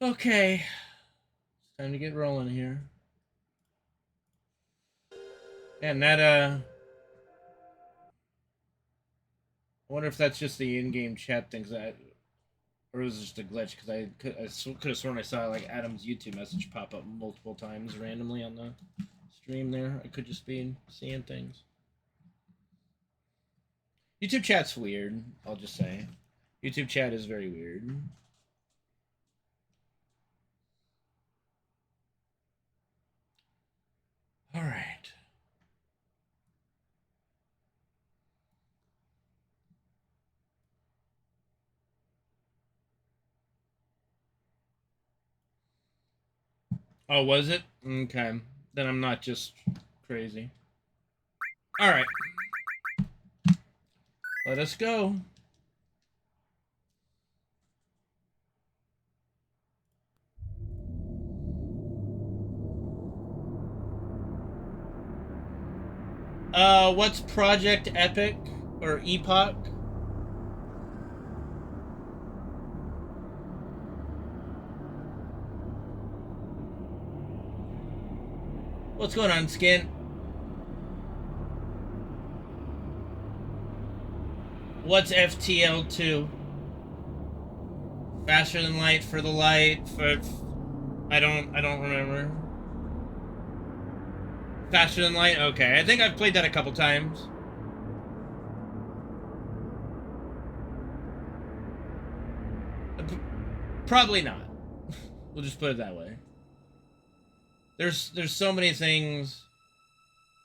Okay. It's time to get rolling here. And that, I wonder if that's just the in-game chat things that, or it was just a glitch, because I could have sworn I saw, like, Adam's YouTube message pop up multiple times randomly on the stream there. I could just be seeing things. YouTube chat's weird, I'll just say. YouTube chat is very weird. All right. Oh, was it? Okay. Then I'm not just crazy. All right. Let us go. What's Project Epic or Epoch? What's going on, Skin? What's FTL2? Faster than light for the light for I don't remember. Faster than light? Okay. I think I've played that a couple times. Probably not. We'll just put it that way. There's so many things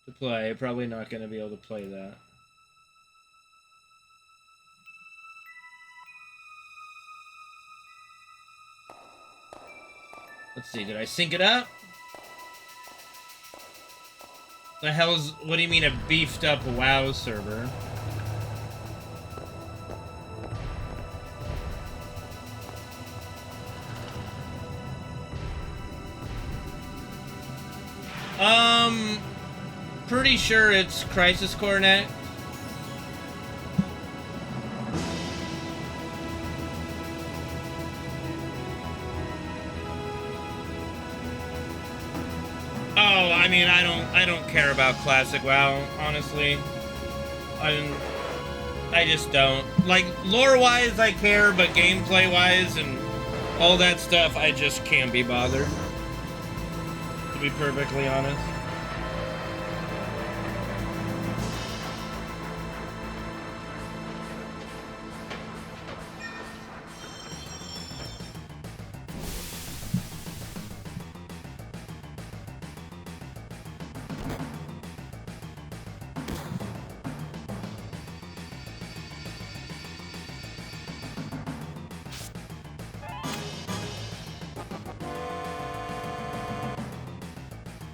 to play. Probably not going to be able to play that. Let's see. Did I sync it up? The hell is... What do you mean a beefed up WoW server? Pretty sure it's Crisis Core next. Oh, I mean, I don't care about classic WoW, honestly. I just don't. Like, lore-wise, I care, but gameplay-wise and all that stuff, I just can't be bothered. To be perfectly honest.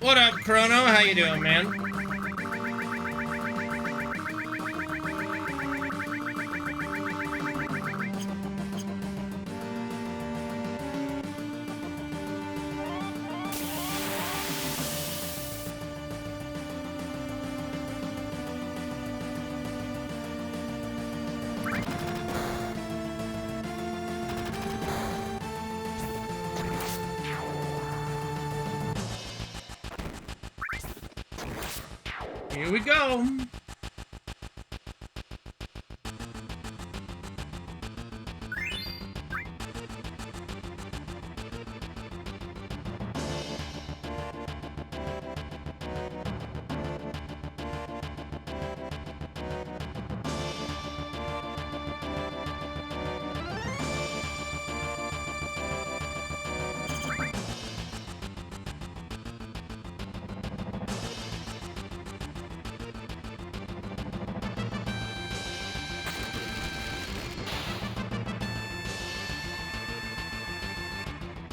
What up, Chrono? How you doing, man? Here we go.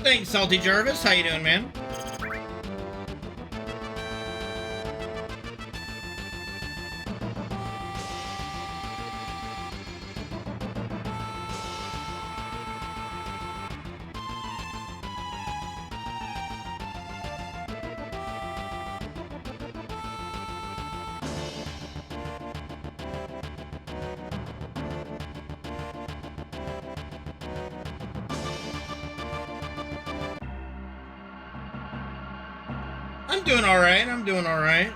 Thanks, Salty Jarvis. How you doing, man? I'm doing alright, I'm doing alright.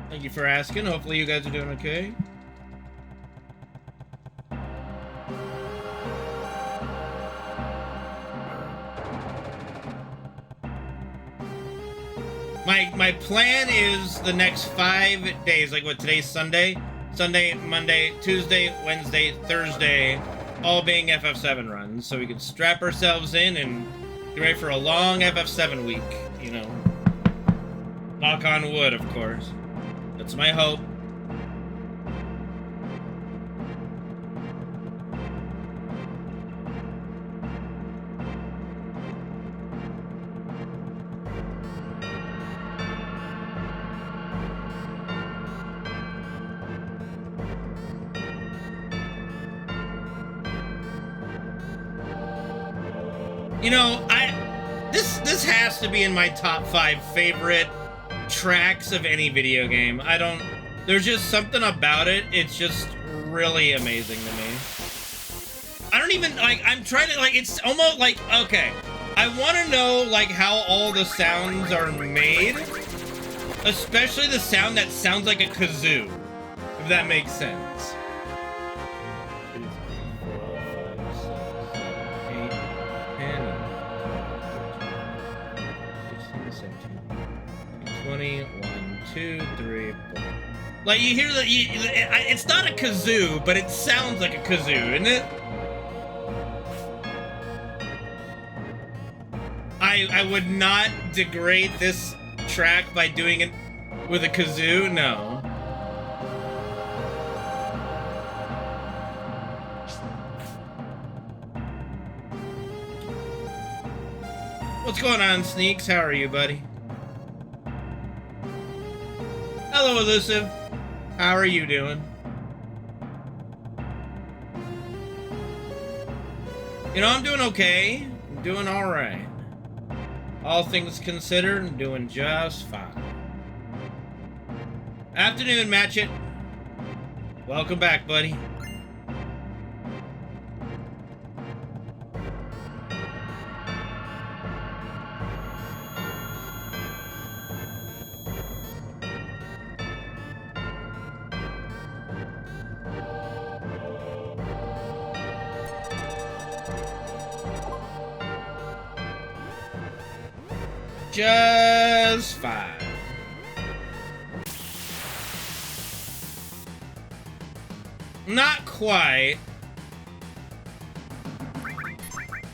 Thank you for asking. Hopefully you guys are doing okay. My plan is the next 5 days, like what, today's Sunday? Sunday, Monday, Tuesday, Wednesday, Thursday, all being FF7 runs, so we can strap ourselves in and get ready for a long FF7 week, you know. Knock on wood, of course. That's my hope. You know, this has to be in my top 5 favorite tracks of any video game. There's just something about it. It's just really amazing to me. I don't even, like, I'm trying to, like, it's almost like, okay, I want to know, like, how all the sounds are made, especially the sound that sounds like a kazoo, if that makes sense. 20, 1, 2, 3, 4. Like, you hear that, it's not a kazoo, but it sounds like a kazoo, isn't it? I would not degrade this track by doing it with a kazoo, no. What's going on, Sneaks? How are you, buddy? Hello, Elusive. How are you doing? You know, I'm doing okay. I'm doing alright. All things considered, I'm doing just fine. Afternoon, Matchit. Welcome back, buddy. Just fine. Not quite.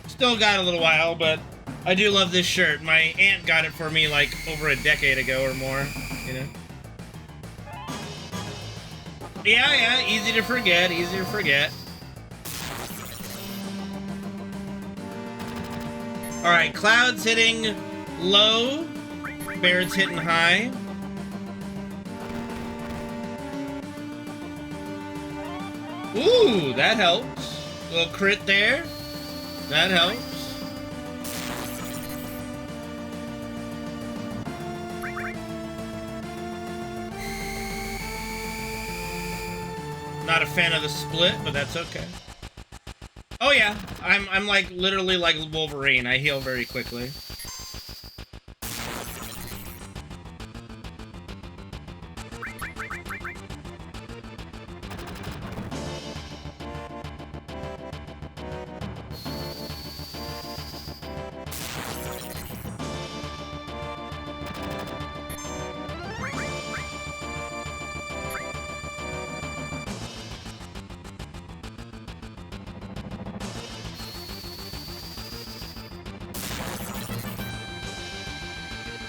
Still got a little while, but I do love this shirt. My aunt got it for me like over a decade ago or more, you know? Yeah, easy to forget, easy to forget. Alright, Cloud's hitting low, Baird's hitting high. Ooh, that helps. A little crit there. That helps. Not a fan of the split, but that's okay. Oh yeah, I'm like literally like Wolverine. I heal very quickly.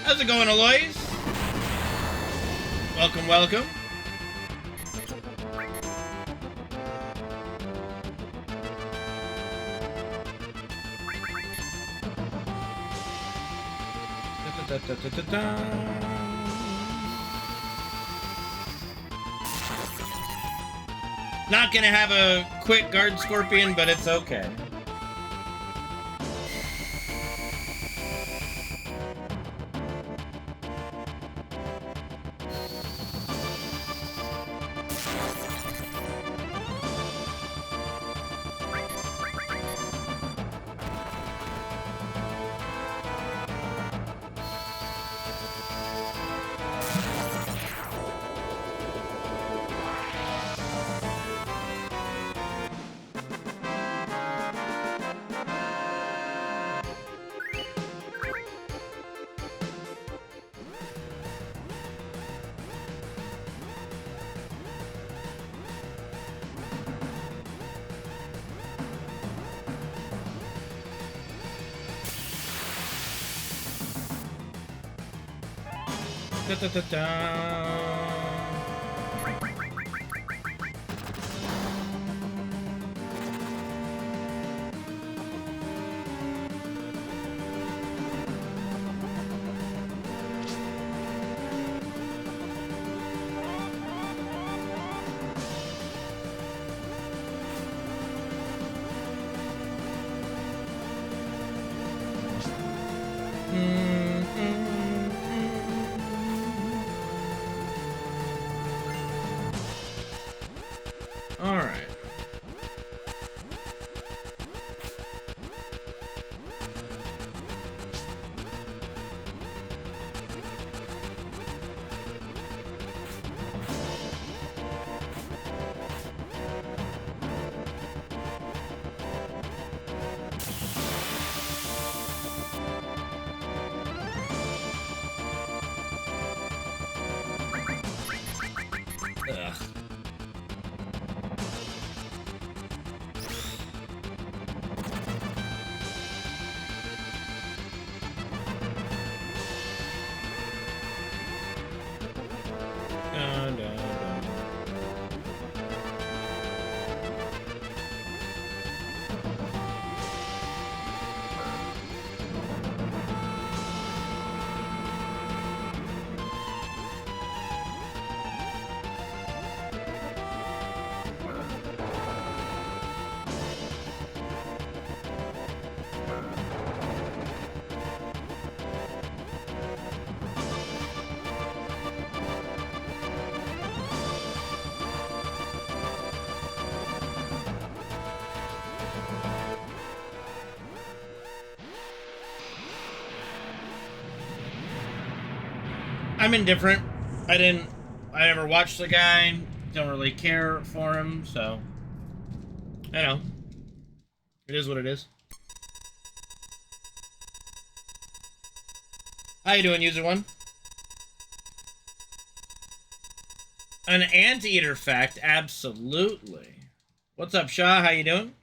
How's it going, Aloys? Welcome, welcome. Not gonna have a quick guard scorpion, but it's okay. Da, da, da, da. All right. Ugh. I'm indifferent. I never watched the guy. Don't really care for him, so I know. It is what it is. How you doing, user one? An anteater fact, absolutely. What's up, Shaw? How you doing?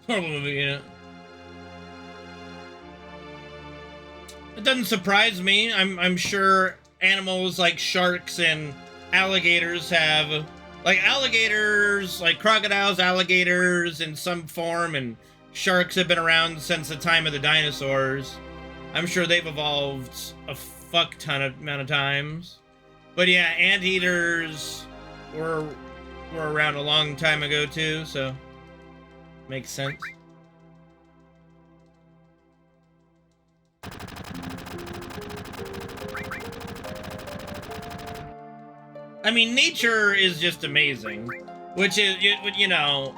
Horrible movie, yeah. It doesn't surprise me. I'm sure animals like sharks and alligators have, like alligators, like crocodiles, alligators in some form, and sharks have been around since the time of the dinosaurs. I'm sure they've evolved a fuck ton of amount of times. But yeah, anteaters were around a long time ago too, so makes sense. I mean, nature is just amazing, which is, you know,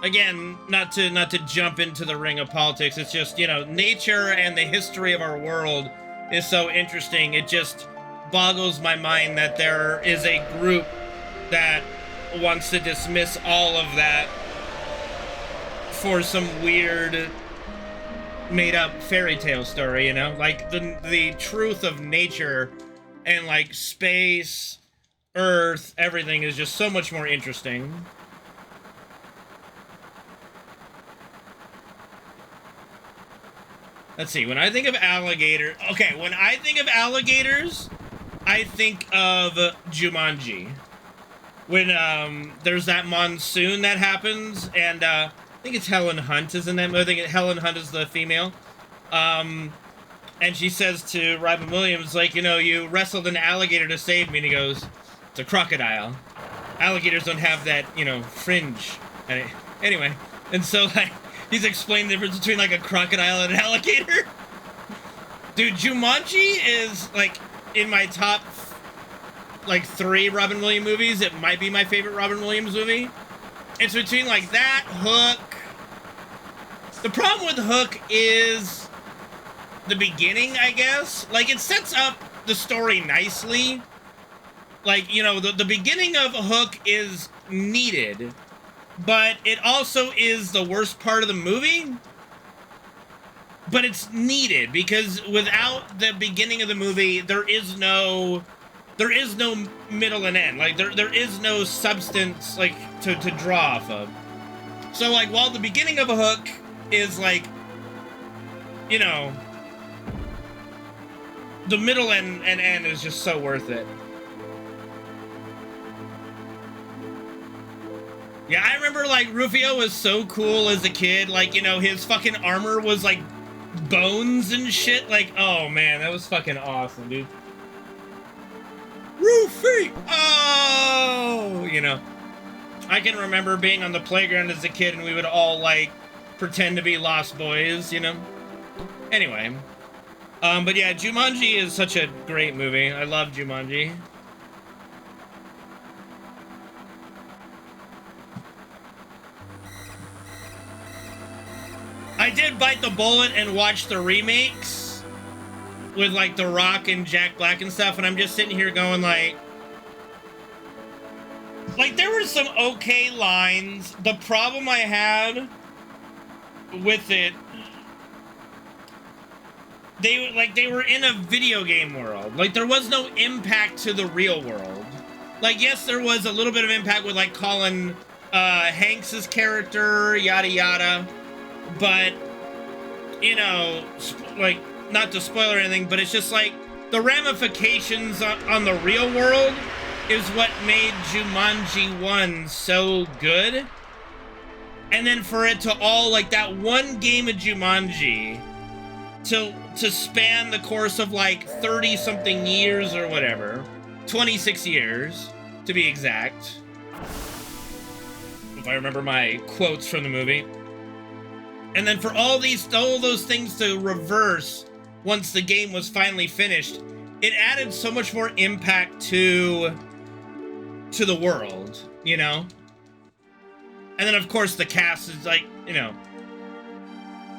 again, not to jump into the ring of politics. It's just, you know, nature and the history of our world is so interesting. It just boggles my mind that there is a group that wants to dismiss all of that for some weird made-up fairy tale story, you know? Like, the truth of nature and, like, space, Earth, everything is just so much more interesting. Let's see, when I think of alligator... Okay, when I think of alligators, I think of Jumanji. When, there's that monsoon that happens, and, I think it's Helen Hunt is in that movie. I think Helen Hunt is the female. And she says to Robin Williams, like, you know, you wrestled an alligator to save me, and he goes, it's a crocodile. Alligators don't have that, you know, fringe. Anyway, and so, like, he's explained the difference between, like, a crocodile and an alligator. Dude, Jumanji is, like, in my top, like, 3 Robin Williams movies. It might be my favorite Robin Williams movie. It's between, like, that, Hook. The problem with Hook is the beginning, I guess. Like, it sets up the story nicely, Like, you know, the beginning of a hook is needed, but it also is the worst part of the movie. But it's needed because without the beginning of the movie, there is no middle and end. Like there is no substance like to draw off of. So like while the beginning of a hook is like, you know, the middle and end is just so worth it. Yeah, I remember like Rufio was so cool as a kid. Like, you know, his fucking armor was like bones and shit. Like, oh man, that was fucking awesome, dude. Rufy! Oh! You know, I can remember being on the playground as a kid and we would all like pretend to be Lost Boys, you know? Anyway. But yeah, Jumanji is such a great movie. I love Jumanji. I did bite the bullet and watch the remakes with like The Rock and Jack Black and stuff, and I'm just sitting here going like there were some okay lines. The problem I had with it, they were in a video game world. Like there was no impact to the real world. Like yes, there was a little bit of impact with like Colin Hanks's character, yada yada. But, you know, like, not to spoil or anything, but it's just like the ramifications on the real world is what made Jumanji 1 so good. And then for it to all, like, that one game of Jumanji to span the course of, like, 30-something years or whatever, 26 years, to be exact, if I remember my quotes from the movie. And then for all those things to reverse once the game was finally finished, it added so much more impact to the world, you know? And then of course the cast is like, you know,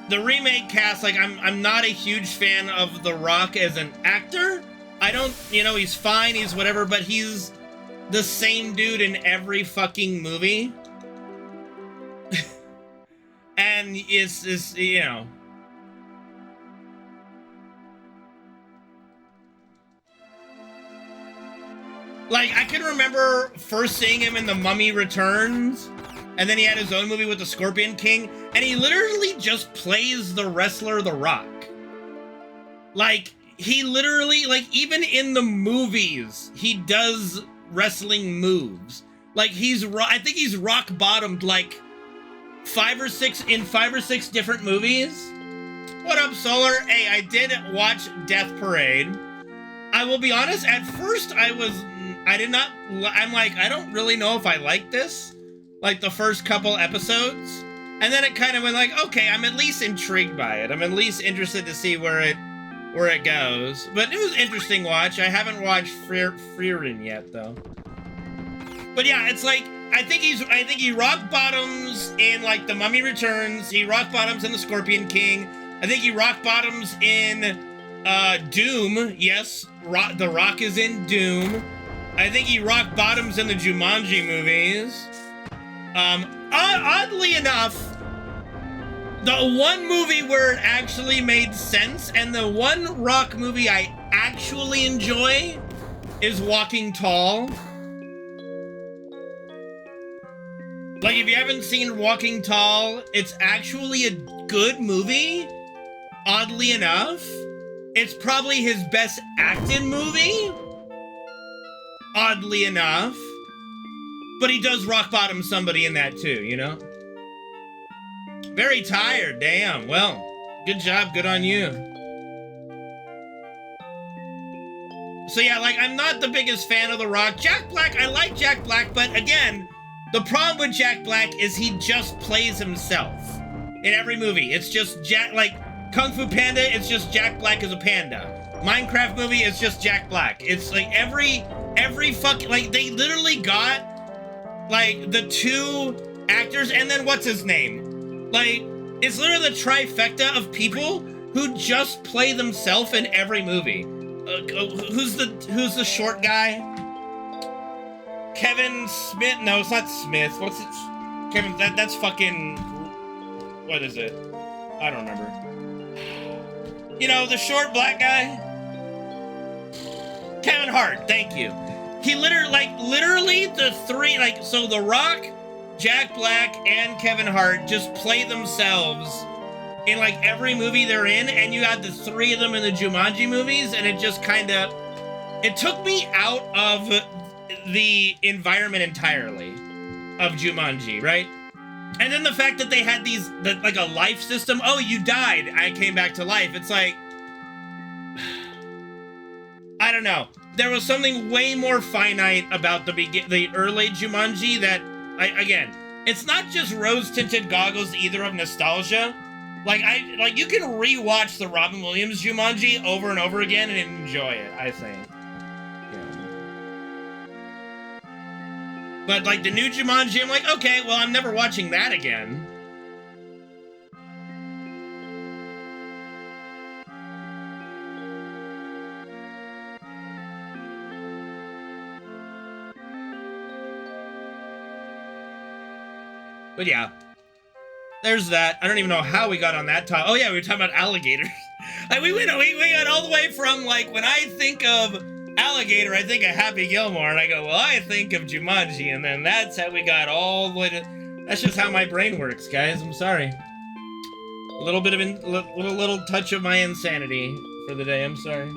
the remake cast, like I'm not a huge fan of The Rock as an actor. I don't, you know, he's fine, he's whatever, but he's the same dude in every fucking movie. And it's, you know. Like, I can remember first seeing him in The Mummy Returns, and then he had his own movie with the Scorpion King, and he literally just plays the wrestler The Rock. Like, he literally, like, even in the movies, he does wrestling moves. Like, I think he's rock-bottomed, like, 5 or 6 different movies. What up, Solar? Hey, I did watch Death Parade. I will be honest, at first I'm like, I don't really know if I like this, like the first couple episodes, and then it kind of went like, okay, I'm at least intrigued by it. I'm at least interested to see where it goes. But it was an interesting watch. I haven't watched Freerin yet though. But yeah, it's like, I think he rock bottoms in like The Mummy Returns. He rock bottoms in The Scorpion King. I think he rock bottoms in Doom. Yes, The Rock is in Doom. I think he rock bottoms in the Jumanji movies. Oddly enough, the one movie where it actually made sense and the one Rock movie I actually enjoy is Walking Tall. Like, if you haven't seen Walking Tall, it's actually a good movie, oddly enough. It's probably his best acted movie, oddly enough. But he does rock bottom somebody in that too, you know? Very tired, damn. Well, good job, good on you. So yeah, like, I'm not the biggest fan of The Rock. Jack Black, I like Jack Black, but again, the problem with Jack Black is he just plays himself in every movie. It's just like Kung Fu Panda, it's just Jack Black as a panda. Minecraft movie, it's just Jack Black. It's like every fucking, like, they literally got like the 2 actors and then what's his name? Like, it's literally the trifecta of people who just play themselves in every movie. Who's the short guy? Kevin Smith. No, it's not Smith. What's it? Kevin. That's fucking. What is it? I don't remember. You know, the short black guy. Kevin Hart. Thank you. He literally the three, like, so The Rock, Jack Black, and Kevin Hart just play themselves in like every movie they're in, and you got the three of them in the Jumanji movies, and it just kind of, it took me out of the environment entirely of Jumanji, right? And then the fact that they had these, like a life system. Oh, you died, I came back to life. It's like, I don't know. There was something way more finite about the early Jumanji that, again, it's not just rose-tinted goggles either of nostalgia. Like you can rewatch the Robin Williams Jumanji over and over again and enjoy it, I think. Yeah. But like the new Jumanji, I'm like, okay, well, I'm never watching that again. But yeah, there's that. I don't even know how we got on that topic. Oh yeah, we were talking about alligators. Like we went all the way from, like, when I think of alligator, I think of Happy Gilmore, and I go, well, I think of Jumanji, and then that's how we got all the way to. That's just how my brain works, guys. I'm sorry. A little bit of little touch of my insanity for the day. I'm sorry.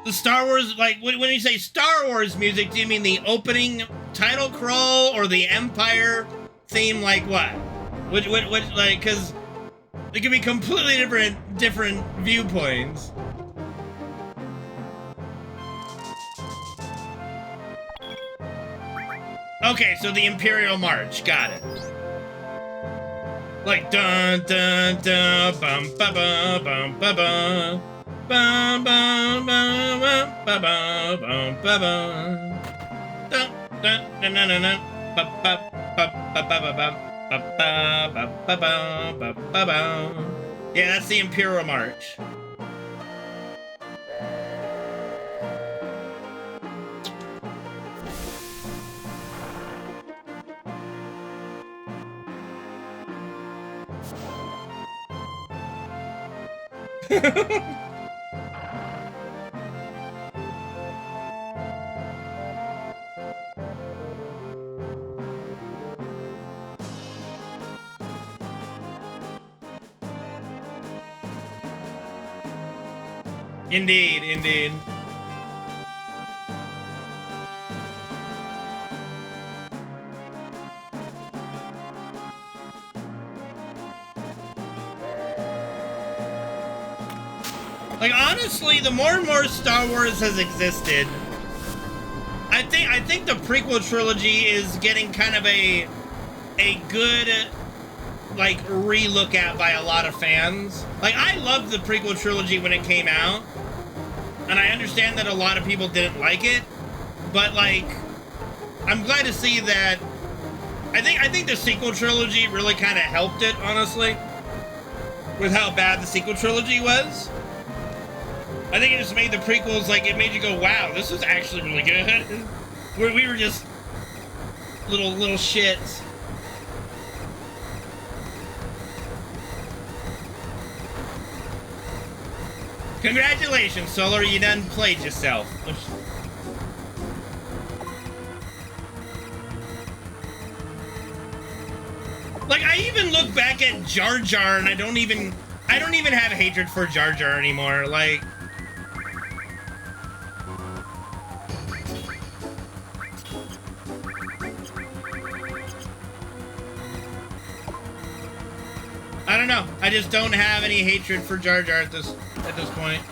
The Star Wars, like, when you say Star Wars music, do you mean the opening title crawl or the Empire theme? Like what? Which like, because it could be completely different viewpoints. Okay, so the Imperial March, got it. Like dun dun dun bum ba ba bum ba ba bum bum bum bum ba bum ba ba dun dun dun dun dun ba ba ba ba ba ba ba ba ba ba ba ba. Yeah, that's the Imperial March. Indeed, indeed. Like, honestly, the more and more Star Wars has existed, I think the prequel trilogy is getting kind of a good, like, re-look at by a lot of fans. Like, I loved the prequel trilogy when it came out, and I understand that a lot of people didn't like it, but, like, I'm glad to see that. I think the sequel trilogy really kind of helped it, honestly, with how bad the sequel trilogy was. I think it just made the prequels, like, it made you go, wow, this is actually really good. Where we were just little shits. Congratulations, Solar, you done played yourself. Like, I even look back at Jar Jar, and I don't even have hatred for Jar Jar anymore. Like, I don't know. I just don't have any hatred for Jar Jar at this point.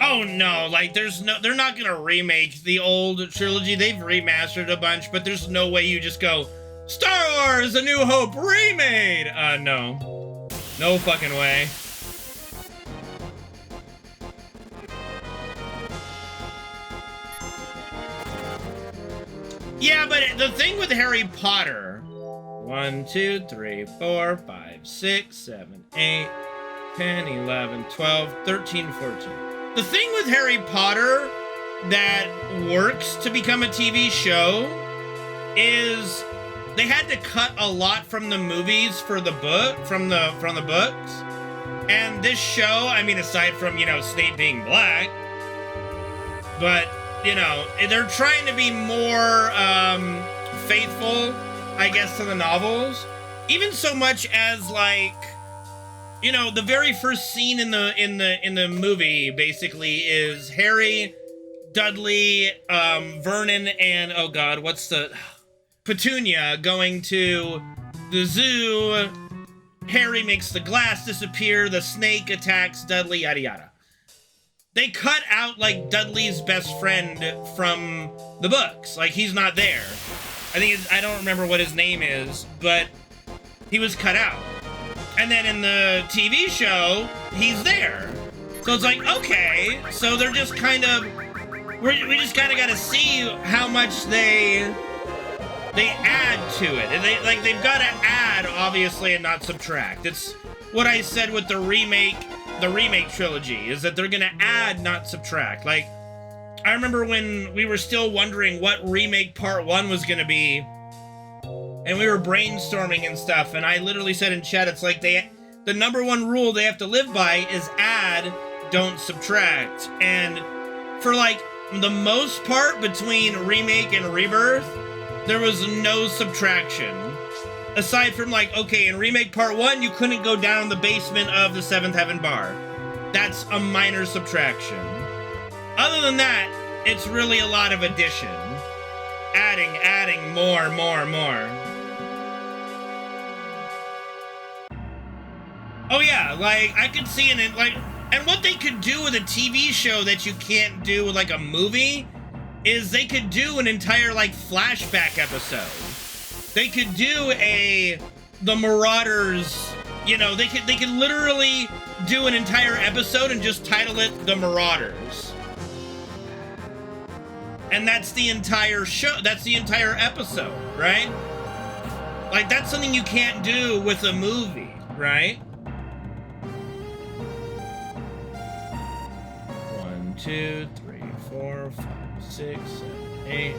Oh no, like they're not gonna remake the old trilogy. They've remastered a bunch, but there's no way you just go, Star Wars A New Hope remade! No. No fucking way. Yeah, but the thing with Harry Potter, 1, 2, 3, 4, 5, 6, 7, 8, 10, 11, 12, 13, 14. The thing with Harry Potter that works to become a TV show is they had to cut a lot from the movies for the book, from the books. And this show, I mean, aside from, you know, Snape being black, but, you know, they're trying to be more faithful, I guess, to the novels. Even so much as, like, you know, the very first scene in the movie basically is Harry, Dudley, Vernon, and oh god, what's the Petunia going to the zoo. Harry makes the glass disappear. The snake attacks Dudley. Yada yada. They cut out like Dudley's best friend from the books. Like he's not there. I don't remember what his name is, but he was cut out. And then in the TV show, he's there. So it's like, okay, so they're just kind of, we just kind of got to see how much they add to it. And they've got to add, obviously, and not subtract. It's what I said with the remake trilogy, is that they're going to add, not subtract. Like, I remember when we were still wondering what remake part 1 was going to be, and we were brainstorming and stuff, and I literally said in chat, it's like the number one rule they have to live by is add, don't subtract. And for like the most part between remake and rebirth, there was no subtraction. Aside from like, okay, in remake part 1, you couldn't go down the basement of the 7th Heaven bar. That's a minor subtraction. Other than that, it's really a lot of addition. Adding more. Oh yeah, like, I could see in it, like, and what they could do with a TV show that you can't do with, like, a movie, is they could do an entire, like, flashback episode. They could do the Marauders, you know, they could literally do an entire episode and just title it The Marauders. And that's the entire show, that's the entire episode, right? Like, that's something you can't do with a movie, right? 1, 2, 3, 4, 5, 6, 7, 8.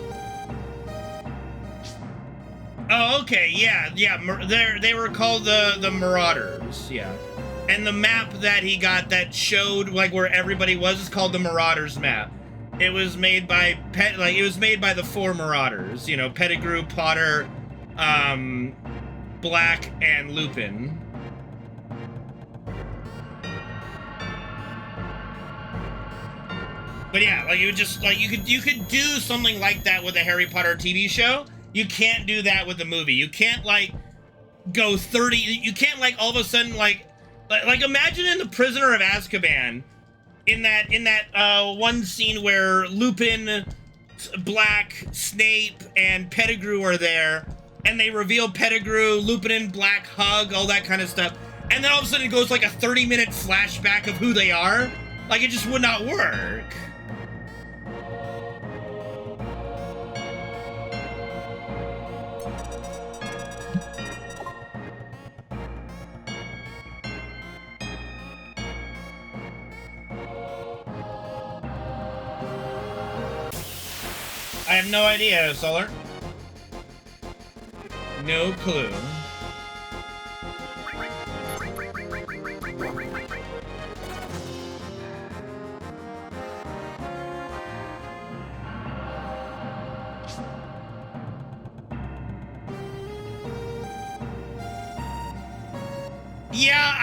Oh, okay, yeah. They were called the Marauders, yeah. And the map that he got that showed like where everybody was is called the Marauders map. It was made by the 4 Marauders, you know, Pettigrew, Potter, Black, and Lupin. But yeah, like you could do something like that with a Harry Potter TV show. You can't do that with the movie. You can't like go 30. You can't like all of a sudden like imagine in The Prisoner of Azkaban, in that one scene where Lupin, Black, Snape, and Pettigrew are there, and they reveal Pettigrew, Lupin and Black hug, all that kind of stuff, and then all of a sudden it goes like a 30-minute flashback of who they are. Like, it just would not work. I have no idea, Solar. No clue. Yeah,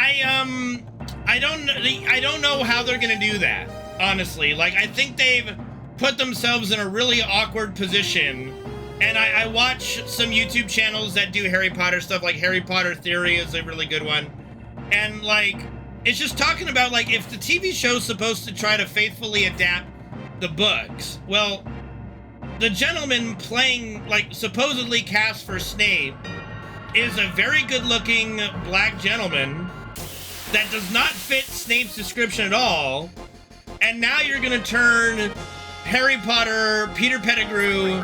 I don't know how they're gonna do that, honestly. Like, I think they've put themselves in a really awkward position. And I watch some YouTube channels that do Harry Potter stuff, like Harry Potter Theory is a really good one. And, like, it's just talking about, like, if the TV show's supposed to try to faithfully adapt the books, well, the gentleman playing, like, supposedly cast for Snape is a very good-looking black gentleman that does not fit Snape's description at all. And now you're gonna turn Harry Potter, Peter Pettigrew,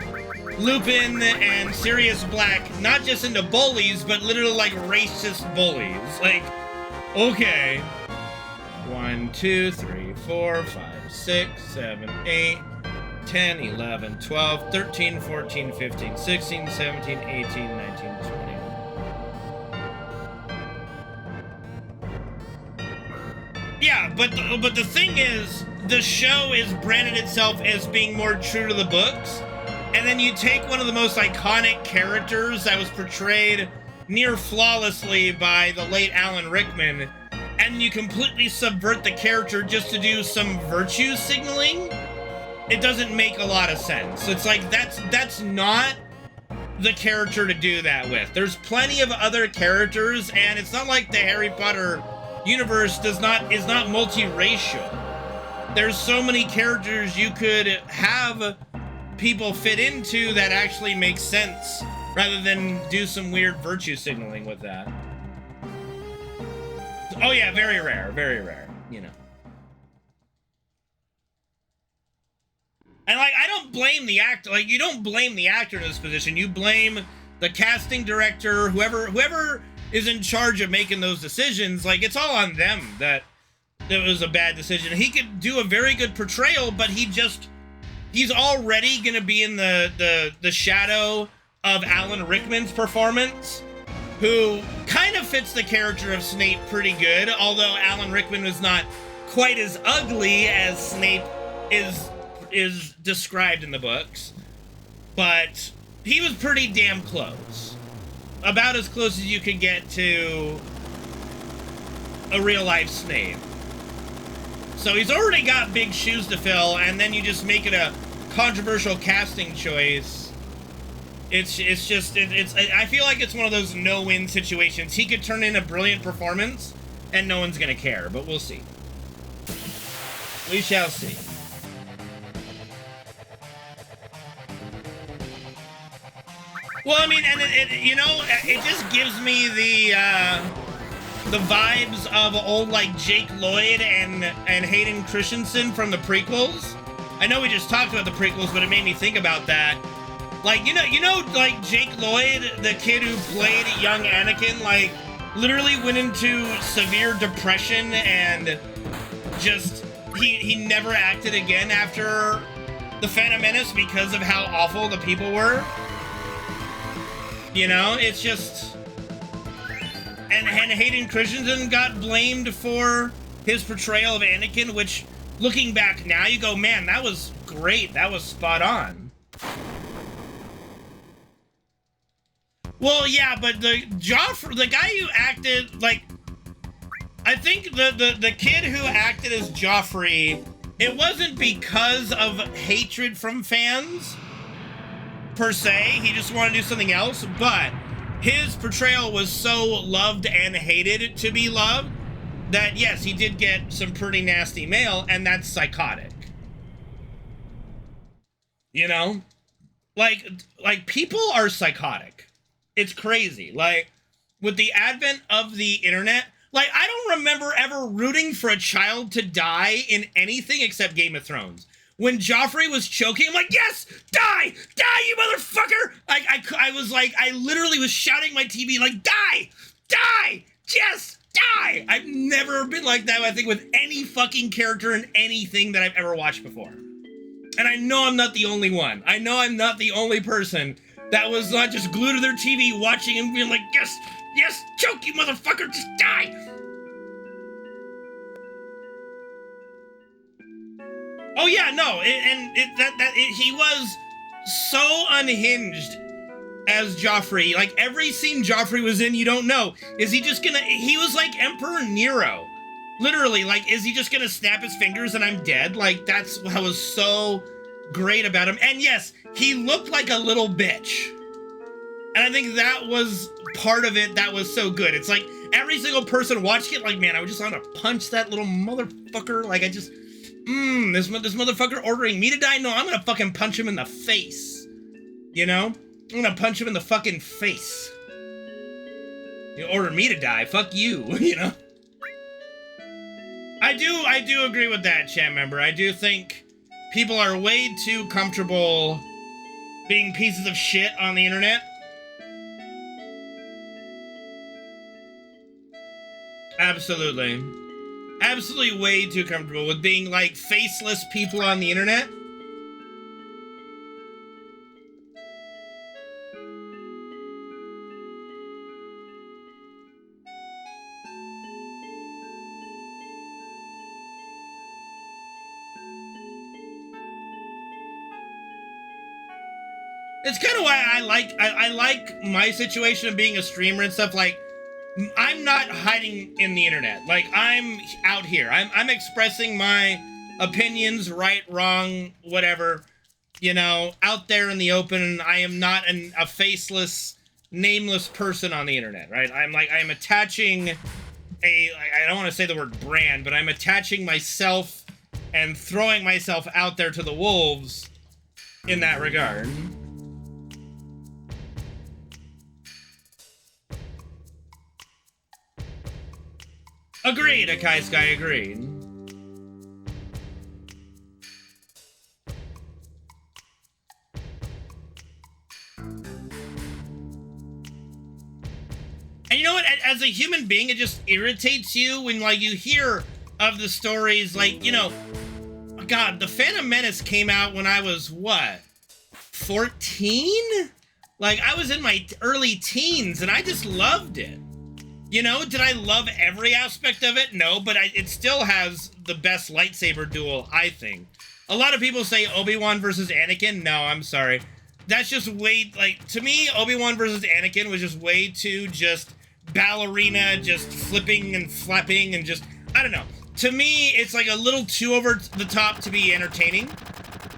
Lupin, and Sirius Black not just into bullies, but literally like racist bullies. Like, okay. 1, 2, 3, 4, 5, 6, 7, 8, 10, 11, 12, 13, 14, 15, 16, 17, 18, 19, 20. Yeah, but the thing is, the show is branded itself as being more true to the books. And then you take one of the most iconic characters that was portrayed near flawlessly by the late Alan Rickman, and you completely subvert the character just to do some virtue signaling. It doesn't make a lot of sense. It's like, that's not the character to do that with. There's plenty of other characters, and it's not like the Harry Potter universe is not multiracial. There's so many characters you could have people fit into that actually makes sense, rather than do some weird virtue signaling with that. Oh yeah, very rare, you know. And like, I don't blame the actor. Like, you don't blame the actor in this position. You blame the casting director, whoever is in charge of making those decisions. Like, it's all on them that it was a bad decision. He could do a very good portrayal, but he's already gonna be in the shadow of Alan Rickman's performance, who kind of fits the character of Snape pretty good, although Alan Rickman was not quite as ugly as Snape is described in the books. But he was pretty damn close. About as close as you could get to a real-life Snape. So he's already got big shoes to fill, and then you just make it a controversial casting choice. I feel like it's one of those no-win situations. He could turn in a brilliant performance, and no one's gonna care, but we'll see. We shall see. Well, I mean, and it just gives me the vibes of old, like, Jake Lloyd and Hayden Christensen from the prequels. I know we just talked about the prequels, but it made me think about that. Like, you know, like, Jake Lloyd, the kid who played young Anakin, like, literally went into severe depression and just, he never acted again after The Phantom Menace because of how awful the people were. You know, it's just... And Hayden Christensen got blamed for his portrayal of Anakin, which, looking back now, you go, man, that was great. That was spot on. Well, yeah, but the guy who acted, like, I think the kid who acted as Joffrey, it wasn't because of hatred from fans, per se. He just wanted to do something else, but his portrayal was so loved and hated to be loved that, yes, he did get some pretty nasty mail, and that's psychotic. You know? Like people are psychotic. It's crazy. Like, with the advent of the internet, like, I don't remember ever rooting for a child to die in anything except Game of Thrones. When Joffrey was choking, I'm like, yes, die, you motherfucker! I was like, I literally was shouting at my TV, like, die, yes, die! I've never been like that, I think, with any fucking character in anything that I've ever watched before. And I know I'm not the only one. I know I'm not the only person that was not just glued to their TV watching and being like, yes, choke, you motherfucker, just die! Oh yeah, no, he was so unhinged as Joffrey. Like, every scene Joffrey was in, you don't know. Is he just gonna... He was like Emperor Nero. Literally, like, is he just gonna snap his fingers and I'm dead? Like, that's what was so great about him. And yes, he looked like a little bitch. And I think that was part of it that was so good. It's like, every single person watching it, like, man, I would just want to punch that little motherfucker. Like, I just... this motherfucker ordering me to die? No, I'm gonna fucking punch him in the face. You know? I'm gonna punch him in the fucking face. You order me to die, fuck you, you know? I do agree with that, chat member. I do think people are way too comfortable being pieces of shit on the internet. Absolutely. Absolutely way too comfortable with being, like, faceless people on the internet. It's kind of why I like my situation of being a streamer and stuff. Like, I'm not hiding in the internet. Like, I'm out here. I'm expressing my opinions, right, wrong, whatever, you know, out there in the open. I am not a faceless, nameless person on the internet, right? I'm attaching I don't want to say the word brand, but I'm attaching myself and throwing myself out there to the wolves in that regard. Agreed, Akai Sky, agreed. And you know what? As a human being, it just irritates you when, like, you hear of the stories, like, you know, God, the Phantom Menace came out when I was, what, 14? Like, I was in my early teens, and I just loved it. You know, did I love every aspect of it? No, but it still has the best lightsaber duel, I think. A lot of people say Obi-Wan versus Anakin. No, I'm sorry. That's just way, like, to me, Obi-Wan versus Anakin was just way too just ballerina, just flipping and flapping and just, I don't know. To me, it's like a little too over the top to be entertaining.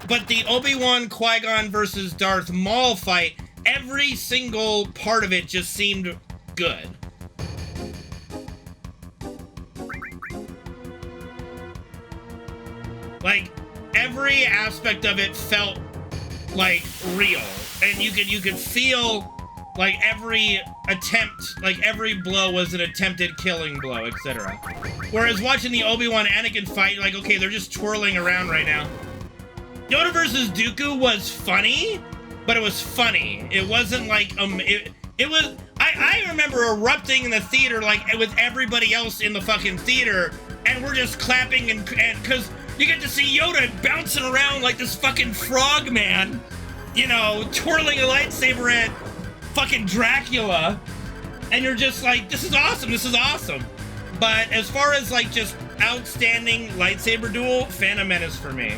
But the Obi-Wan Qui-Gon versus Darth Maul fight, every single part of it just seemed good. Like, every aspect of it felt, like, real. And you could feel, like, every attempt, like, every blow was an attempted killing blow, etc. Whereas watching the Obi-Wan Anakin fight, like, okay, they're just twirling around right now. Yoda versus Dooku was funny, but it was funny. It wasn't like, it was, I remember erupting in the theater, like, with everybody else in the fucking theater, and we're just clapping and because you get to see Yoda bouncing around like this fucking frog man, you know, twirling a lightsaber at fucking Dracula, and you're just like, this is awesome, this is awesome. But as far as, like, just outstanding lightsaber duel, Phantom Menace for me.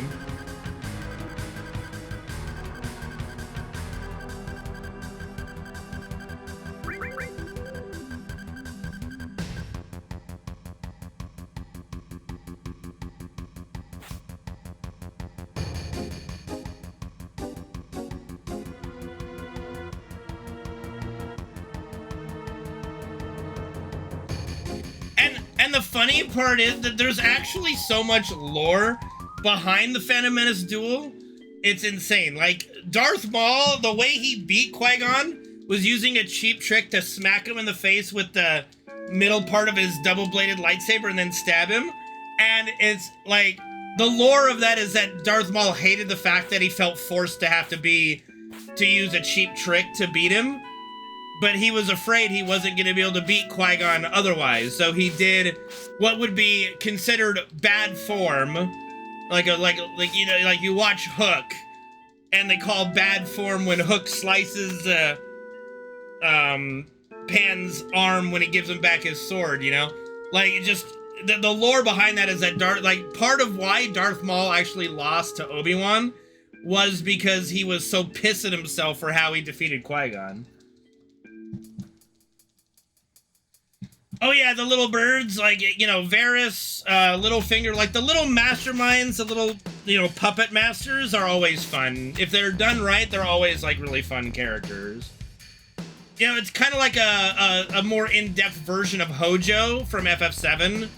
And the funny part is that there's actually so much lore behind the Phantom Menace duel. It's insane. Like, Darth Maul, the way he beat Qui-Gon was using a cheap trick to smack him in the face with the middle part of his double-bladed lightsaber and then stab him. And it's like, the lore of that is that Darth Maul hated the fact that he felt forced to use a cheap trick to beat him. But he was afraid he wasn't going to be able to beat Qui-Gon otherwise, so he did what would be considered bad form, like you know, like you watch Hook, and they call bad form when Hook slices Pan's arm when he gives him back his sword, you know, like just the lore behind that is that part of why Darth Maul actually lost to Obi-Wan was because he was so pissed at himself for how he defeated Qui-Gon. Oh yeah, the little birds, like, you know, Varys, Littlefinger, like the little masterminds, the little, you know, puppet masters are always fun. If they're done right, they're always, like, really fun characters. You know, it's kind of like a more in-depth version of Hojo from FF7.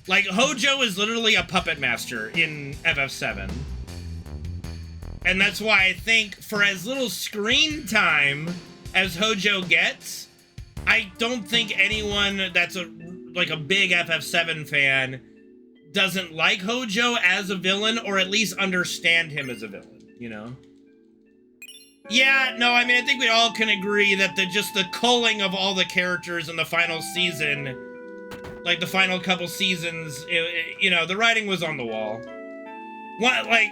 Like, Hojo is literally a puppet master in FF7. And that's why I think for as little screen time as Hojo gets, I don't think anyone that's a big FF7 fan doesn't like Hojo as a villain, or at least understand him as a villain, you know? Yeah, no, I mean, I think we all can agree that just the culling of all the characters in the final season, like the final couple seasons, you know, the writing was on the wall. What, like,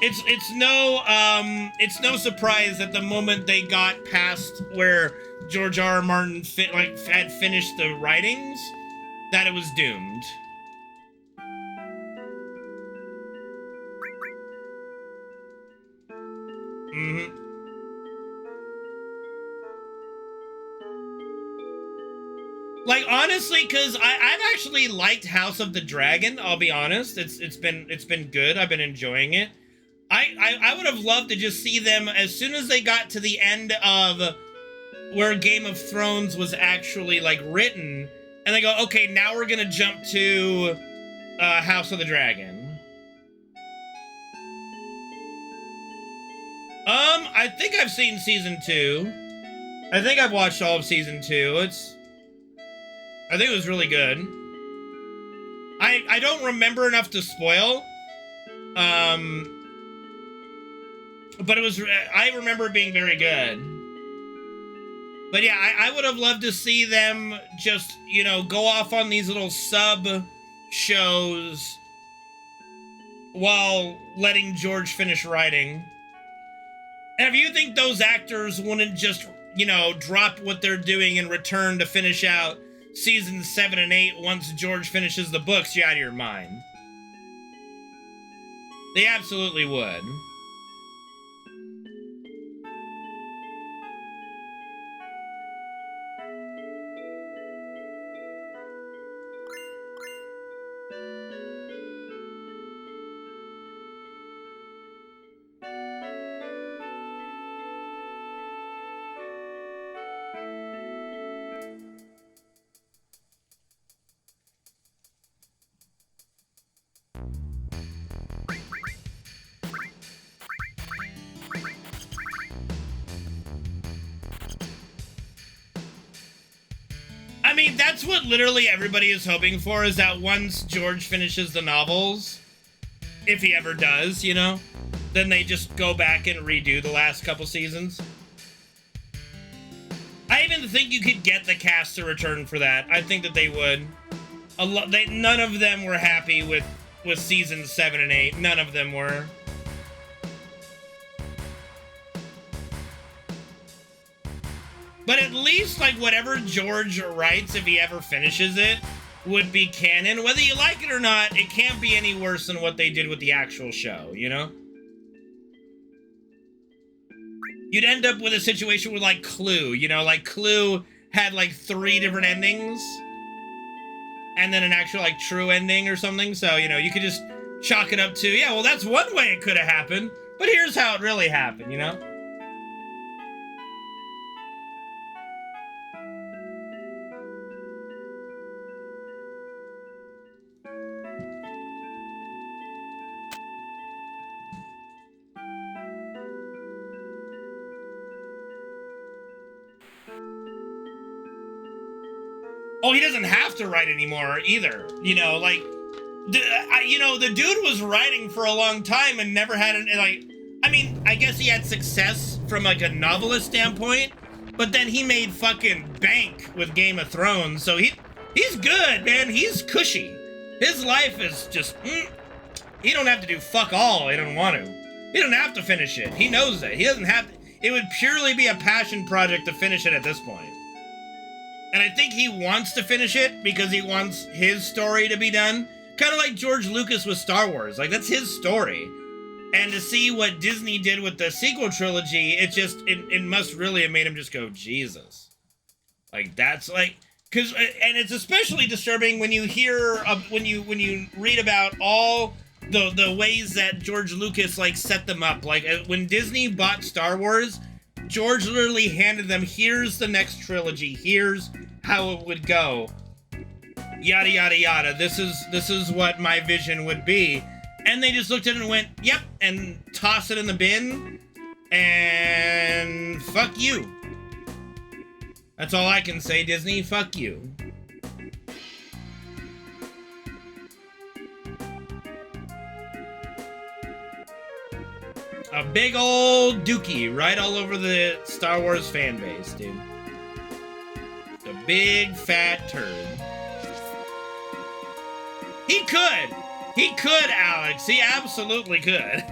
it's no surprise that the moment they got past where George R. R. Martin had finished the writings, that it was doomed. Mm-hmm. Like, honestly, because I've actually liked House of the Dragon, I'll be honest. It's been good. I've been enjoying it. I would have loved to just see them as soon as they got to the end of where Game of Thrones was actually, like, written, and they go, okay, now we're gonna jump to House of the Dragon. I think I've seen season 2. I think I've watched all of season 2. I think it was really good. I don't remember enough to spoil. But I remember it being very good. But yeah, I would have loved to see them just, you know, go off on these little sub-shows while letting George finish writing. And if you think those actors wouldn't just, you know, drop what they're doing and return to finish out seasons 7 and 8 once George finishes the books, you're out of your mind. They absolutely would. I mean, that's what literally everybody is hoping for, is that once George finishes the novels, if he ever does, you know, then they just go back and redo the last couple seasons. I even think you could get the cast to return for that. I think that they would. None of them were happy with seasons 7 and 8. None of them were. But at least, like, whatever George writes, if he ever finishes it, would be canon. Whether you like it or not, it can't be any worse than what they did with the actual show, you know? You'd end up with a situation with, like, Clue, you know? Like, Clue had, like, 3 different endings. And then an actual, like, true ending or something. So, you know, you could just chalk it up to, yeah, well, that's one way it could have happened. But here's how it really happened, you know? Oh, he doesn't have to write anymore either. You know, like, the dude was writing for a long time and never had like, I mean, I guess he had success from, like, a novelist standpoint, but then he made fucking bank with Game of Thrones, so he's good, man. He's cushy. His life is just, he don't have to do fuck all. He don't want to. He doesn't have to finish it. He knows that. He doesn't have to. It would purely be a passion project to finish it at this point. And I think he wants to finish it because he wants his story to be done. Kind of like George Lucas with Star Wars. Like, that's his story. And to see what Disney did with the sequel trilogy, it must really have made him just go, Jesus. Like, that's like, because, and it's especially disturbing when you hear, when you read about all the ways that George Lucas, like, set them up. Like, when Disney bought Star Wars, George literally handed them, here's the next trilogy, here's how it would go. Yada, yada, yada. This is what my vision would be. And they just looked at it and went, yep, and tossed it in the bin, and fuck you. That's all I can say, Disney, fuck you. A big old dookie right all over the Star Wars fan base, dude. A big fat turd. He could! He could, Alex. He absolutely could.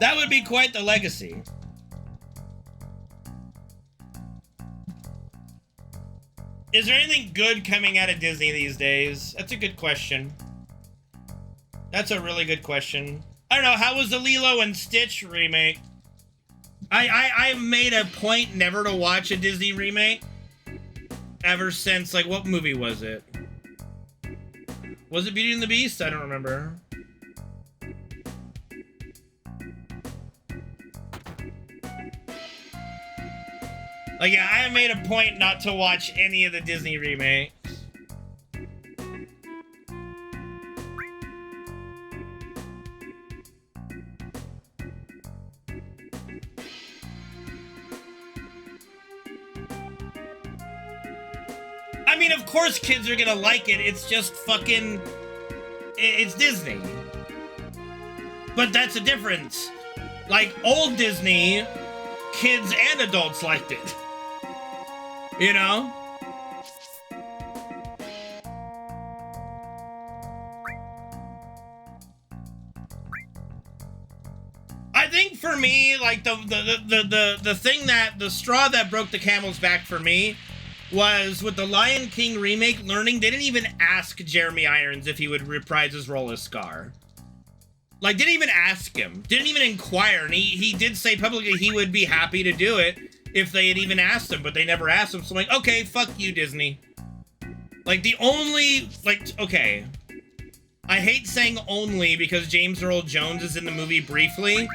That would be quite the legacy. Is there anything good coming out of Disney these days? That's a good question. That's a really good question. I don't know, how was the Lilo and Stitch remake? I made a point never to watch a Disney remake. Ever since, like, what movie was it? Was it Beauty and the Beast? I don't remember. Like, yeah, I made a point not to watch any of the Disney remakes. I mean, of course kids are gonna like it. It's just fucking... It's Disney. But that's the difference. Like, old Disney, kids and adults liked it. You know? I think for me, like, the thing that... The straw that broke the camel's back for me was with the Lion King remake, learning they didn't even ask Jeremy Irons if he would reprise his role as Scar. Like, didn't even ask him. Didn't even inquire. And he did say publicly he would be happy to do it if they had even asked him, but they never asked him. So I'm like, okay, fuck you, Disney. Like, the only, like, okay. I hate saying only because James Earl Jones is in the movie briefly,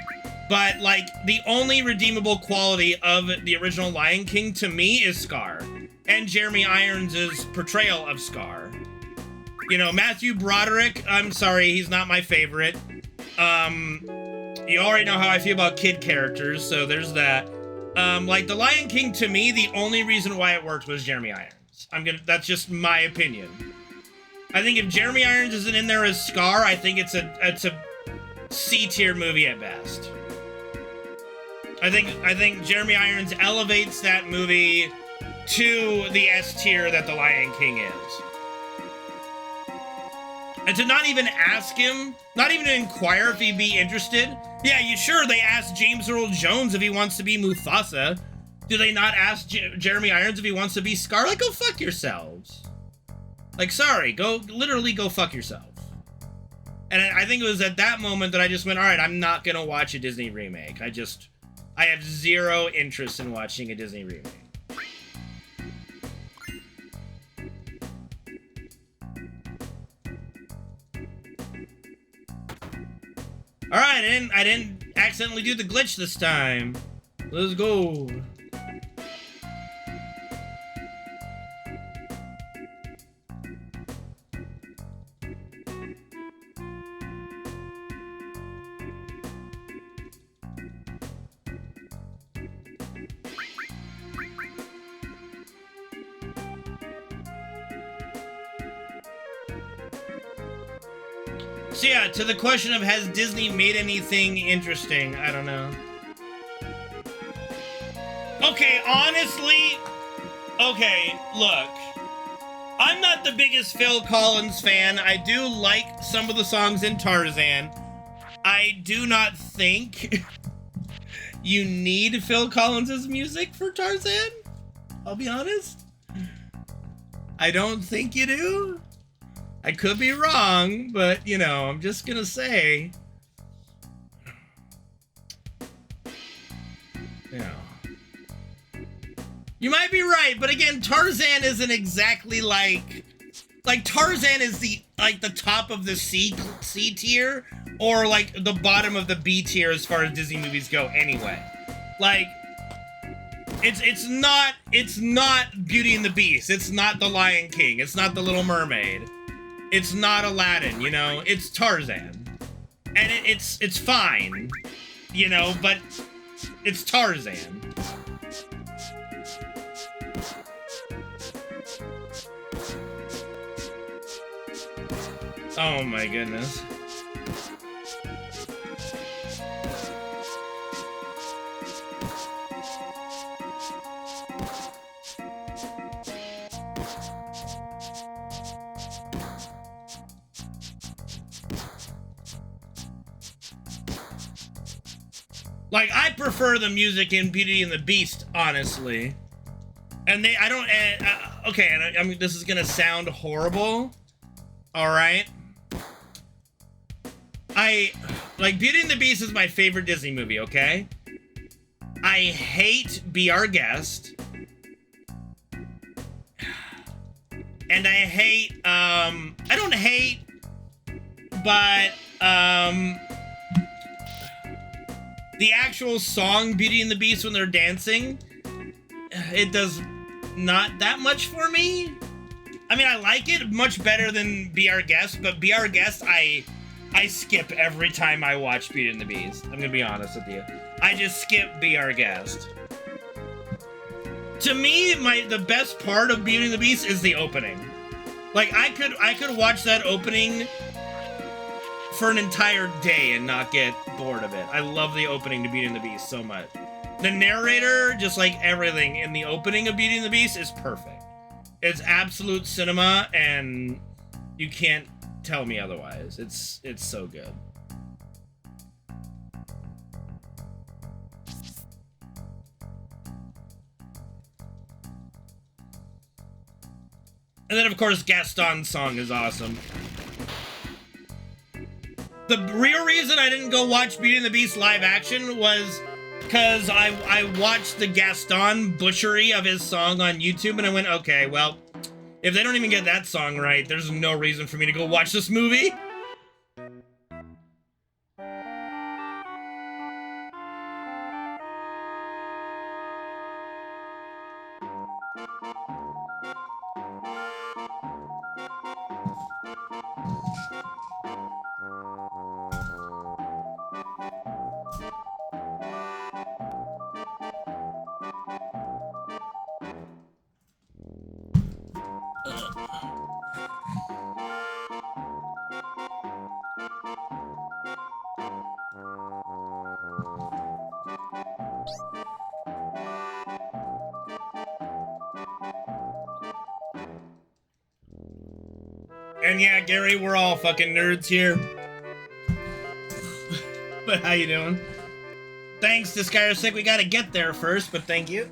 but, like, the only redeemable quality of the original Lion King to me is Scar. And Jeremy Irons' portrayal of Scar. You know, Matthew Broderick, I'm sorry, he's not my favorite. You already know how I feel about kid characters, so there's that. Like, The Lion King, to me, the only reason why it worked was Jeremy Irons. That's just my opinion. I think if Jeremy Irons isn't in there as Scar, I think it's a C-tier movie at best. I think Jeremy Irons elevates that movie to the S tier that The Lion King is. And to not even ask him, not even inquire if he'd be interested. Yeah, you sure they asked James Earl Jones if he wants to be Mufasa. Do they not ask Jeremy Irons if he wants to be Scar? Like, go fuck yourselves. Like, sorry, literally go fuck yourself. And I think it was at that moment that I just went, all right, I'm not gonna watch a Disney remake. I have zero interest in watching a Disney remake. Alright, I didn't accidentally do the glitch this time. Let's go. So yeah, to the question of has Disney made anything interesting, I don't know. Okay, honestly, okay, look. I'm not the biggest Phil Collins fan. I do like some of the songs in Tarzan. I do not think you need Phil Collins' music for Tarzan. I'll be honest. I don't think you do. I could be wrong, but, you know, I'm just gonna say... You know... You might be right, but again, Tarzan isn't exactly like Tarzan is the top of the C tier, or like the bottom of the B tier as far as Disney movies go anyway. Like, it's not Beauty and the Beast, it's not The Lion King, it's not The Little Mermaid, it's not Aladdin, you know, it's Tarzan. And it's fine, you know, but it's Tarzan. Oh my goodness. Like, I prefer the music in Beauty and the Beast, honestly. And I don't, okay, and I mean, this is gonna sound horrible. Alright. Like, Beauty and the Beast is my favorite Disney movie, okay? I hate Be Our Guest. And I hate, I don't hate, but, the actual song Beauty and the Beast when they're dancing, it does not that much for me. I mean, I like it much better than Be Our Guest, but Be Our Guest, I skip every time I watch Beauty and the Beast. I'm gonna be honest with you. I just skip Be Our Guest. To me, the best part of Beauty and the Beast is the opening. Like, I could watch that opening for an entire day and not get bored of it. I love the opening to Beauty and the Beast so much. The narrator, just like everything in the opening of Beauty and the Beast, is perfect. It's absolute cinema, and you can't tell me otherwise. It's so good. And then, of course, Gaston's song is awesome. The real reason I didn't go watch Beauty and the Beast live action was because I watched the Gaston butchery of his song on YouTube, and I went, okay, well, if they don't even get that song right, there's no reason for me to go watch this movie. And yeah, Gary, we're all fucking nerds here. But how you doing? Thanks to Skyrsick, we gotta get there first, but thank you.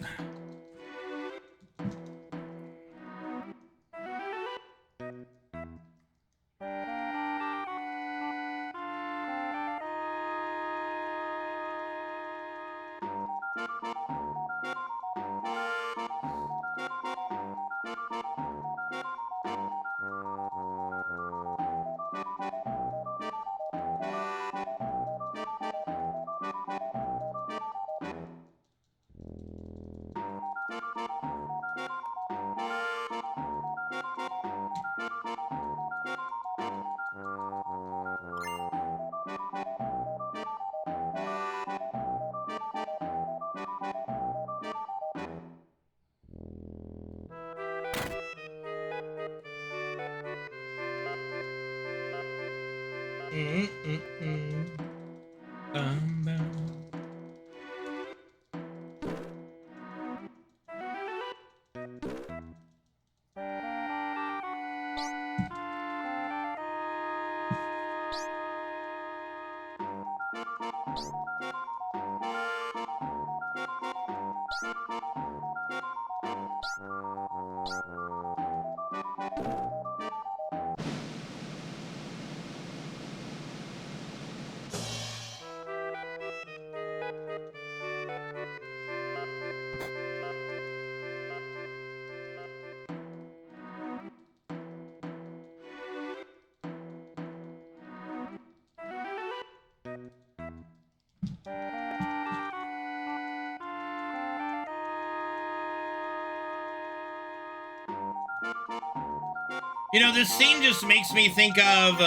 You know, this scene just makes me think of,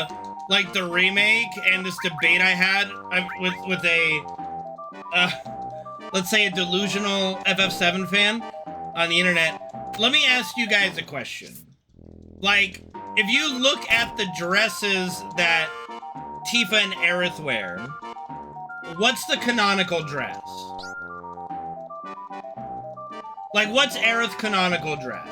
like, the remake and this debate I had with a, let's say a delusional FF7 fan on the internet. Let me ask you guys a question. Like, if you look at the dresses that Tifa and Aerith wear, what's the canonical dress? Like, what's Aerith's canonical dress?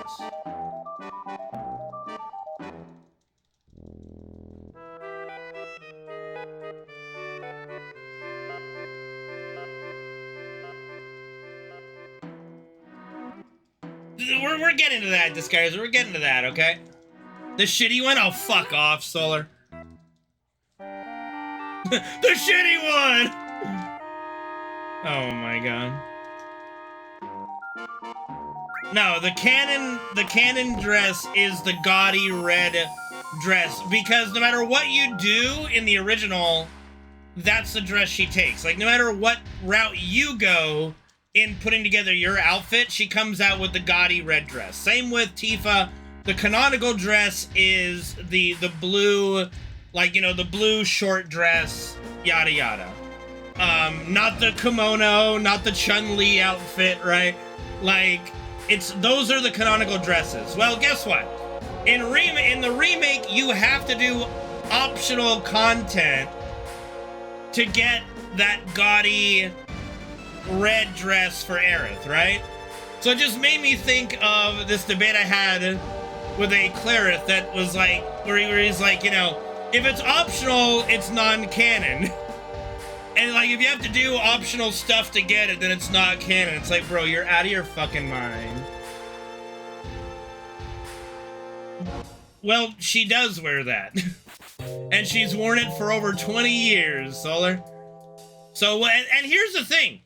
We're getting to that, Disguise. We're getting to that, okay? The shitty one? Oh, fuck off, Solar. The shitty one! Oh my god. No, the canon dress is the gaudy red dress, because no matter what you do in the original, that's the dress she takes. Like, no matter what route you go in putting together your outfit, she comes out with the gaudy red dress. Same with Tifa. The canonical dress is the blue, like, you know, the blue short dress, yada yada. Not the kimono, not the Chun-Li outfit, right? Like, those are the canonical dresses. Well, guess what? In the remake, you have to do optional content to get that gaudy red dress for Aerith, right? So it just made me think of this debate I had with a Clarith that was like, where he's like, you know, if it's optional, it's non-canon. And like, if you have to do optional stuff to get it, then it's not canon. It's like, bro, you're out of your fucking mind. Well, she does wear that. And she's worn it for over 20 years, Solar. So, and here's the thing.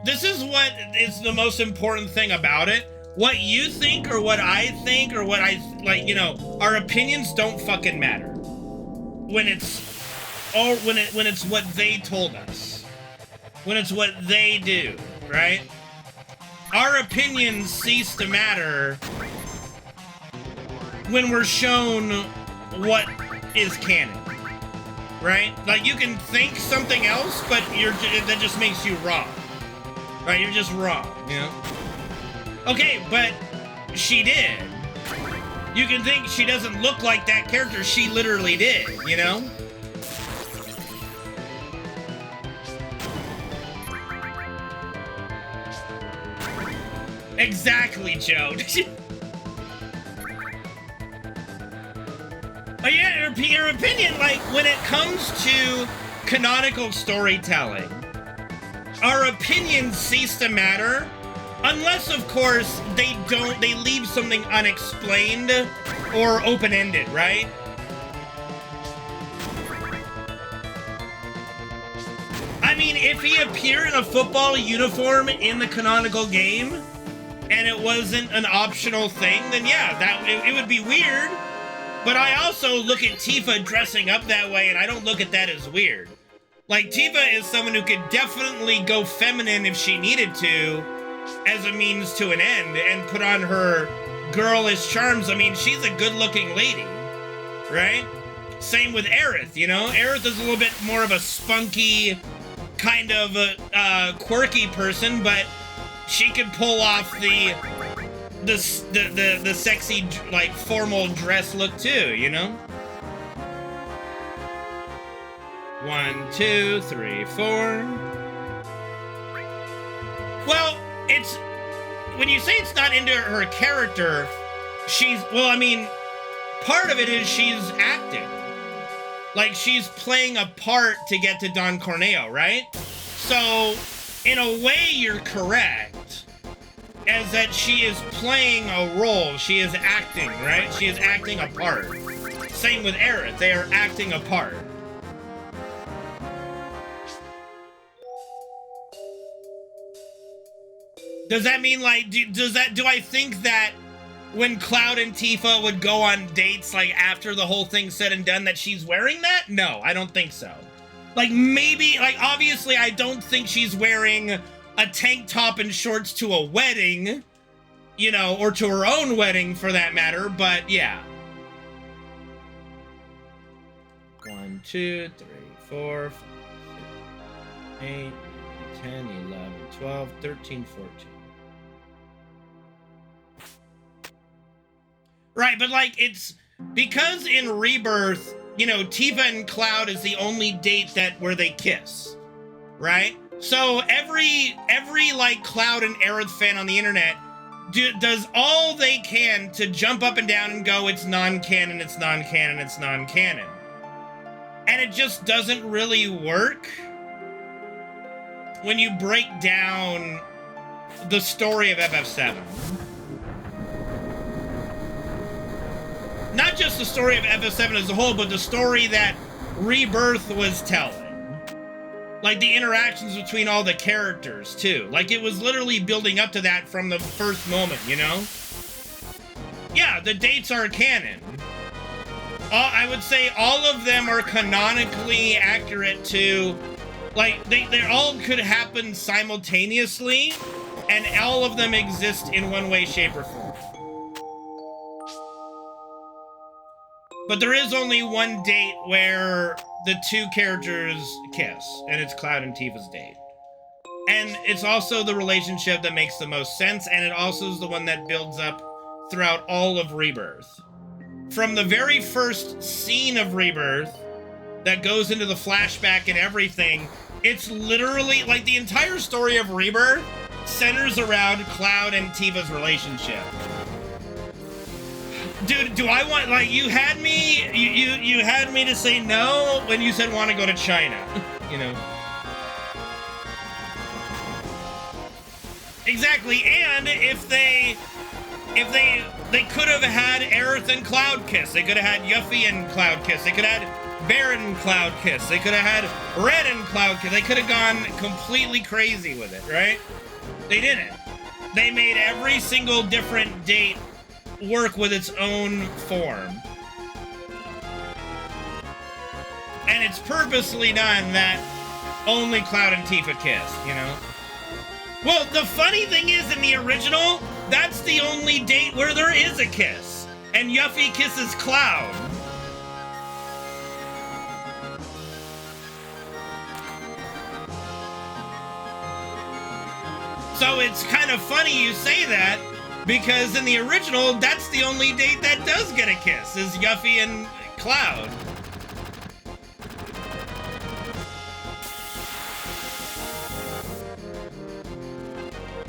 This is what is the most important thing about it. What you think or what I think or what I, like, you know, our opinions don't fucking matter. When it's what they told us. When it's what they do, right? Our opinions cease to matter when we're shown what is canon, right? Like, you can think something else, but that just makes you wrong, right? You're just wrong, you know? Okay, but she did. You can think she doesn't look like that character. She literally did, you know? Exactly, Joe. But yeah, your opinion, like, when it comes to canonical storytelling, our opinions cease to matter, unless, of course, they leave something unexplained or open-ended, right? I mean, if he appeared in a football uniform in the canonical game, and it wasn't an optional thing, then yeah, it would be weird. But I also look at Tifa dressing up that way, and I don't look at that as weird. Like, Tifa is someone who could definitely go feminine if she needed to, as a means to an end, and put on her girlish charms. I mean, she's a good-looking lady, right? Same with Aerith, you know? Aerith is a little bit more of a spunky, kind of quirky person, but she could pull off the sexy, like, formal dress look too, you know? 1, 2, 3, 4. Well, it's, when you say it's not into her character, well, I mean, part of it is she's acting. Like, she's playing a part to get to Don Corneo, right? So, in a way, you're correct. As that she is playing a role. She is acting, right? She is acting a part. Same with Aerith. They are acting a part. Does that mean, like, do I think that when Cloud and Tifa would go on dates, like, after the whole thing's said and done, that she's wearing that? No, I don't think so. Like, maybe, like, obviously I don't think she's wearing a tank top and shorts to a wedding, you know, or to her own wedding for that matter, but yeah. 1, 2, 3, 4, 5, 6, 8, 10, 11, 12, 13, 14. Right, but like it's because in Rebirth, you know, Tifa and Cloud is the only date where they kiss, right? So every like Cloud and Aerith fan on the internet does all they can to jump up and down and go, it's non-canon, it's non-canon, it's non-canon. And it just doesn't really work when you break down the story of FF7. Not just the story of FF7 as a whole, but the story that Rebirth was telling. Like the interactions between all the characters too. Like it was literally building up to that from the first moment, you know? Yeah, the dates are canon. I would say all of them are canonically accurate to, like, they all could happen simultaneously, and all of them exist in one way, shape, or form. But there is only one date where the two characters kiss, and it's Cloud and Tifa's date. And it's also the relationship that makes the most sense, and it also is the one that builds up throughout all of Rebirth. From the very first scene of Rebirth that goes into the flashback and everything, it's literally, like, the entire story of Rebirth centers around Cloud and Tifa's relationship. Dude, do I want, like, you had me to say no when you said want to go to China, you know? Exactly, and if they could have had Aerith and Cloud kiss, they could have had Yuffie and Cloud kiss, they could have had Barret and Cloud kiss, they could have had Red and Cloud kiss, they could have gone completely crazy with it, right? They didn't. They made every single different date work with its own form. And it's purposely done that only Cloud and Tifa kiss, you know? Well, the funny thing is, in the original, that's the only date where there is a kiss. And Yuffie kisses Cloud. So it's kind of funny you say that, because in the original, that's the only date that does get a kiss, is Yuffie and Cloud.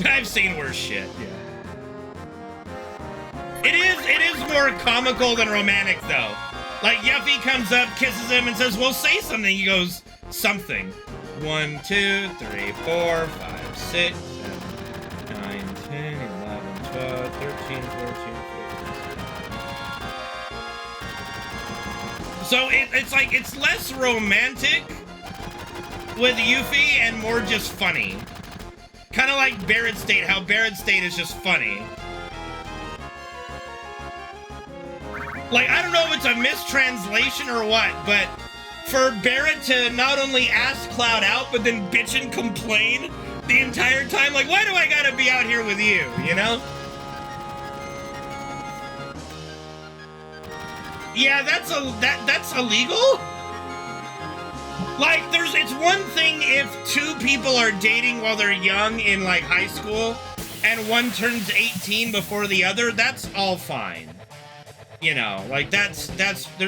I've seen worse shit. Yeah. It is more comical than romantic, though. Like, Yuffie comes up, kisses him, and says, well, say something. He goes, something. 1, 2, 3, 4, 5, 6, 7, 9, 10, 11, 12, 13, 14, 15. So it's like, it's less romantic with Yuffie and more just funny. Kind of like Barret's date, how Barret's date is just funny. Like, I don't know if it's a mistranslation or what, but for Barret to not only ask Cloud out, but then bitch and complain the entire time, like, why do I gotta be out here with you, you know? Yeah, that's illegal? Like, it's one thing if two people are dating while they're young in, like, high school, and one turns 18 before the other, that's all fine. You know, like, there's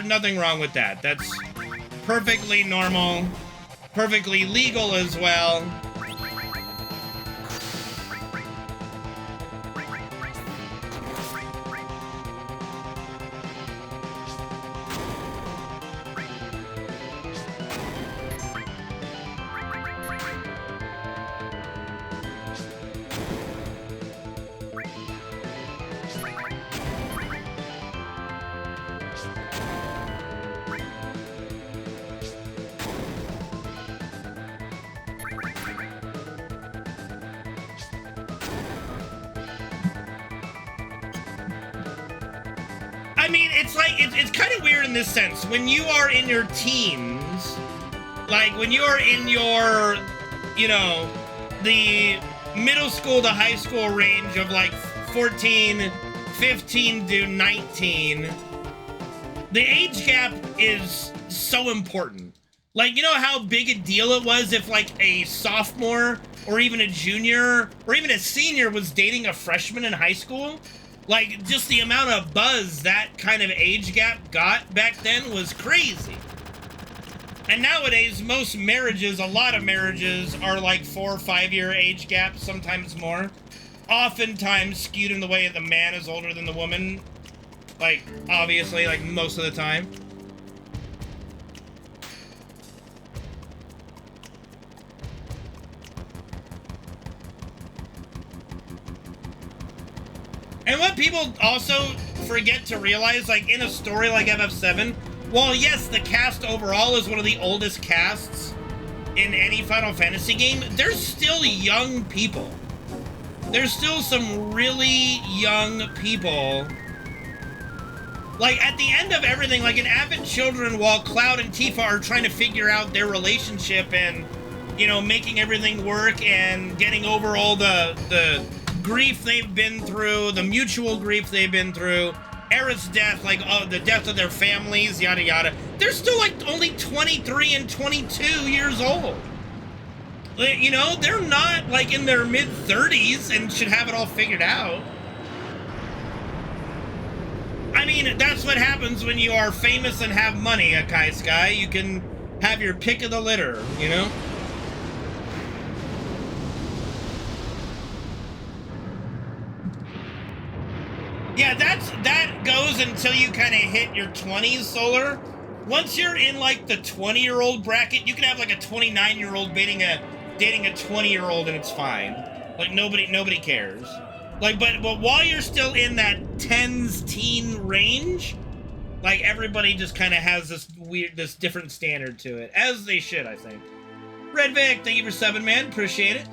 nothing wrong with that. That's perfectly normal, perfectly legal as well. I mean, it's like, it's kind of weird in this sense. When you are in your teens, like when you are in your, you know, the middle school to high school range of like 14, 15 to 19, the age gap is so important. Like, you know how big a deal it was if, like, a sophomore or even a junior or even a senior was dating a freshman in high school? Like, just the amount of buzz that kind of age gap got back then was crazy. And nowadays, most marriages, a lot of marriages, are like 4 or 5 year age gaps, sometimes more. Oftentimes skewed in the way that the man is older than the woman. Like, obviously, like, most of the time. And what people also forget to realize, like, in a story like FF7, while yes, the cast overall is one of the oldest casts in any Final Fantasy game, there's still young people. There's still some really young people. Like, at the end of everything, like in Avid Children, while Cloud and Tifa are trying to figure out their relationship and, you know, making everything work and getting over all the grief they've been through, the mutual grief they've been through, Aerith's death, like the death of their families, yada yada. They're still like only 23 and 22 years old. You know, they're not like in their mid-30s and should have it all figured out. I mean, that's what happens when you are famous and have money, Akai Sky. You can have your pick of the litter, you know? Yeah, that goes until you kind of hit your 20s, Solar. Once you're in like the 20-year-old bracket, you can have like a 29-year-old dating a 20-year-old and it's fine. Like nobody cares. Like, but while you're still in that teen range, like everybody just kind of has this different standard to it, as they should, I think. Red Vic, thank you for 7, man. Appreciate it.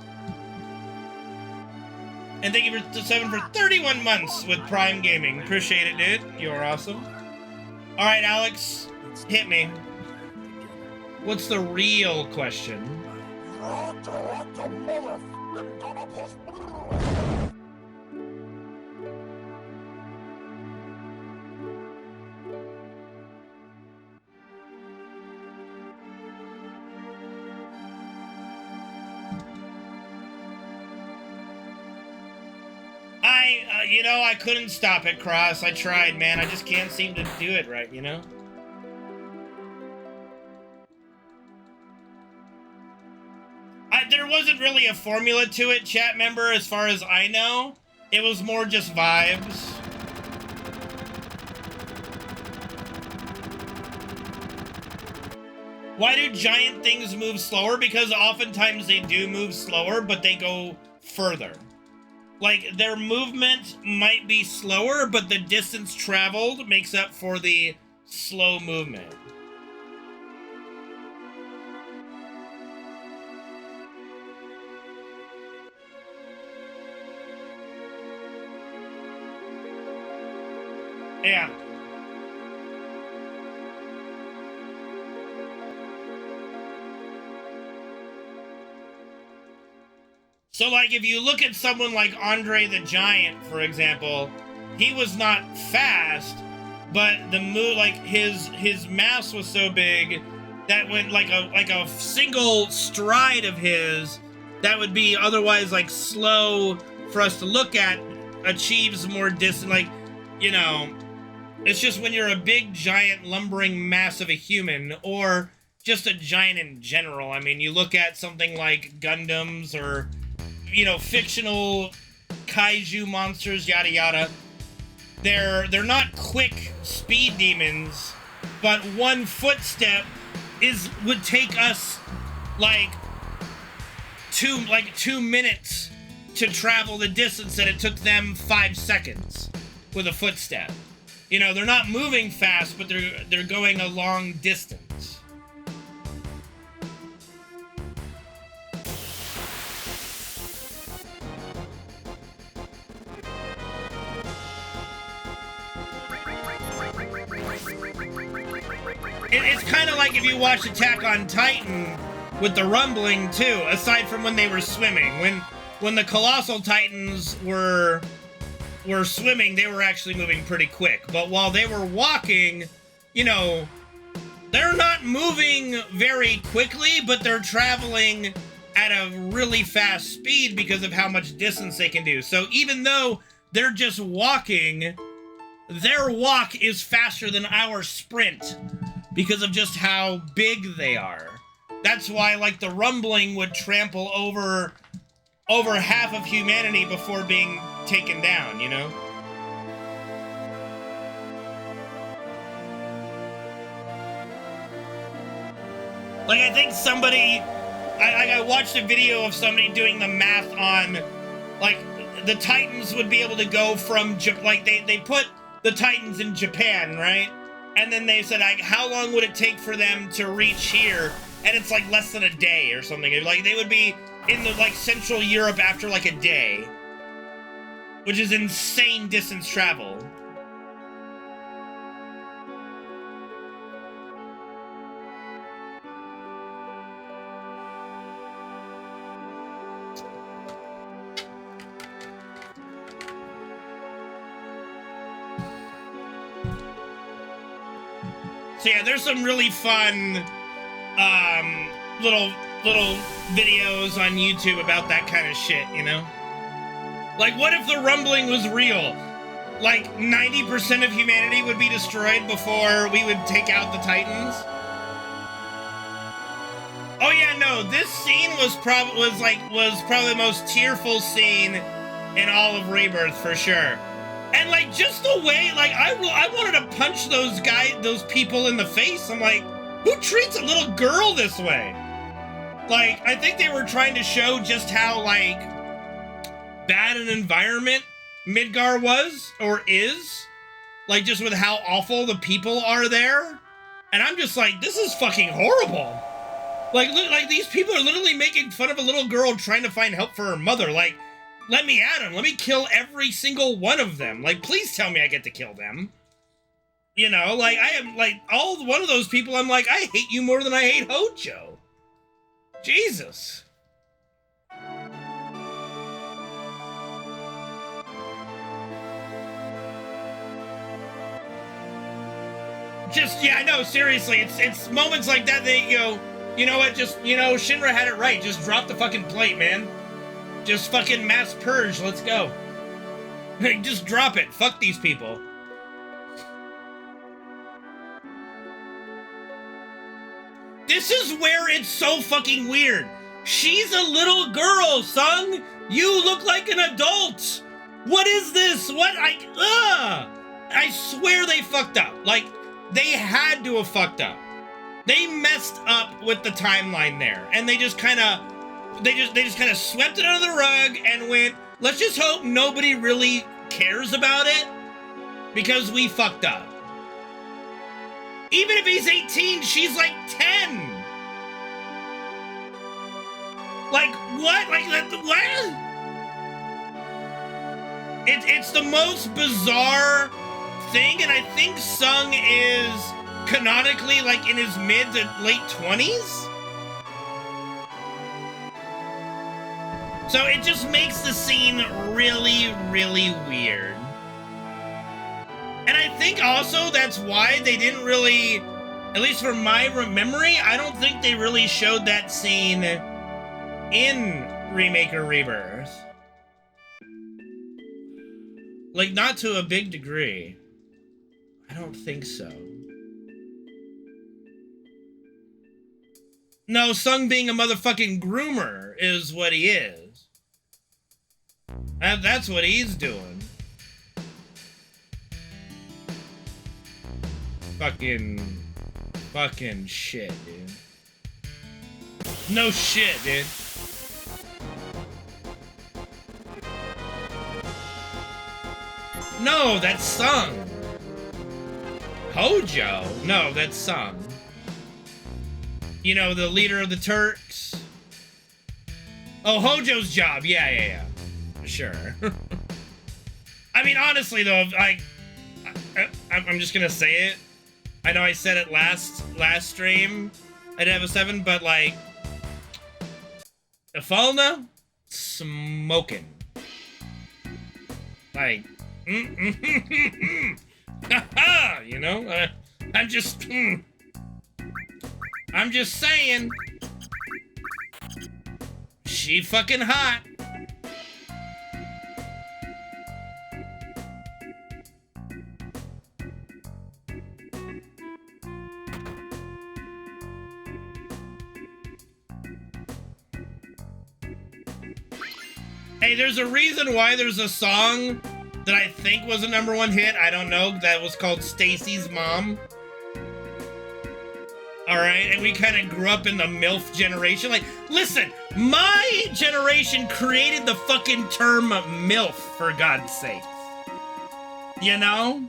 And thank you for 7 for 31 months with Prime Gaming. Appreciate it, dude. You're awesome. All right, Alex, hit me. What's the real question? You know, I couldn't stop it, Cross. I tried, man. I just can't seem to do it right, you know? There wasn't really a formula to it, chat member, as far as I know. It was more just vibes. Why do giant things move slower? Because oftentimes they do move slower, but they go further. Like, their movement might be slower, but the distance traveled makes up for the slow movement. Yeah. So, like, if you look at someone like Andre the Giant, for example, he was not fast, but the move, like, his mass was so big that when, like a single stride of his, that would be otherwise, like, slow for us to look at, achieves more distance, like, you know, it's just when you're a big, giant, lumbering mass of a human, or just a giant in general. I mean, you look at something like Gundams or, you know, fictional kaiju monsters, yada yada. They're not quick speed demons, but one footstep would take us like 2 minutes to travel the distance that it took them 5 seconds with a footstep. You know, they're not moving fast, but they're going a long distance. It's kind of like if you watch Attack on Titan with the rumbling too, aside from when they were swimming. When the Colossal Titans were swimming, they were actually moving pretty quick. But while they were walking, you know, they're not moving very quickly, but they're traveling at a really fast speed because of how much distance they can do. So even though they're just walking, their walk is faster than our sprint because of just how big they are. That's why, like, the rumbling would trample over half of humanity before being taken down, you know? Like, I think somebody... I watched a video of somebody doing the math on, like, the Titans would be able to go from... Like, they put the Titans in Japan, right? And then they said, like, how long would it take for them to reach here? And it's, like, less than a day or something. Like, they would be in the, like, Central Europe after, like, a day. Which is insane distance travel. So yeah, there's some really fun little videos on YouTube about that kind of shit, you know? Like, what if the rumbling was real? Like, 90% of humanity would be destroyed before we would take out the Titans? Oh yeah, no, this scene was probably the most tearful scene in all of Rebirth for sure. And, like, just the way, like, I wanted to punch those people in the face. I'm like, who treats a little girl this way? Like, I think they were trying to show just how, like, bad an environment Midgar was, or is. Like, just with how awful the people are there. And I'm just like, this is fucking horrible. Like, look, like, these people are literally making fun of a little girl trying to find help for her mother. Like, let me at them. Let me kill every single one of them. Like, please tell me I get to kill them. You know, like, I am, like, one of those people, I'm like, I hate you more than I hate Hojo. Jesus. Just, yeah, no, seriously, it's moments like that that you go, you know what, just, you know, Shinra had it right. Just drop the fucking plate, man. Just fucking mass purge, let's go. Just drop it. Fuck these people. This is where it's so fucking weird. She's a little girl, Sung. You look like an adult. What is this? What? I swear they fucked up. Like, they had to have fucked up. They messed up with the timeline there. And they just kind of... They just kind of swept it under the rug and went, let's just hope nobody really cares about it because we fucked up. Even if he's 18, she's like 10. Like, what? Like, what? It's the most bizarre thing, and I think Sung is canonically like in his mid to late 20s. So it just makes the scene really, really weird. And I think also that's why they didn't really, at least from my memory, I don't think they really showed that scene in Remake or Rebirth. Like, not to a big degree. I don't think so. No, Sung being a motherfucking groomer is what he is. That's what he's doing. Fucking shit, dude. No shit, dude. No, that's Sung. Hojo? No, that's Sung. You know, the leader of the Turks? Oh, Hojo's job. Yeah. Sure. I mean, honestly, though, I'm just gonna say it. I know I said it last stream at FF7, but, like, Ifalna, smoking. Like, you know? I'm just, I'm just saying. She fucking hot. Hey, there's a reason why there's a song that I think was a #1 hit. I don't know. That was called Stacy's Mom. All right, and we kind of grew up in the MILF generation. Like, listen, my generation created the fucking term MILF, for God's sake. You know?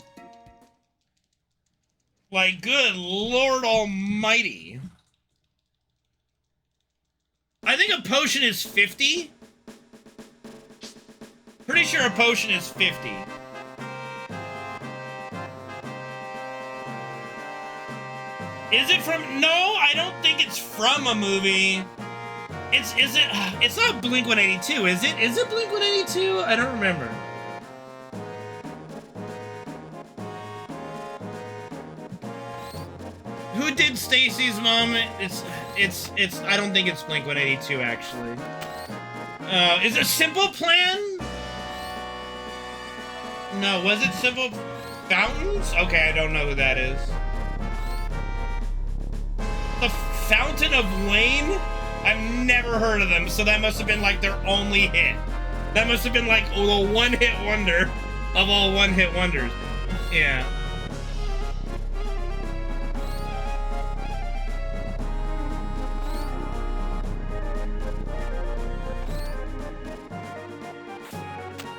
Like, good Lord almighty. I think a potion is 50. Pretty sure a potion is 50. Is it from? No, I don't think it's from a movie. It's not Blink-182, is it? Is it Blink-182? I don't remember. Who did Stacy's Mom? It's I don't think it's Blink-182 actually. Is it Simple Plan? No, was it Simple Fountains? Okay, I don't know who that is. The Fountain of Wayne? I've never heard of them, so that must have been like their only hit. That must have been like the one-hit wonder of all one-hit wonders. Yeah.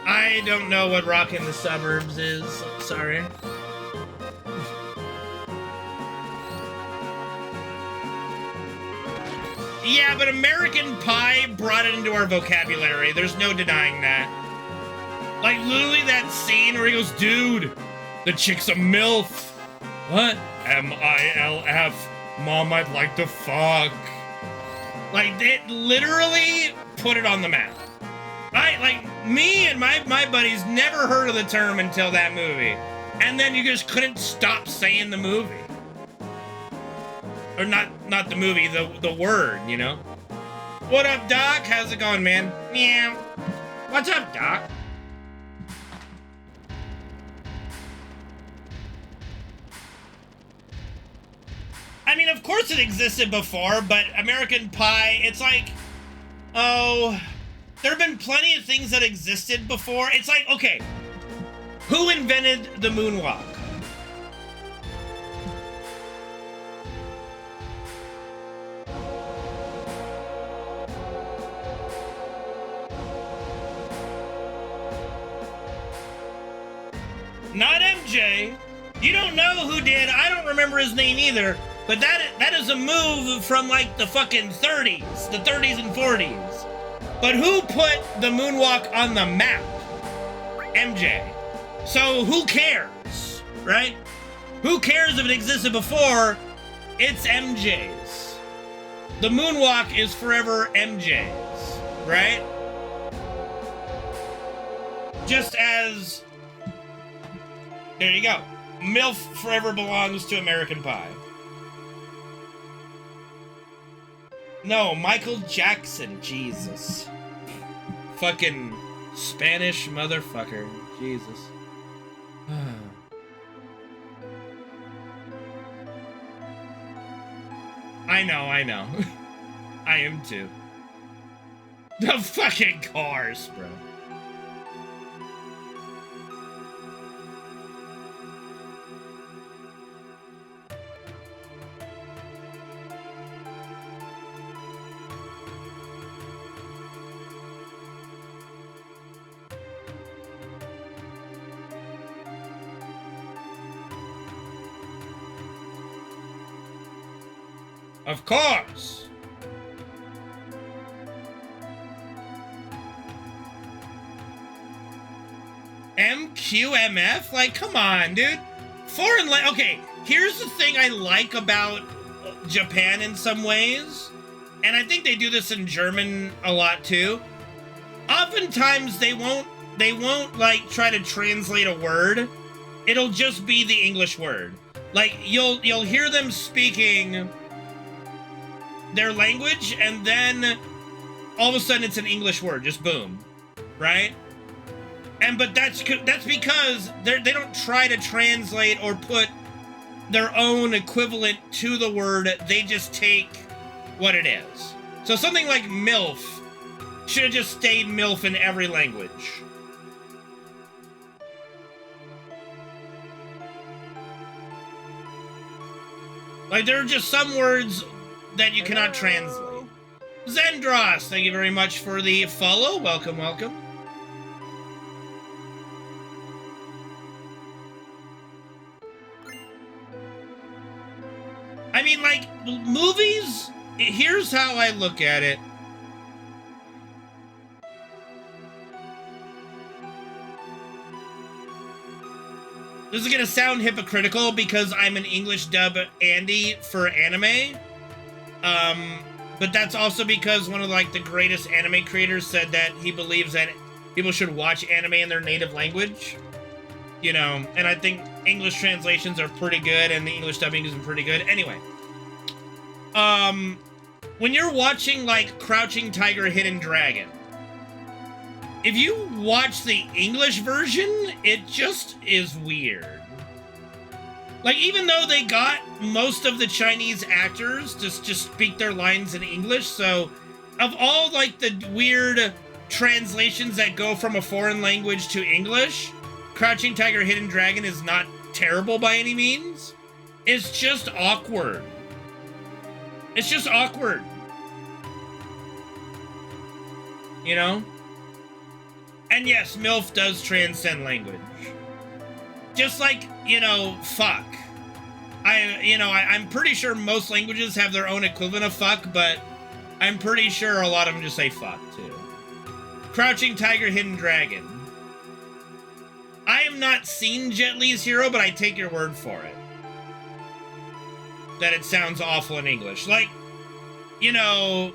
I don't know what Rockin' the Suburbs is. Sorry. Yeah, but American Pie brought it into our vocabulary. There's no denying that. Like, literally that scene where he goes, dude, the chick's a MILF. What? M-I-L-F. Mom, I'd like to fuck. Like, they literally put it on the map. Me and my buddies never heard of the term until that movie. And then you just couldn't stop saying the movie. Or not the movie, the word, you know? What up, Doc? How's it going, man? Meow. What's up, Doc? I mean, of course it existed before, but American Pie, it's like, oh... There have been plenty of things that existed before. It's like, okay, who invented the moonwalk? Not MJ. You don't know who did. I don't remember his name either. But that is a move from like the fucking 30s, the 30s and 40s. But who put the moonwalk on the map? MJ. So who cares, right? Who cares if it existed before? It's MJ's. The moonwalk is forever MJ's, right? Just as... There you go. MILF forever belongs to American Pie. No, Michael Jackson, Jesus. Fucking Spanish motherfucker, Jesus. I know. I am too. The fucking cars, bro. Of course. MQMF? Like, come on, dude. Foreign okay, here's the thing I like about Japan in some ways, and I think they do this in German a lot too. Oftentimes they won't like try to translate a word. It'll just be the English word. Like you'll hear them speaking their language, and then all of a sudden it's an English word, just boom, right? But that's because they don't try to translate or put their own equivalent to the word. They just take what it is. So something like MILF should have just stayed MILF in every language. Like, there are just some words that you cannot translate. Zendros, thank you very much for the follow. Welcome, welcome. I mean, like, movies, here's how I look at it. This is gonna sound hypocritical because I'm an English dub Andy for anime. But that's also because one of like the greatest anime creators said that he believes that people should watch anime in their native language. You know, and I think English translations are pretty good and the English dubbing is pretty good. Anyway. When you're watching like Crouching Tiger, Hidden Dragon, if you watch the English version, it just is weird. Like, even though they got most of the Chinese actors to just speak their lines in English, so of all, like, the weird translations that go from a foreign language to English, Crouching Tiger, Hidden Dragon is not terrible by any means. It's just awkward. It's just awkward. You know? And yes, MILF does transcend language. Just like, you know, fuck. I'm pretty sure most languages have their own equivalent of fuck, but I'm pretty sure a lot of them just say fuck, too. Crouching Tiger, Hidden Dragon. I have not seen Jet Li's Hero, but I take your word for it. That it sounds awful in English. Like, you know,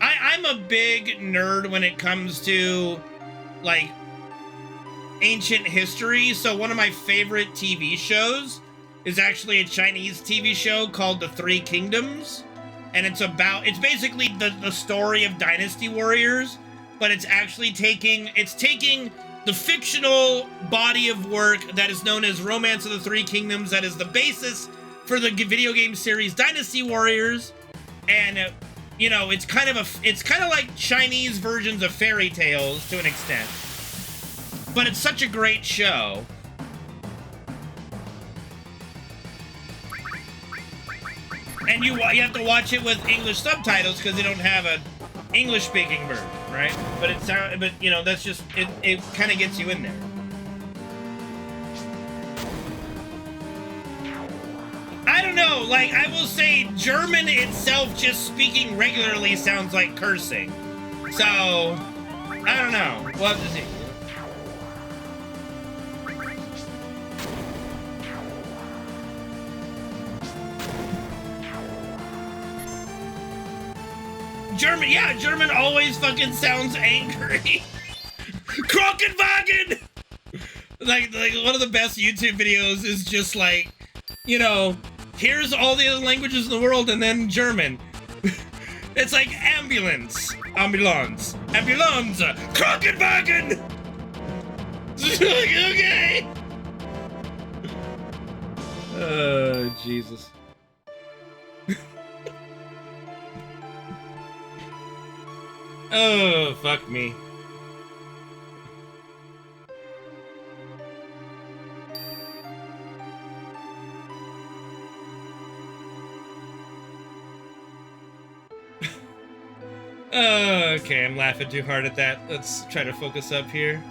I'm a big nerd when it comes to, like, ancient history, so one of my favorite TV shows is actually a Chinese TV show called The Three Kingdoms, and it's basically the story of dynasty warriors, but it's actually taking the fictional body of work that is known as Romance of the Three Kingdoms, that is the basis for the video game series Dynasty Warriors, and you know, it's kind of like Chinese versions of fairy tales to an extent. But it's such a great show. And you have to watch it with English subtitles because they don't have a English-speaking version, right? But you know, that's just it kind of gets you in there. I don't know, like, I will say German itself just speaking regularly sounds like cursing. So, I don't know. We'll have to see. German, yeah, German always fucking sounds angry. Krankenwagen! Like one of the best YouTube videos is just like, you know, here's all the other languages in the world and then German. It's like ambulance, ambulance, Krankenwagen! Okay. Oh, Jesus. Oh, fuck me. Okay, I'm laughing too hard at that. Let's try to focus up here.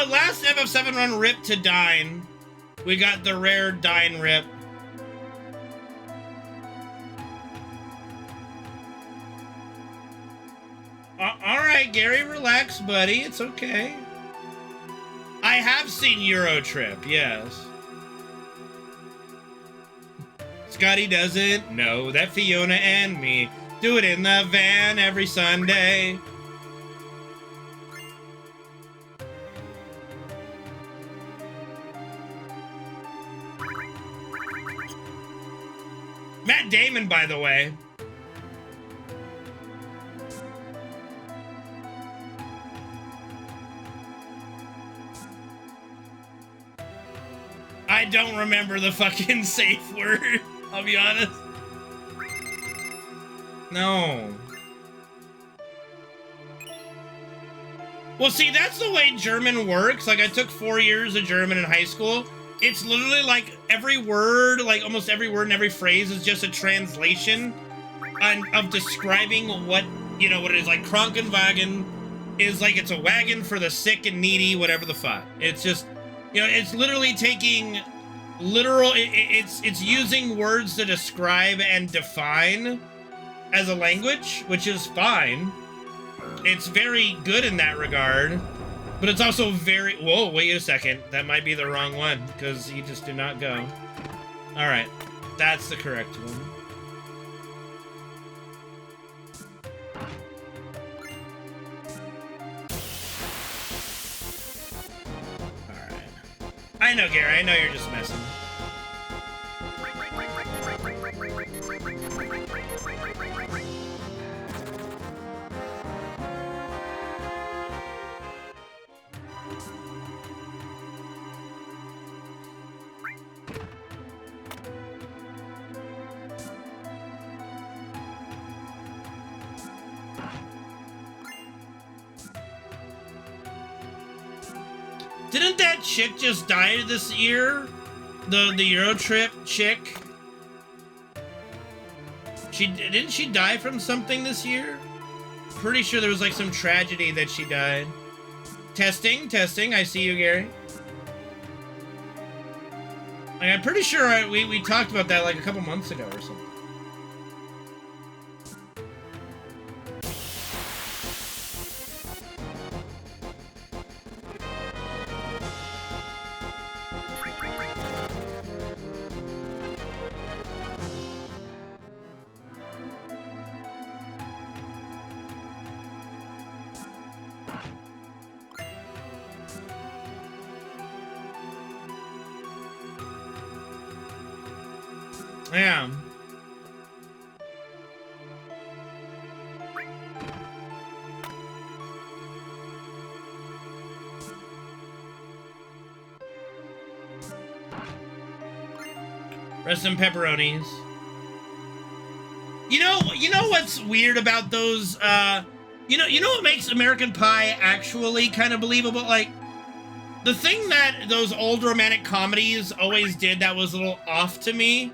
Last FF7 run rip to Dine. We got the rare Dine rip. Alright. right, Gary, relax, buddy. It's okay. I have seen Eurotrip, yes. Scotty doesn't know that Fiona and me do it in the van every Sunday. Matt Damon, by the way. I don't remember the fucking safe word, I'll be honest. No. Well, see, that's the way German works. Like, I took 4 years of German in high school. It's literally like every word, like almost every word and every phrase is just a translation of describing what, you know, what it is. Like, Krankenwagen is like, it's a wagon for the sick and needy, whatever the fuck. It's just, you know, it's literally taking literal, it's using words to describe and define as a language, which is fine. It's very good in that regard, but it's also very, whoa, wait a second. That might be the wrong one, because he just did not go. All right, that's the correct one. All right. I know, Gary, I know you're just messing. Didn't that chick just die this year? The Eurotrip chick? Didn't she die from something this year? Pretty sure there was like some tragedy that she died. Testing, I see you, Gary. Like, I'm pretty sure we talked about that like a couple months ago or something. Yeah. Rest in pepperonis. You know what's weird about those, you know what makes American Pie actually kind of believable? Like, the thing that those old romantic comedies always did that was a little off to me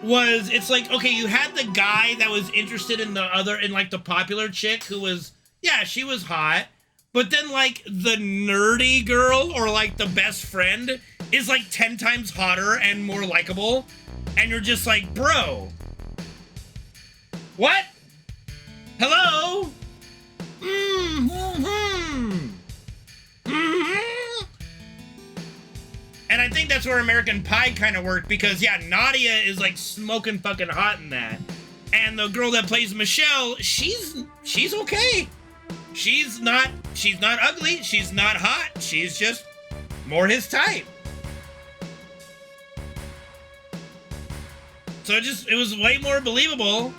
was, it's like, okay, you had the guy that was interested in like the popular chick who was, yeah, she was hot, but then like the nerdy girl or like the best friend is like 10 times hotter and more likable, and you're just like, bro, what? Hello? And I think that's where American Pie kind of worked, because yeah, Nadia is like smoking fucking hot in that, and the girl that plays Michelle, she's okay. She's not ugly. She's not hot. She's just more his type. So it was way more believable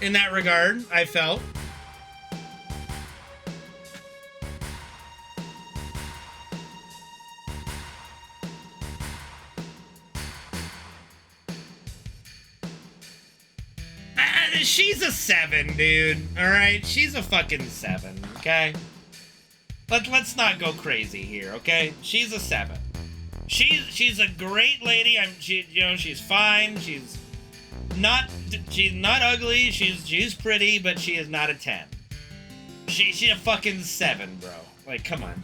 in that regard, I felt. She's a 7, dude. All right, she's a fucking 7. Okay, let's not go crazy here. Okay, she's a 7. She's a great lady. She's fine. She's not ugly. She's pretty, but she is not a 10. She's a fucking 7, bro. Like, come on.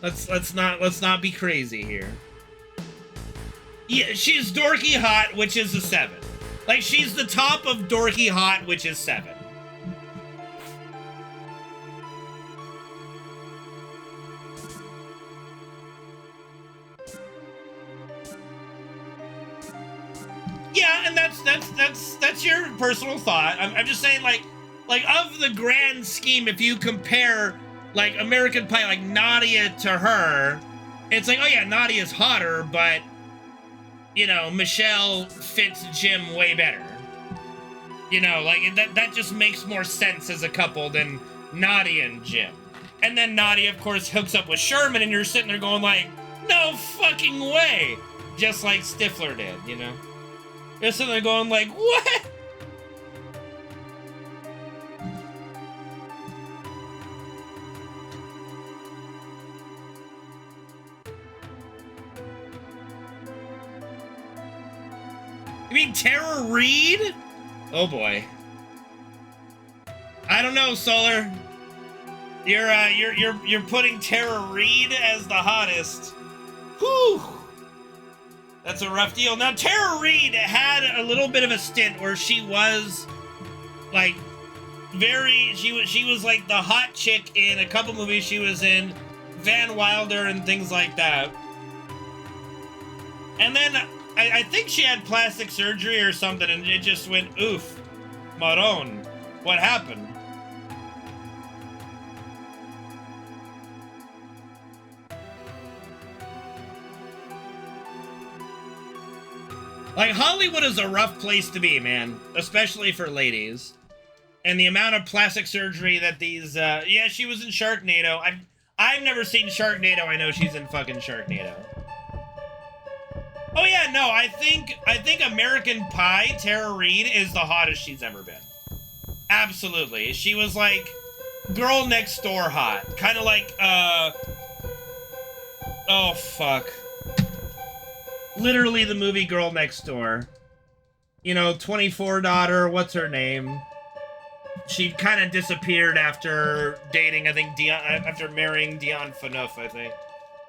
Let's not be crazy here. Yeah, she's dorky hot, which is a 7. Like, she's the top of dorky hot, which is 7. Yeah, and that's your personal thought. I'm just saying, like of the grand scheme, if you compare like American Pie, like Nadia to her, it's like, oh yeah, Nadia's hotter, but you know, Michelle fits Jim way better. You know, like that just makes more sense as a couple than Nadia and Jim. And then Nadia, of course, hooks up with Sherman, and you're sitting there going like, no fucking way! Just like Stifler did, you know? You're sitting there going like, what? You mean Tara Reid? Oh boy. I don't know, Solar. You're putting Tara Reid as the hottest. Whew. That's a rough deal. Now, Tara Reid had a little bit of a stint where she was like she was like the hot chick in a couple movies she was in, Van Wilder and things like that. And then I think she had plastic surgery or something, and it just went, oof, Maron, what happened? Like, Hollywood is a rough place to be, man, especially for ladies. And the amount of plastic surgery that these, yeah, she was in Sharknado. I've never seen Sharknado. I know she's in fucking Sharknado. Oh yeah, no, I think American Pie, Tara Reid, is the hottest she's ever been. Absolutely. She was like girl next door hot. Kind of like, oh fuck. Literally the movie Girl Next Door. You know, 24 daughter, what's her name? She kind of disappeared after dating, I think, after marrying Dion Phaneuf, I think.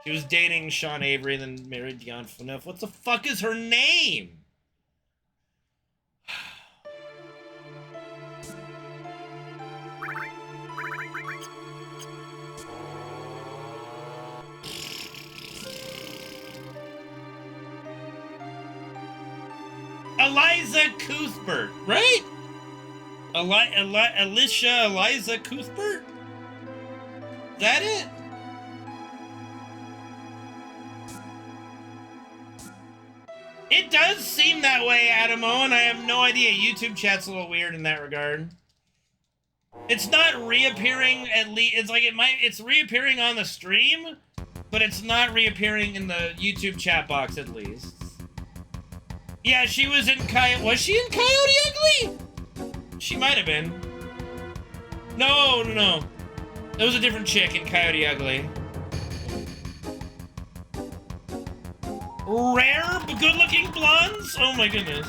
She was dating Sean Avery, then married Dion Phaneuf. What the fuck is her name? Eliza Cuthbert, right? Eliza Cuthbert? Is that it? It does seem that way, Adamo, and I have no idea. YouTube chat's a little weird in that regard. It's not reappearing, at least. It's like it's reappearing on the stream, but it's not reappearing in the YouTube chat box, at least. Yeah, she was in Coyote. Was she in Coyote Ugly? She might have been. No. There was a different chick in Coyote Ugly. Rare, good-looking blondes? Oh my goodness.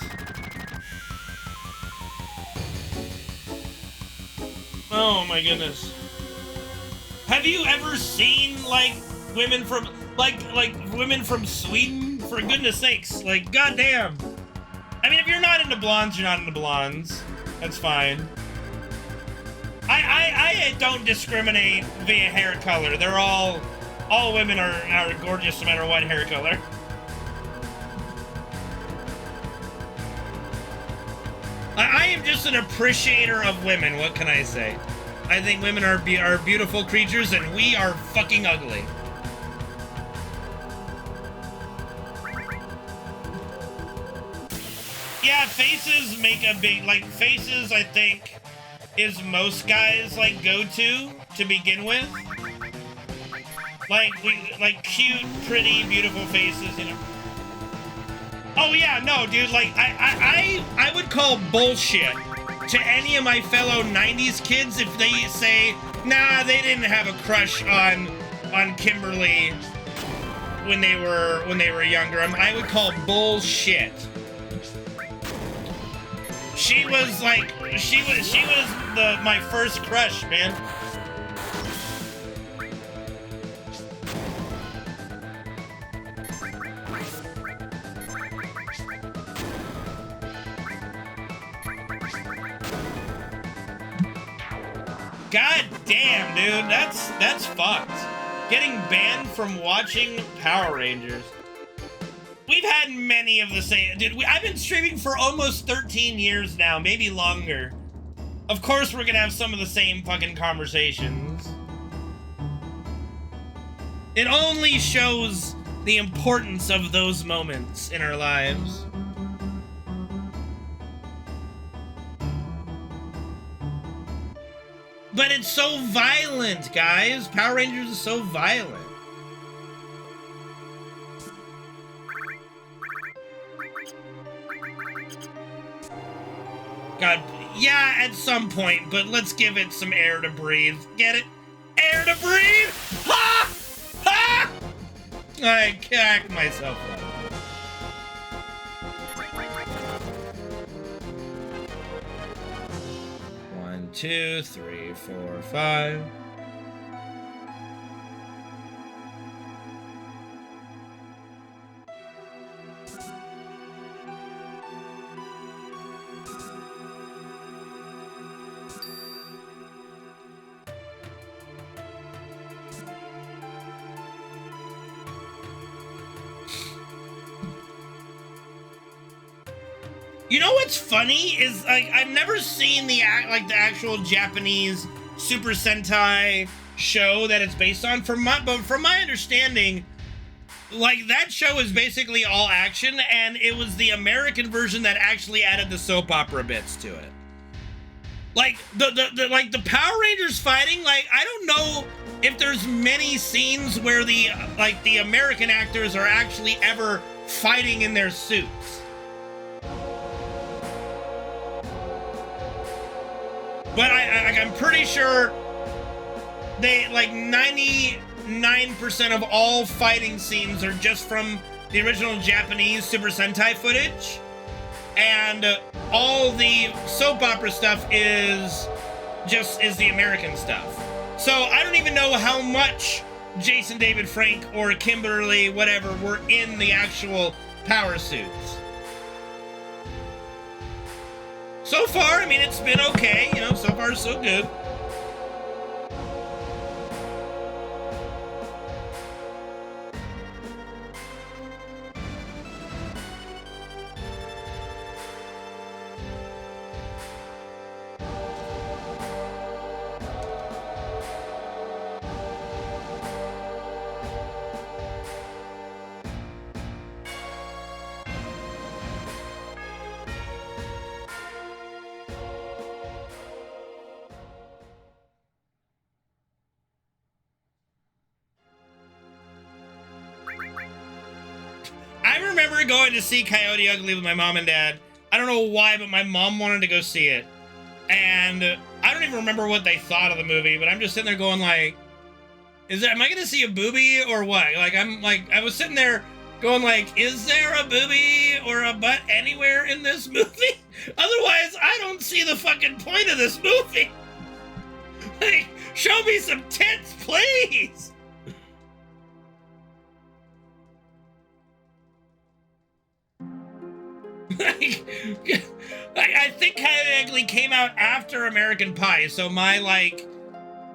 Oh my goodness. Have you ever seen, like, women from, like women from Sweden? For goodness sakes, like, goddamn. I mean, if you're not into blondes, you're not into blondes. That's fine. I don't discriminate via hair color. They're all women are gorgeous no matter what hair color. I am just an appreciator of women. What can I say? I think women are beautiful creatures, and we are fucking ugly. Yeah, faces make a big, like, faces, I think, is most guys, like, go-to begin with. Like, cute, pretty, beautiful faces, you know. Oh, yeah, no, dude, like, I would call bullshit to any of my fellow 90s kids if they say, nah, they didn't have a crush on Kimberly when they were younger. I would call bullshit. She was like, she was my first crush, man. God damn, dude, that's fucked. Getting banned from watching Power Rangers. We've had many of the same. Dude, I've been streaming for almost 13 years now, maybe longer. Of course we're gonna have some of the same fucking conversations. It only shows the importance of those moments in our lives. But it's so violent, guys. Power Rangers is so violent. God, yeah, at some point, but let's give it some air to breathe. Get it? Air to breathe? Ha! Ha! I cack myself up. 1, 2, 3, 4, 5. You know what's funny is, like, I've never seen the actual Japanese Super Sentai show that it's based on. But from my understanding, like, that show is basically all action, and it was the American version that actually added the soap opera bits to it. Like the Power Rangers fighting, like, I don't know if there's many scenes where the American actors are actually ever fighting in their suits. But I'm pretty sure they, like, 99% of all fighting scenes are just from the original Japanese Super Sentai footage. And all the soap opera stuff is the American stuff. So I don't even know how much Jason David Frank or Kimberly, whatever, were in the actual power suits. So far, I mean, it's been okay, you know, so far so good. Going to see Coyote Ugly with my mom and dad. I don't know why, but my mom wanted to go see it. And I don't even remember what they thought of the movie, but I'm just sitting there going like, am I going to see a boobie or what? Like, I was sitting there going like, is there a boobie or a butt anywhere in this movie? Otherwise, I don't see the fucking point of this movie. Like, show me some tits, please. I think Coyote Ugly came out after American Pie, so my, like,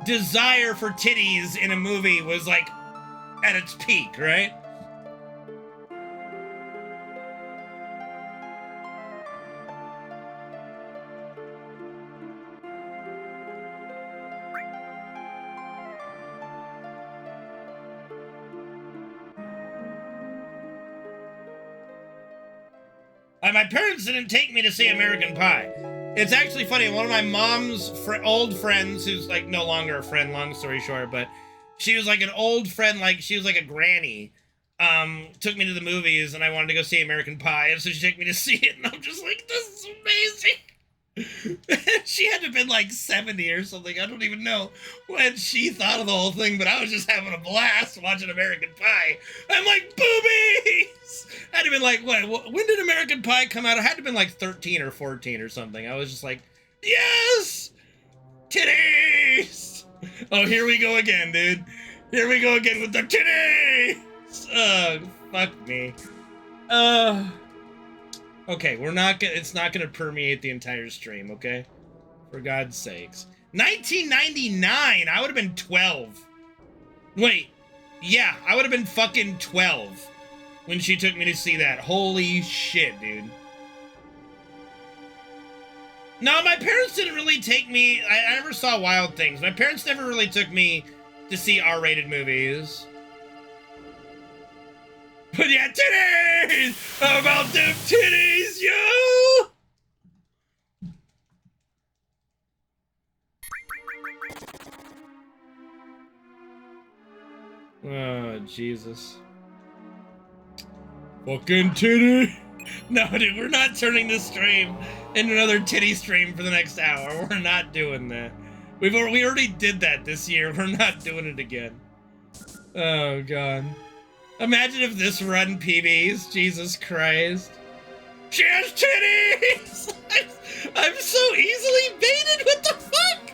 desire for titties in a movie was, like, at its peak, right? My parents didn't take me to see American Pie. It's actually funny. One of my mom's old friends, who's, like, no longer a friend, long story short, but she was, like, an old friend, like, she was, like, a granny, took me to the movies, and I wanted to go see American Pie, and so she took me to see it, and I'm just like, this is amazing. She had to have been, like, 70 or something. I don't even know when she thought of the whole thing, but I was just having a blast watching American Pie. I'm like, boobies! I had to have been like, what? When did American Pie come out? I had to have been like 13 or 14 or something. I was just like, yes! Titties! Oh, here we go again, dude. Here we go again with the titties! Fuck me. Okay, it's not gonna permeate the entire stream, okay? For God's sakes. 1999! I would have been 12. Wait. Yeah, I would have been fucking 12. when she took me to see that. Holy shit, dude. No, my parents didn't really take me. I never saw Wild Things. My parents never really took me to see R-rated movies. But yeah, titties! How about them titties, yo? Oh, Jesus. Fucking titty! No, dude, we're not turning this stream into another titty stream for the next hour. We're not doing that. We already did that this year. We're not doing it again. Oh, God. Imagine if this run PBs. Jesus Christ. She has titties! I'm so easily baited. What the fuck?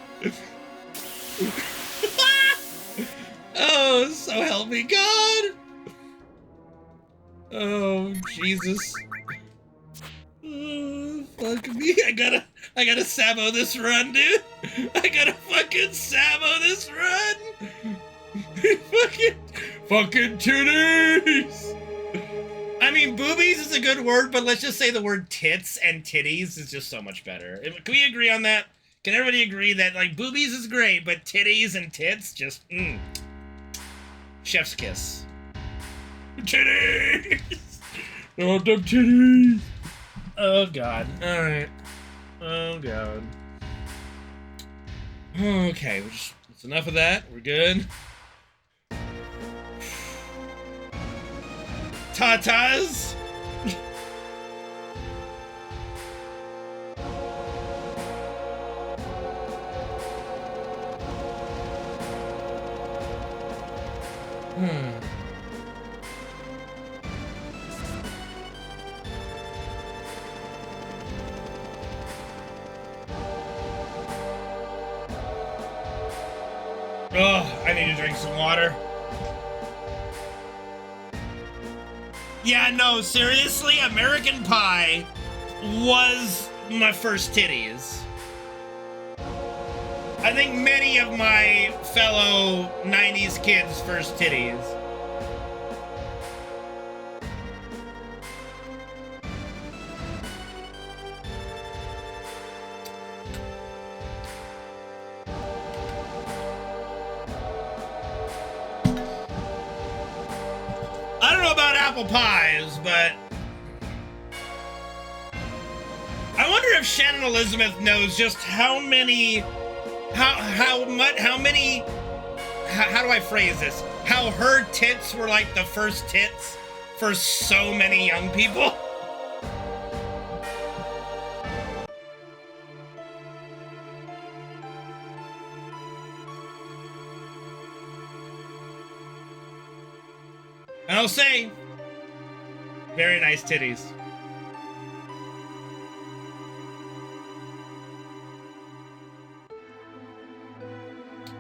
Oh, so help me God. Oh, Jesus. Oh, fuck me. I gotta sabo this run, dude. I gotta fucking sabo this run. fucking titties. I mean, boobies is a good word, but let's just say the word tits and titties is just so much better. Can we agree on that? Can everybody agree that, like, boobies is great, but titties and tits just, chef's kiss. Titties! Oh, them titties! Oh, God. Alright. Oh, God. Okay, that's enough of that. We're good. Tatas! Oh, I need to drink some water. Yeah, no, seriously, American Pie was my first titties. I think many of my fellow 90s kids' first titties. I don't know about apple pies, but I wonder if Shannon Elizabeth knows just how many, how do I phrase this? How her tits were like the first tits for so many young people. And I'll say, very nice titties.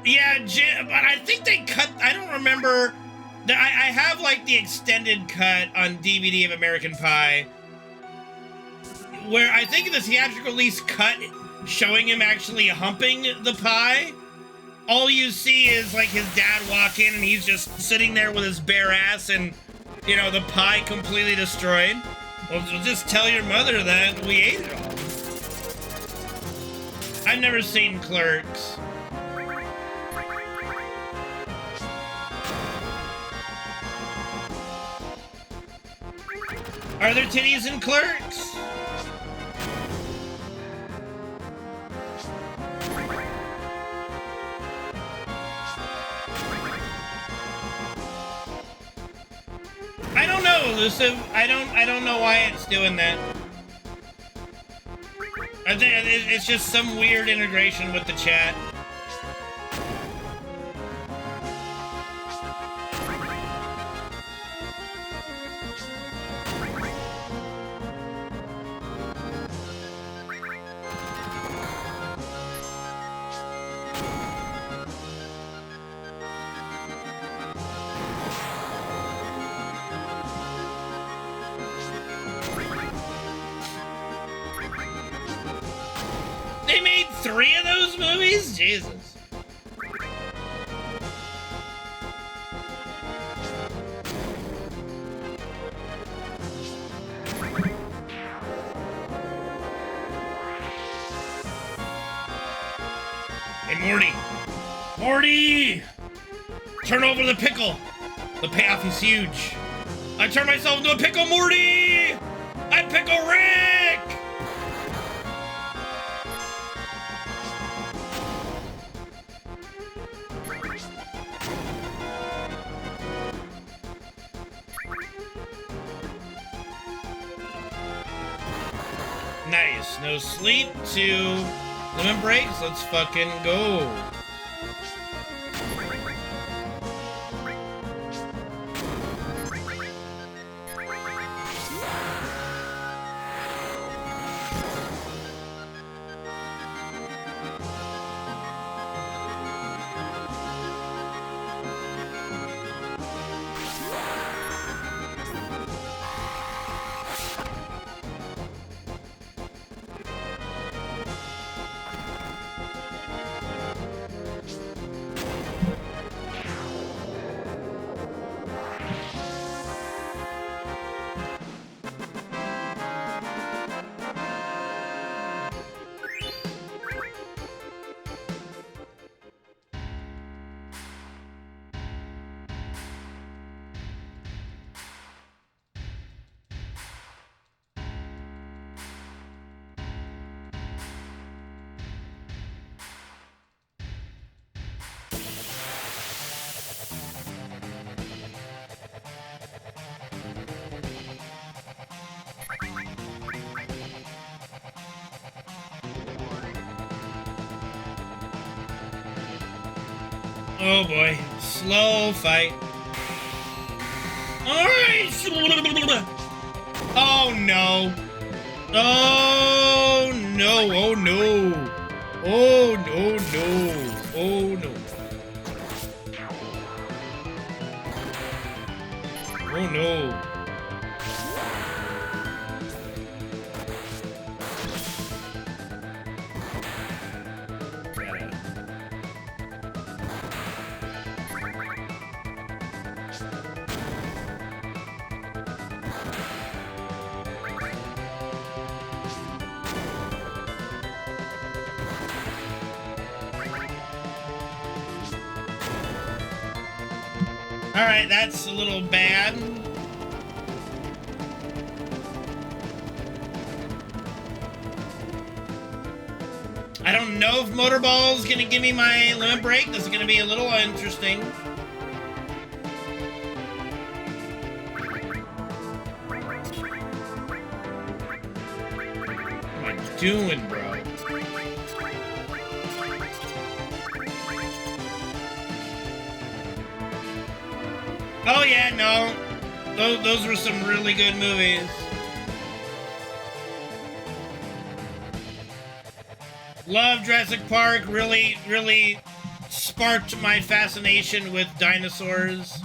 Yeah, but I think they cut, I don't remember, I have like the extended cut on DVD of American Pie, where I think the theatrical release cut showing him actually humping the pie. All you see is like his dad walk in and he's just sitting there with his bare ass and, you know, the pie completely destroyed. Well, just tell your mother that we ate it all. I've never seen Clerks. Are there titties in Clerks? I don't know, Elusive. I don't know why it's doing that. I think it's just some weird integration with the chat. They made 3 of those movies? Jesus. Morty. Morty! Turn over the pickle. The payoff is huge. I turn myself into a pickle, Morty! I'm Pickle Rick! Nice. No sleep to limit breaks. Let's fucking go. Oh boy, slow fight. Alright! Oh no. Oh no, oh no. Oh no, no. Oh no. Oh no. Alright, that's a little bad. I don't know if Motorball's gonna give me my limit break. This is gonna be a little interesting. What am I doing, bro? Oh yeah, no. Those were some really good movies. Love Jurassic Park. Really, really sparked my fascination with dinosaurs.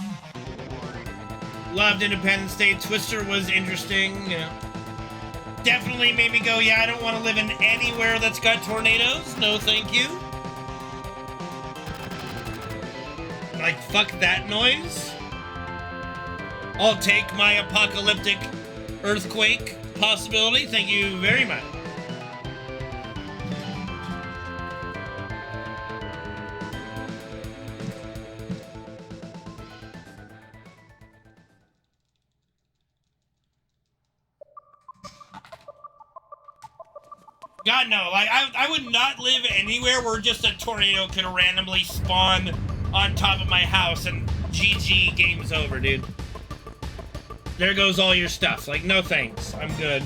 Loved Independence Day. Twister was interesting. You know. Definitely made me go, yeah, I don't want to live in anywhere that's got tornadoes. No, thank you. Like, fuck that noise. I'll take my apocalyptic earthquake possibility. Thank you very much. God, no. Like, I would not live anywhere where just a tornado could randomly spawn on top of my house and GG, game's over, dude. There goes all your stuff. Like, no thanks. I'm good.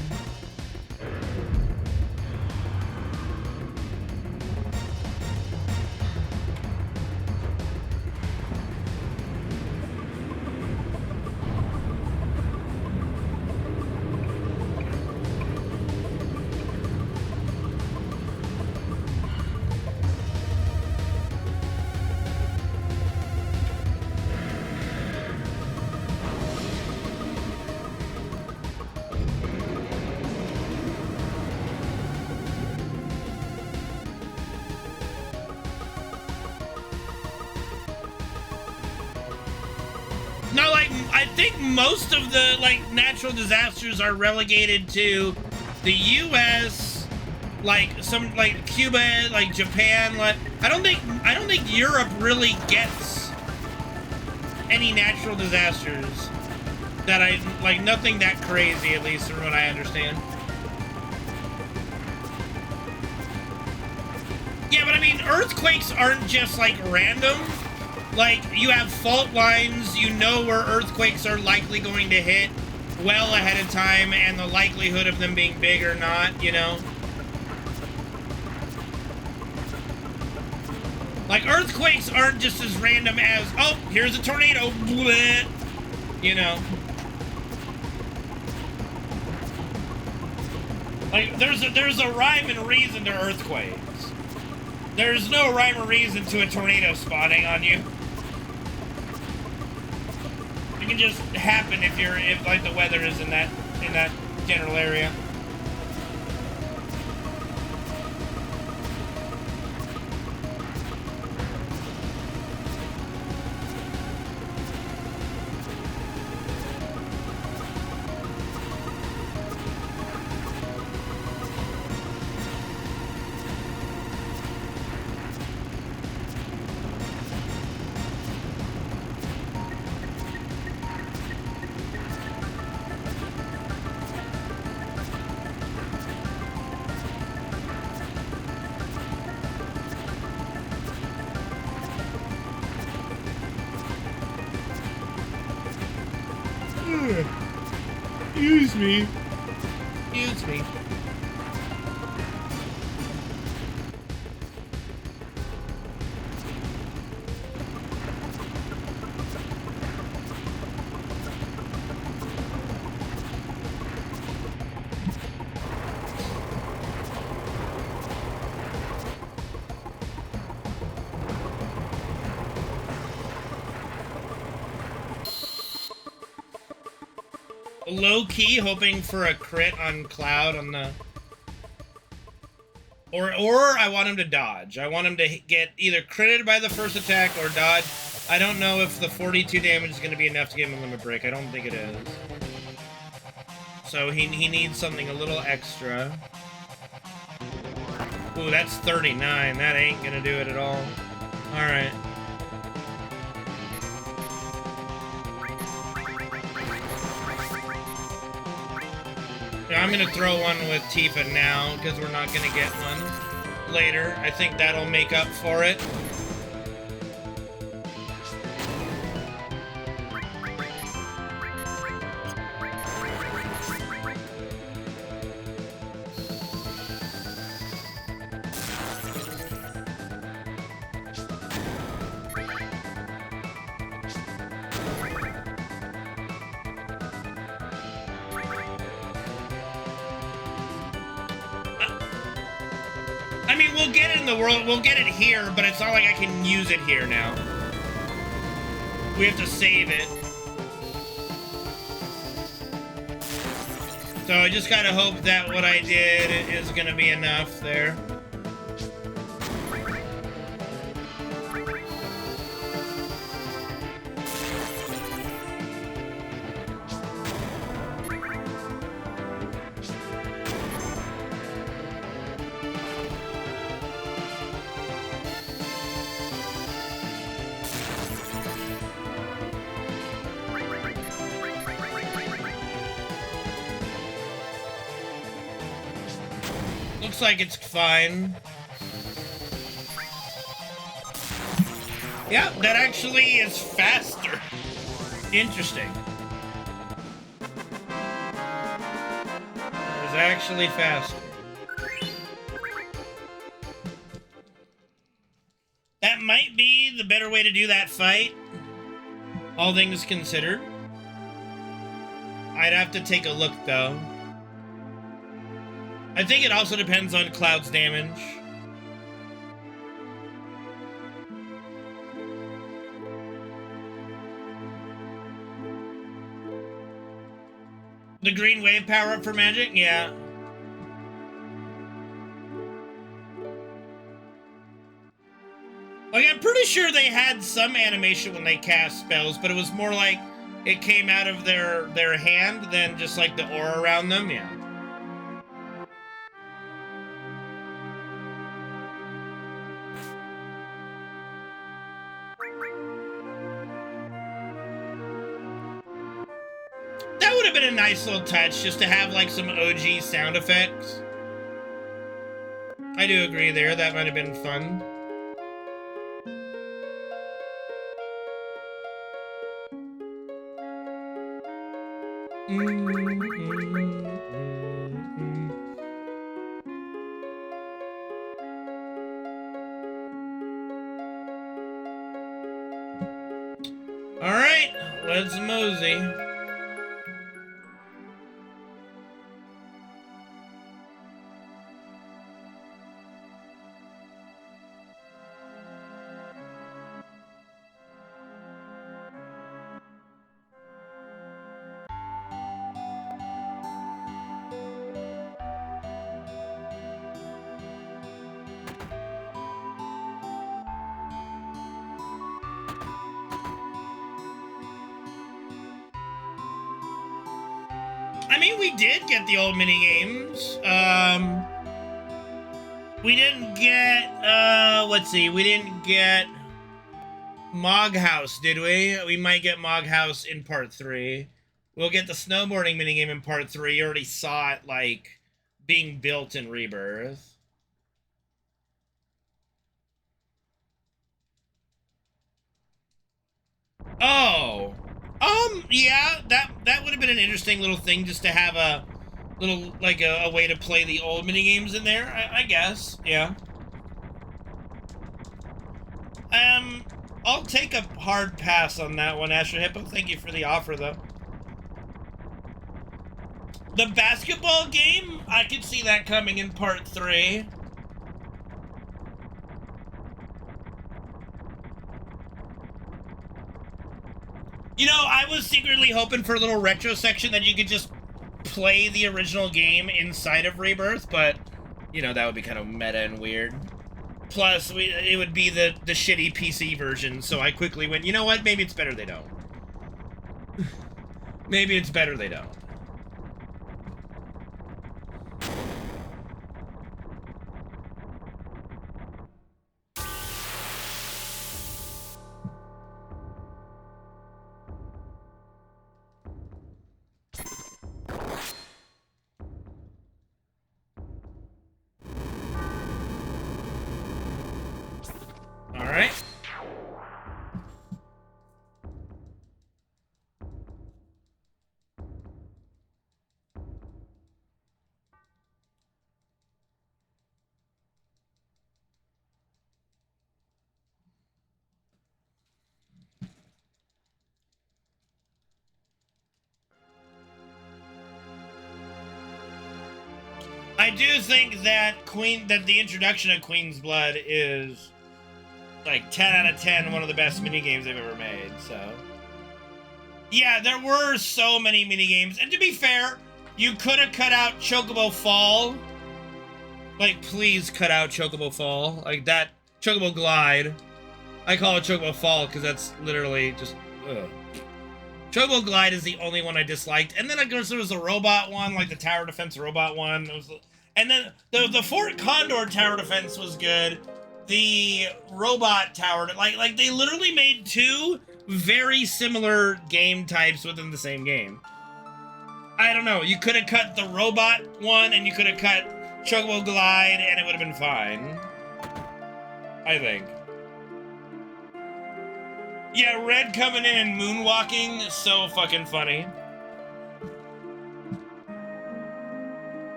No, like, I think most of the, like, natural disasters are relegated to the U.S., like some like Cuba, like Japan. Like I don't think Europe really gets any natural disasters that I like. Nothing that crazy, at least from what I understand. Yeah, but I mean, earthquakes aren't just like random. Like, you have fault lines, you know where earthquakes are likely going to hit well ahead of time, and the likelihood of them being big or not, you know? Like, earthquakes aren't just as random as, oh, here's a tornado, bleh, you know? Like, there's a rhyme and reason to earthquakes. There's no rhyme or reason to a tornado spawning on you. It can just happen if like the weather is in that general area. Excuse me. Excuse me. Low-key hoping for a crit on Cloud on the... Or I want him to dodge. I want him to get either critted by the first attack or dodge. I don't know if the 42 damage is going to be enough to give him a limit break. I don't think it is. So he needs something a little extra. Ooh, that's 39. That ain't going to do it at all. Alright. I'm gonna throw one with Tifa now, because we're not gonna get one later. I think that'll make up for it. I mean, we'll get it in the world, we'll get it here, but it's not like I can use it here now. We have to save it. So I just gotta hope that what I did is gonna be enough there. Looks like it's fine. Yeah, that actually is faster. Interesting. It's actually faster. That might be the better way to do that fight, all things considered. I'd have to take a look, though. I think it also depends on Cloud's damage. The green wave power up for magic? Yeah. Like, I'm pretty sure they had some animation when they cast spells, but it was more like it came out of their hand than just like the aura around them, yeah. nice little touch just to have like some OG sound effects. I do agree there. That might have been fun. All right, let's mosey. I mean, we did get the old mini games. We didn't get, let's see, we didn't get Mog House, did we? We might get Mog House in part 3. We'll get the snowboarding minigame in part 3. You already saw it, like, being built in Rebirth. Oh. Yeah, that would have been an interesting little thing just to have a little, like, a way to play the old minigames in there, I guess. Yeah. I'll take a hard pass on that one, Astro Hippo. Thank you for the offer, though. The basketball game, I could see that coming in part 3. You know, I was secretly hoping for a little retro section that you could just play the original game inside of Rebirth, but, you know, that would be kind of meta and weird. Plus, it would be the shitty PC version, so I quickly went, you know what, maybe it's better they don't. Maybe it's better they don't. Alright. I do think that the introduction of Queen's Blood is like 10 out of 10, one of the best minigames they've ever made, so. Yeah, there were so many minigames, and to be fair, you could have cut out Chocobo Fall. Like, please cut out Chocobo Fall. Like, that, Chocobo Glide. I call it Chocobo Fall because that's literally just, ugh. Chocobo Glide is the only one I disliked, and then I guess there was the robot one, like the tower defense robot one. And then the Fort Condor tower defense was good. The robot tower, like they literally made two very similar game types within the same game. I don't know. You could have cut the robot one, and you could have cut Chocobo Glide, and it would have been fine. I think. Yeah, Red coming in and moonwalking, so fucking funny.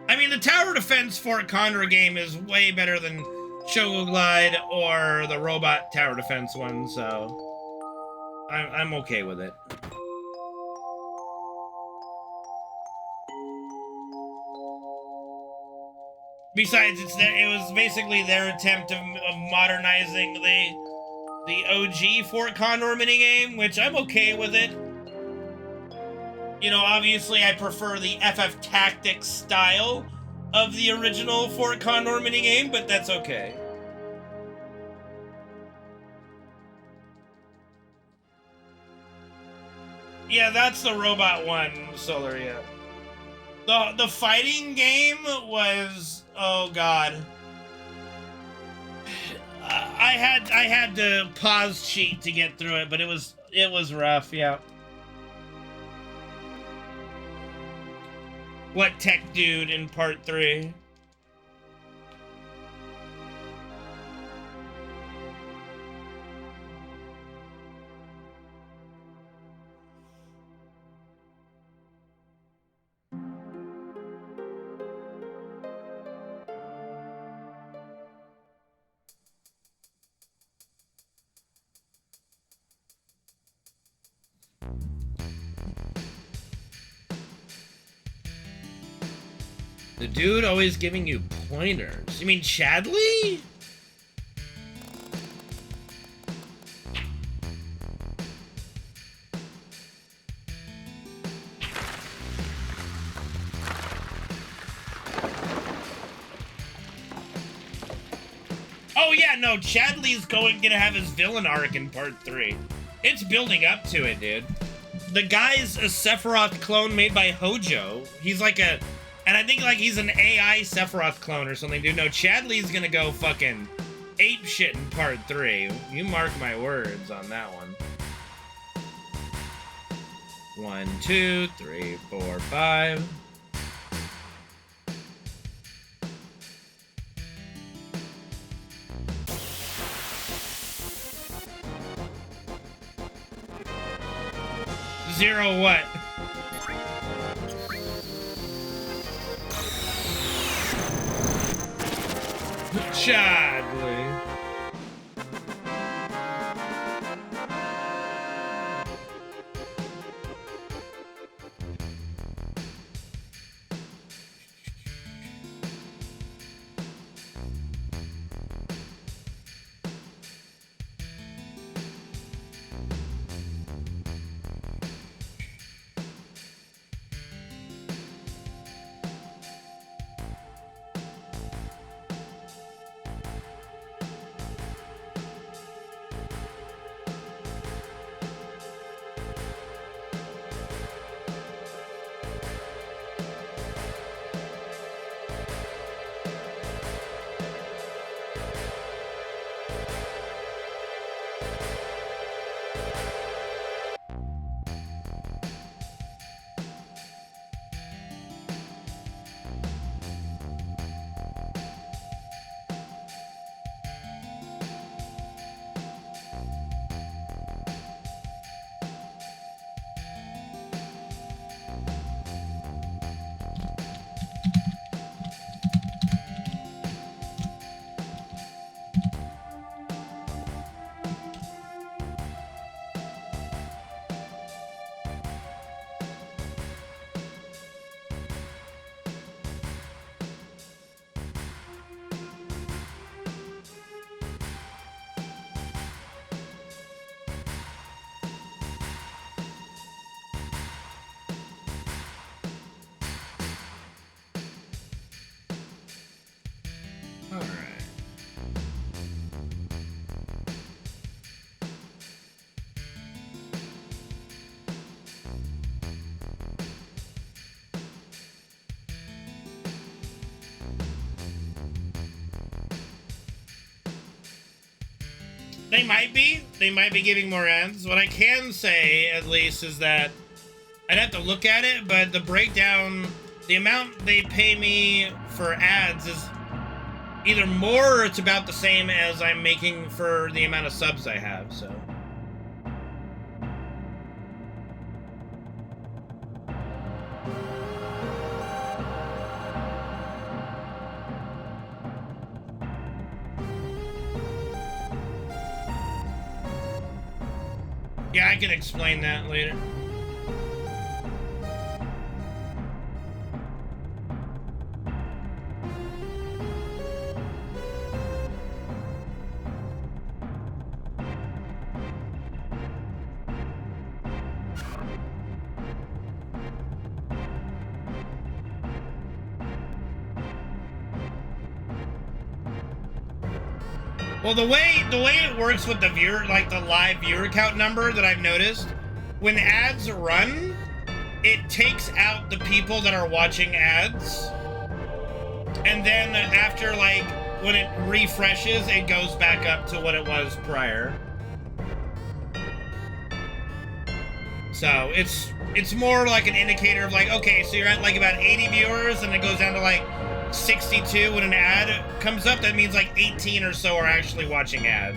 I mean, the tower defense Fort Condor game is way better than Chocobo Glide or the robot tower defense one, so I'm okay with it. Besides, it was basically their attempt of modernizing the OG Fort Condor minigame, which I'm okay with it. You know, obviously I prefer the FF Tactics style of the original Fort Condor minigame, but that's okay. Yeah, that's the robot one, Solar, yeah. The fighting game was, oh god. I had to pause cheat to get through it, but it was rough, yeah. What tech dude in part 3? The dude always giving you pointers. You mean Chadley? Oh yeah, no, Chadley's gonna have his villain arc in part 3. It's building up to it, dude. The guy's a Sephiroth clone made by Hojo. He's like a... And I think like he's an AI Sephiroth clone or something, dude. No, Chadley's gonna go fucking ape shit in part 3. You mark my words on that one. 1, 2, 3, 4, 5. Zero what? Chadley. They might be. They might be giving more ads. What I can say, at least, is that I'd have to look at it, but the breakdown, the amount they pay me for ads is either more or it's about the same as I'm making for the amount of subs I have, so. Yeah, I can explain that later. Well, the way it works with the viewer, like the live viewer count number that I've noticed, when ads run, it takes out the people that are watching ads. And then after, like, when it refreshes, it goes back up to what it was prior. So it's more like an indicator of like, okay, so you're at like about 80 viewers and it goes down to like 62 when an ad comes up. That means like 18 or so are actually watching ads.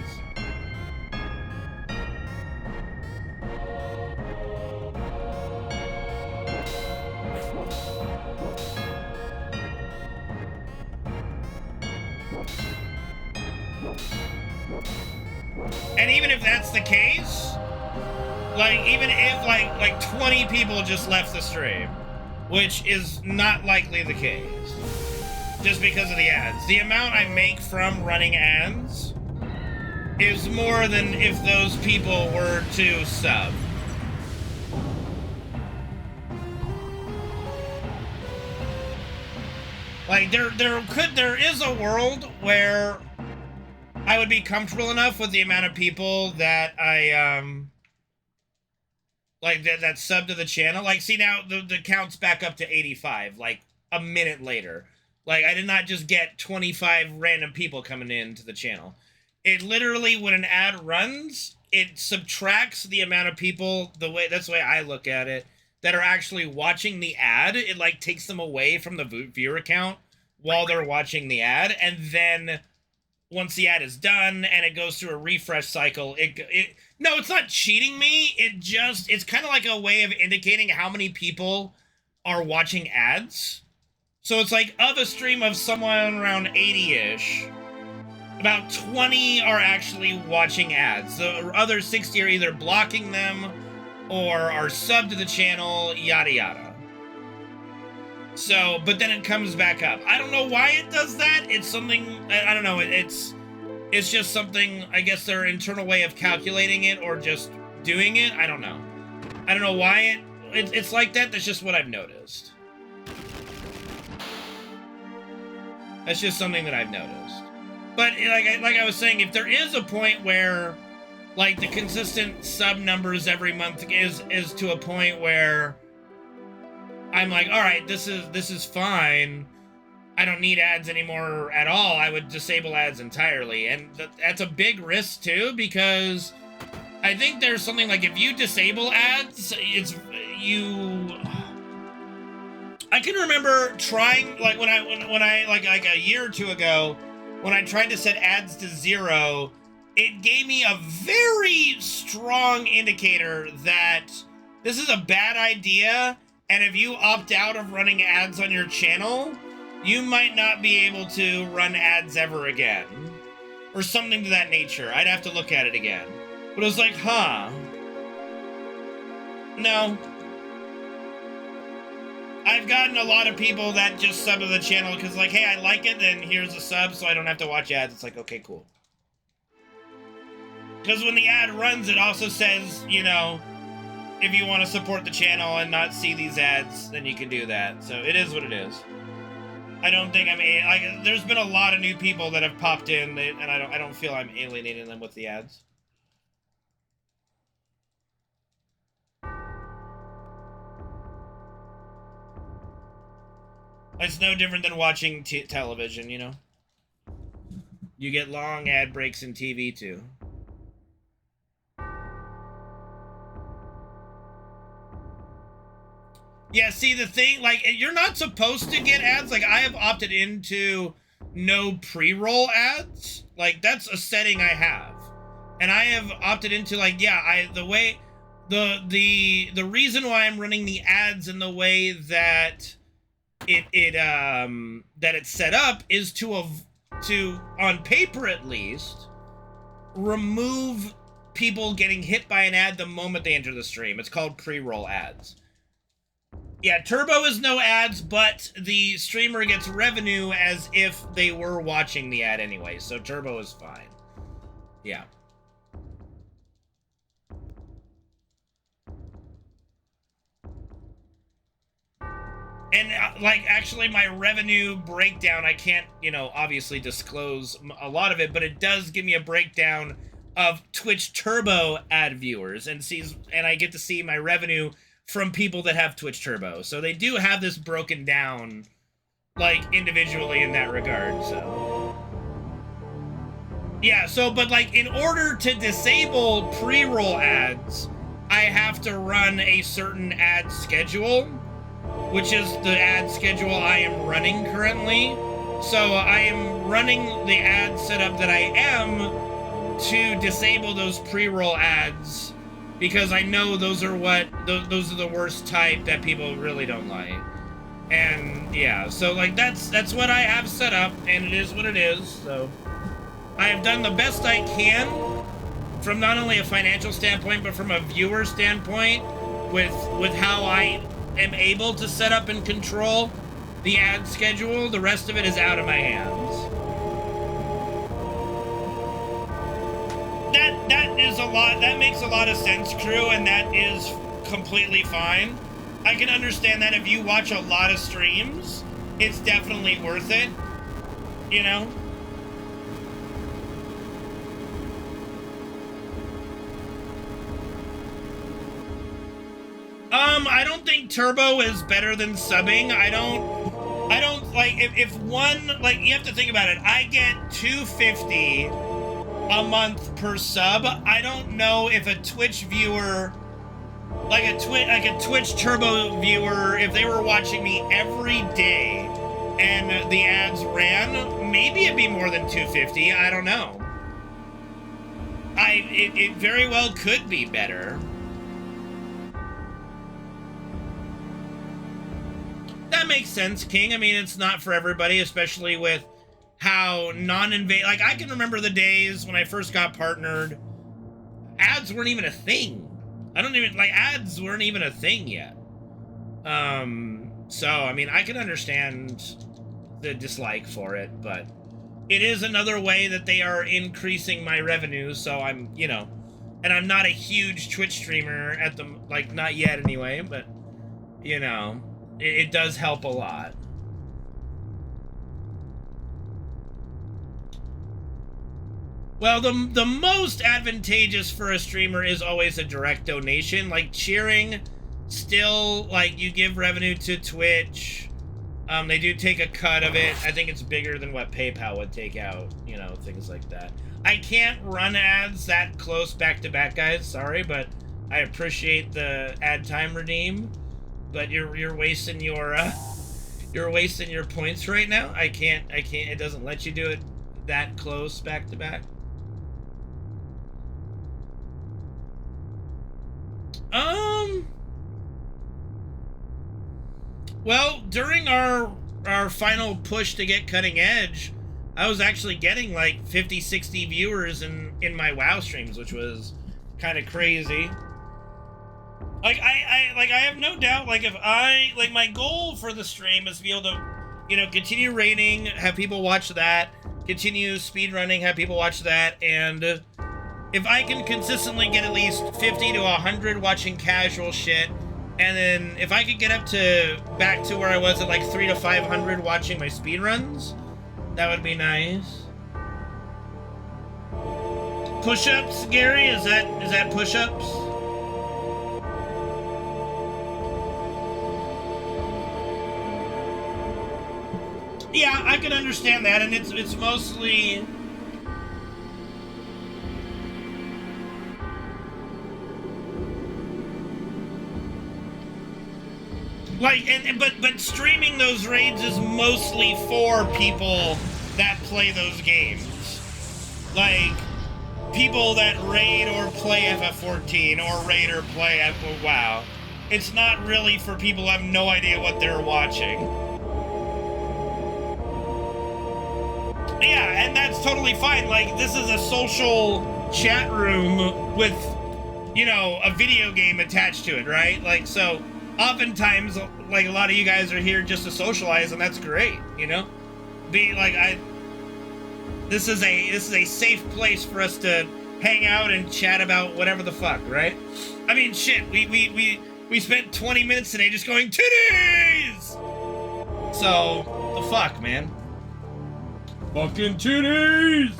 And even if that's the case, like, even if like 20 people just left the stream, which is not likely the case, just because of the ads. The amount I make from running ads is more than if those people were to sub. Like, there is a world where I would be comfortable enough with the amount of people that I, like, that sub to the channel. Like, see, now the count's back up to 85, like, a minute later. Like, I did not just get 25 random people coming into the channel. It literally, when an ad runs, it subtracts the amount of people, that's the way I look at it, that are actually watching the ad. It, like, takes them away from the viewer count while they're watching the ad, and then once the ad is done and it goes through a refresh cycle, no, it's not cheating me. It's kind of like a way of indicating how many people are watching ads. So it's like, of a stream of someone around 80-ish, about 20 are actually watching ads. The other 60 are either blocking them or are subbed to the channel, yada yada. So, but then it comes back up. I don't know why it does that. It's something, I don't know, it's just something, I guess their internal way of calculating it or just doing it. I don't know. I don't know why it's like that. That's just what I've noticed. That's just something that I've noticed. But like I was saying, if there is a point where, like, the consistent sub numbers every month is to a point where I'm like, all right, this is fine. I don't need ads anymore at all. I would disable ads entirely. And that's a big risk too, because I think there's something like, if you disable ads, I can remember trying, like, when I like a year or two ago, when I tried to set ads to 0, it gave me a very strong indicator that this is a bad idea. And if you opt out of running ads on your channel, you might not be able to run ads ever again. Or something to that nature. I'd have to look at it again. But it was like, huh. No. I've gotten a lot of people that just sub to the channel because, like, hey, I like it, then here's a sub so I don't have to watch ads. It's like, okay, cool. Because when the ad runs, it also says, you know, if you want to support the channel and not see these ads, then you can do that. So it is what it is. I don't think like, there's been a lot of new people that have popped in, and I don't feel I'm alienating them with the ads. It's no different than watching television, you know? You get long ad breaks in TV too. Yeah, see, the thing, like, you're not supposed to get ads. Like, I have opted into no pre-roll ads. Like, that's a setting I have. And I have opted into, like, yeah, the reason why I'm running the ads in the way that it's set up is to, on paper at least, remove people getting hit by an ad the moment they enter the stream. It's called pre-roll ads. Yeah, Turbo is no ads, but the streamer gets revenue as if they were watching the ad anyway, so Turbo is fine. Yeah. And, like, actually my revenue breakdown, I can't, you know, obviously disclose a lot of it, but it does give me a breakdown of Twitch Turbo ad viewers, and I get to see my revenue from people that have Twitch Turbo. So they do have this broken down, like, individually in that regard, so. Yeah, so, but, like, in order to disable pre-roll ads, I have to run a certain ad schedule, which is the ad schedule I am running currently. So I am running the ad setup that I am to disable those pre-roll ads, because I know those are those are the worst type that people really don't like. And yeah, so like that's what I have set up, and it is what it is. So I have done the best I can from not only a financial standpoint, but from a viewer standpoint with how I am able to set up and control the ad schedule. The rest of it is out of my hands. That is a lot. That makes a lot of sense, crew, and that is completely fine. I can understand that if you watch a lot of streams, it's definitely worth it, you know? I don't think Turbo is better than subbing. I don't like, if one, like, you have to think about it. I get $2.50 a month per sub. I don't know if a Twitch viewer, like a Twitch Turbo viewer, if they were watching me every day and the ads ran, maybe it'd be more than $2.50. I don't know. It very well could be better. That makes sense, King. I mean, it's not for everybody, especially with how non-invasive. Like, I can remember the days when I first got partnered, ads weren't even a thing. Ads weren't even a thing yet. So, I mean, I can understand the dislike for it, but it is another way that they are increasing my revenue, so I'm, you know, and I'm not a huge Twitch streamer at the, like, not yet anyway, but, you know, it does help a lot. Well, the most advantageous for a streamer is always a direct donation. Like, cheering, still, like, you give revenue to Twitch. They do take a cut of it. I think it's bigger than what PayPal would take out, you know, things like that. I can't run ads that close back-to-back, guys. Sorry, but I appreciate the ad time redeem. But you're wasting your points right now. I can't. It doesn't let you do it that close back to back. Well, during our final push to get cutting edge, I was actually getting like 50, 60 viewers in my WoW streams, which was kind of crazy. Like, I have no doubt, like, if my goal for the stream is to be able to, you know, continue raiding, have people watch that, continue speedrunning, have people watch that, and if I can consistently get at least 50 to 100 watching casual shit, and then if I could get up to, back to where I was at, like, 300 to 500 watching my speedruns, that would be nice. Push-ups, Gary? Is that push-ups? Yeah, I can understand that, and it's mostly like, but streaming those raids is mostly for people that play those games, like people that raid or play FF14 or raid or play WoW. It's not really for people who have no idea what they're watching. Yeah, and that's totally fine. Like, this is a social chat room with, you know, a video game attached to it, right? Like, so oftentimes, like, a lot of you guys are here just to socialize, and that's great, you know? This is a safe place for us to hang out and chat about whatever the fuck, right? I mean, shit, we spent 20 minutes today just going titties! So, the fuck, man? Fucking titties!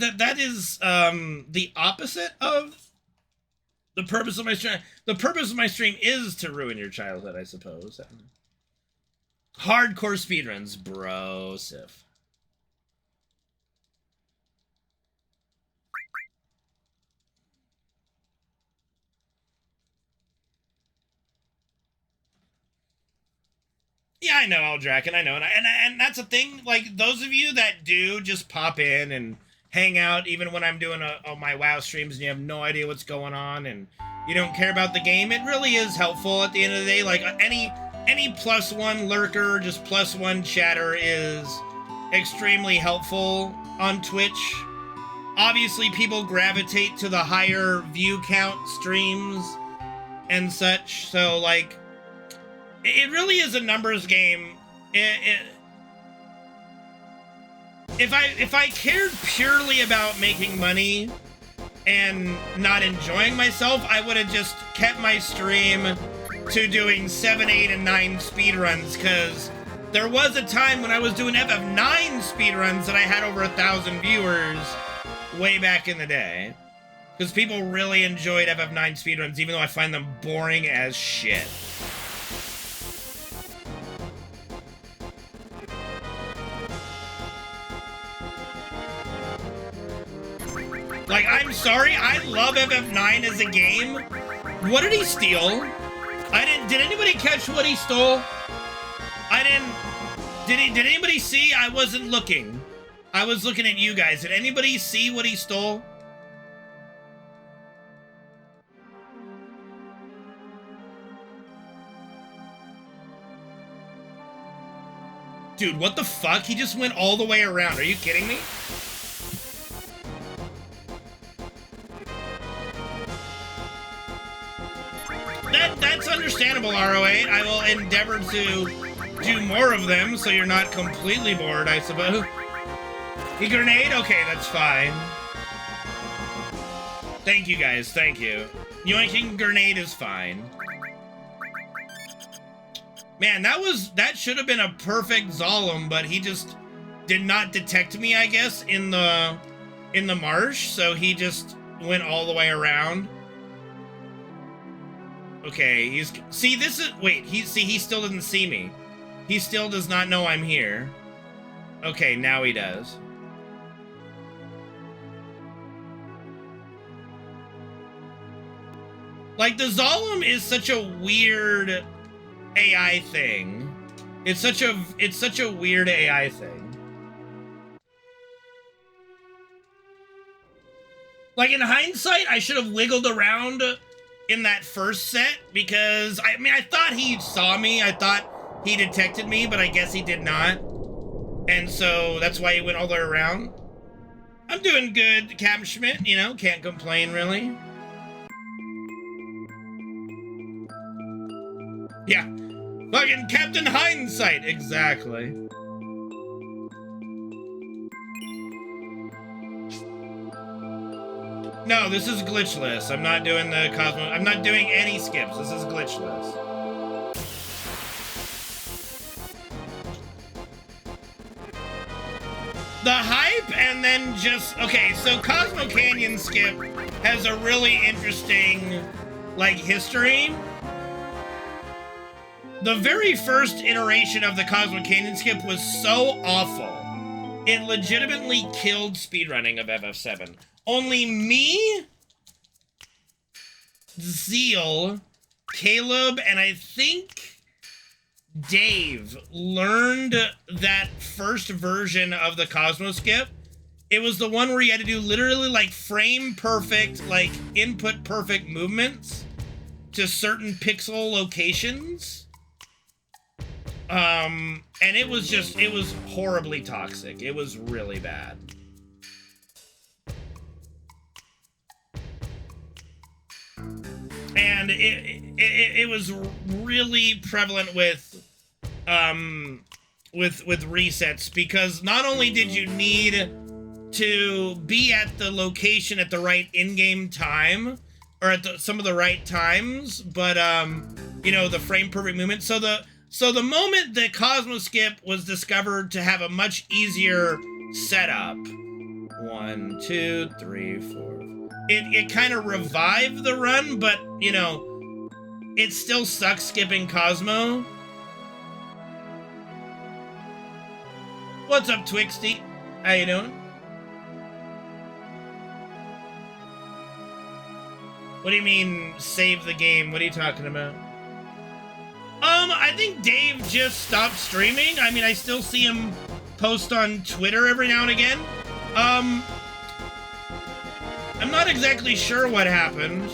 that is the opposite of the purpose of my stream. The purpose of my stream is to ruin your childhood, I suppose. Hardcore speedruns, bro, Sif. Yeah, I know, Eldraken, I know. And that's a thing, like, those of you that do just pop in and hang out, even when I'm doing my WoW streams and you have no idea what's going on and you don't care about the game, it really is helpful at the end of the day. Like, any +1 lurker, just +1 chatter is extremely helpful on Twitch. Obviously, people gravitate to the higher view count streams and such, so, like, it really is a numbers game. If I cared purely about making money and not enjoying myself, I would have just kept my stream to doing 7, 8, and 9 speedruns, because there was a time when I was doing FF9 speedruns that I had over 1,000 viewers way back in the day. Because people really enjoyed FF9 speedruns, even though I find them boring as shit. Like, I'm sorry, I love FF9 as a game. What did he steal? Did anybody catch what he stole? Did anybody see? I wasn't looking. I was looking at you guys. Did anybody see what he stole? Dude, what the fuck? He just went all the way around. Are you kidding me? That's understandable, RO8. I will endeavor to do more of them so you're not completely bored, I suppose. A grenade? Okay, that's fine. Thank you, guys. Thank you. Yoinking grenade is fine. Man, that should have been a perfect Zalem, but he just did not detect me, I guess, in the marsh, so he just went all the way around. Okay, he still doesn't see me. He still does not know I'm here. Okay, now he does. Like, the Zalem is such a weird AI thing. It's such a weird AI thing. Like, in hindsight, I should have wiggled around in that first set, because, I mean, I thought he saw me, I thought he detected me, but I guess he did not. And so, that's why he went all the way around. I'm doing good, Captain Schmidt, you know, can't complain, really. Yeah, fucking Captain Hindsight, exactly. No, this is glitchless. I'm not doing the Cosmo. I'm not doing any skips. This is glitchless. The hype and then just... Okay, so Cosmo Canyon skip has a really interesting, like, history. The very first iteration of the Cosmo Canyon skip was so awful. It legitimately killed speedrunning of FF7. Only me, Zeal, Caleb, and I think Dave learned that first version of the Cosmo skip. It was the one where you had to do literally like frame perfect, like input perfect movements to certain pixel locations. And it was horribly toxic. It was really bad. And it was really prevalent with resets, because not only did you need to be at the location at the right in-game time, or at some of the right times, but you know, the frame perfect movement. So the moment the Cosmo skip was discovered to have a much easier setup 1, 2, 3, 4. It kind of revived the run, but, you know, it still sucks skipping Cosmo. What's up, Twixty? How you doing? What do you mean, save the game? What are you talking about? I think Dave just stopped streaming. I mean, I still see him post on Twitter every now and again. I'm not exactly sure what happened.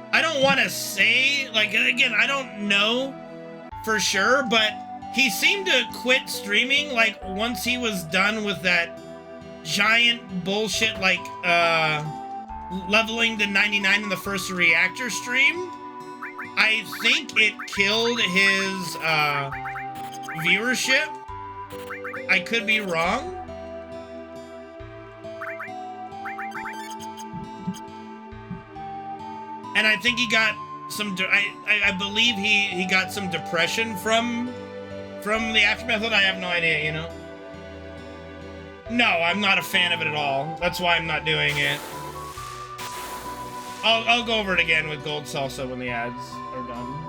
I don't want to say, like, again, I don't know for sure, but he seemed to quit streaming, like, once he was done with that giant bullshit, like, leveling to 99 in the first reactor stream. I think it killed his, viewership. I could be wrong. And I think he got some, I believe he got some depression from the aftermath of it. I have no idea, you know? No, I'm not a fan of it at all. That's why I'm not doing it. I'll go over it again with Gold Salsa when the ads are done.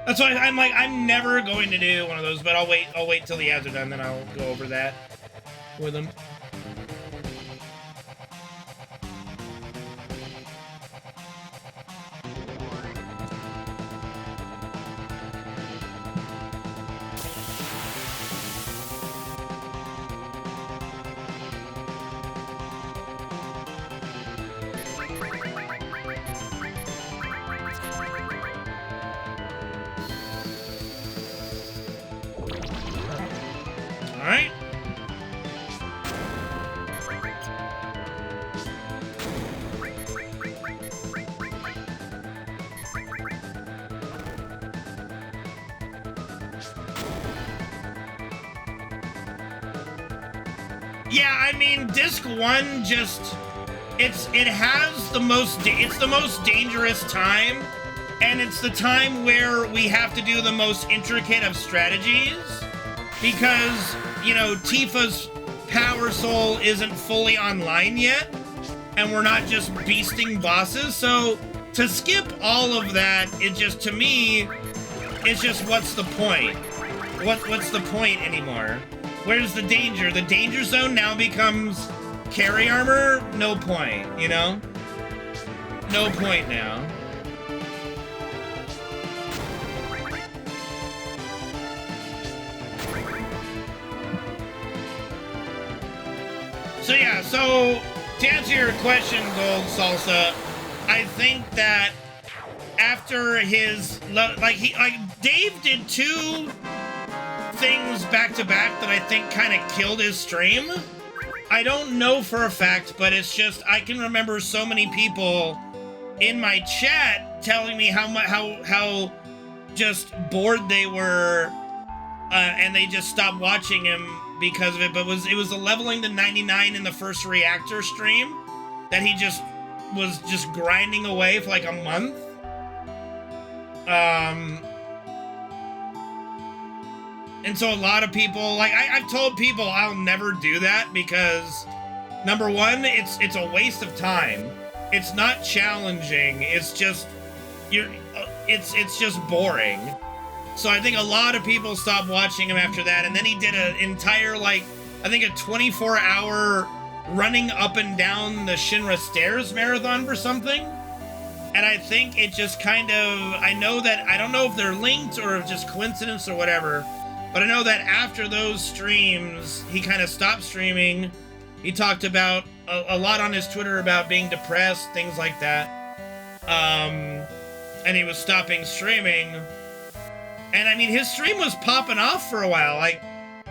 That's why I'm like, I'm never going to do one of those, but I'll wait till the ads are done, then I'll go over that with him. Alright. Yeah, I mean, disc 1 just, it's the most dangerous time, and it's the time where we have to do the most intricate of strategies, because, you know, Tifa's Power Soul isn't fully online yet, and we're not just beasting bosses, so to skip all of that, it just, to me, it's just, what's the point? What's the point anymore? Where's the danger? The danger zone now becomes carry armor? No point, you know? No point now. So yeah, so to answer your question, Gold Salsa, I think that after his, Dave did 2 things back to back that I think kind of killed his stream. I don't know for a fact, but it's just, I can remember so many people in my chat telling me how just bored they were, and they just stopped watching him because of it. But it was the leveling to 99 in the first reactor stream that he just was just grinding away for like a month. And so a lot of people, like, I've told people I'll never do that because, number one, it's a waste of time. It's not challenging. It's just, it's just boring. So I think a lot of people stopped watching him after that. And then he did an entire, like, I think a 24-hour running up and down the Shinra stairs marathon for something. And I think it just kind of, I don't know if they're linked or if just coincidence or whatever, but I know that after those streams, he kind of stopped streaming. He talked about a lot on his Twitter about being depressed, things like that. And he was stopping streaming. And I mean, his stream was popping off for a while. Like,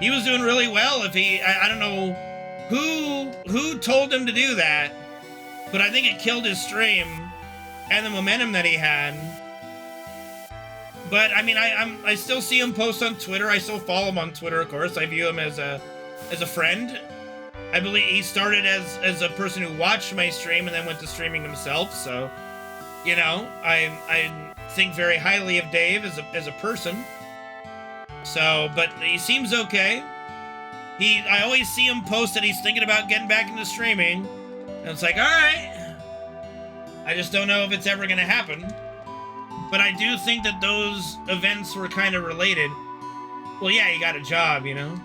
he was doing really well. If I don't know who told him to do that, but I think it killed his stream and the momentum that he had. But I mean, I still see him post on Twitter. I still follow him on Twitter, of course. I view him as a friend. I believe he started as a person who watched my stream and then went to streaming himself. So, you know, I think very highly of Dave as a person. So, but he seems okay. I always see him post that he's thinking about getting back into streaming. And it's like, all right. I just don't know if it's ever going to happen. But I do think that those events were kind of related. Well, yeah, he got a job, you know?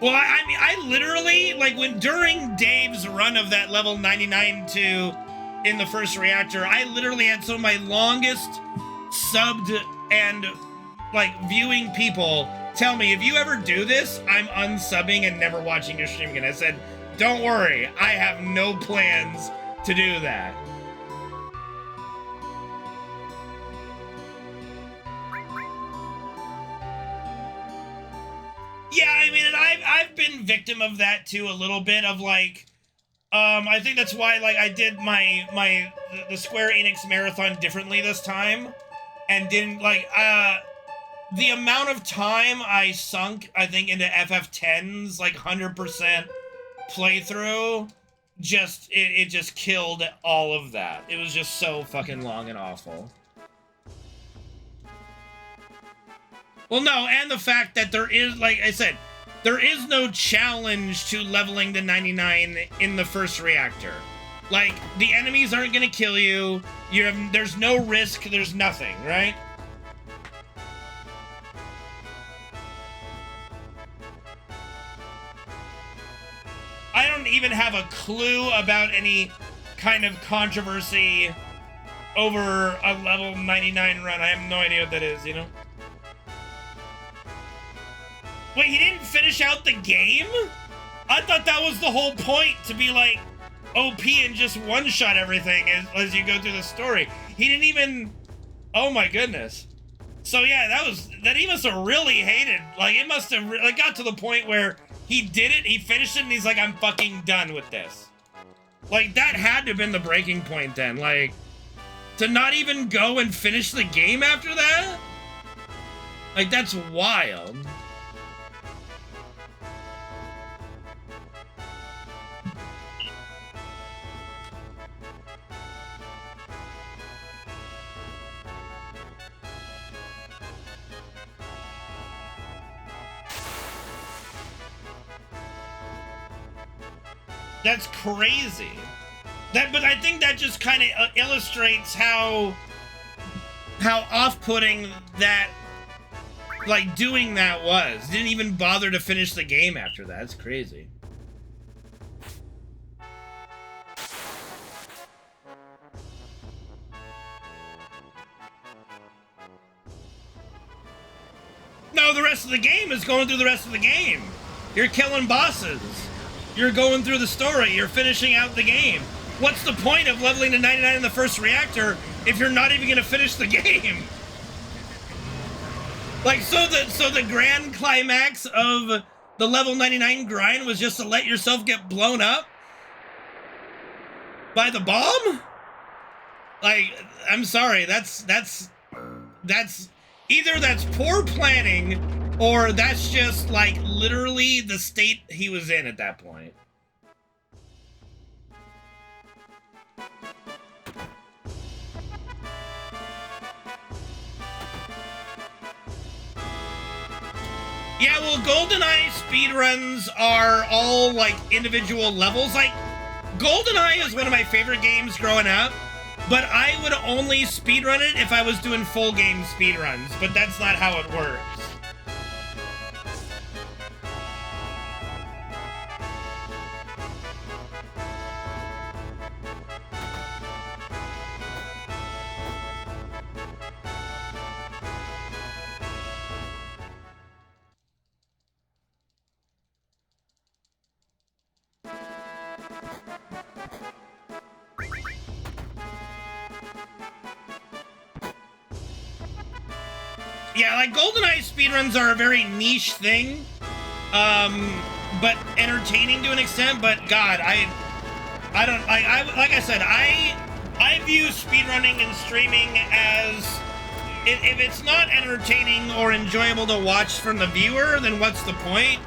Well, I mean, I literally, like, during Dave's run of that level 99 in the first reactor, I literally had some of my longest subbed and, like, viewing people tell me, if you ever do this, I'm unsubbing and never watching your stream again. I said, don't worry, I have no plans to do that. Yeah, I mean, and I've been victim of that too, a little bit of like, I think that's why like I did the Square Enix marathon differently this time, and didn't like the amount of time I sunk, I think, into FF10's like 100% playthrough, just it just killed all of that. It was just so fucking long and awful. Well, no, and the fact that there is, like I said, there is no challenge to leveling to 99 in the first reactor. Like, the enemies aren't gonna kill you. There's no risk. There's nothing, right? I don't even have a clue about any kind of controversy over a level 99 run. I have no idea what that is, you know? Wait, he didn't finish out the game? I thought that was the whole point, to be like OP and just one-shot everything as you go through the story. He didn't even... Oh my goodness. So yeah, that he must have really hated. Like, it must have like got to the point where he did it, he finished it, and he's like, I'm fucking done with this. Like, that had to have been the breaking point then. Like, to not even go and finish the game after that? Like, that's wild. That's crazy. But I think that just kind of illustrates how off-putting that, like, doing that was. Didn't even bother to finish the game after that. It's crazy. No, the rest of the game is going through the rest of the game. You're killing bosses. You're going through the story. You're finishing out the game. What's the point of leveling to 99 in the first reactor if you're not even going to finish the game? Like, so the grand climax of the level 99 grind was just to let yourself get blown up by the bomb? Like, I'm sorry. That's either that's poor planning, or that's just, like, literally the state he was in at that point. Yeah, well, GoldenEye speedruns are all, like, individual levels. Like, GoldenEye is one of my favorite games growing up, but I would only speedrun it if I was doing full game speedruns, but that's not how it works. Yeah, like, GoldenEye speedruns are a very niche thing, but entertaining to an extent. But God, I don't like I said, I view speedrunning and streaming as if it's not entertaining or enjoyable to watch from the viewer, then what's the point?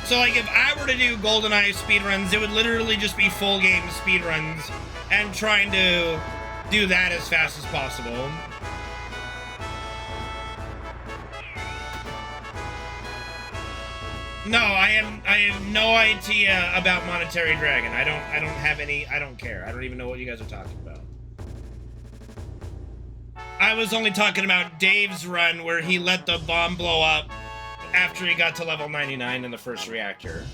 So, like, if I were to do GoldenEye speedruns, it would literally just be full game speedruns and trying to do that as fast as possible. No, I have no idea about Monetary Dragon. I don't have any, I don't care. I don't even know what you guys are talking about. I was only talking about Dave's run where he let the bomb blow up after he got to level 99 in the first reactor.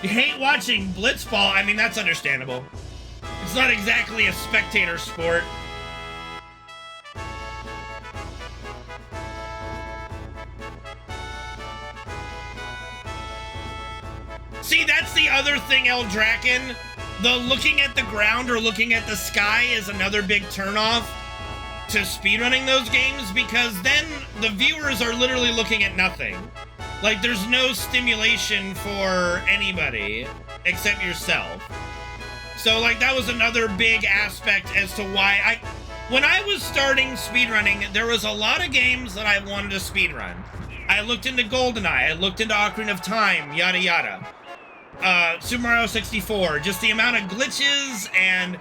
You hate watching Blitzball? I mean, that's understandable. It's not exactly a spectator sport. See, that's the other thing, Eldraken. The looking at the ground or looking at the sky is another big turnoff to speedrunning those games, because then the viewers are literally looking at nothing. Like, there's no stimulation for anybody except yourself. So, like, that was another big aspect as to why when I was starting speedrunning, there was a lot of games that I wanted to speedrun. I looked into GoldenEye, I looked into Ocarina of Time, yada yada. Super Mario 64, just the amount of glitches and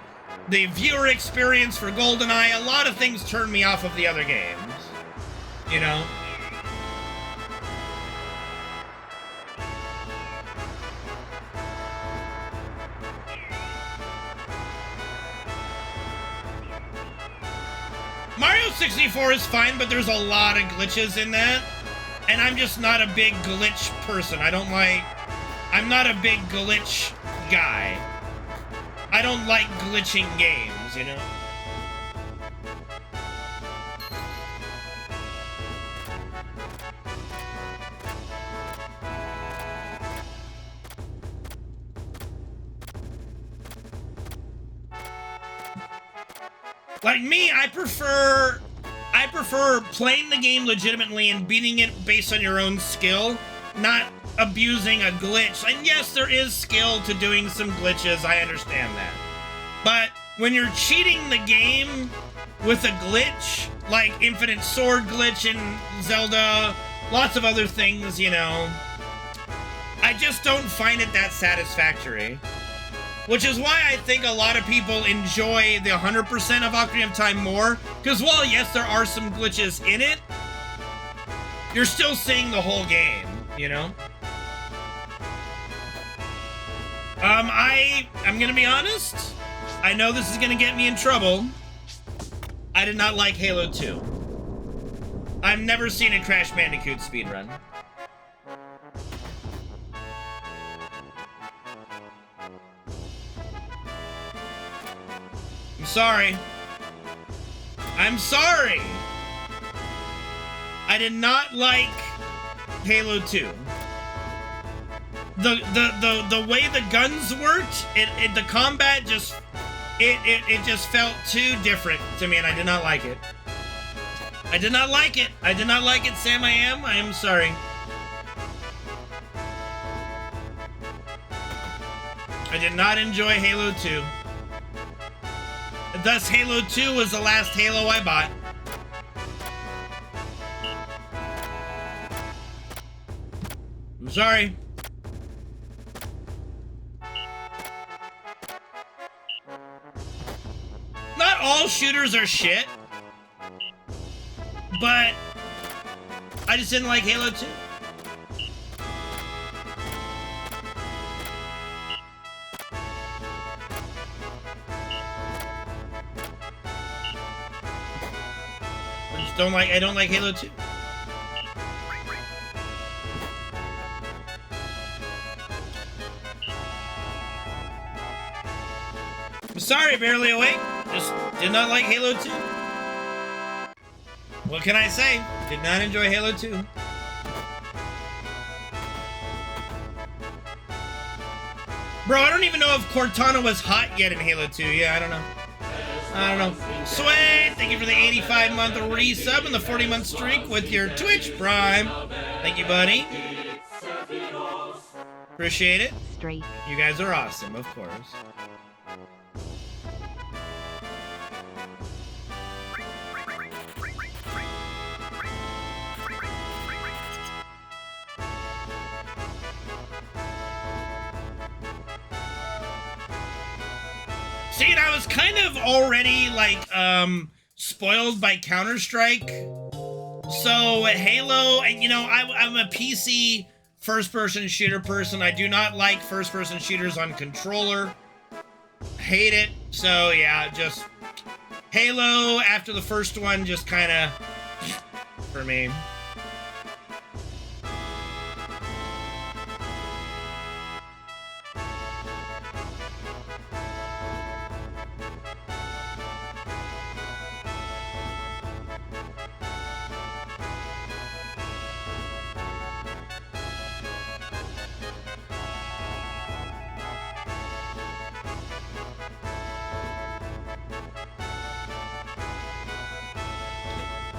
the viewer experience for GoldenEye, a lot of things turned me off of the other games, you know? Mario 64 is fine, but there's a lot of glitches in that, and I'm just not a big glitch person. I'm not a big glitch guy. I don't like glitching games, you know? Like me, I prefer playing the game legitimately and beating it based on your own skill, not abusing a glitch. And yes, there is skill to doing some glitches, I understand that. But when you're cheating the game with a glitch, like Infinite Sword glitch in Zelda, lots of other things, you know, I just don't find it that satisfactory. Which is why I think a lot of people enjoy the 100% of Ocarina of Time more, because while yes, there are some glitches in it, you're still seeing the whole game, you know? I'm gonna be honest. I know this is gonna get me in trouble. I did not like Halo 2. I've never seen a Crash Bandicoot speedrun. I'm sorry. I'm sorry. I did not like Halo 2. The way the guns worked, the combat just it just felt too different to me, and I did not like it. I did not like it. I did not like it, Sam. I am sorry. I did not enjoy Halo 2. Thus, Halo 2 was the last Halo I bought. I'm sorry. Not all shooters are shit, but I just didn't like Halo 2. I don't like Halo 2. I'm sorry, Barely Awake. Just did not like Halo 2. What can I say? Did not enjoy Halo 2. Bro, I don't even know if Cortana was hot yet in Halo 2. Yeah, I don't know. I don't know. Sway, thank you for the 85-month resub and the 40-month streak with your Twitch Prime. Thank you, buddy. Appreciate it. Straight. You guys are awesome, of course. See, and I was kind of already, like, spoiled by Counter-Strike. So, Halo, and, you know, I'm a PC first-person shooter person. I do not like first-person shooters on controller. Hate it. So, yeah, just Halo after the first one, just kind of for me.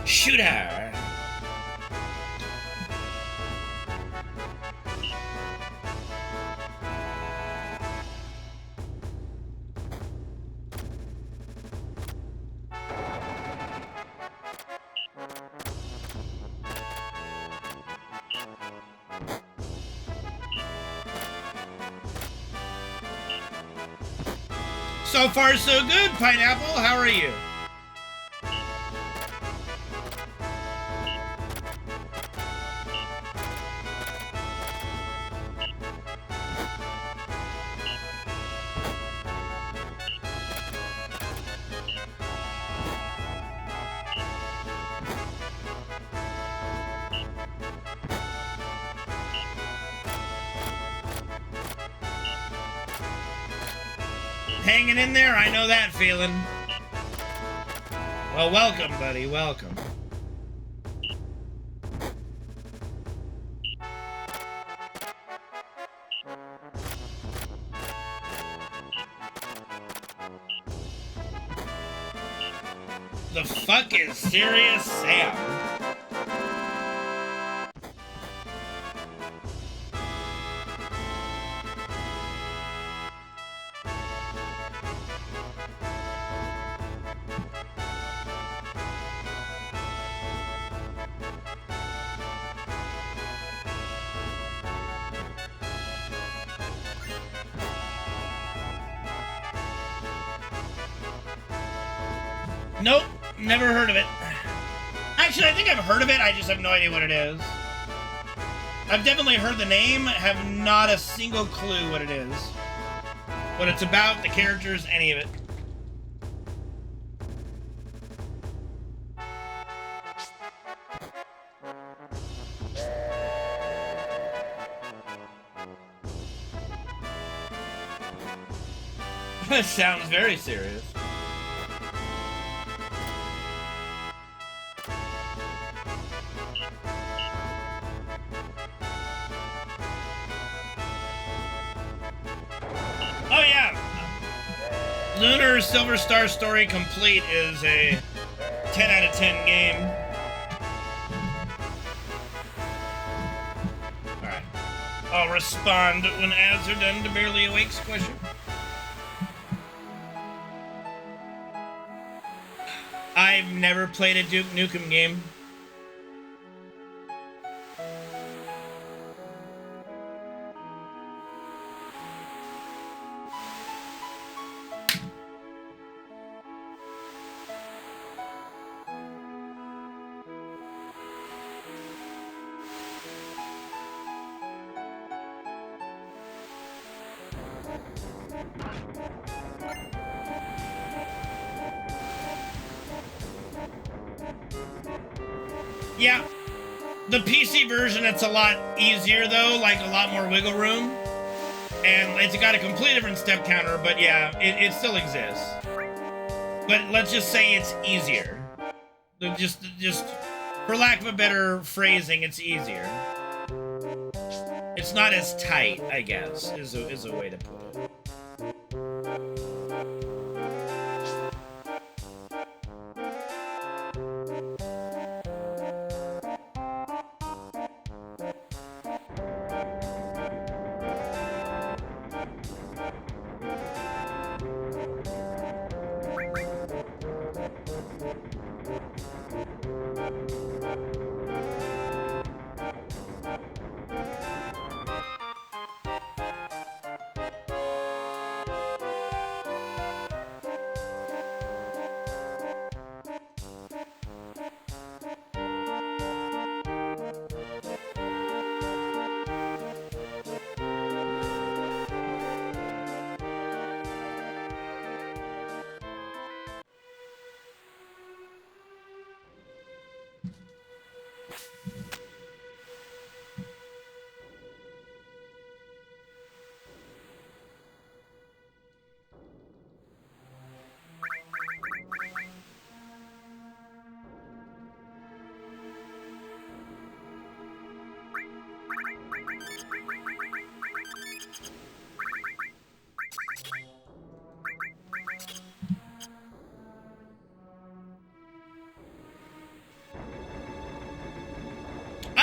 Shooter. So far, so good, Pineapple. How are you? Hanging in there, I know that feeling. Well, welcome, buddy, welcome. The fuck is Serious Sam? Nope, never heard of it. Actually, I think I've heard of it, I just have no idea what it is. I've definitely heard the name, have not a single clue what it is. What it's about, the characters, any of it. This sounds very serious. Oh yeah, Lunar Silver Star Story Complete is a 10 out of 10 game. Alright, I'll respond when ads are done to Barely Awake's question. I've never played a Duke Nukem game. Yeah, the PC version, it's a lot easier though, like a lot more wiggle room. And it's got a completely different step counter, but yeah, it still exists. But let's just say it's easier. Just for lack of a better phrasing, it's easier. It's not as tight, I guess, is a way to put it.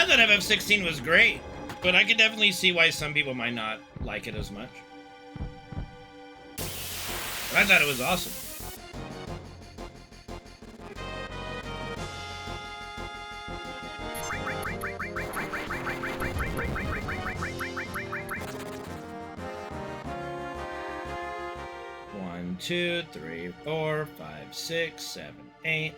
I thought FF16 was great, but I could definitely see why some people might not like it as much. But I thought it was awesome. One, 2, 3, 4, 5, 6, 7, 8.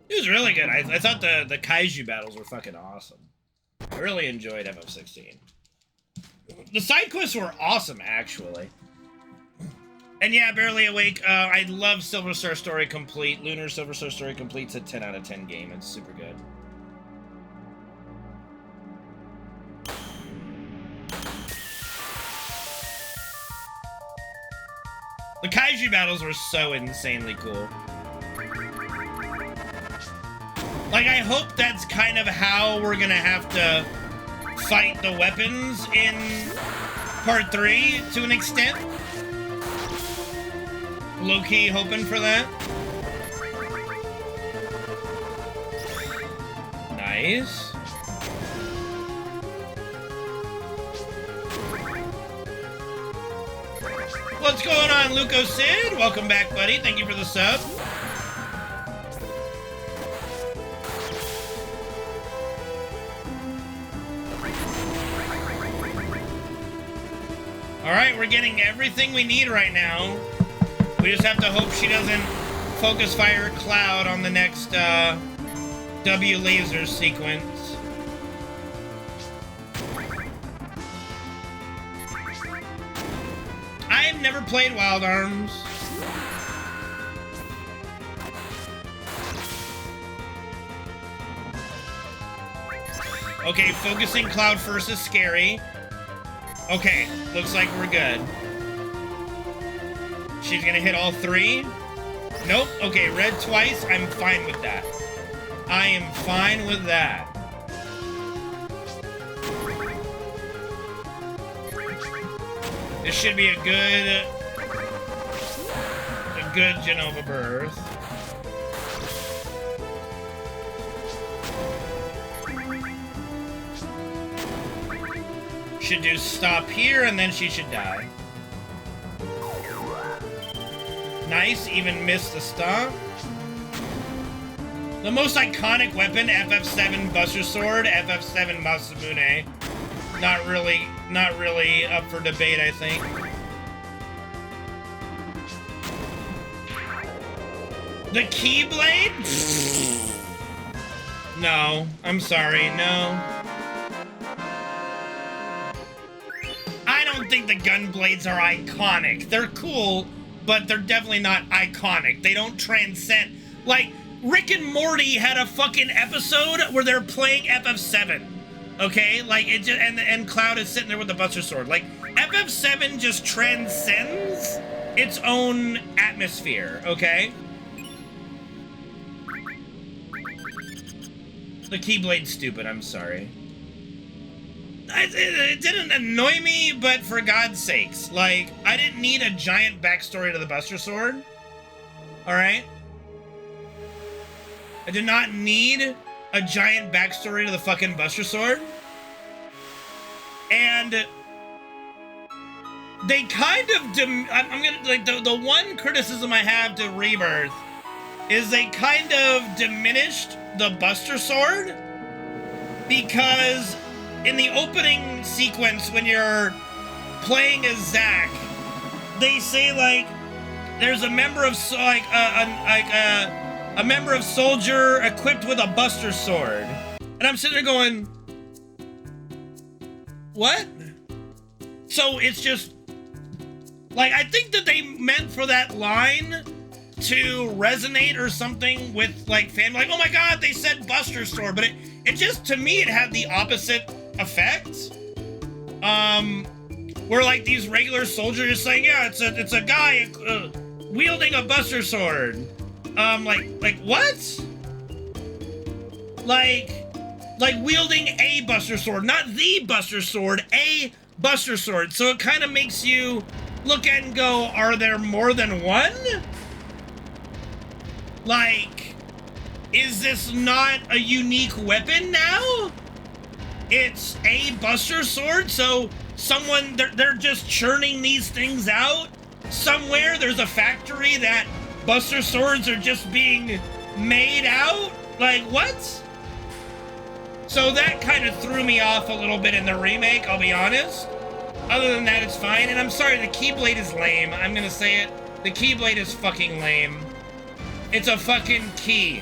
It was really good. I thought the kaiju battles were fucking awesome. I really enjoyed FF16. The side quests were awesome, actually. And yeah, Barely Awake. I love Silver Star Story Complete. Lunar Silver Star Story Complete's a 10 out of 10 game. It's super good. The kaiju battles were so insanely cool. Like, I hope that's kind of how we're gonna have to fight the weapons in part 3 to an extent. Low-key hoping for that. Nice. What's going on, Luco Sid? Welcome back, buddy. Thank you for the sub. Alright, we're getting everything we need right now. We just have to hope she doesn't focus fire Cloud on the next W laser sequence. I've never played Wild Arms. Okay, focusing Cloud first is scary. Okay, looks like we're good. She's gonna hit all 3. Nope. Okay, red twice. I'm fine with that. I am fine with that. This should be a good Genova birth. Should do stop here, and then she should die. Nice, even missed the stop. The most iconic weapon, FF7 Buster Sword, FF7 Masamune. Not really up for debate, I think. The Keyblade? No, I'm sorry, no. I don't think the gun blades are iconic. They're cool, but they're definitely not iconic. They don't transcend. Like, Rick and Morty had a fucking episode where they're playing FF7. Okay? Like, it just, and Cloud is sitting there with the Buster Sword. Like, FF7 just transcends its own atmosphere, okay? The Keyblade's stupid, I'm sorry. It didn't annoy me, but for God's sakes, like, I didn't need a giant backstory to the Buster Sword. Alright? I did not need a giant backstory to the fucking Buster Sword. And they kind of, I'm gonna, like, the one criticism I have to Rebirth is they kind of diminished the Buster Sword, because in the opening sequence when you're playing as Zack, they say, like, there's a member of, like, a member of soldier equipped with a Buster Sword. And I'm sitting there going, what? So it's just, like, I think that they meant for that line to resonate or something with, like, fans, like, oh my god, they said Buster Sword, but it just, to me, it had the opposite effect. Where, like, these regular soldiers are saying, yeah, it's a guy wielding a Buster Sword. Like what? Like wielding a Buster Sword, not the Buster Sword, a Buster Sword. So it kind of makes you look at and go, are there more than one? Like, is this not a unique weapon now? It's a Buster Sword, so someone, they're just churning these things out? Somewhere there's a factory that Buster Swords are just being made out? Like, what? So that kind of threw me off a little bit in the remake, I'll be honest. Other than that, it's fine. And I'm sorry, the Keyblade is lame. I'm gonna say it. The Keyblade is fucking lame. It's a fucking key.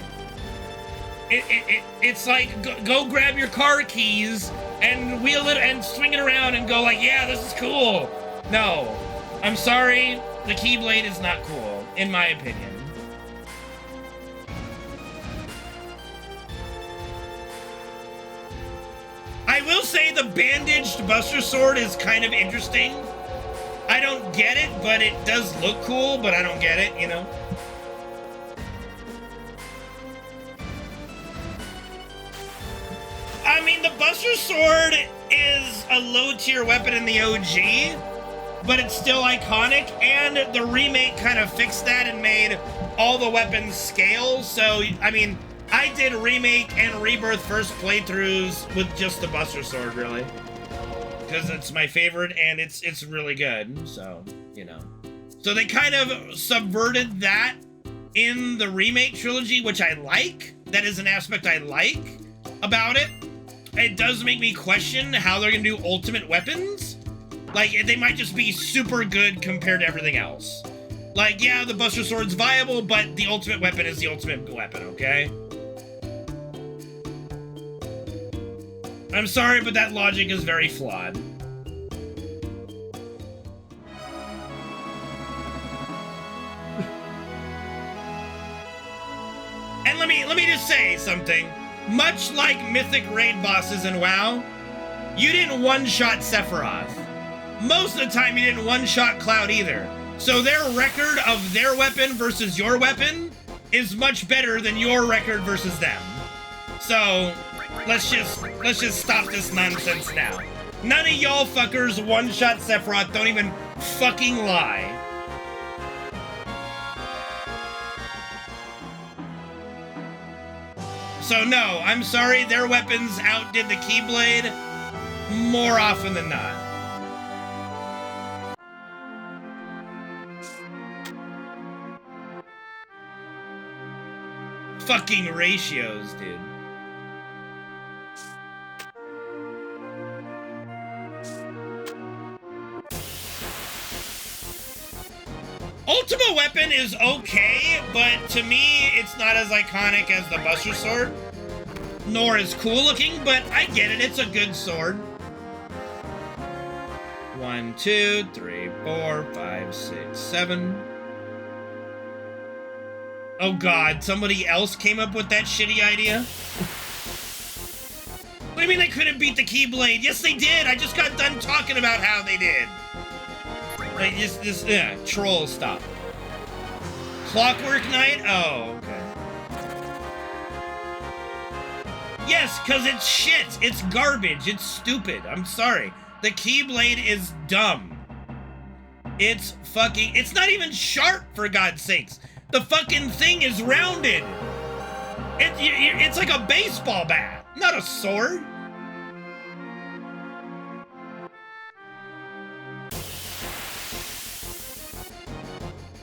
It's like, go grab your car keys and wheel it and swing it around and go like, yeah, this is cool. No, I'm sorry, the Keyblade is not cool, in my opinion. I will say the bandaged Buster Sword is kind of interesting. I don't get it, but it does look cool, but I don't get it, you know? I mean, the Buster Sword is a low-tier weapon in the OG, but it's still iconic, and the remake kind of fixed that and made all the weapons scale. So, I mean, I did remake and rebirth first playthroughs with just the Buster Sword, really, because it's my favorite and it's really good. So, you know, so they kind of subverted that in the remake trilogy, which I like. That is an aspect I like about it. It does make me question how they're gonna do ultimate weapons. Like, they might just be super good compared to everything else. Like, yeah, the Buster Sword's viable, but the ultimate weapon is the ultimate weapon, okay? I'm sorry, but that logic is very flawed. And let me just say something. Much like mythic raid bosses in WoW, you didn't one-shot Sephiroth. Most of the time, you didn't one-shot Cloud either. So their record of their weapon versus your weapon is much better than your record versus them. So let's just stop this nonsense now. None of y'all fuckers one-shot Sephiroth. Don't even fucking lie. So no, I'm sorry, their weapons outdid the Keyblade more often than not. Fucking ratios, dude. Ultimate Weapon is okay, but to me, it's not as iconic as the Buster Sword, nor as cool looking, but I get it, it's a good sword. 1, 2, 3, 4, 5, 6, 7. Oh god, somebody else came up with that shitty idea? What do you mean they couldn't beat the Keyblade? Yes, they did! I just got done talking about how they did. Like, yeah, troll stop. Clockwork Knight? Oh, okay. Yes, because it's shit. It's garbage. It's stupid. I'm sorry. The Keyblade is dumb. It's fucking... It's not even sharp, for God's sakes. The fucking thing is rounded. It's like a baseball bat, not a sword.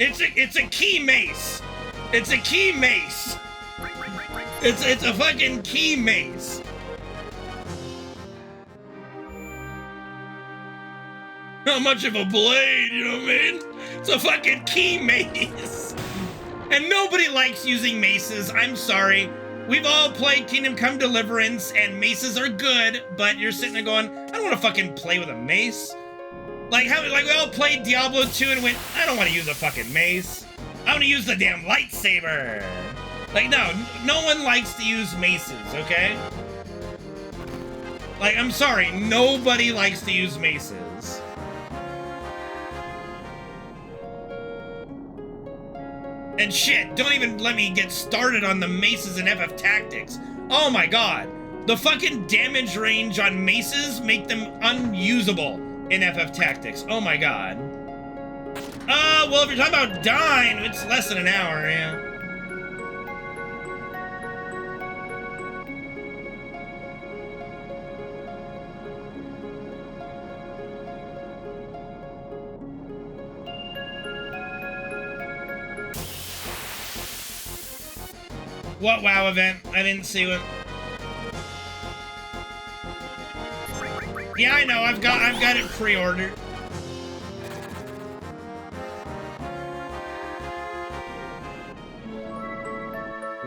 It's a key mace. It's a key mace. It's a fucking key mace. Not much of a blade, you know what I mean? It's a fucking key mace. And nobody likes using maces. I'm sorry. We've all played Kingdom Come Deliverance, and maces are good, but you're sitting there going, I don't want to fucking play with a mace. Like we all played Diablo 2 and went, I don't want to use a fucking mace. I want to use the damn lightsaber. Like, no one likes to use maces, okay? Like, I'm sorry, nobody likes to use maces. And shit, don't even let me get started on the maces in FF Tactics. Oh my god. The fucking damage range on maces make them unusable in FF Tactics. Oh my god. Well, if you're talking about dying, it's less than an hour, yeah. What WoW event? I didn't see one. Yeah, I know. I've got it pre-ordered.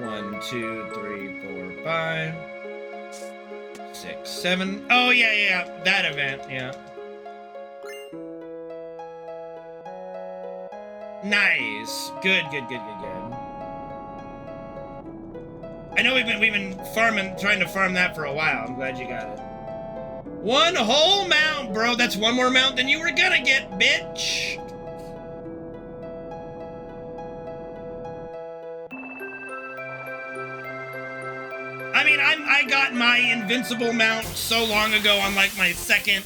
One, 2, 3, 4, 5, 6, 7. Oh yeah, that event. Yeah. Nice. Good. I know we've been trying to farm that for a while. I'm glad you got it. One whole mount, bro. That's one more mount than you were gonna get, bitch. I mean, I got my invincible mount so long ago on like my second,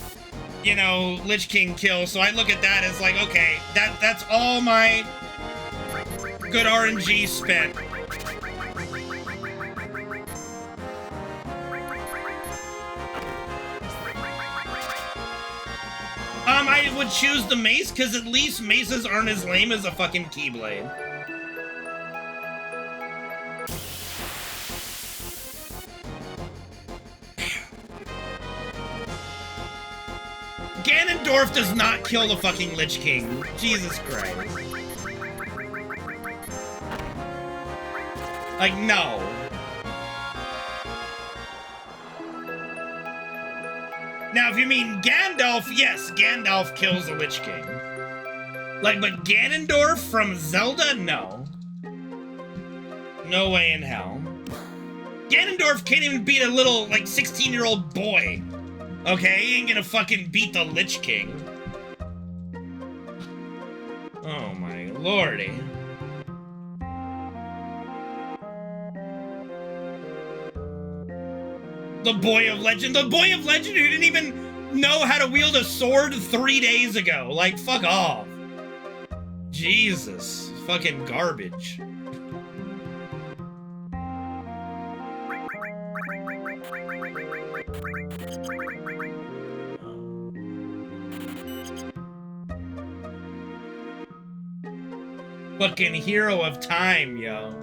you know, Lich King kill. So I look at that as like, okay, that's all my good RNG spent. I would choose the mace, because at least maces aren't as lame as a fucking keyblade. Ganondorf does not kill the fucking Lich King. Jesus Christ. Like, no. Now, if you mean Gandalf, yes, Gandalf kills the Lich King. Like, but Ganondorf from Zelda? No. No way in hell. Ganondorf can't even beat a little, like, 16-year-old boy. Okay, he ain't gonna fucking beat the Lich King. Oh my lordy. The Boy of Legend who didn't even know how to wield a sword 3 days ago. Like, fuck off. Jesus. Fucking garbage. Fucking hero of time, yo.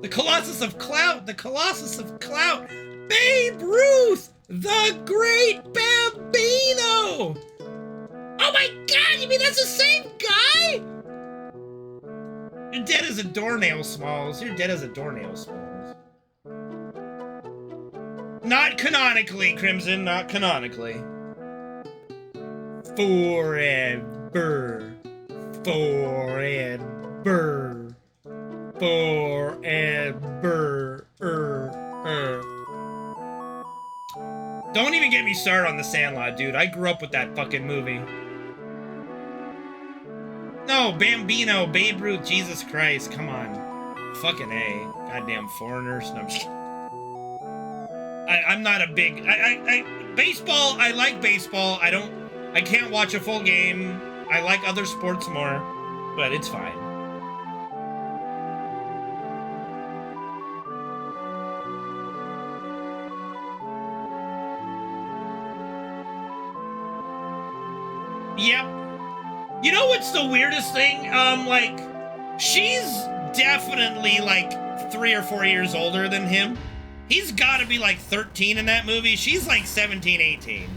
The Colossus of Clout! The Colossus of Clout! Babe Ruth! The Great Bambino! Oh my god, you mean that's the same guy? You're dead as a doornail, Smalls. You're dead as a doornail, Smalls. Not canonically, Crimson. Not canonically. Forever. Forever. Forever. Don't even get me started on The Sandlot, dude. I grew up with that fucking movie. No, Bambino, Babe Ruth, Jesus Christ, come on. Fucking A. Goddamn foreigners. No, I'm just kidding. I'm not a big... baseball, I like baseball. I can't watch a full game. I like other sports more, but it's fine. Yep. You know what's the weirdest thing? Like, she's definitely, like, 3 or 4 years older than him. He's gotta be, like, 13 in that movie. She's, like, 17, 18.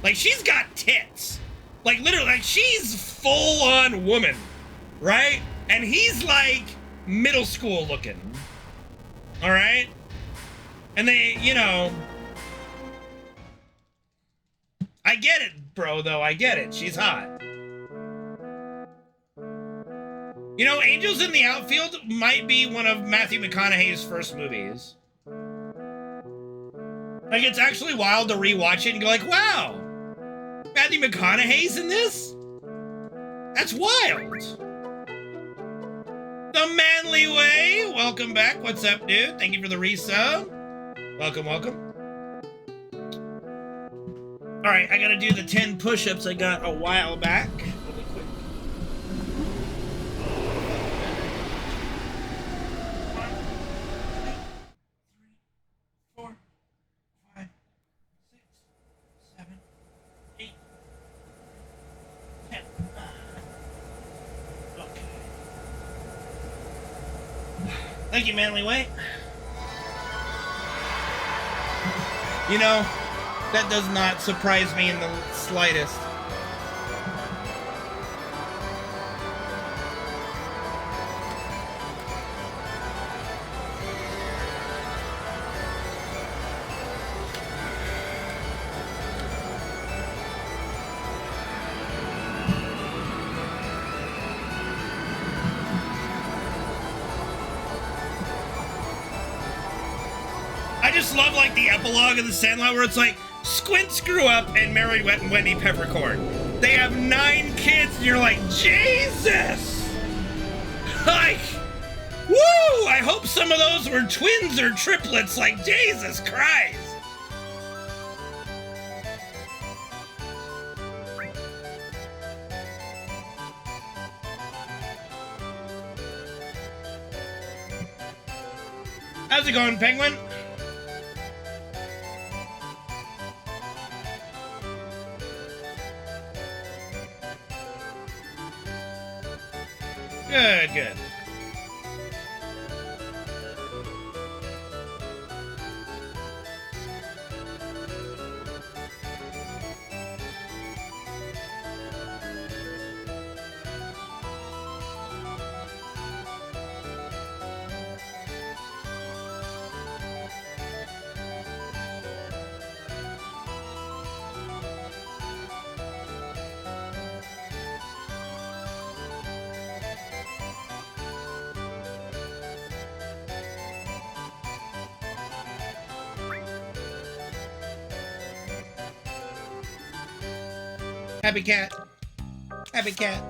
Like, she's got tits. Like, literally, like, she's full-on woman, right? And he's, like, middle school looking. Alright? And they, you know... I get it, bro, though. I get it. She's hot. You know, Angels in the Outfield might be one of Matthew McConaughey's first movies. Like, it's actually wild to rewatch it and go like, wow, Matthew McConaughey's in this? That's wild. The Manly Way, welcome back. What's up, dude? Thank you for the resub. Welcome, welcome. All right, I gotta do the 10 push-ups I got a while back. Really quick. 1, 2, 3, 4, 5, 6, 7, 8, 10. Okay. Thank you, Manly Way. You know, that does not surprise me in the slightest. I just love, like, the epilogue of The Sandlot where it's like, Squints grew up and married Wendy Peppercorn. They have 9 kids, and you're like, Jesus! Like, woo! I hope some of those were twins or triplets, like, Jesus Christ! How's it going, Penguin? Good, good. Happy cat. Happy cat.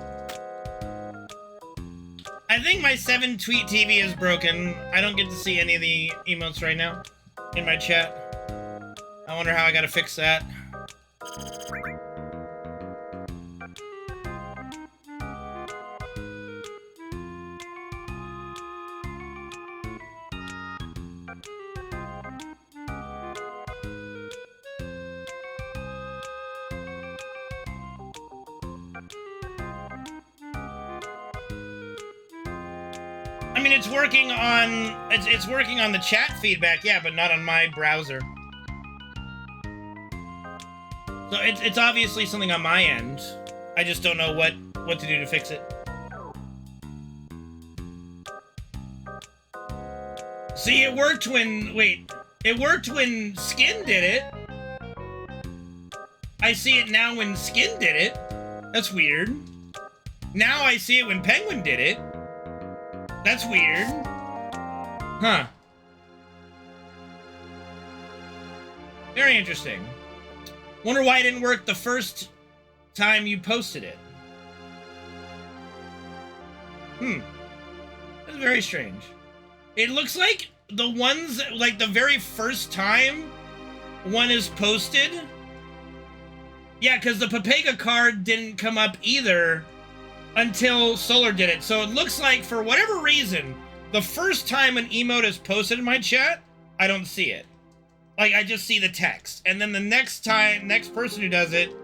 I think my 7-tweet TV is broken. I don't get to see any of the emotes right now in my chat. I wonder how I gotta fix that. I mean, it's working on the chat feedback, yeah, but not on my browser. So it's obviously something on my end. I just don't know what to do to fix it. See, it worked when Skin did it. I see it now when Skin did it. That's weird. Now I see it when Penguin did it. That's weird. Huh. Very interesting. Wonder why it didn't work the first time you posted it. That's very strange. It looks like the ones, like the very first time one is posted. Yeah, because the Pepega card didn't come up either until Solar did it. So it looks like, for whatever reason, the first time an emote is posted in my chat, I don't see it. Like, I just see the text. And then the next person who does it,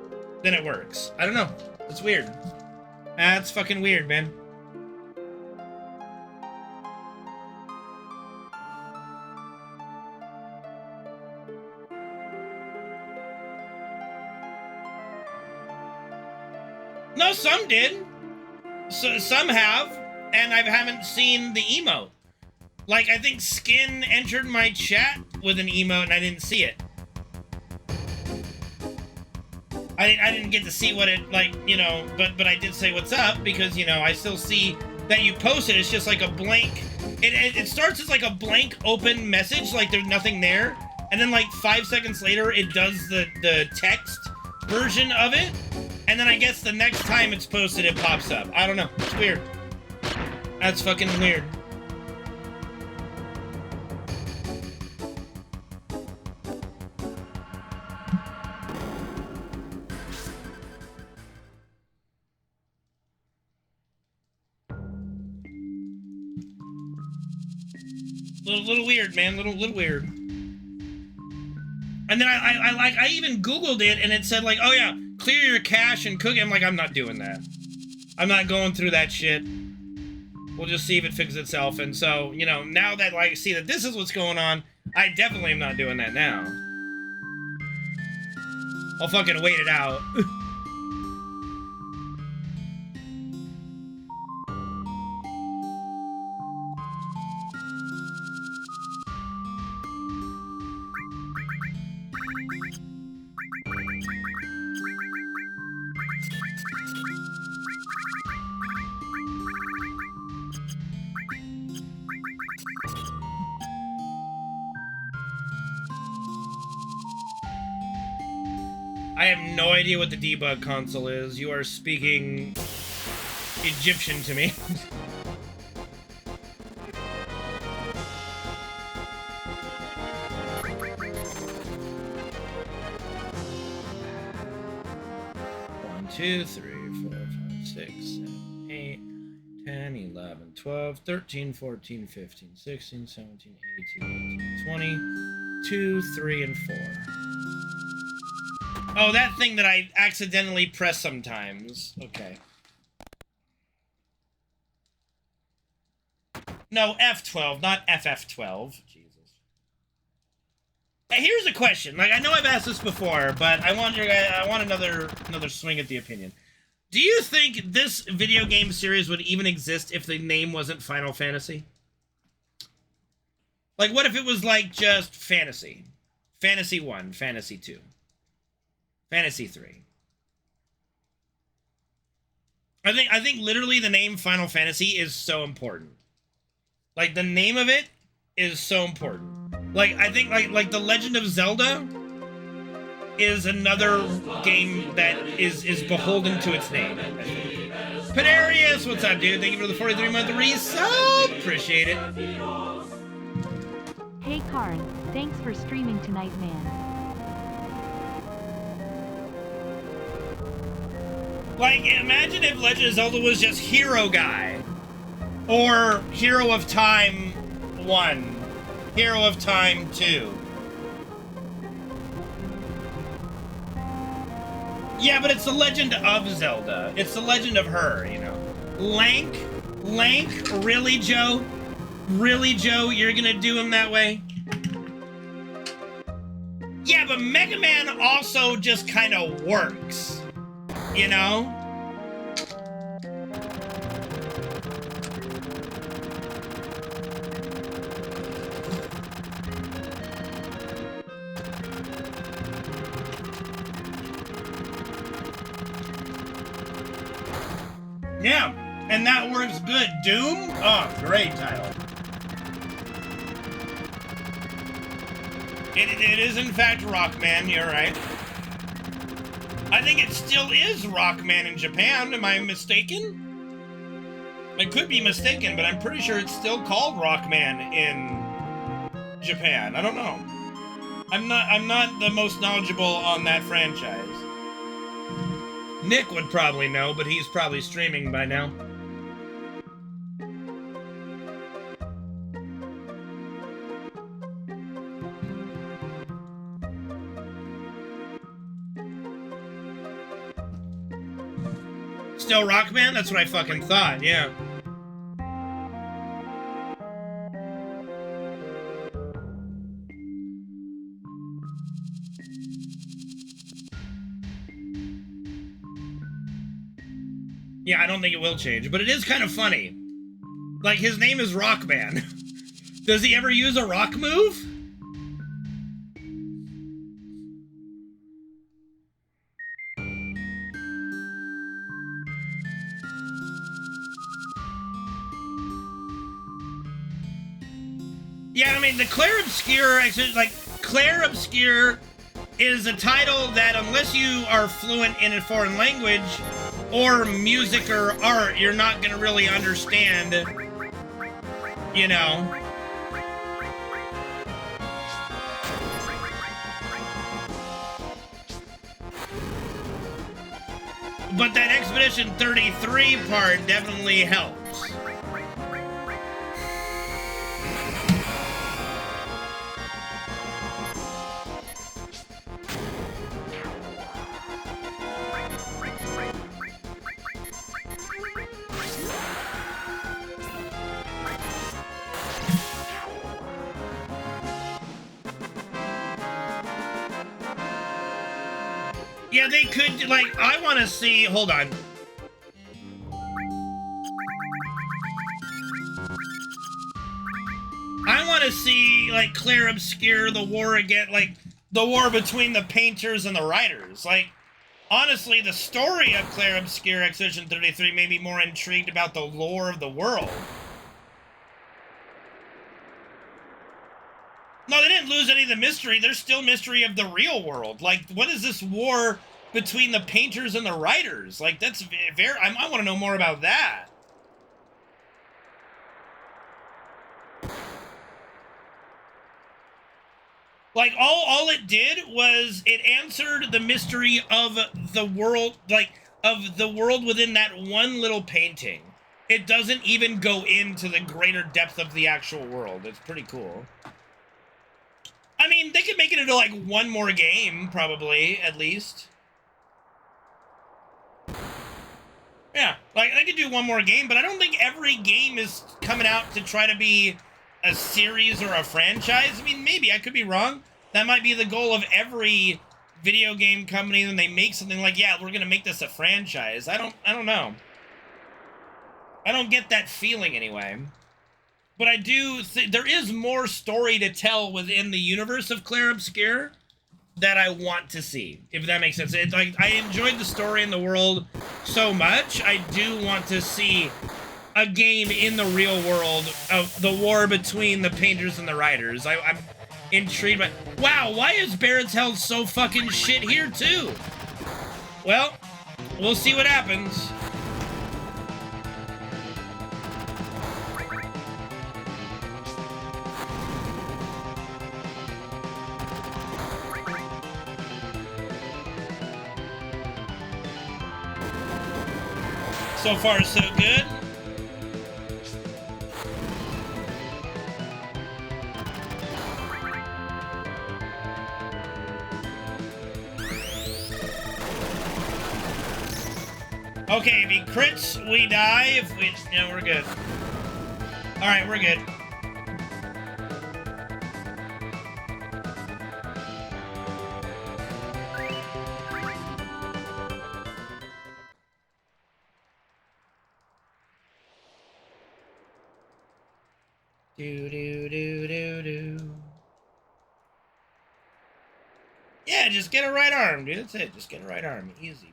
then it works. I don't know. It's weird. That's fucking weird, man. No, some did. So some have, and I haven't seen the emote. Like, I think Skin entered my chat with an emote and I didn't see it. I didn't get to see what it, like, you know, but I did say what's up because, you know, I still see that you posted. It's just like a blank, it starts as like a blank open message, like there's nothing there, and then like 5 seconds later it does the text version of it. And then I guess the next time it's posted, it pops up. I don't know. It's weird. That's fucking weird. Little weird, man. Little weird. And then I even Googled it, and it said like, oh yeah, clear your cache and cook it. I'm like, I'm not doing that. I'm not going through that shit. We'll just see if it fixes itself. And so, you know, now that I see that this is what's going on, I definitely am not doing that now. I'll fucking wait it out. I have no idea what the debug console is. You are speaking Egyptian to me. One, 2, 3, 4, 5, 6, 7, 8, 10, 11, 12, 13, 14, 15, 16, 17, 18, 19, 20, 2, 3, and 4. Oh, that thing that I accidentally press sometimes. Okay. No, F12, not FF12. Jesus. Hey, here's a question. Like, I know I've asked this before, but I want another swing at the opinion. Do you think this video game series would even exist if the name wasn't Final Fantasy? Like, what if it was like just Fantasy? Fantasy 1, Fantasy 2. Fantasy 3. I think literally the name Final Fantasy is so important. Like, the name of it is so important. Like, I think like The Legend of Zelda is another game that is beholden to its name. Pedarius, what's up, dude? Thank you for the 43-month resub. Appreciate it. Hey Karn, thanks for streaming tonight, man. Like, imagine if Legend of Zelda was just Hero Guy. Or Hero of Time 1. Hero of Time 2. Yeah, but it's the Legend of Zelda. It's the legend of her, you know. Lank? Really, Joe? Really, Joe? You're gonna do him that way? Yeah, but Mega Man also just kind of works. You know? Yeah, and that works good. Doom? Oh, great title. It is in fact Rockman, you're right. I think it still is Rockman in Japan. Am I mistaken? I could be mistaken, but I'm pretty sure it's still called Rockman in Japan. I don't know. I'm not the most knowledgeable on that franchise. Nick would probably know, but he's probably streaming by now. Still Rockman? That's what I fucking thought, yeah. Yeah, I don't think it will change, but it is kind of funny. Like, his name is Rockman. Does he ever use a rock move? Yeah, I mean, the Claire Obscure, like, Claire Obscure is a title that, unless you are fluent in a foreign language, or music or art, you're not gonna really understand, you know. But that Expedition 33 part definitely helps. Yeah, they could, like, I want to see, hold on. I want to see, like, Clair Obscur, the war again, like, the war between the painters and the writers. Like, honestly, the story of Clair Obscur Expedition 33 made me more intrigued about the lore of the world. No, they didn't lose any of the mystery. There's still mystery of the real world. Like, what is this war between the painters and the writers? Like, that's very... I want to know more about that. Like, all it did was it answered the mystery of the world, like, of the world within that one little painting. It doesn't even go into the greater depth of the actual world. It's pretty cool. I mean, they could make it into, like, one more game, probably, at least. Yeah, like, they could do one more game, but I don't think every game is coming out to try to be a series or a franchise. I mean, maybe, I could be wrong. That might be the goal of every video game company when they make something like, yeah, we're gonna make this a franchise. I don't know. I don't get that feeling anyway. But I do think there is more story to tell within the universe of Clair Obscur that I want to see, if that makes sense. It's like, I enjoyed the story and the world so much, I do want to see a game in the real world of the war between the painters and the writers. I'm intrigued by... Wow, why is Barrett's health so fucking shit here, too? Well, we'll see what happens. So far, so good. Okay, if he crits, we die. If we... No, we're good. Alright, we're good. Yeah, just get a right arm, dude. That's it. Just get a right arm. Easy peasy.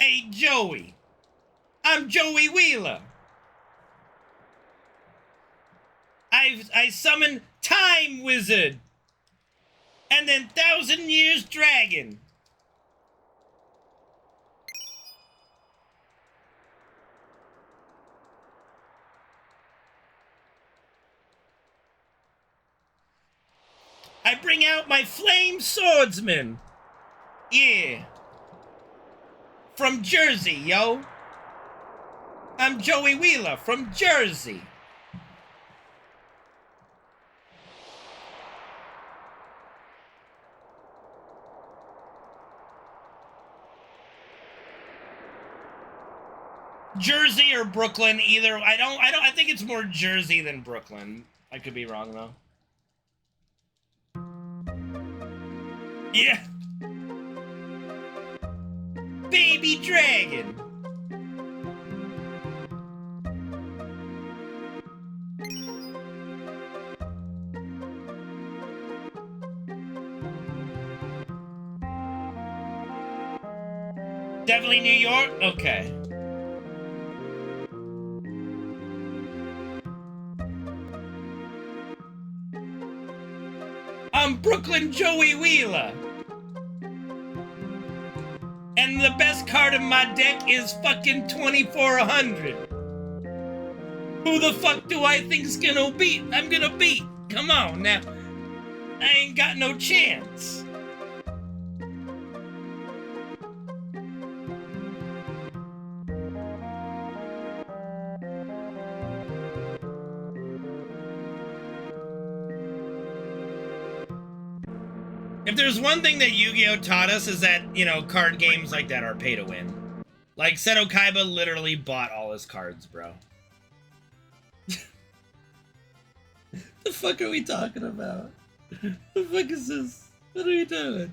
Hey, Joey. I'm Joey Wheeler. I summon Time Wizard. And then 1,000 Years Dragon. I bring out my flame swordsman. Yeah. From Jersey, yo. I'm Joey Wheeler from Jersey. Jersey or Brooklyn, either. I think it's more Jersey than Brooklyn. I could be wrong though. Yeah. Baby dragon. Definitely New York? Okay. I'm Brooklyn Joey Wheeler. And the best card in my deck is fucking 2400. Who the fuck do I think's gonna beat? I'm gonna beat. Come on now. I ain't got no chance. If there's one thing that Yu-Gi-Oh! Taught us is that, you know, card games like that are pay to win. Like, Seto Kaiba literally bought all his cards, bro. The fuck are we talking about? The fuck is this? What are you doing?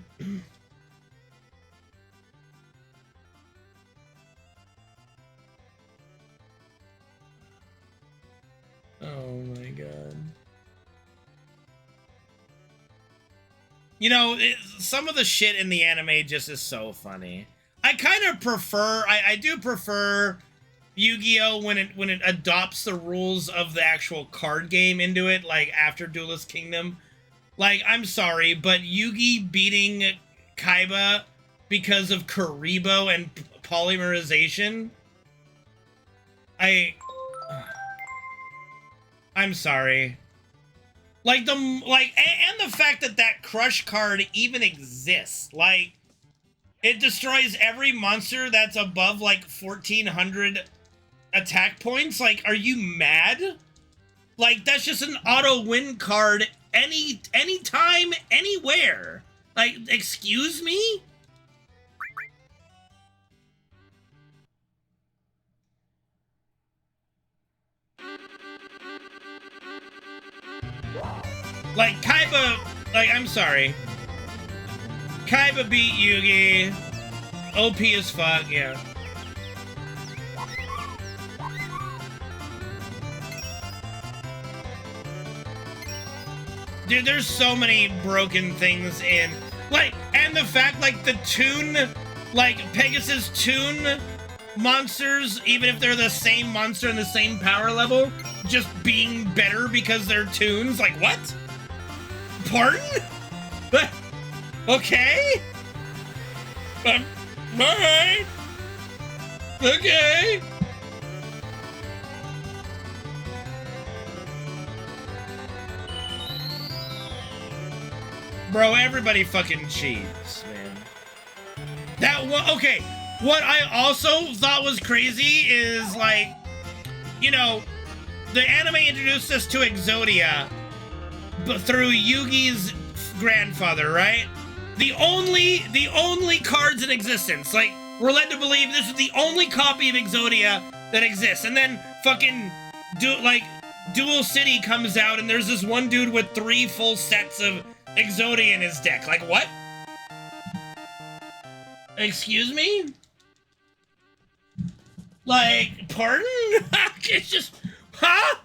Oh my god. You know, some of the shit in the anime just is so funny. I kind of prefer, I do prefer Yu-Gi-Oh! when it adopts the rules of the actual card game into it, like after Duelist Kingdom. Like, I'm sorry, but Yugi beating Kaiba because of Karibo and polymerization? I'm sorry. Like, and the fact that that crush card even exists. Like, it destroys every monster that's above, like, 1,400 attack points. Like, are you mad? Like, that's just an auto-win card anytime, anywhere. Like, excuse me? Like, Kaiba, like, I'm sorry. Kaiba beat Yugi. OP as fuck, yeah. Dude, there's so many broken things in, like, and the fact, like, the tune, like, Pegasus tune monsters, even if they're the same monster and the same power level, just being better because they're tunes, like, what? Pardon? Okay? Alright. Okay. Bro, everybody fucking cheats, man. That one, okay. What I also thought was crazy is, like, you know, the anime introduced us to Exodia, but through Yugi's grandfather, right? The only cards in existence. Like, we're led to believe this is the only copy of Exodia that exists. And then fucking Dual City comes out and there's this one dude with 3 full sets of Exodia in his deck. Like, what? Excuse me? Like, pardon? It's just, huh?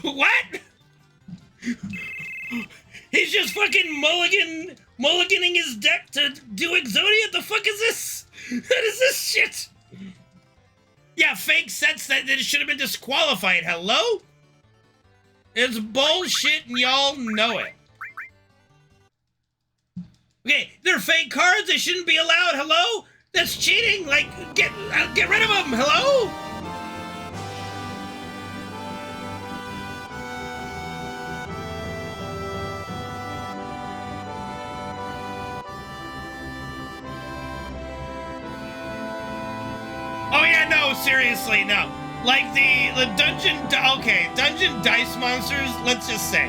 What? He's just fucking mulliganing his deck to do Exodia? The fuck is this? What is this shit? Yeah, fake sets that should have been disqualified. Hello? It's bullshit and y'all know it. Okay, they're fake cards. They shouldn't be allowed. Hello? That's cheating. Like, get rid of them. Hello? Oh yeah, no, seriously, no. Like the dungeon, okay, dungeon dice monsters, let's just say,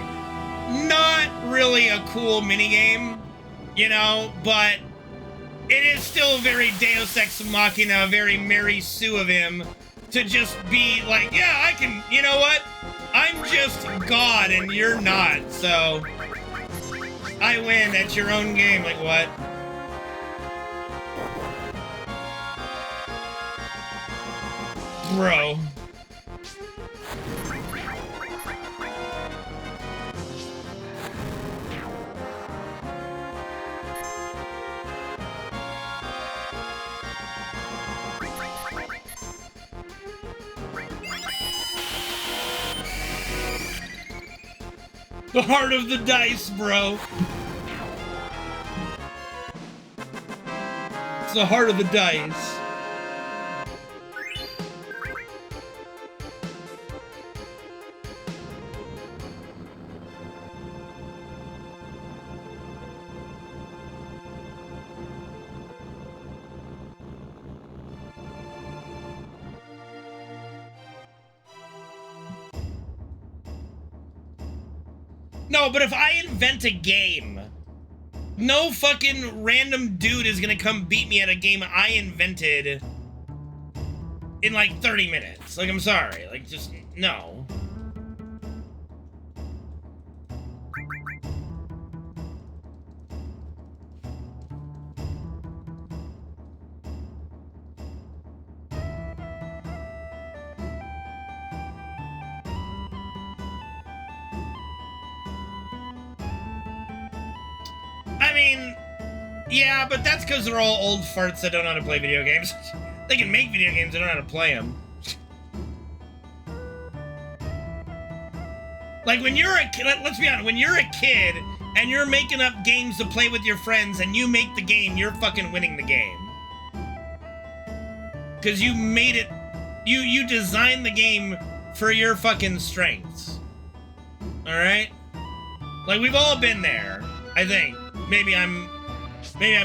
not really a cool minigame, you know, but it is still very Deus Ex Machina, very Mary Sue of him to just be like, yeah, I can, you know what? I'm just God and you're not, so I win at your own game, like what? Bro. The heart of the dice, bro. It's the heart of the dice. No, but if I invent a game, no fucking random dude is gonna come beat me at a game I invented in like 30 minutes. Like, I'm sorry. Like, just, no. mean, yeah, but that's because they're all old farts that don't know how to play video games. They can make video games, they don't know how to play them. Like, when you're a kid, let's be honest, when you're a kid and you're making up games to play with your friends and you make the game, you're fucking winning the game. Because you made it, you designed the game for your fucking strengths. Alright? Like, we've all been there, I think. Maybe I'm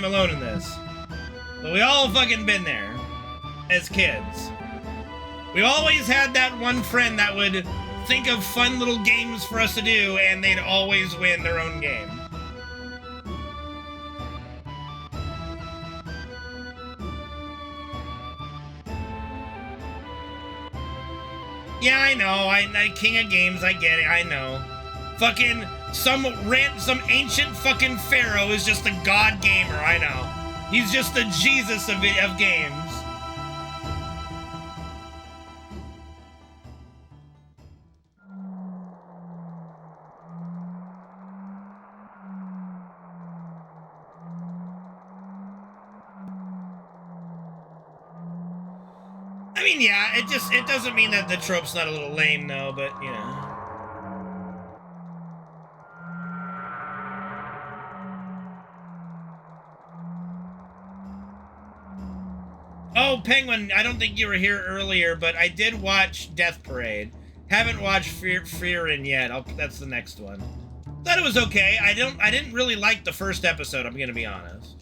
alone in this. But we all fucking been there as kids. We always had that one friend that would think of fun little games for us to do, and they'd always win their own game. Yeah, I know. I king of games. I get it. I know. Fucking some ancient fucking pharaoh is just a god gamer. I know. He's just the Jesus of games. I mean, yeah, it doesn't mean that the trope's not a little lame, though, but, you know. Oh, Penguin, I don't think you were here earlier, but I did watch Death Parade. Haven't watched Fearin' yet. That's the next one. Thought it was okay. I didn't really like the first episode, I'm gonna be honest.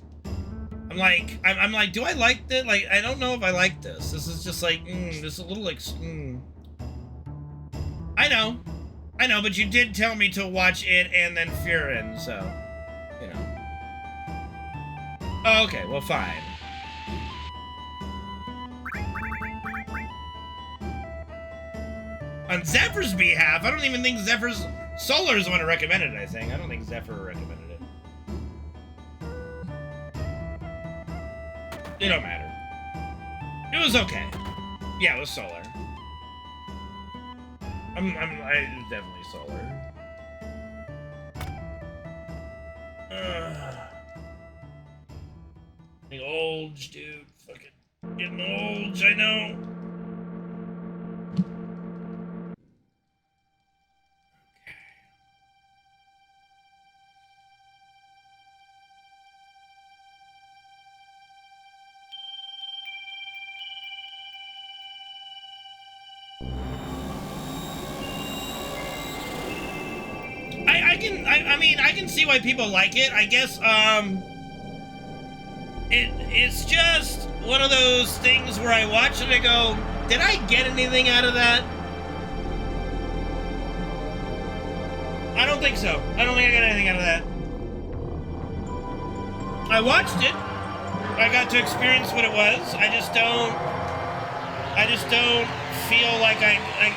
I'm like, do I like this? Like, I don't know if I like this. This is just like, this is a little like, I know, but you did tell me to watch it and then Fearin', so, you know. Oh, okay, well, fine. On Zephyr's behalf, I don't even think Solar's the one who recommended it, I think. I don't think Zephyr recommended it. It don't matter. It was okay. Yeah, it was Solar. It was definitely Solar. Getting old, dude. Fucking getting old, I know. I can see why people like it. I guess, it's just one of those things where I watch it and I go, did I get anything out of that? I don't think so. I don't think I got anything out of that. I watched it. I got to experience what it was. I just don't feel like I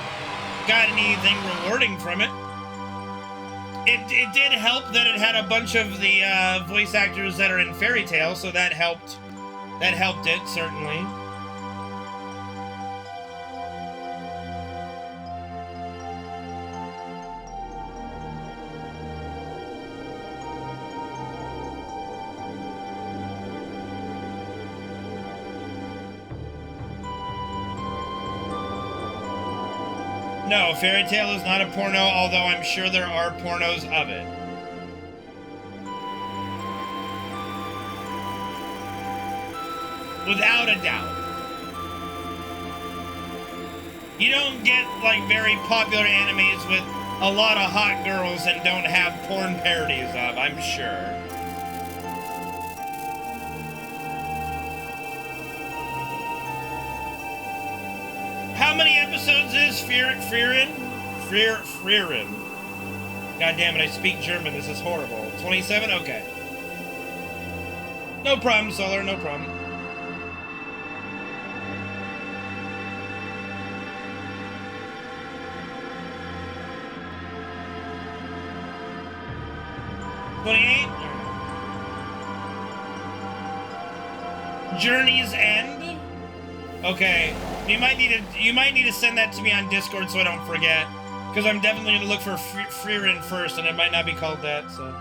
got anything rewarding from it. It did help that it had a bunch of the voice actors that are in Fairy Tail, so that helped. That helped it, certainly. No, Fairy Tail is not a porno, although I'm sure there are pornos of it. Without a doubt. You don't get, like, very popular animes with a lot of hot girls and don't have porn parodies of, I'm sure. How many episodes is Fearin'? God damn it, I speak German, this is horrible. 27? Okay. No problem, Solar, no problem. Journey's End? Okay. You might need to send that to me on Discord so I don't forget. Because I'm definitely going to look for Fearin' first, and it might not be called that, so.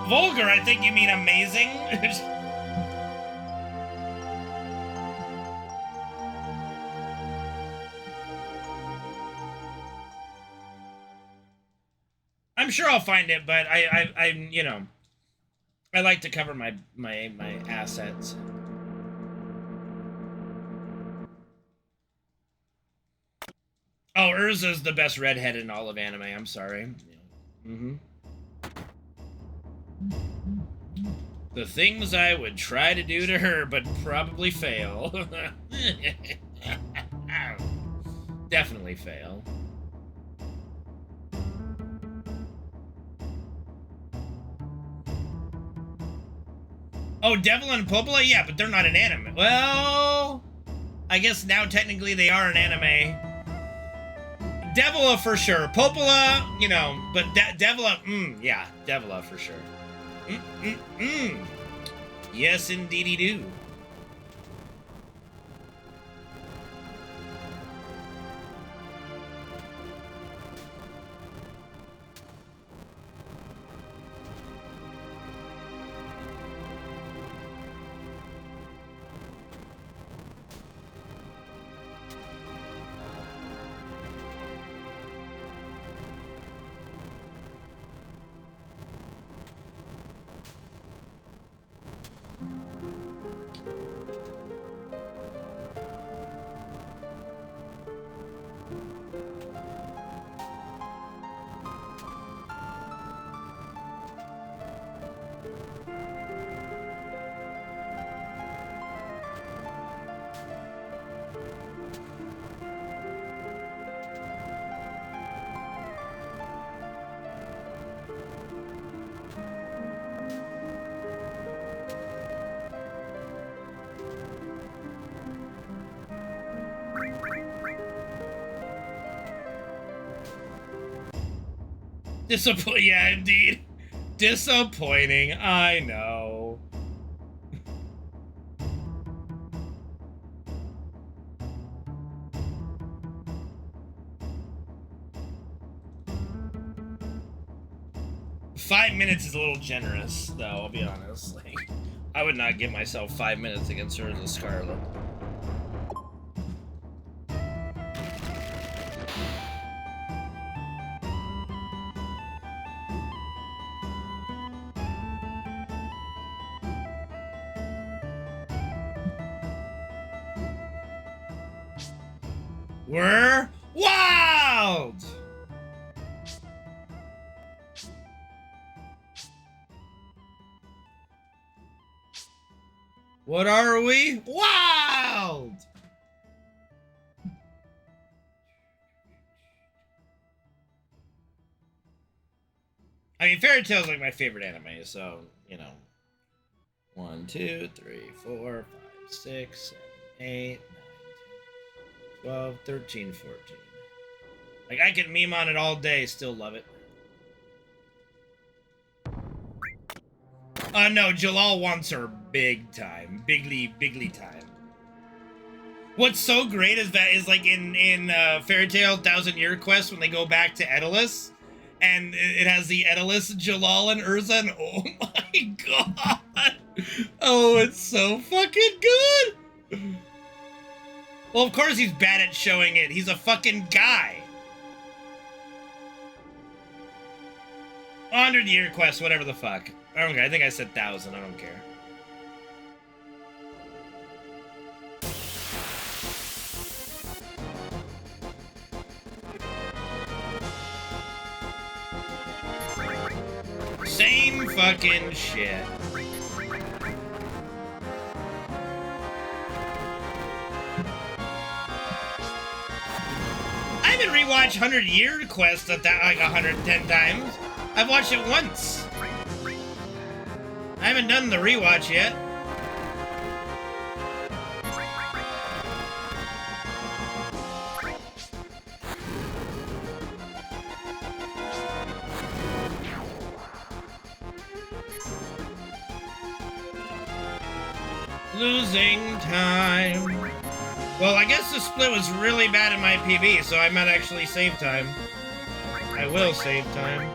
Vulgar, I think you mean amazing. I'm sure I'll find it, but I you know, I like to cover my assets. Oh, Urza's the best redhead in all of anime. I'm sorry. Mm-hmm. The things I would try to do to her, but probably fail. Definitely fail. Oh, Devil and Popola? Yeah, but they're not an anime. Well, I guess now technically they are an anime. Devila for sure. Popola, you know, but Devila, yeah, Devila for sure. Yes, indeedy do. Yeah, indeed. Disappointing, I know. Five minutes is a little generous, though, I'll be honest. Like, I would not give myself 5 minutes against her as a Scarlet. We're wild! What are we? Wild! I mean, Fairy Tail is like my favorite anime, so, you know. 1, 2, 3, 4, 5, 6, 7, 8, 9, 10, 12, 13, 14. Like, I can meme on it all day, still love it. No, Jalal wants her big time. Bigly time. What's so great is that like in Fairy Tail 1000-Year Quest when they go back to Edalus, and it has the Edalus, Jalal, and Urza, and oh my god! Oh, it's so fucking good! Well, of course he's bad at showing it. He's a fucking guy. 100-Year Quest, whatever the fuck. I don't care. I think I said 1000. I don't care. Same fucking shit. I haven't rewatched 100-Year Quest like 110 times. I've watched it once. I haven't done the rewatch yet. Losing time. Well, I guess the split was really bad in my PB, so I might actually save time. I will save time.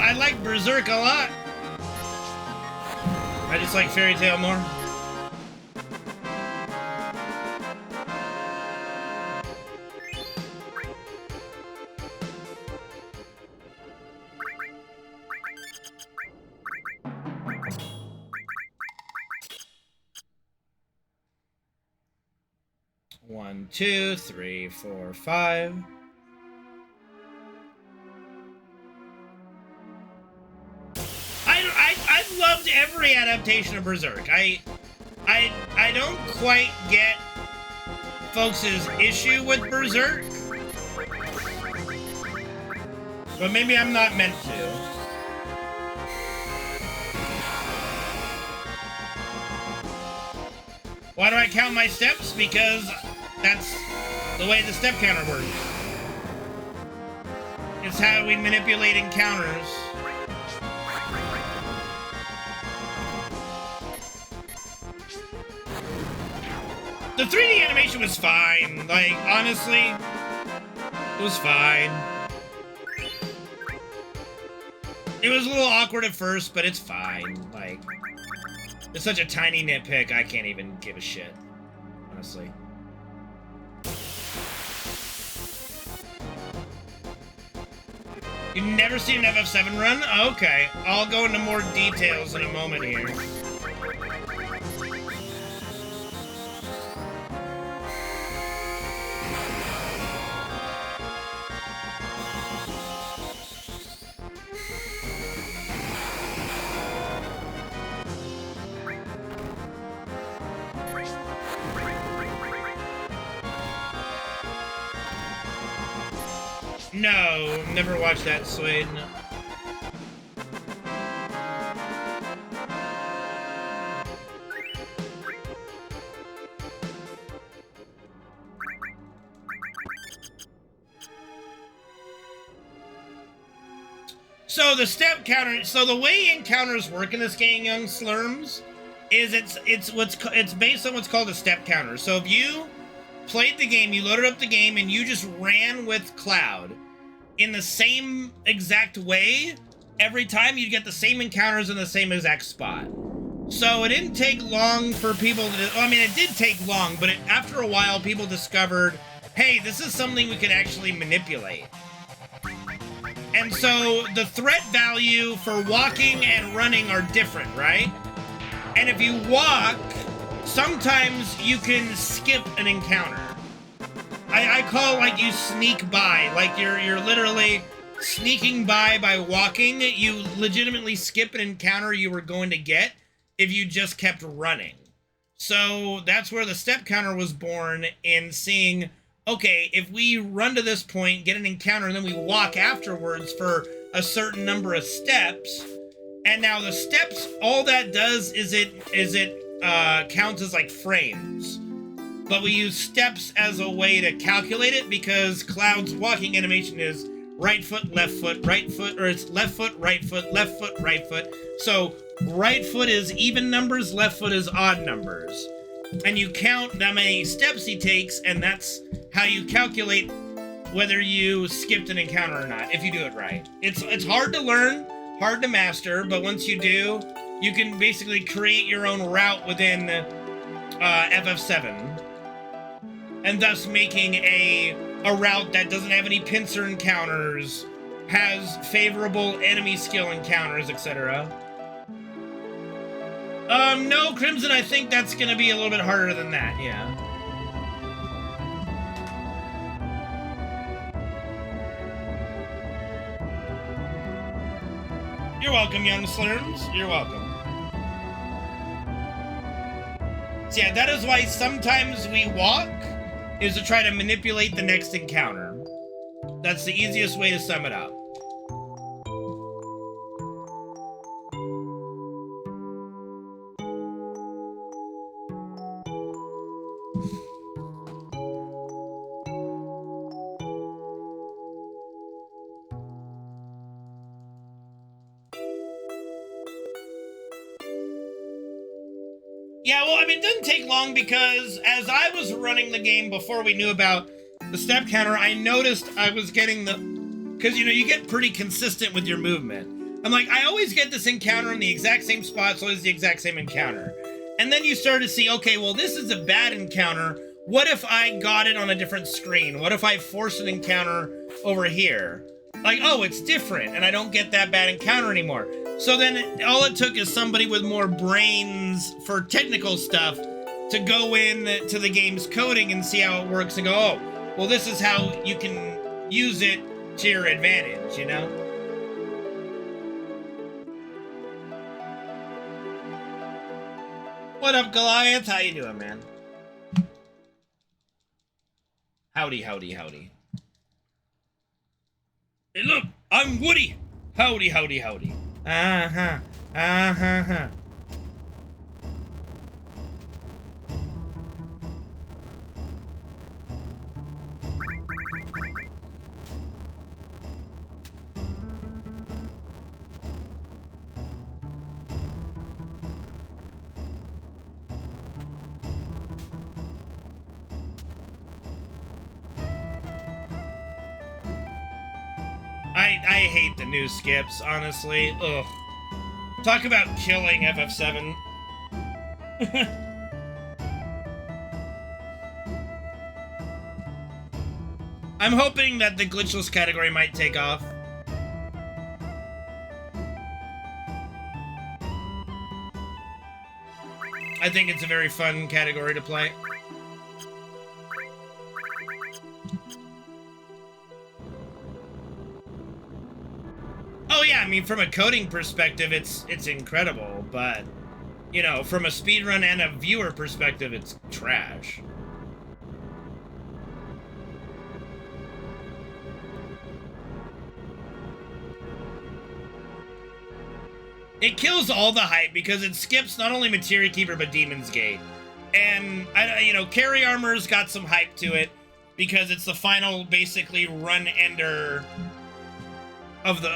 I like Berserk a lot. I just like Fairy Tail more. One, two, three, four, five. I've loved every adaptation of Berserk. I don't quite get folks' issue with Berserk, but maybe I'm not meant to. Why do I count my steps? Because that's the way the step counter works. It's how we manipulate encounters. The 3D animation was fine. Like, honestly, it was fine. It was a little awkward at first, but it's fine. Like, it's such a tiny nitpick, I can't even give a shit, honestly. You've never seen an FF7 run? Okay, I'll go into more details in a moment here. No, never watched that, Suede. No. So the step counter, so the way encounters work in this game, young slurms, is it's based on what's called a step counter. So if you played the game, you loaded up the game, and you just ran with Cloud in the same exact way, every time you'd get the same encounters in the same exact spot. So it didn't take long for people to, I mean, it did take long, but after a while, people discovered, hey, this is something we could actually manipulate. And so the threat value for walking and running are different, right? And if you walk, sometimes you can skip an encounter. I call, like, you sneak by. Like, you're literally sneaking by walking. You legitimately skip an encounter you were going to get if you just kept running. So that's where the step counter was born, in seeing, okay, if we run to this point, get an encounter, and then we walk afterwards for a certain number of steps, and now the steps, all that does is it counts as, like, frames. But we use steps as a way to calculate it, because Cloud's walking animation is right foot, right foot, or it's left foot, right foot, right foot. So right foot is even numbers, left foot is odd numbers. And you count how many steps he takes, and that's how you calculate whether you skipped an encounter or not, if you do it right. It's hard to learn, hard to master, but once you do, you can basically create your own route within FF7. And thus making a route that doesn't have any pincer encounters, has favorable enemy skill encounters, etc. No, Crimson, I think that's gonna be a little bit harder than that, yeah. You're welcome, young slurms. You're welcome. So yeah, that is why sometimes we walk, is to try to manipulate the next encounter. That's the easiest way to sum it up. Yeah, well, I mean, it didn't take long, because as I was running the game before we knew about the step counter, I noticed I was getting because, you know, you get pretty consistent with your movement. I'm like, I always get this encounter in the exact same spot, so it's the exact same encounter. And then you start to see, okay, well, this is a bad encounter. What if I got it on a different screen? What if I forced an encounter over here? Like, oh, it's different, and I don't get that bad encounter anymore. So then all it took is somebody with more brains for technical stuff to go in to the game's coding and see how it works and go, oh, well, this is how you can use it to your advantage, you know? What up, Goliath? How you doing, man? Howdy, howdy, howdy. Hey, look, I'm Woody. Howdy, howdy, howdy. Uh-huh, uh-huh. I hate the new skips, honestly. Ugh. Talk about killing FF7. I'm hoping that the glitchless category might take off. I think it's a very fun category to play. Oh yeah, I mean, from a coding perspective, it's incredible, but, you know, from a speedrun and a viewer perspective, it's trash. It kills all the hype because it skips not only Materia Keeper, but Demon's Gate. And, you know, Carry Armor's got some hype to it because it's the final, basically, run-ender of the,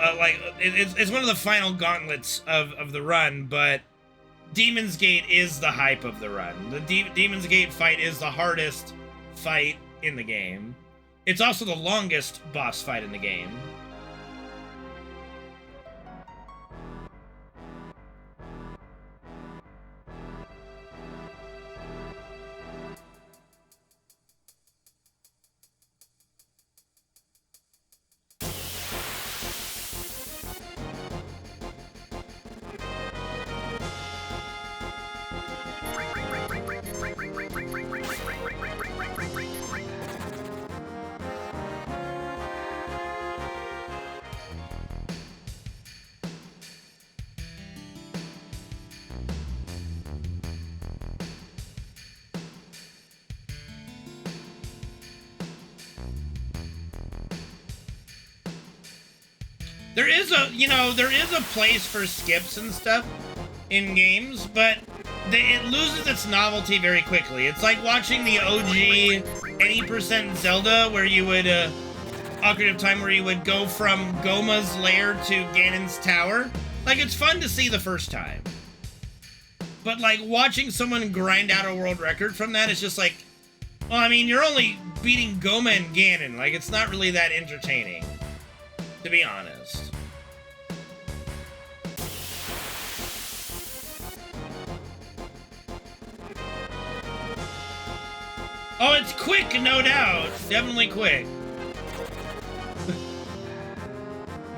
it's one of the final gauntlets of the run, but Demon's Gate is the hype of the run. The Demon's Gate fight is the hardest fight in the game. It's also the longest boss fight in the game. There is a, you know, there is a place for skips and stuff in games, but it loses its novelty very quickly. It's like watching the OG 80% Zelda, where you would, Ocarina of Time, where you would go from Goma's lair to Ganon's tower. Like, it's fun to see the first time. But, like, watching someone grind out a world record from that is just like, well, I mean, you're only beating Goma and Ganon. Like, it's not really that entertaining, to be honest. Oh, it's quick, no doubt. Definitely quick.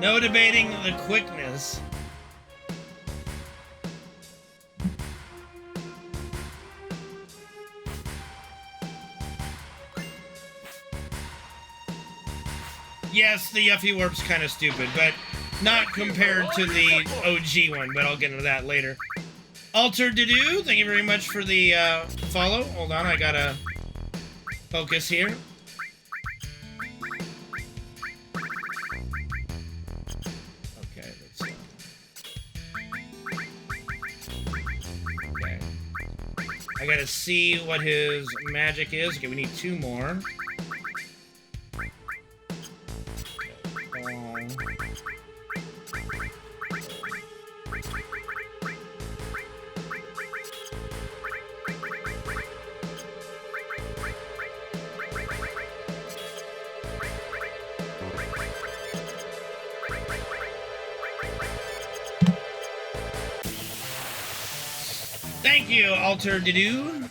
No debating the quickness. Yes, the Yuffie Warp's kind of stupid, but not compared to the OG one, but I'll get into that later. Alter Didoo, thank you very much for the follow. Hold on, I gotta focus here. Okay, let's okay. I gotta see what his magic is. Okay, we need 2 more. you, Alter Didoo.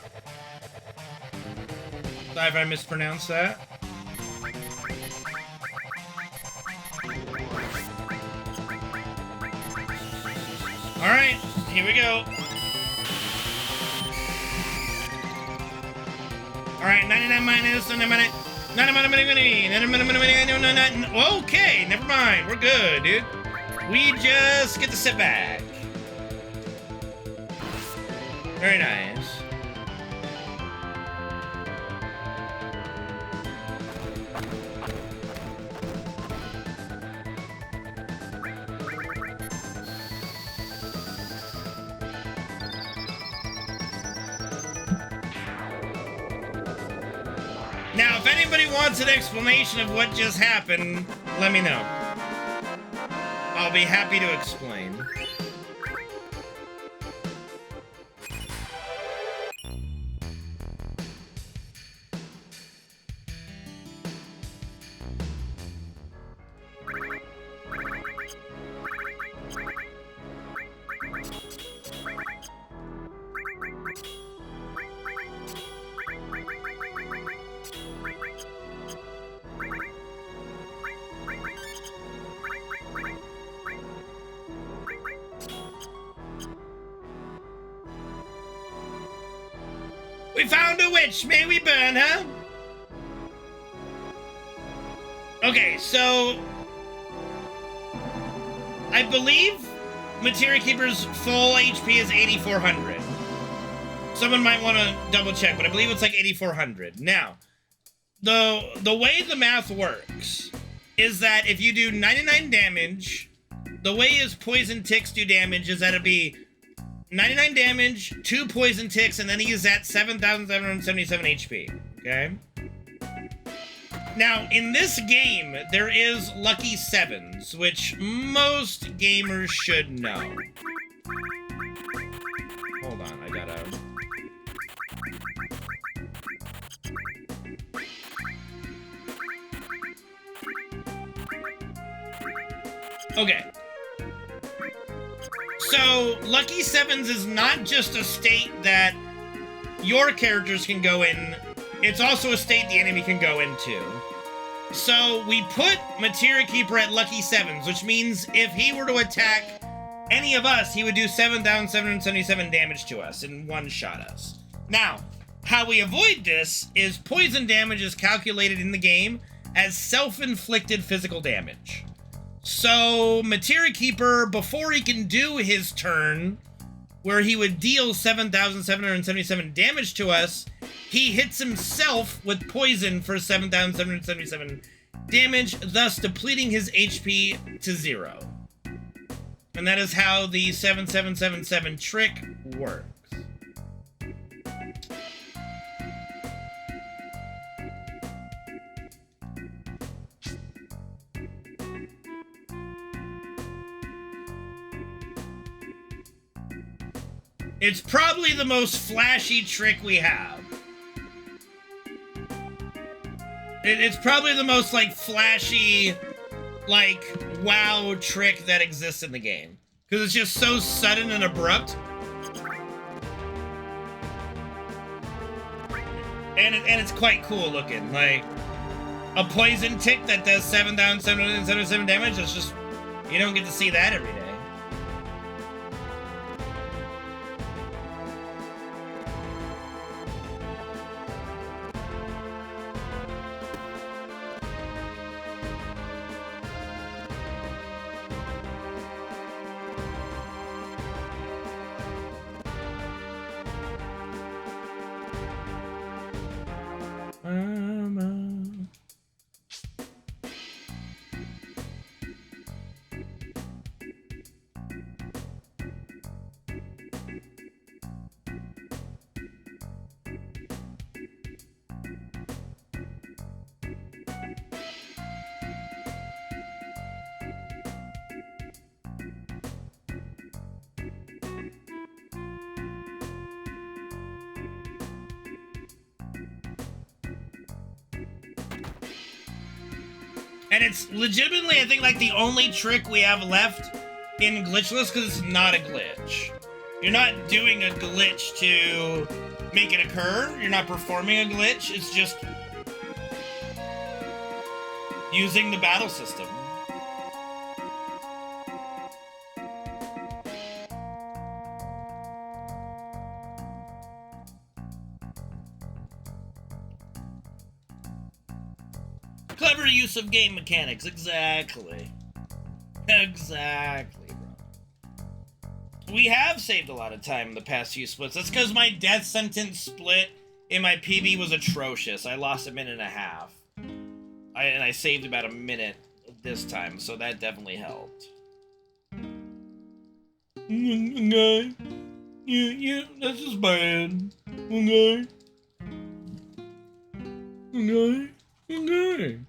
Sorry if I mispronounced that. Alright, here we go. Alright, 99 minus, 99 okay, never mind. We're good, dude. We just get to sit back. Very nice. Now, if anybody wants an explanation of what just happened, let me know. I'll be happy to explain. We found a witch! May we burn her? Okay, so... I believe Materia Keeper's full HP is 8,400. Someone might want to double check, but I believe it's like 8,400. Now, the way the math works is that if you do 99 damage, the way his poison ticks do damage is that it'd be 99 damage, 2 poison ticks, and then he's at 7,777 HP, okay? Now, in this game, there is lucky sevens, which most gamers should know. Hold on, I gotta... Okay. So, Lucky Sevens is not just a state that your characters can go in, it's also a state the enemy can go into. So, we put Materia Keeper at Lucky Sevens, which means if he were to attack any of us, he would do 7,777 damage to us and one-shot us. Now, how we avoid this is poison damage is calculated in the game as self-inflicted physical damage. So, Materia Keeper, before he can do his turn, where he would deal 7,777 damage to us, he hits himself with poison for 7,777 damage, thus depleting his HP to 0. And that is how the 7777 trick works. It's probably the most flashy trick we have. It's probably the most, like, flashy, like, wow trick that exists in the game. Because it's just so sudden and abrupt. And it's quite cool looking. Like, a poison tick that does 7,777 damage, it's just, you don't get to see that every day. And it's legitimately, I think, like the only trick we have left in Glitchless because it's not a glitch. You're not doing a glitch to make it occur. You're not performing a glitch. It's just using the battle system. Clever use of game mechanics. Exactly. Exactly, bro. We have saved a lot of time in the past few splits. That's because my death sentence split in my PB was atrocious. I lost a minute and a half. And I saved about a minute this time, so that definitely helped. Okay. Yeah, that's just bad. Okay. Okay. Okay.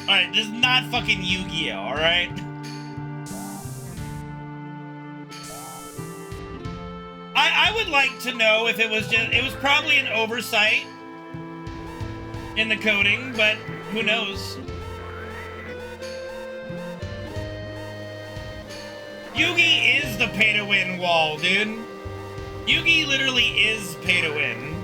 Alright, this is not fucking Yu-Gi-Oh, alright? I would like to know if it was just... It was probably an oversight in the coding, but who knows? Yugi is the pay-to-win wall, dude. Yugi literally is pay-to-win.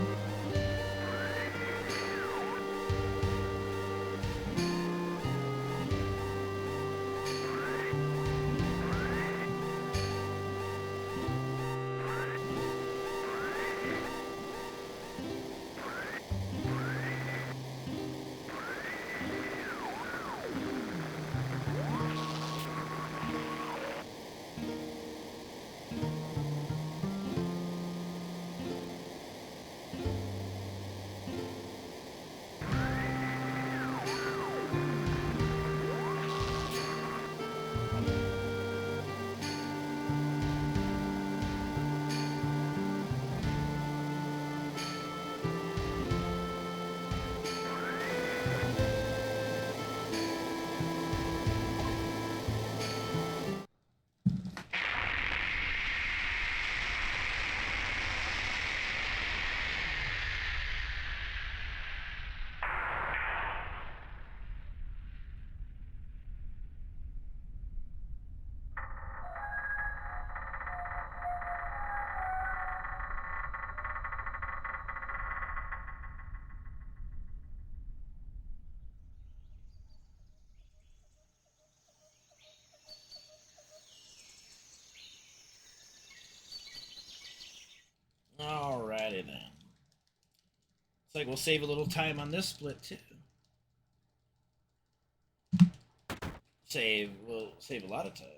Alrighty then. Looks like we'll save a little time on this split too. We'll save a lot of time.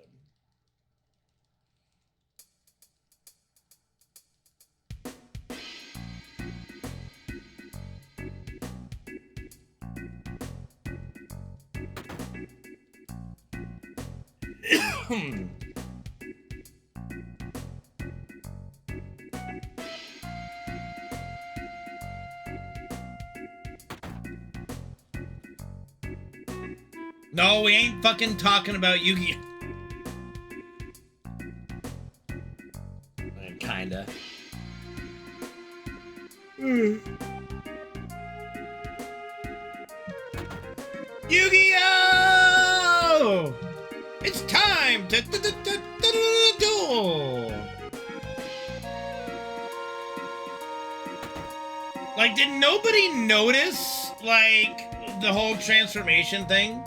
No, we ain't fucking talking about Yu-Gi-Oh! Kinda. Yu-Gi-Oh! It's time to duel! Like, did nobody notice, like, the whole transformation thing?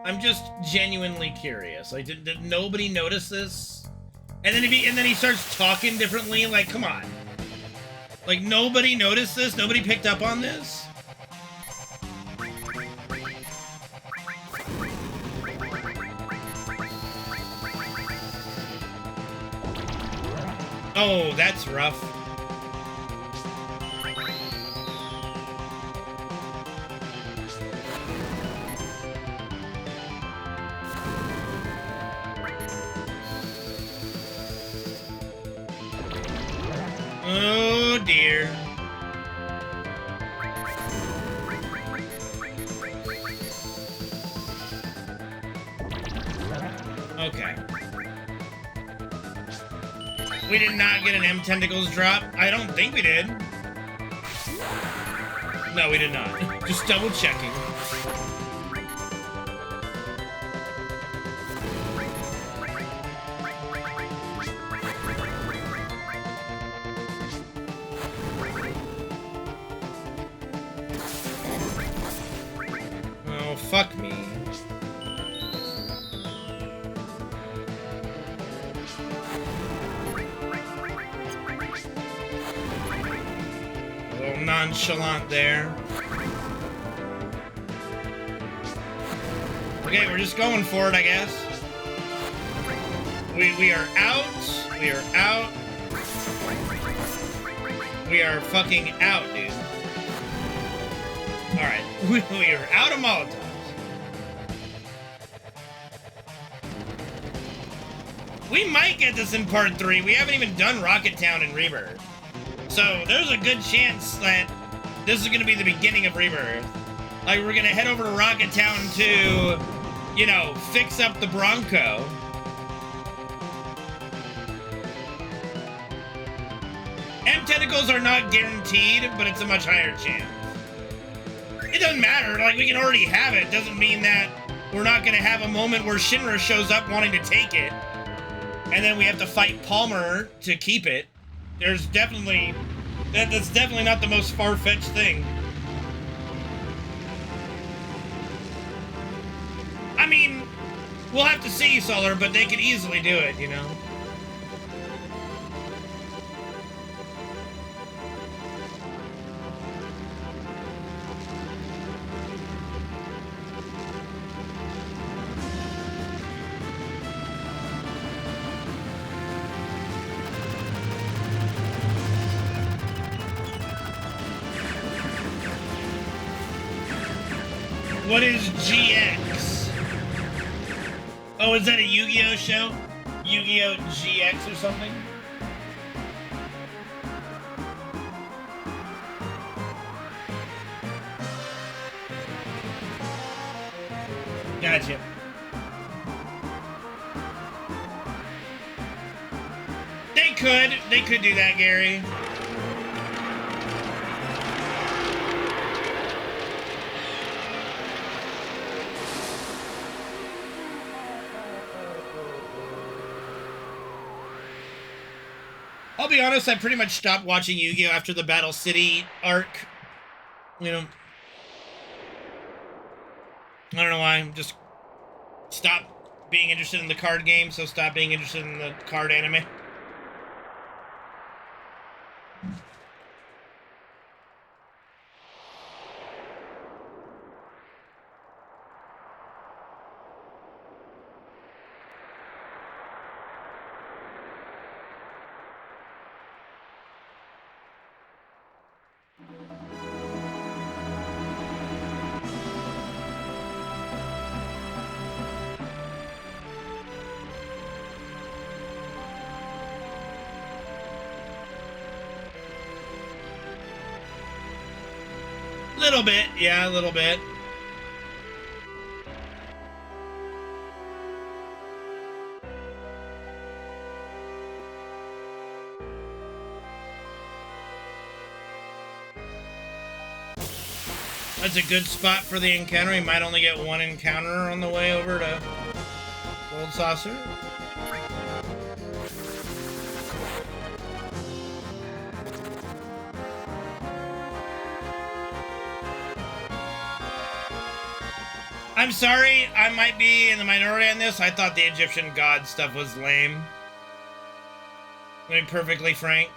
I'm just genuinely curious. Like, did nobody notice this? And then he starts talking differently. Like, come on. Like, nobody noticed this? Nobody picked up on this? Oh, that's rough. Oh dear. Okay. We did not get an M Tentacles drop. I don't think we did. No, we did not. Just double checking. nonchalant there. Okay, we're just going for it, I guess. We are out. We are out. We are fucking out, dude. Alright, we are out of Molotovs. We might get this in part 3. We haven't even done Rocket Town and Rebirth. So there's a good chance that this is going to be the beginning of Rebirth. Like, we're going to head over to Rocket Town to, you know, fix up the Bronco. M-tentacles are not guaranteed, but it's a much higher chance. It doesn't matter. Like, we can already have it. Doesn't mean that we're not going to have a moment where Shinra shows up wanting to take it. And then we have to fight Palmer to keep it. There's definitely... That's definitely not the most far-fetched thing. I mean, we'll have to see, Solar, but they could easily do it, you know? What is GX? Oh, is that a Yu-Gi-Oh show? Yu-Gi-Oh GX or something? Gotcha. They could do that, Gary. I'll be honest, I pretty much stopped watching Yu-Gi-Oh! After the Battle City arc. You know. I don't know why, just stopped being interested in the card game, so stopped being interested in the card anime. Little bit, yeah, a little bit. That's a good spot for the encounter. We might only get one encounter on the way over to Gold Saucer. I'm sorry, I might be in the minority on this. I thought the Egyptian god stuff was lame. To be perfectly frank.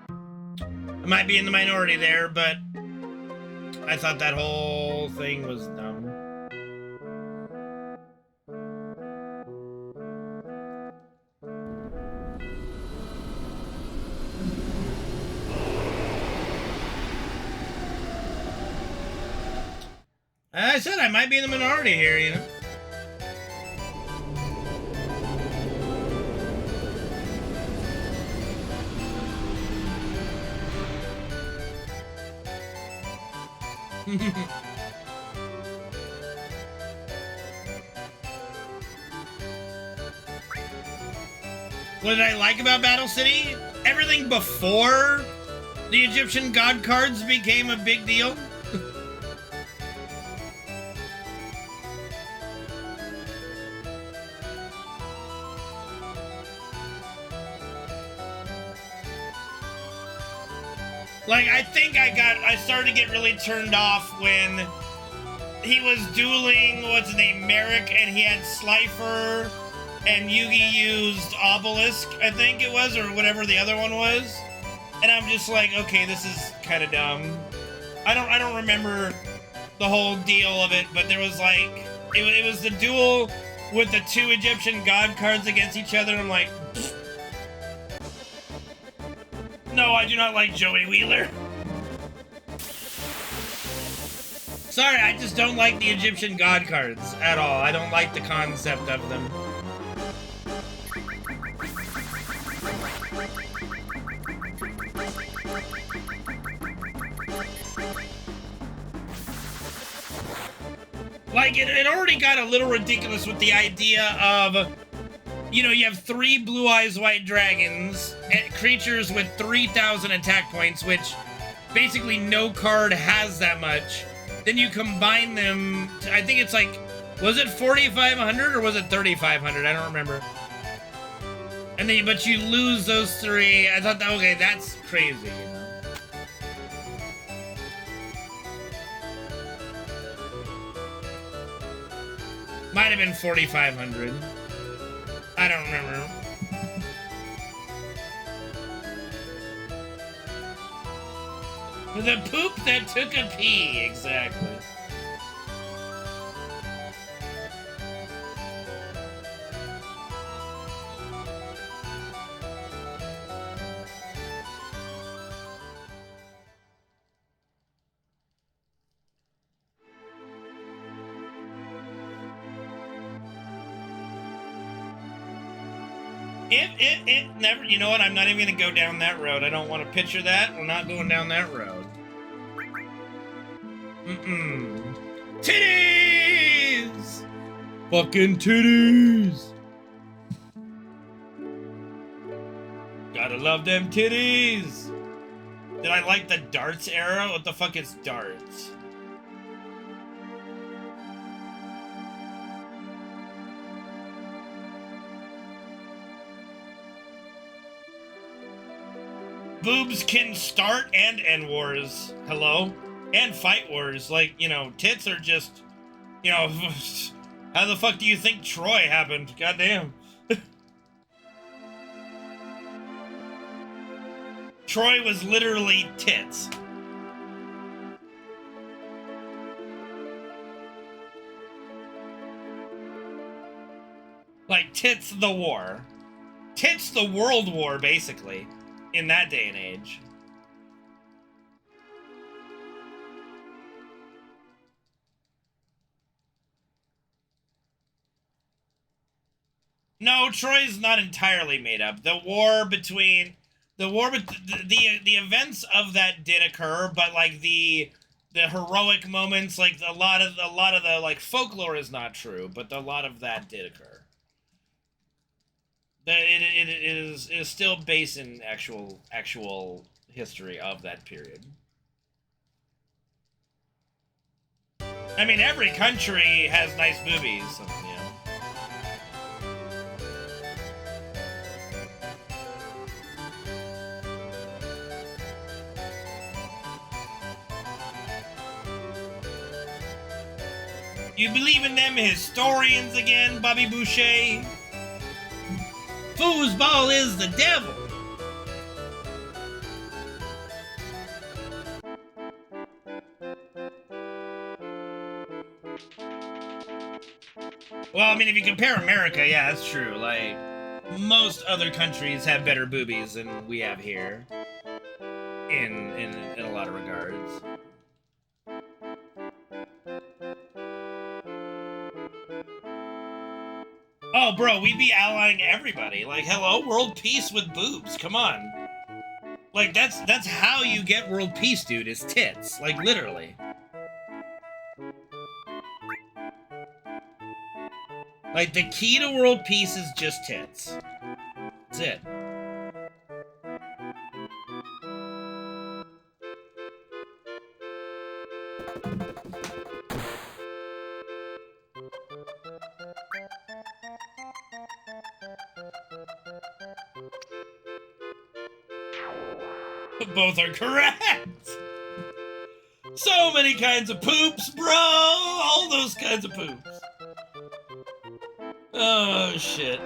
I might be in the minority there, but I thought that whole thing was dumb. As I said, I might be in the minority here, you know? What did I like about Battle City? Everything before the Egyptian god cards became a big deal. Like, I think I started to get really turned off when he was dueling, what's his name, Merrick, and he had Slifer, and Yugi used Obelisk, I think it was, or whatever the other one was. And I'm just like, okay, this is kind of dumb. I don't remember the whole deal of it, but there was like, it was the duel with the 2 Egyptian god cards against each other. I'm like, pfft. No, I do not like Joey Wheeler. Sorry, I just don't like the Egyptian god cards at all. I don't like the concept of them. Like, it already got a little ridiculous with the idea of, you know, you have 3 Blue Eyes White Dragons, and creatures with 3,000 attack points, which basically no card has that much. Then you combine them, I think it's like, was it 4,500 or was it 3,500? I don't remember. And then, but you lose those 3. I thought that, okay, that's crazy, you know? Might have been 4,500. I don't remember. The poop that took a pee, exactly. It never, you know what, I'm not even gonna go down that road. I don't want to picture that. We're not going down that road. Titties! Fucking titties! Gotta love them titties! Did I like the darts arrow? What the fuck is darts? Boobs can start and end wars. Hello? And fight wars. Like, you know, tits are just, you know, how the fuck do you think Troy happened? Goddamn. Troy was literally tits. Like, tits the war. Tits the world war, basically. In that day and age. No, Troy's not entirely made up. The events of that did occur, but like the heroic moments, like a lot of the like folklore is not true, but a lot of that did occur. It is still based in actual history of that period. I mean, every country has nice boobies, so, you know. You believe in them historians again, Bobby Boucher? Foosball is the devil. Well, I mean, if you compare America, yeah, that's true. Like, most other countries have better boobies than we have here. In a lot of regards. Oh, bro, we'd be allying everybody. Like, hello, world peace with boobs. Come on. Like, that's how you get world peace, dude, is tits. Like, literally. Like, the key to world peace is just tits. That's it. Both are correct! So many kinds of poops, bro! All those kinds of poops. Oh, shit.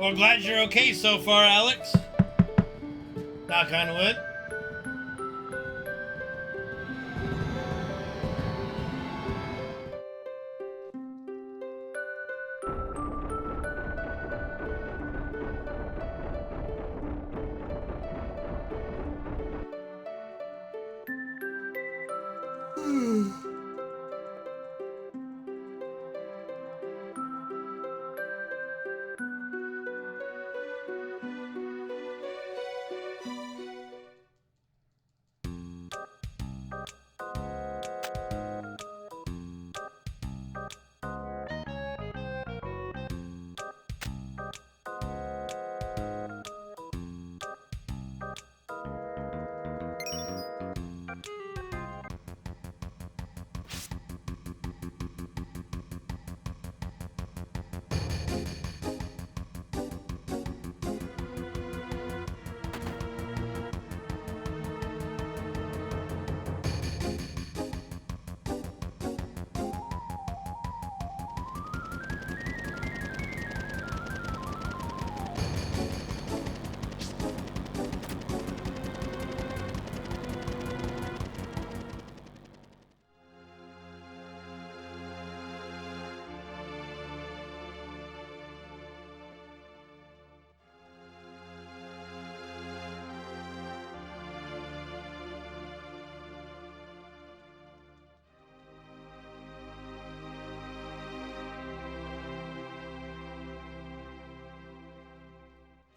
Well, glad you're okay so far, Alex. Knock on wood.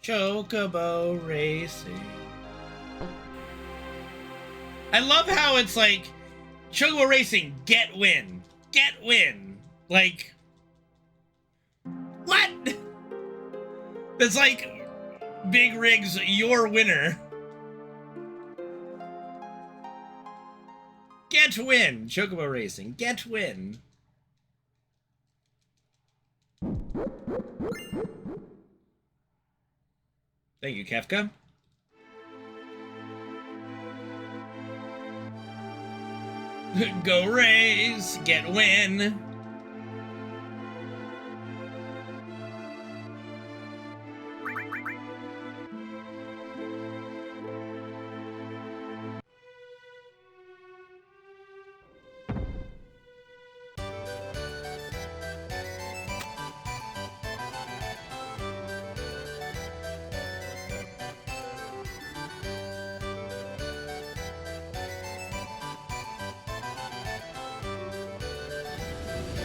Chocobo racing. I love how it's like Chocobo racing, get win. Get win. Like, what? That's like Big Rig's your winner. Get win. Chocobo racing. Get win. Thank you, Kefka. Go race, get win.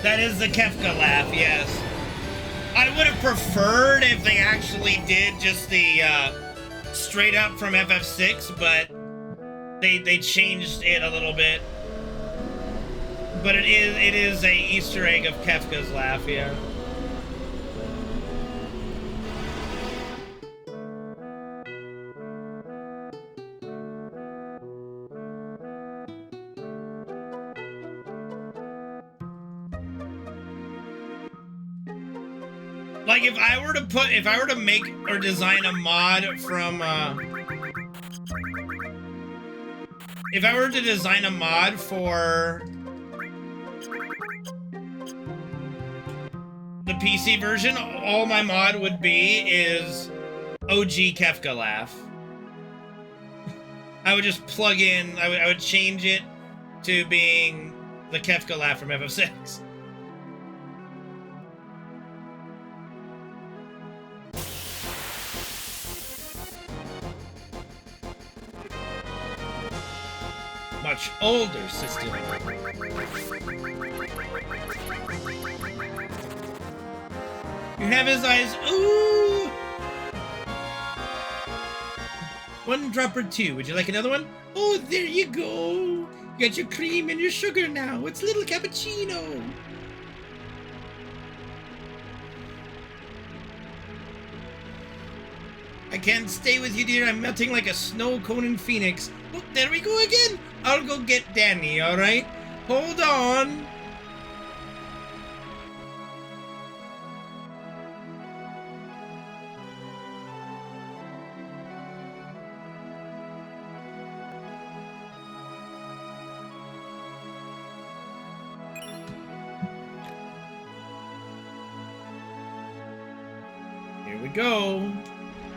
That is the Kefka laugh, yes. I would have preferred if they actually did just the straight up from FF6, but they changed it a little bit. But it is a Easter egg of Kefka's laugh, yeah. Like if I were to make or design a mod from if I were to design a mod for the PC version, all my mod would be is OG Kefka laugh. I would just plug in, I would change it to being the Kefka laugh from FF6. Much older system. You have his eyes. Ooh! One drop or two. Would you like another one? Oh, there you go. You got your cream and your sugar now. It's little cappuccino. I can't stay with you, dear. I'm melting like a snow cone in Phoenix. Oh, there we go again. I'll go get Danny, alright? Hold on. Here we go.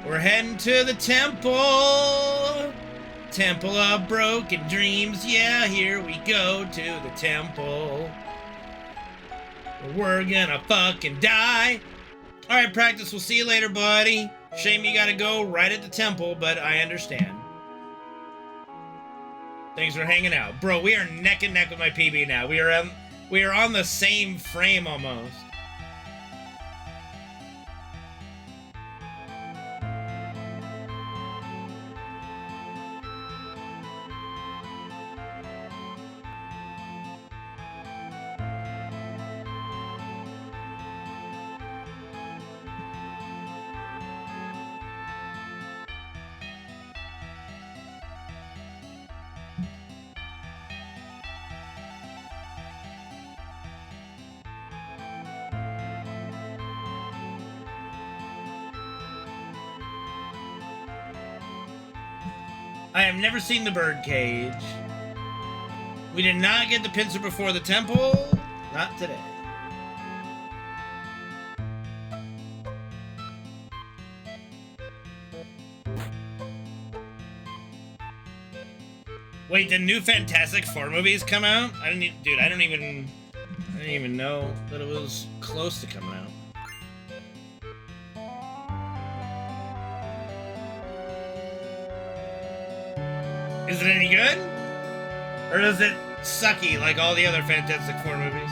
We're heading to the temple. Temple of broken dreams. Yeah, here we go to the temple. We're gonna fucking die. Alright, practice. We'll see you later, buddy. Shame you gotta go right at the temple, but I understand. Thanks for hanging out. Bro, we are neck and neck with my PB now. We are on the same frame almost. I have never seen the birdcage. We did not get the pincer before the temple. Not today. Wait, the new Fantastic Four movies come out? I didn't even know that it was close to coming out. Is it any good? Or is it sucky like all the other Fantastic Four movies?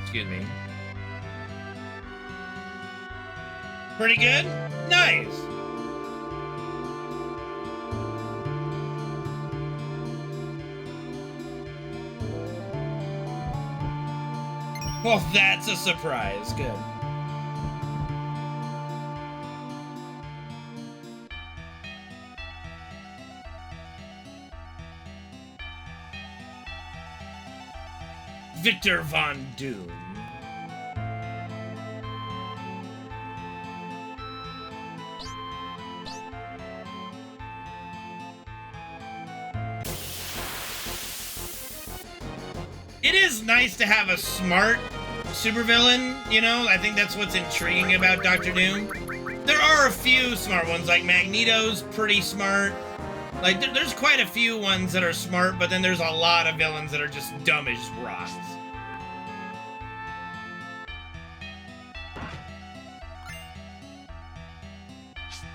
Excuse me. Pretty good? Nice! Well, that's a surprise. Good. Victor Von Doom. It is nice to have a smart supervillain, you know? I think that's what's intriguing about Doctor Doom. There are a few smart ones, like Magneto's pretty smart. Like, there's quite a few ones that are smart, but then there's a lot of villains that are just dumb as rocks.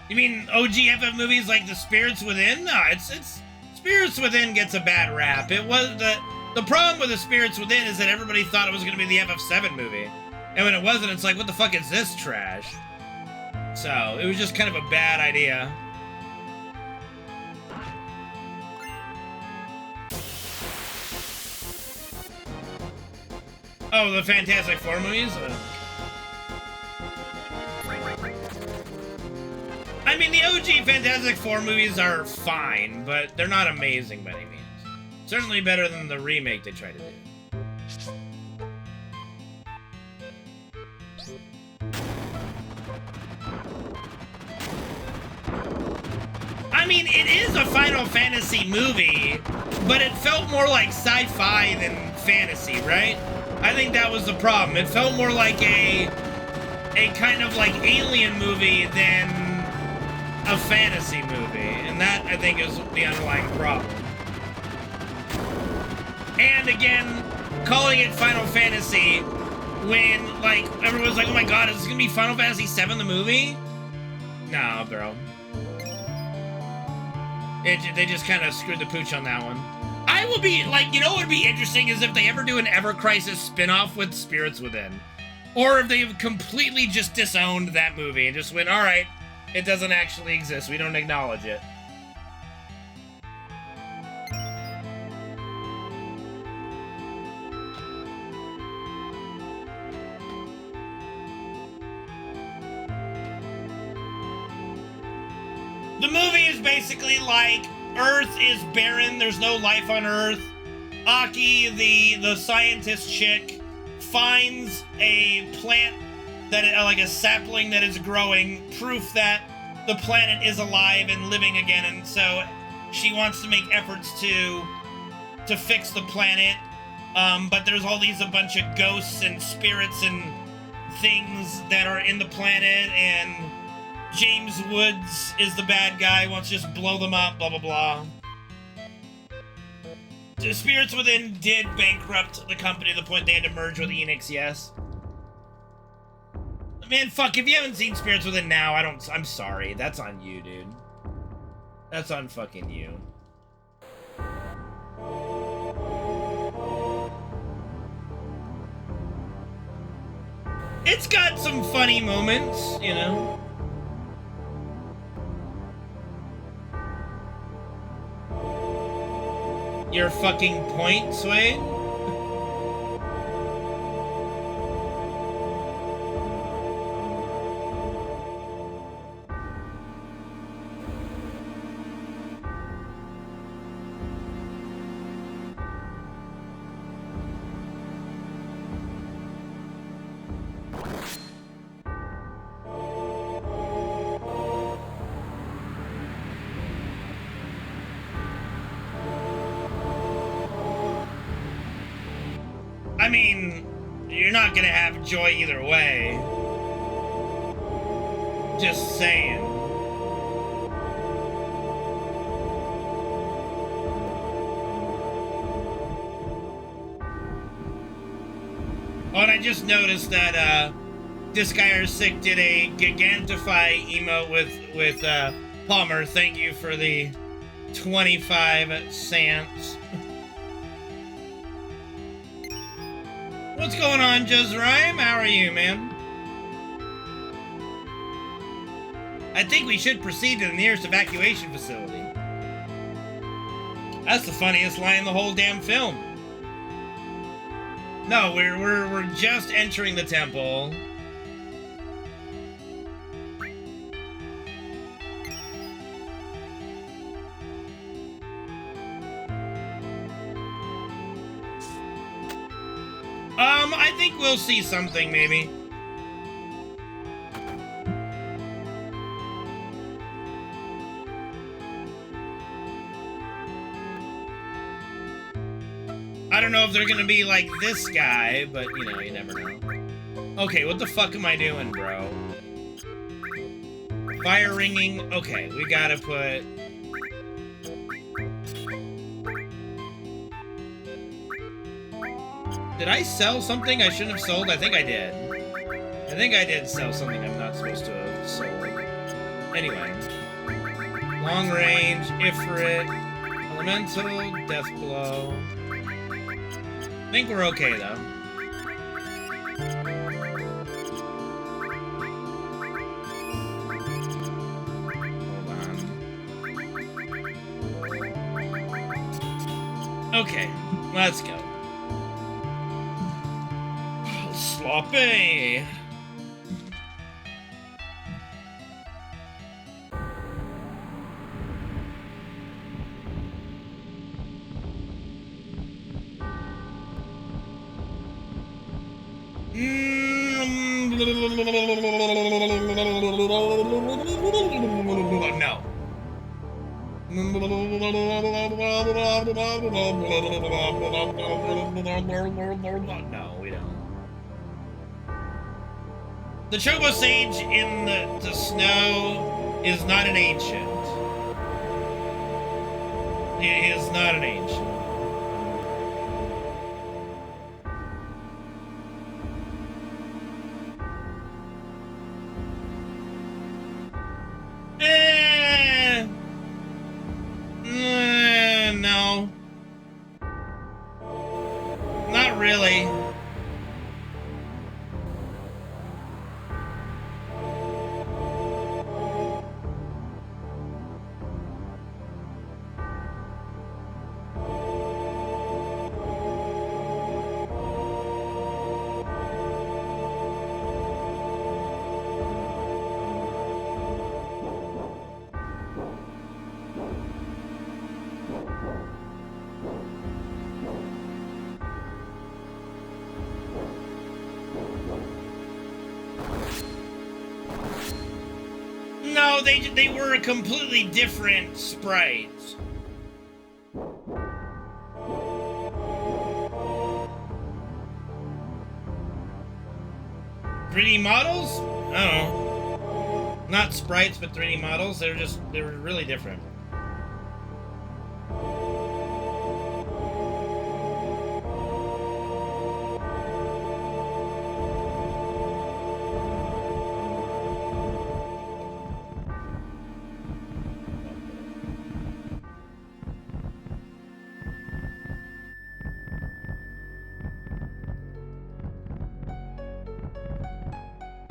You mean OG FF movies like The Spirits Within? No, it's Spirits Within gets a bad rap. It was the problem with The Spirits Within is that everybody thought it was going to be the FF7 movie. And when it wasn't, it's like, what the fuck is this trash? So, it was just kind of a bad idea. Oh, the Fantastic Four movies? I mean, the OG Fantastic Four movies are fine, but they're not amazing by any means. Certainly better than the remake they tried to do. I mean, it is a Final Fantasy movie, but it felt more like sci-fi than fantasy, right? I think that was the problem. It felt more like a kind of like alien movie than a fantasy movie, and that, I think, is the underlying problem. And again, calling it Final Fantasy when, like, everyone's like, oh my god, is this gonna be Final Fantasy VII the movie? No, bro. They just kind of screwed the pooch on that one. I will be, like, you know what would be interesting is if they ever do an Ever Crisis spin-off with Spirits Within. Or if they've completely just disowned that movie and just went, alright, it doesn't actually exist, we don't acknowledge it. The movie is basically like, Earth is barren, there's no life on Earth. Aki, the scientist chick, finds a plant that, like a sapling that is growing, proof that the planet is alive and living again, and so she wants to make efforts to fix the planet. But there's all these a bunch of ghosts and spirits and things that are in the planet, and James Woods is the bad guy, wants to just blow them up, blah, blah, blah. The Spirits Within did bankrupt the company to the point they had to merge with Enix, yes. Man, fuck, if you haven't seen Spirits Within now, I'm sorry. That's on you, dude. That's on fucking you. It's got some funny moments, you know. Your fucking point, Sway? I mean, you're not gonna have joy either way. Just saying. Oh, and I just noticed that This Guy Are Sick did a Gigantify emote with Palmer. Thank you for the 25 cents. What's going on, Jezrime? How are you, man? I think we should proceed to the nearest evacuation facility. That's the funniest line in the whole damn film. No, we're just entering the temple. I think we'll see something, maybe. I don't know if they're gonna be like this guy, but, you know, you never know. Okay, what the fuck am I doing, bro? Fire ringing. Okay, we gotta put... Did I sell something I shouldn't have sold? I think I did. I think I did sell something I'm not supposed to have sold. Anyway. Long range, Ifrit, Elemental, Death Blow. I think we're okay, though. Hold on. Okay, let's go. Sloppy. No, we don't. The Chobo Sage in the snow is not an ancient. It is not an ancient. No. Not really. No, they were a completely different sprite. 3D models? I don't know. Not sprites, but 3D models. They were really different.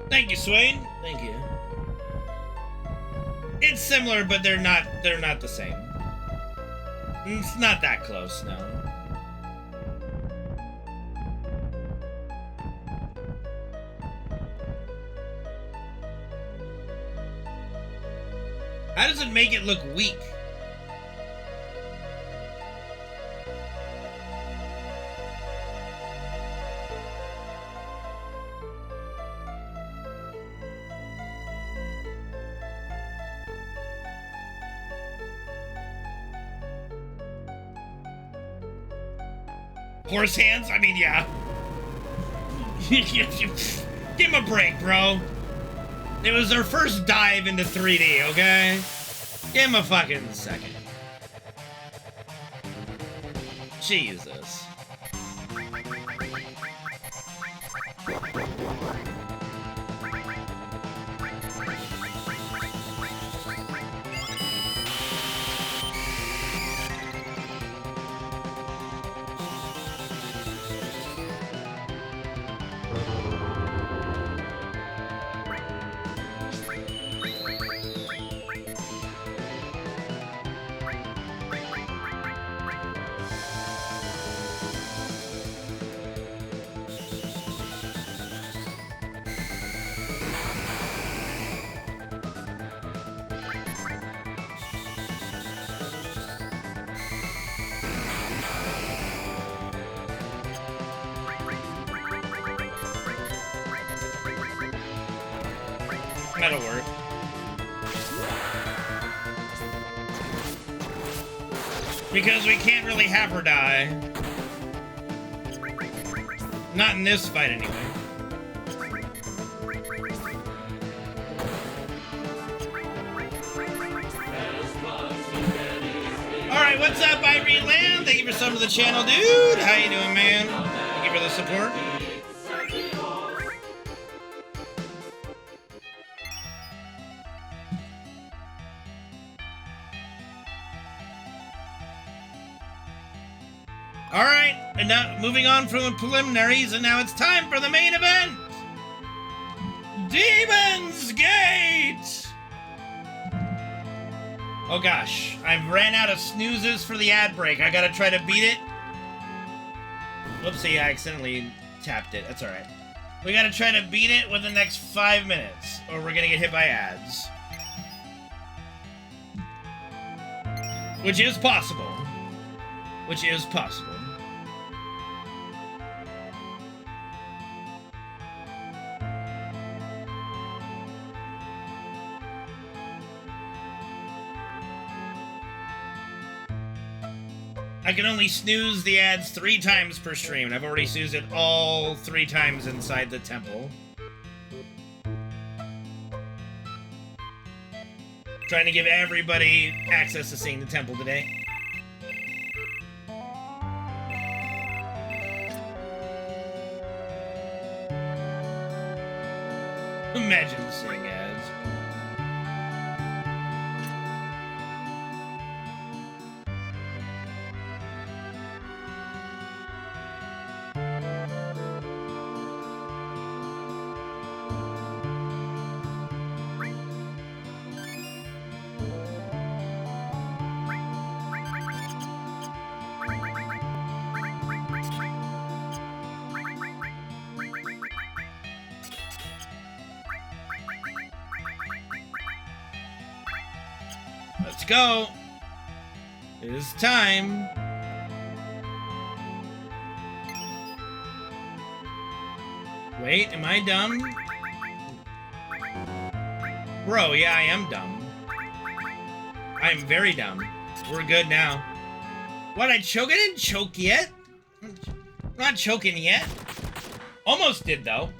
Thank you, Swain. Thank you. It's similar, but they're not the same. It's not that close, no. How does it make it look weak? Horse hands? I mean, yeah. Give him a break, bro. It was their first dive into 3D, okay? Give him a fucking second. Jesus. That'll work. Because we can't really have her die. Not in this fight, anyway. Alright, what's up, Irene Land? Thank you for subbing to the channel, dude. How you doing, man? Thank you for the support. Alright, and now moving on from the preliminaries, and now it's time for the main event! Demon's Gate! Oh gosh, I've ran out of snoozes for the ad break. I gotta try to beat it. Whoopsie, I accidentally tapped it. That's alright. We gotta try to beat it within the next 5 minutes, or we're gonna get hit by ads. Which is possible. Which is possible. I can only snooze the ads 3 times per stream, and I've already snoozed it all 3 times inside the temple. Trying to give everybody access to seeing the temple today. Imagine seeing ads. Let's go. It is time. Wait, am I dumb? Bro, yeah, I am dumb. I am very dumb. We're good now. What, I choke? I didn't choke yet. I'm not choking yet. Almost did, though.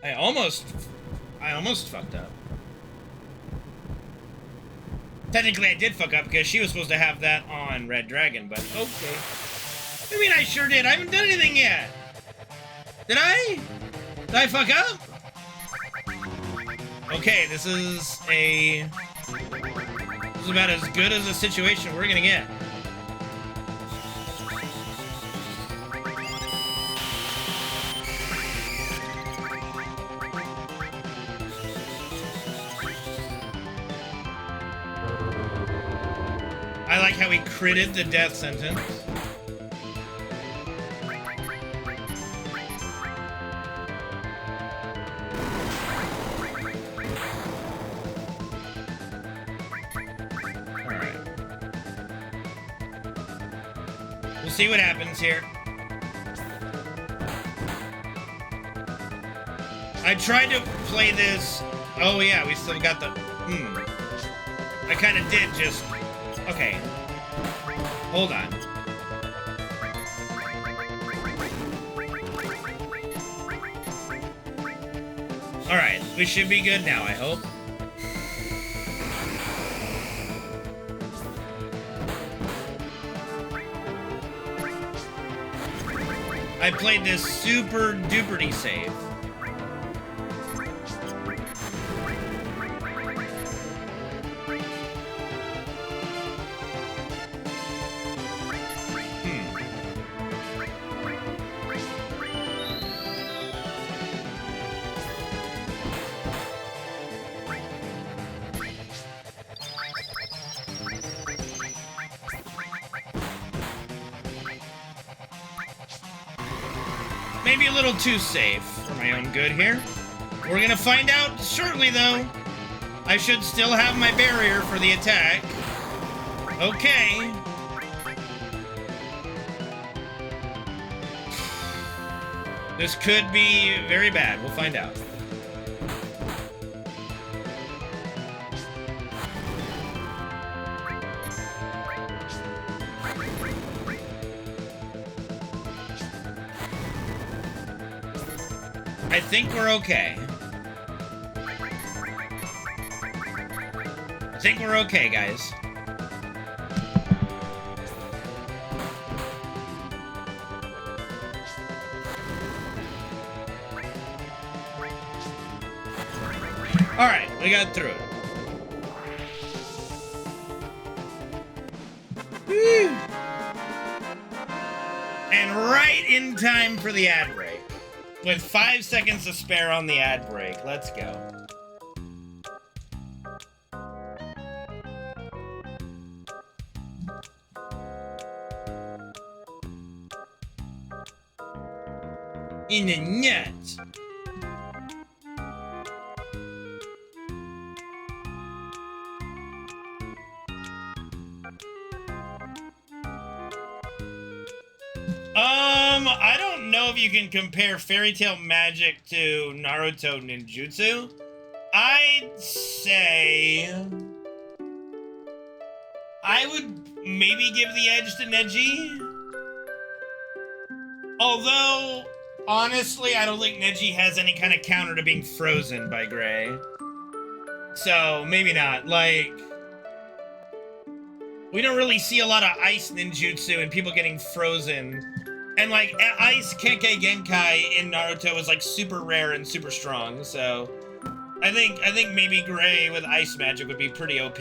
I almost fucked up. Technically, I did fuck up because she was supposed to have that on Red Dragon, but okay. I mean, I sure did. I haven't done anything yet. Did I? Did I fuck up? Okay, this is about as good as a situation we're gonna get. I like how he critted the death sentence. See what happens here. I tried to play this. Oh yeah, we still got the. I kind of did just. Okay. Hold on. All right, we should be good now. I hope. I played this super duperty save. Maybe a little too safe for my own good here. We're gonna find out shortly, though. I should still have my barrier for the attack. Okay. This could be very bad. We'll find out. I think we're okay. I think we're okay, guys. Alright, we got through it. Woo! And right in time for the ad break. With 5 seconds to spare on the ad break. Let's go. In the net. I don't know if you can compare Fairy Tail Magic to Naruto Ninjutsu. I'd say I would maybe give the edge to Neji. Although, honestly, I don't think Neji has any kind of counter to being frozen by Gray. So, maybe not. Like, we don't really see a lot of ice ninjutsu and people getting frozen. And, like, ice Kekkei Genkai in Naruto is, like, super rare and super strong, so I think maybe Gray with ice magic would be pretty OP.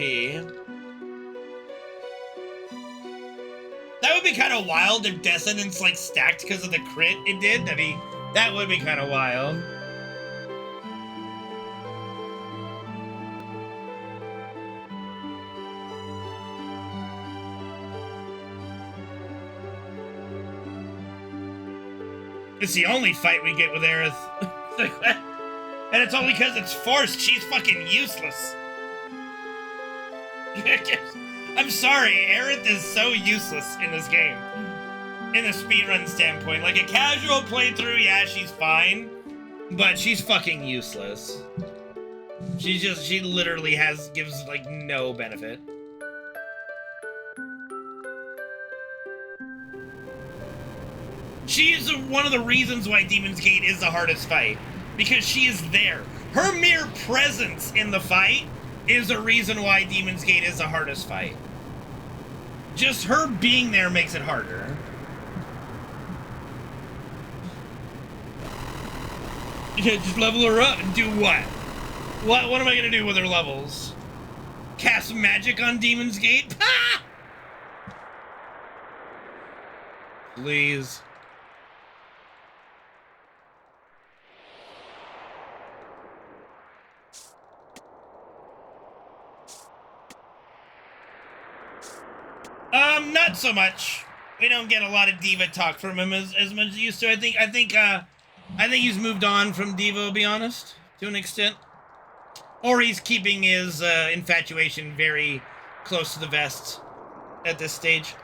That would be kind of wild if Descendants, like, stacked because of the crit it did. That would be kind of wild. It's the only fight we get with Aerith. And it's only because it's forced. She's fucking useless. I'm sorry, Aerith is so useless in this game. In a speedrun standpoint. Like, a casual playthrough, yeah, she's fine. But she's fucking useless. She literally gives, like, no benefit. She is one of the reasons why Demon's Gate is the hardest fight. because she is there. Her mere presence in the fight is a reason why Demon's Gate is the hardest fight. Just her being there makes it harder. Yeah, just level her up and do what? What am I gonna do with her levels? Cast magic on Demon's Gate? Ah! Please. Not so much. We don't get a lot of diva talk from him as much as he used to. I think he's moved on from diva, to be honest, to an extent. Or he's keeping his infatuation very close to the vest at this stage.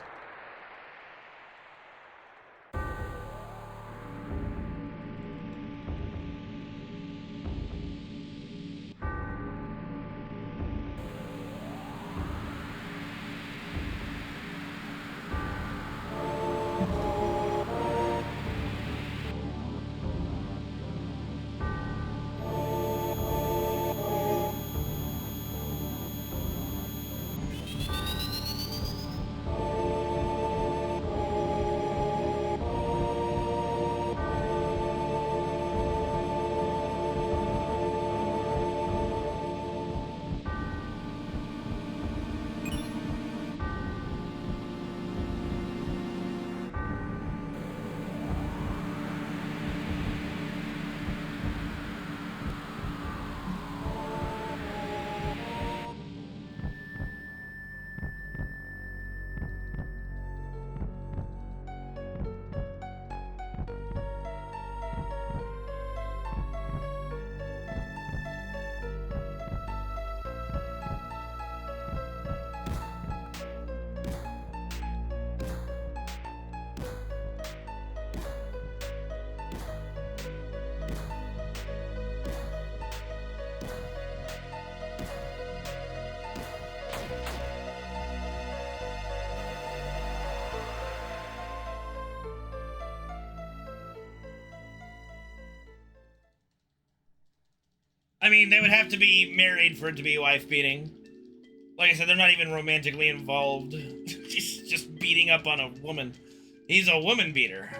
I mean, they would have to be married for it to be wife beating. Like I said, they're not even romantically involved. He's just beating up on a woman. He's a woman beater.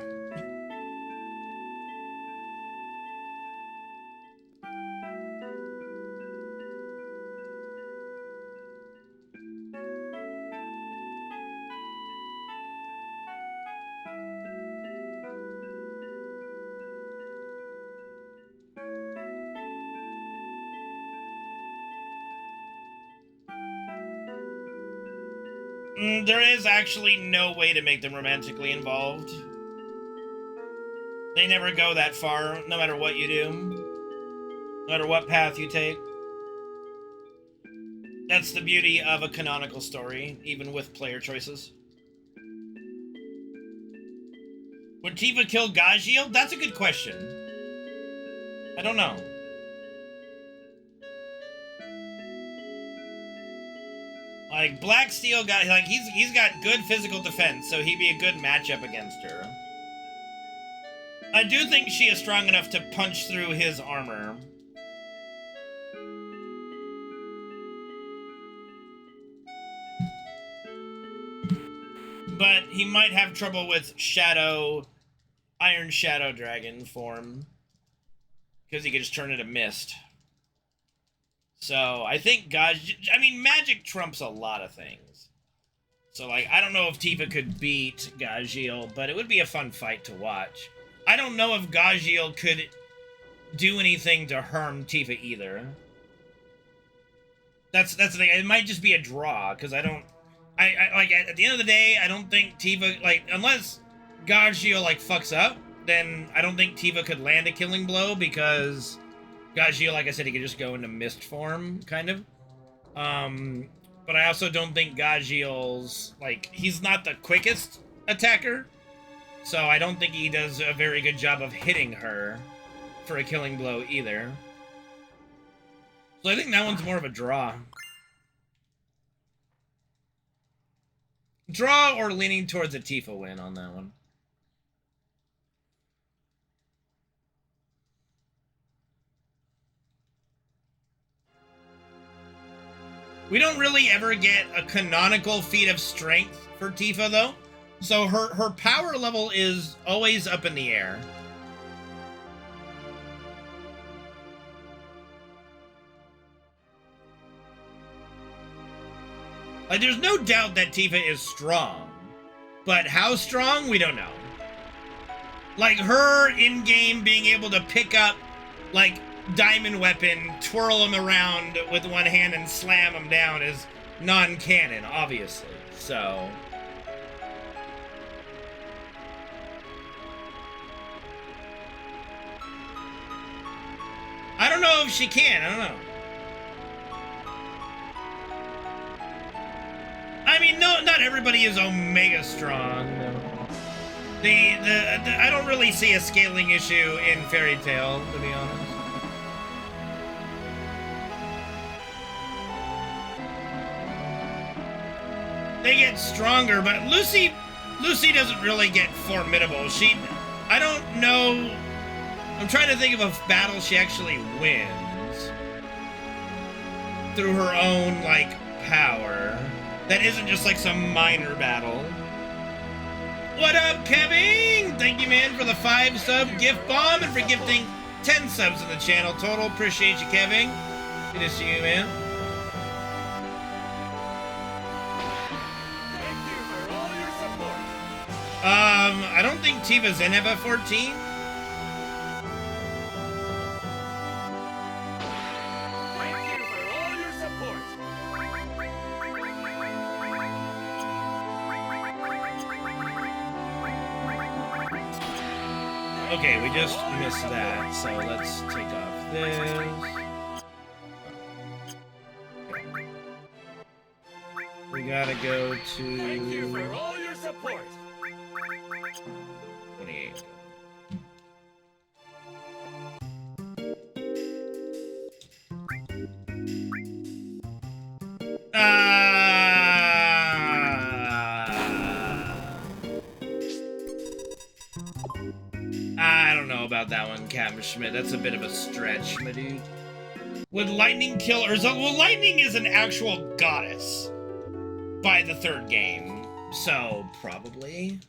There is actually no way to make them romantically involved. They never go that far, no matter what you do. No matter what path you take. That's the beauty of a canonical story, even with player choices. Would Tifa kill Gajiel? That's a good question. I don't know. Like, Black Steel got, like, he's got good physical defense, so he'd be a good matchup against her. I do think she is strong enough to punch through his armor. But he might have trouble with Iron Shadow Dragon form. Because he could just turn into mist. So, I think magic trumps a lot of things. So, like, I don't know if Tifa could beat Gajiel, but it would be a fun fight to watch. I don't know if Gajiel could do anything to harm Tifa either. That's the thing. It might just be a draw, because I like, at the end of the day, I don't think Tifa, like, unless Gajiel, like, fucks up, then I don't think Tifa could land a killing blow, because Gajiel, like I said, he could just go into mist form, kind of. But I also don't think Gajiel's, like, he's not the quickest attacker, so I don't think he does a very good job of hitting her for a killing blow either. So I think that one's more of a draw. Draw or leaning towards a Tifa win on that one. We don't really ever get a canonical feat of strength for Tifa, though. So her power level is always up in the air. Like, there's no doubt that Tifa is strong. But how strong, we don't know. Like, her in-game being able to pick up, like, diamond weapon, twirl him around with one hand and slam him down is non-canon, obviously. So... I don't know if she can. I don't know. I mean, no, not everybody is Omega strong. No. I don't really see a scaling issue in Fairy Tail, to be honest. They get stronger, but Lucy doesn't really get formidable. I don't know. I'm trying to think of a battle she actually wins through her own, like, power. That isn't just, like, some minor battle. What up, Kevin? Thank you, man, for the 5-sub gift bomb and for gifting 10 subs in the channel total. Appreciate you, Kevin. Good to see you, man. Thank you for all your support. I don't think Tifa's in FF14. Okay, we just missed that, so let's take off this. We gotta go to... Thank you for all your support. 28. I don't know about that one, Captain Schmidt. That's a bit of a stretch, my dude. Would Lightning kill Urza? Well, Lightning is an actual goddess by the third game, so probably.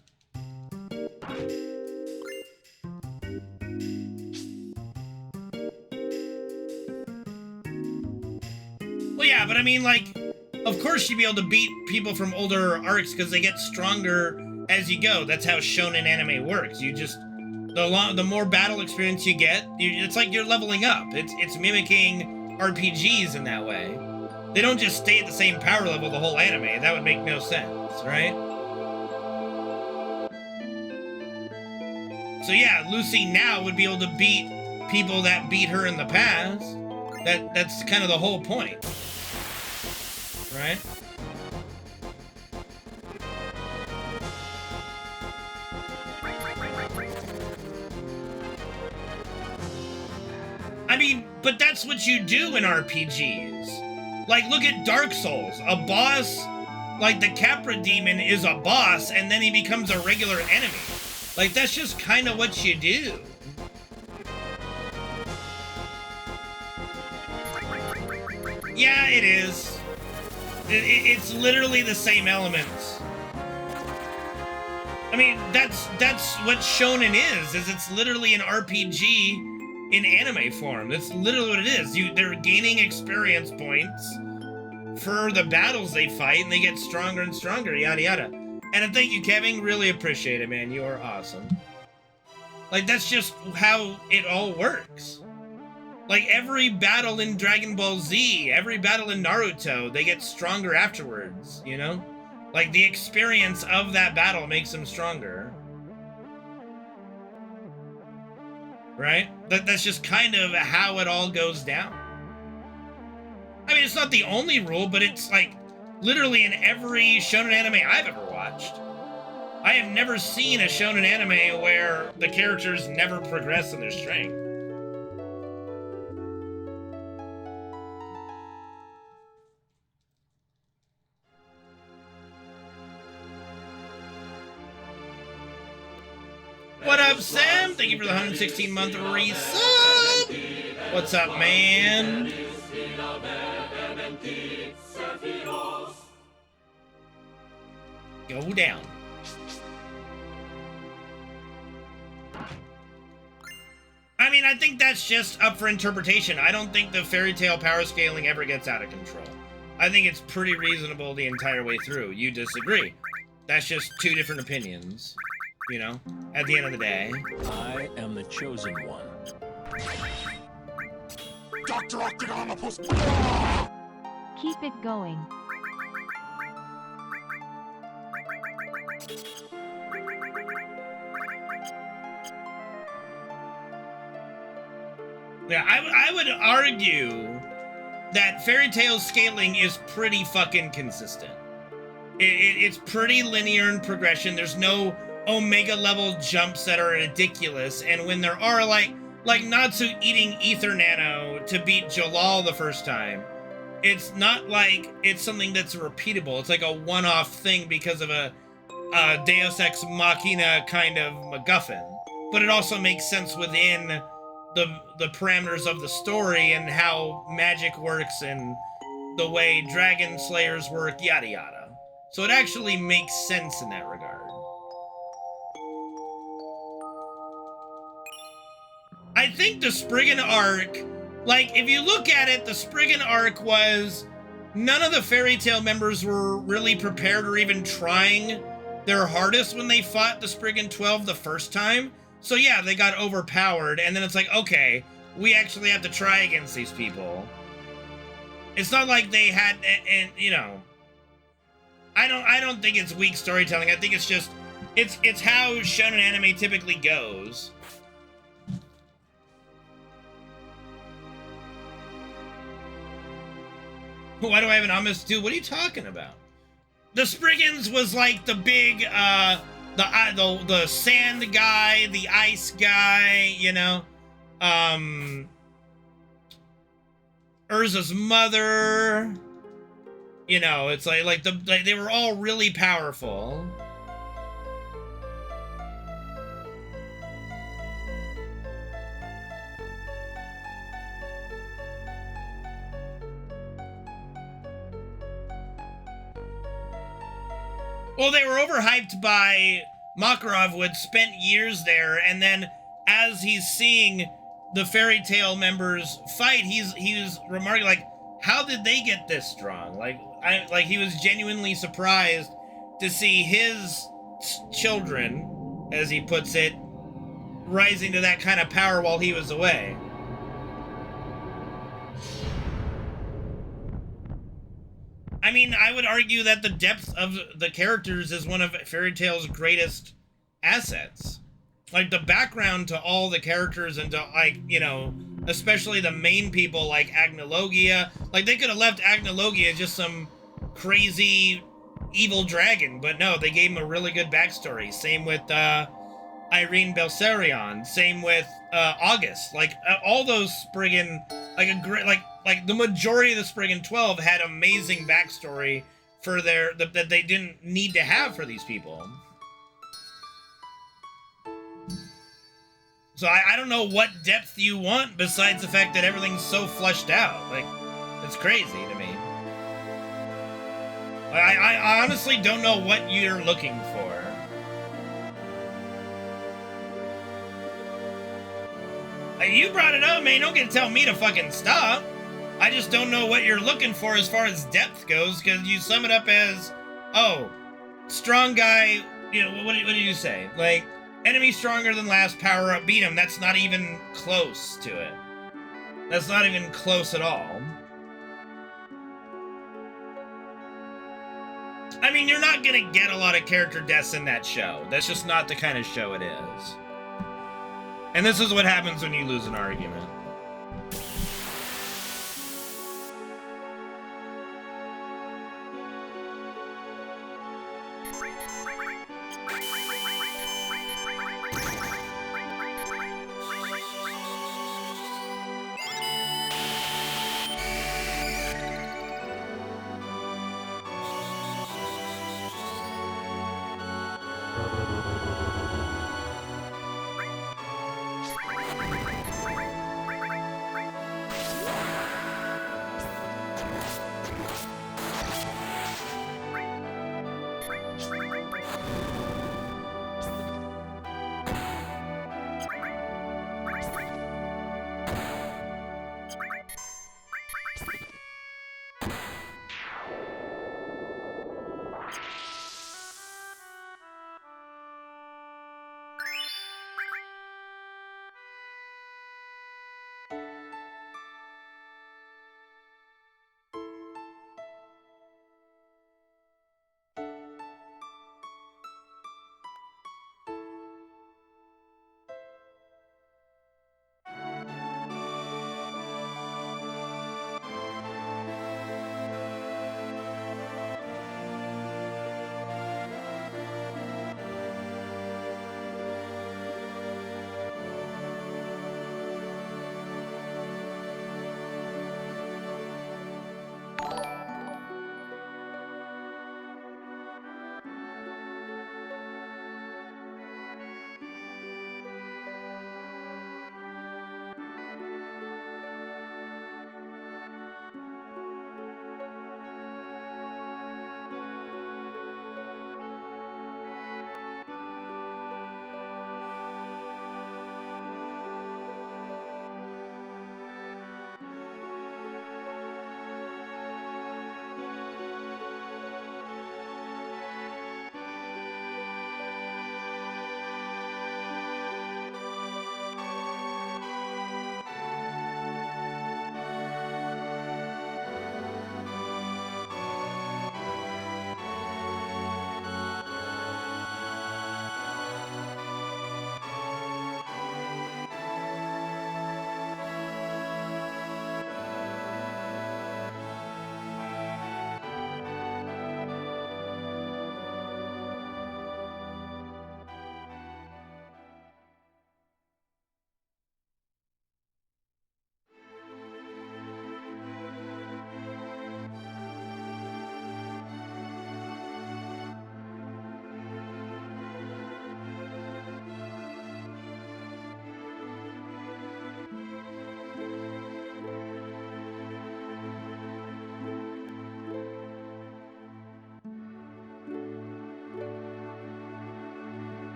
Well, yeah, but I mean, like, of course you'd be able to beat people from older arcs because they get stronger as you go. That's how shonen anime works. You just, the more battle experience you get, it's like you're leveling up. It's mimicking RPGs in that way. They don't just stay at the same power level the whole anime. That would make no sense, right? So yeah, Lucy now would be able to beat people that beat her in the past. That's kind of the whole point. Right? I mean, but that's what you do in RPGs. Like, look at Dark Souls. A boss, like the Capra Demon, is a boss, and then he becomes a regular enemy. Like, that's just kind of what you do. Yeah, it is. It's literally the same elements. I mean, that's what shonen is it's literally an RPG in anime form. That's literally what it is. They're gaining experience points for the battles they fight, and they get stronger and stronger, yada yada. And thank you, Kevin. Really appreciate it, man. You are awesome. Like, that's just how it all works. Like, every battle in Dragon Ball Z, every battle in Naruto, they get stronger afterwards, you know? Like, the experience of that battle makes them stronger. Right? That's just kind of how it all goes down. I mean, it's not the only rule, but it's, like, literally in every shonen anime I've ever watched. I have never seen a shonen anime where the characters never progress in their strength. What up, Sam? Thank you for the 116-month resub. What's up, man? Go down. I mean, I think that's just up for interpretation. I don't think the fairy tale power scaling ever gets out of control. I think it's pretty reasonable the entire way through. You disagree. That's just two different opinions, you know, at the end of the day. I am the chosen one. Dr. Octagonopus! Keep it going. Yeah, I would argue that fairy tale scaling is pretty fucking consistent. It's pretty linear in progression. There's no omega level jumps that are ridiculous. And when there are, like Natsu eating Ether Nano to beat Jalal the first time, it's not like it's something that's repeatable. It's like a one-off thing because of a Deus Ex Machina kind of MacGuffin. But it also makes sense within the parameters of the story and how magic works and the way dragon slayers work, yada yada. So it actually makes sense in that regard. I think the Spriggan arc, like, if you look at it, the Spriggan arc was none of the fairy tale members were really prepared or even trying their hardest when they fought the Spriggan 12 the first time. So yeah, they got overpowered, and then it's like, okay, we actually have to try against these people. It's not like they had, and you know, I don't think it's weak storytelling. I think it's just, it's how shonen anime typically goes. Why do I have an ominous dude? What are you talking about? The Spriggans was like the big, the sand guy, the ice guy, you know, Urza's mother, you know, it's like they were all really powerful. Well, they were overhyped by Makarov, who had spent years there, and then as he's seeing the fairy tale members fight, he's remarking, like, how did they get this strong? Like he was genuinely surprised to see his children, as he puts it, rising to that kind of power while he was away. I mean, I would argue that the depth of the characters is one of Fairy Tail's greatest assets. Like, the background to all the characters and to, like, you know, especially the main people like Agnologia. Like, they could have left Agnologia just some crazy evil dragon, but no, they gave him a really good backstory. Same with Irene Belsarion. Same with August. Like, all those Spriggan, like a great, like the majority of the Spriggan 12 had amazing backstory for that they didn't need to have for these people. So I don't know what depth you want besides the fact that everything's so fleshed out. Like, it's crazy to me. I honestly don't know what you're looking for. You brought it up, man. You don't get to tell me to fucking stop. I just don't know what you're looking for as far as depth goes, because you sum it up as, oh, strong guy, you know, what did you say? Like, enemy stronger than last, power up, beat him. That's not even close to it. That's not even close at all. I mean, you're not gonna get a lot of character deaths in that show. That's just not the kind of show it is. And this is what happens when you lose an argument.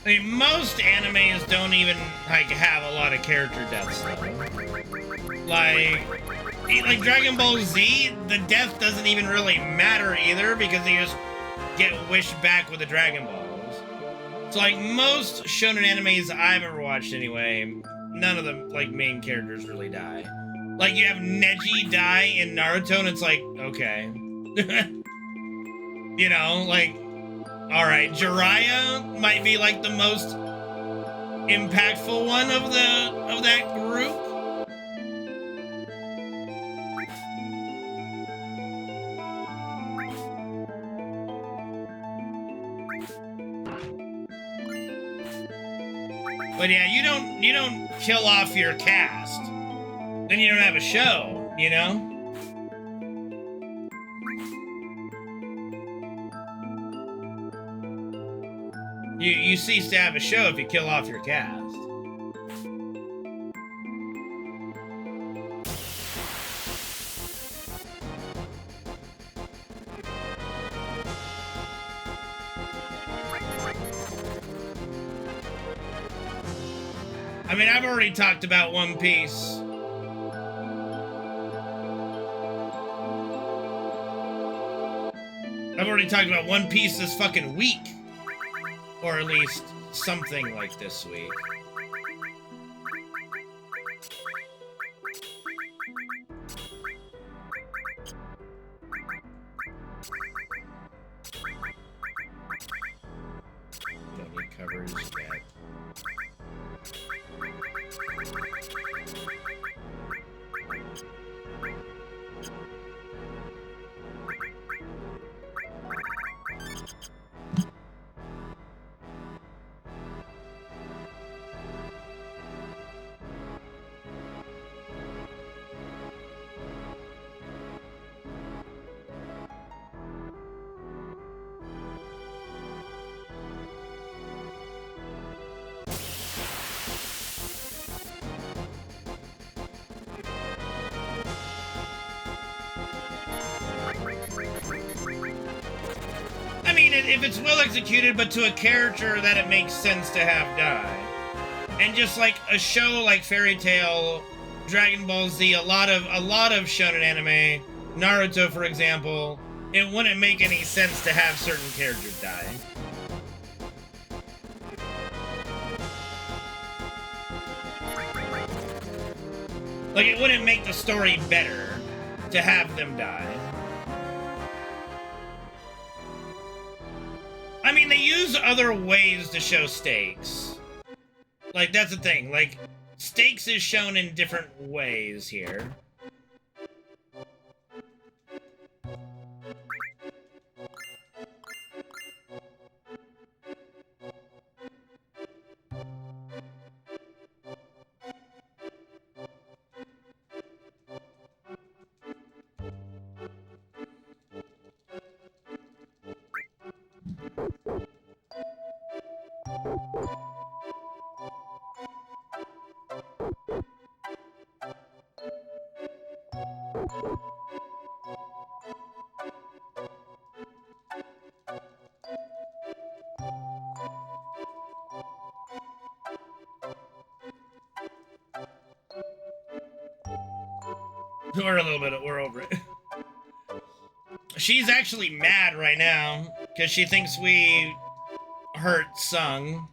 I mean, most animes don't even, like, have a lot of character deaths, though. Like Dragon Ball Z, the death doesn't even really matter either, because they just get wished back with the Dragon Balls. So, like, most shonen animes I've ever watched anyway, none of the, like, main characters really die. Like, you have Neji die in Naruto, and it's like, okay. You know, like, alright, Jiraiya might be, like, the most impactful one of that group. But yeah, you don't kill off your cast. Then you don't have a show, you know? You cease to have a show if you kill off your cast. I mean, I've already talked about One Piece. I've already talked about One Piece this fucking week. Or at least something like this week. Don't need covers yet. If it's well executed, but to a character that it makes sense to have die. And just like a show like Fairy Tail, Dragon Ball Z, a lot of shonen anime, Naruto for example, it wouldn't make any sense to have certain characters die. Like, it wouldn't make the story better to have them die. I mean, they use other ways to show stakes. Like, that's the thing. Like, stakes is shown in different ways here. We're over it. She's actually mad right now because she thinks we hurt Sung.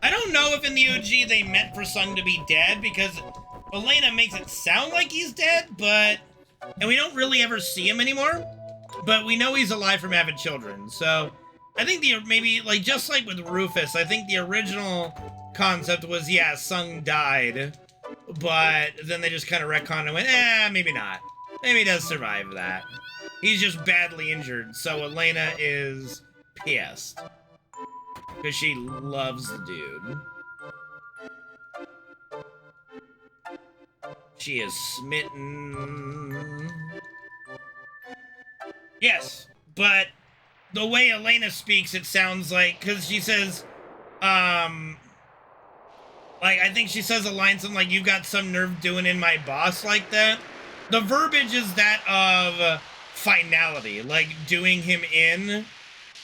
I don't know if in the OG they meant for Sung to be dead, because Elena makes it sound like he's dead, but... And we don't really ever see him anymore, but we know he's alive from having children, so... I think maybe, like, just like with Rufus, I think the original concept was, yeah, Sung died, but then they just kind of retconned and went, maybe not. Maybe he does survive that. He's just badly injured, so Elena is pissed. Because she loves the dude. She is smitten. Yes, but the way Elena speaks, it sounds like, because she says, like, I think she says a line something like, "You got some nerve doing in my boss," like that. The verbiage is that of finality, like doing him in,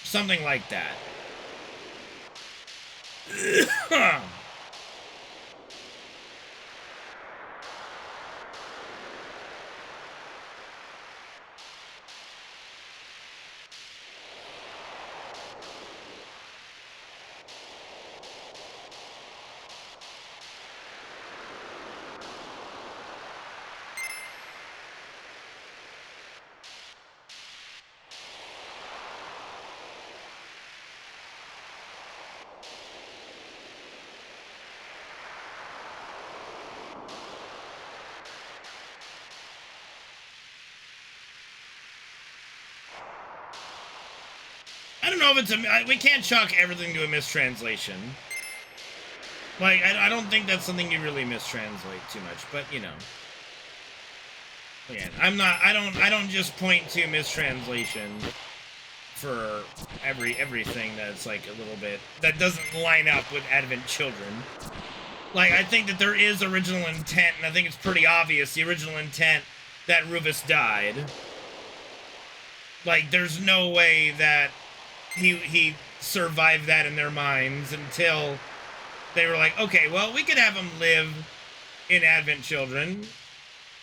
something like that. I don't know if it's a... We can't chalk everything to a mistranslation. Like, I don't think that's something you really mistranslate too much, but, you know. Again, I don't just point to mistranslation for everything that's, like, a little bit... that doesn't line up with Advent Children. Like, I think that there is original intent, and I think it's pretty obvious, the original intent, that Rufus died. Like, there's no way that he survived that in their minds until they were like, okay, well, we could have him live in Advent Children.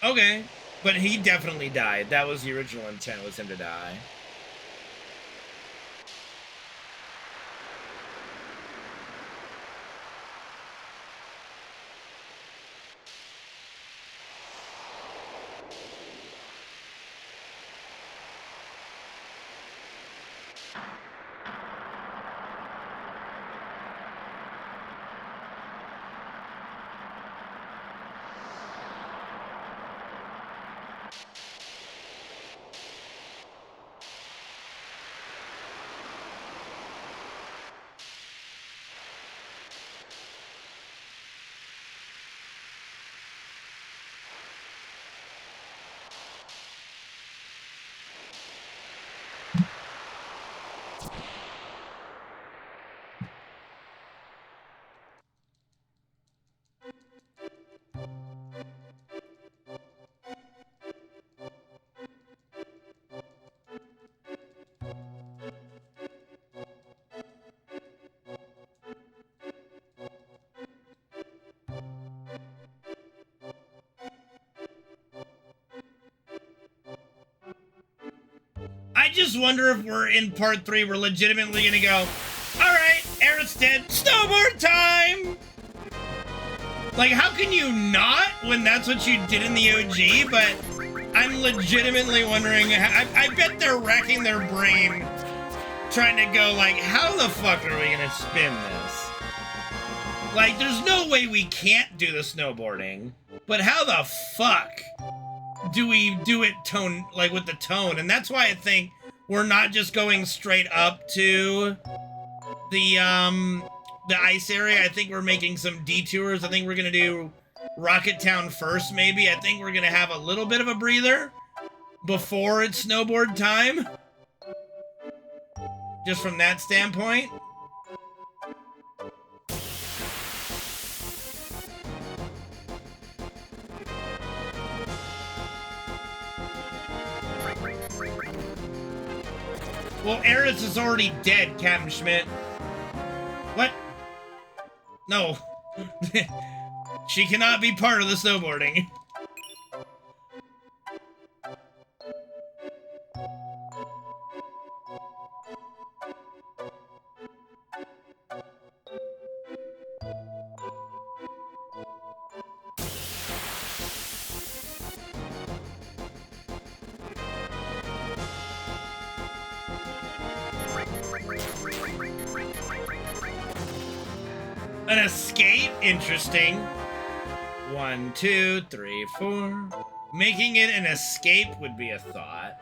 Okay. But he definitely died. That was the original intent, was him to die. I just wonder if we're in part 3, we're legitimately gonna go, alright, Eric's dead, snowboard time! Like, how can you not when that's what you did in the OG? But I'm legitimately wondering, I bet they're racking their brain trying to go, like, how the fuck are we gonna spin this? Like, there's no way we can't do the snowboarding, but how the fuck do we do it tone, like, with the tone? And that's why I think we're not just going straight up to the ice area. I think we're making some detours. I think we're gonna do Rocket Town first, maybe. I think we're gonna have a little bit of a breather before it's snowboard time. Just from that standpoint. Well, Eris is already dead, Captain Schmidt. What? No. She cannot be part of the snowboarding. An escape? Interesting. 1, 2, 3, 4. Making it an escape would be a thought.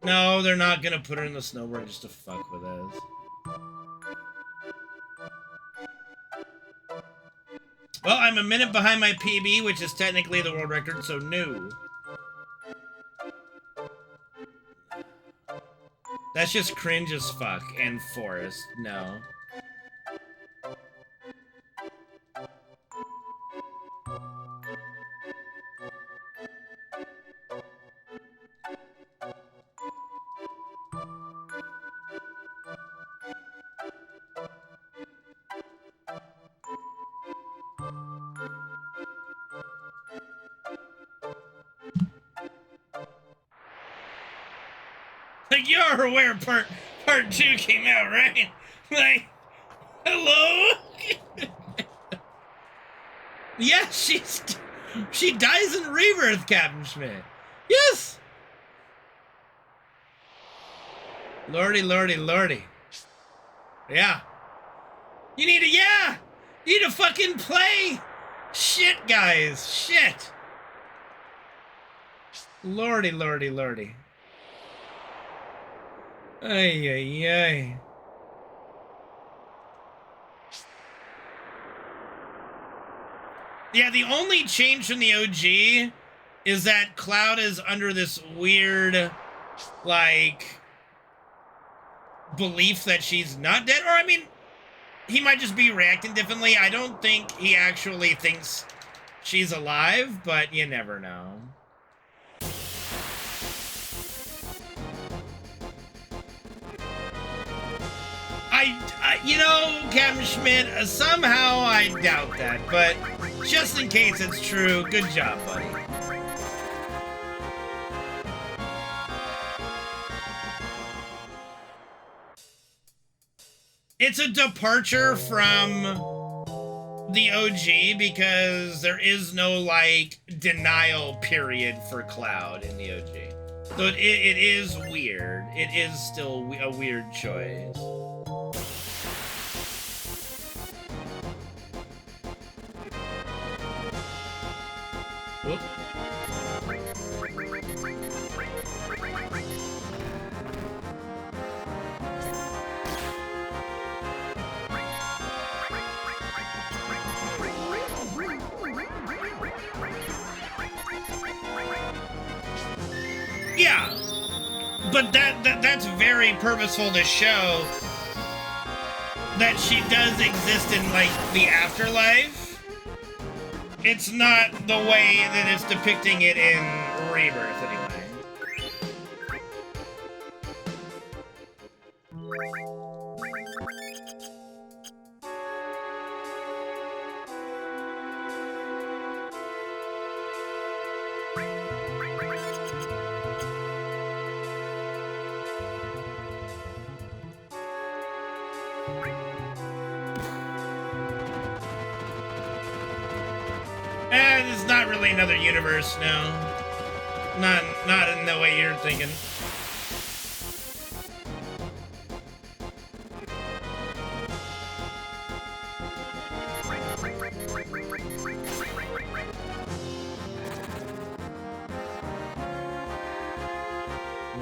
No, they're not gonna put her in the snowboard just to fuck with us. Well, I'm a minute behind my PB, which is technically the world record, so no. That's just cringe as fuck. And Forrest, no. like, you're aware part 2 came out, right? Like, hello? Yes, she dies in Rebirth, Captain Schmidt. Yes. Lordy, lordy, lordy. Yeah. You need to fucking play. Shit, guys. Shit. Lordy, lordy, lordy. Ay, ay, ay. Yeah, the only change from the OG is that Cloud is under this weird, like, belief that she's not dead. Or, I mean, he might just be reacting differently. I don't think he actually thinks she's alive, but you never know. You know, Captain Schmidt, somehow I doubt that, but just in case it's true, good job, buddy. It's a departure from the OG because there is no, like, denial period for Cloud in the OG. So it is weird. It is still a weird choice. Whoop. Yeah, but that's very purposeful to show that she does exist in, like, the afterlife. It's not the way that it's depicting it in Rebirth, anyway. It's not really another universe, no. Not in the way you're thinking.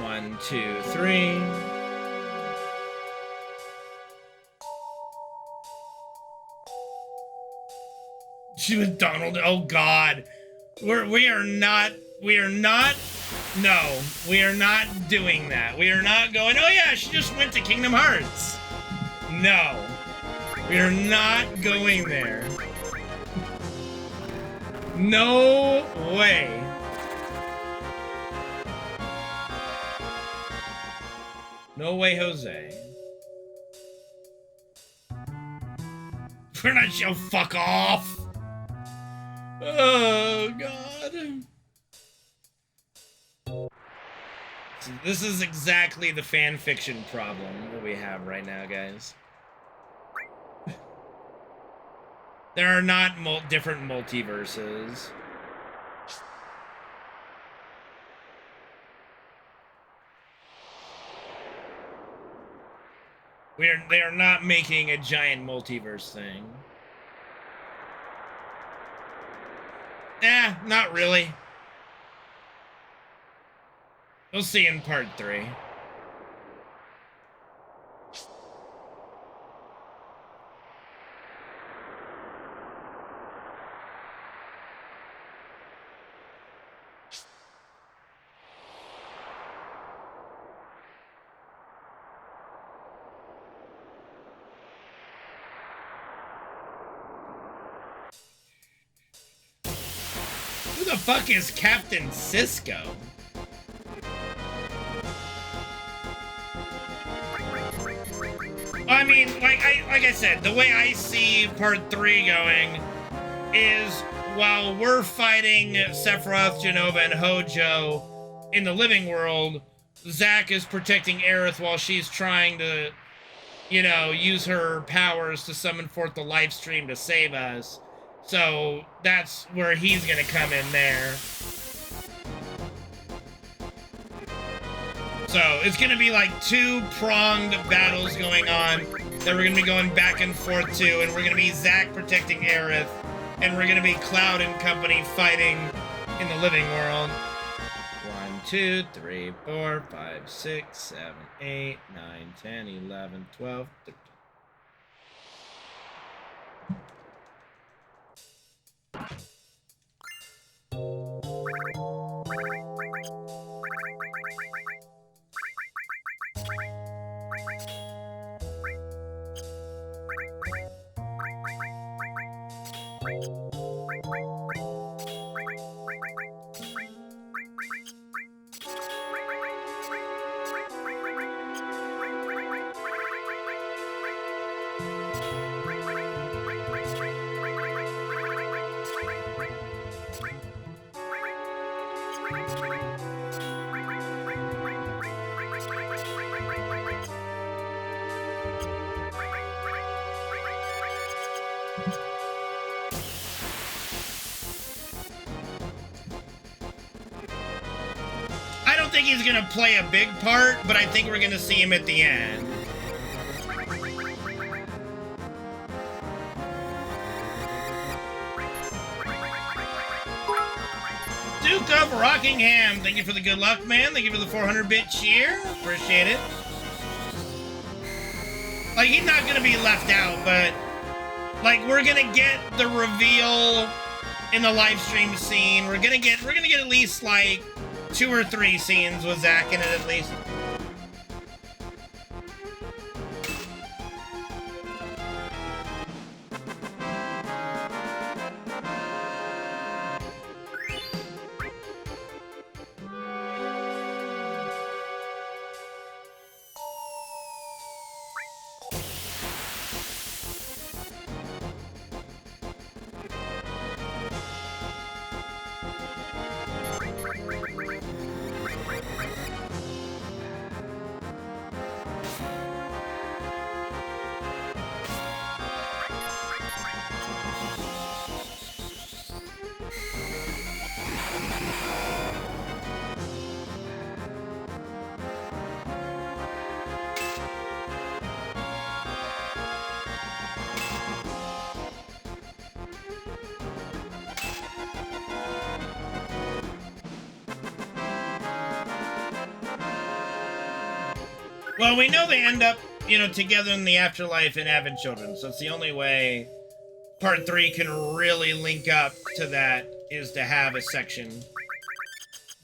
One, two, three. She was Donald. Oh God, we are not doing that. We are not going, oh yeah, she just went to Kingdom Hearts. No, we are not going there. No way. No way, Jose. We're not, oh, fuck off. Oh, God. So this is exactly the fan fiction problem that we have right now, guys. There are not different multiverses. They are not making a giant multiverse thing. Not really. We'll see in part 3. Who the fuck is Captain Cisco? I mean, like I said, the way I see part 3 going is while we're fighting Sephiroth, Jenova, and Hojo in the living world, Zack is protecting Aerith while she's trying to, you know, use her powers to summon forth the live stream to save us. So that's where he's gonna come in there. So it's gonna be like two-pronged battles going on that we're gonna be going back and forth to, and we're gonna be Zack protecting Aerith, and we're gonna be Cloud and company fighting in the living world. 1, 2, 3, 4, 5, 6, 7, 8, 9, 10, 11, 12, 13. I don't think he's gonna play a big part, but I think we're gonna see him at the end. Duke of Rockingham, thank you for the good luck, man. Thank you for the 400-bit cheer. Appreciate it. Like, he's not gonna be left out, but like, we're gonna get the reveal in the live stream scene. We're gonna get at least like 2 or 3 scenes with Zack in it at least. Well, we know they end up, you know, together in the afterlife and having children, so it's the only way Part 3 can really link up to that is to have a section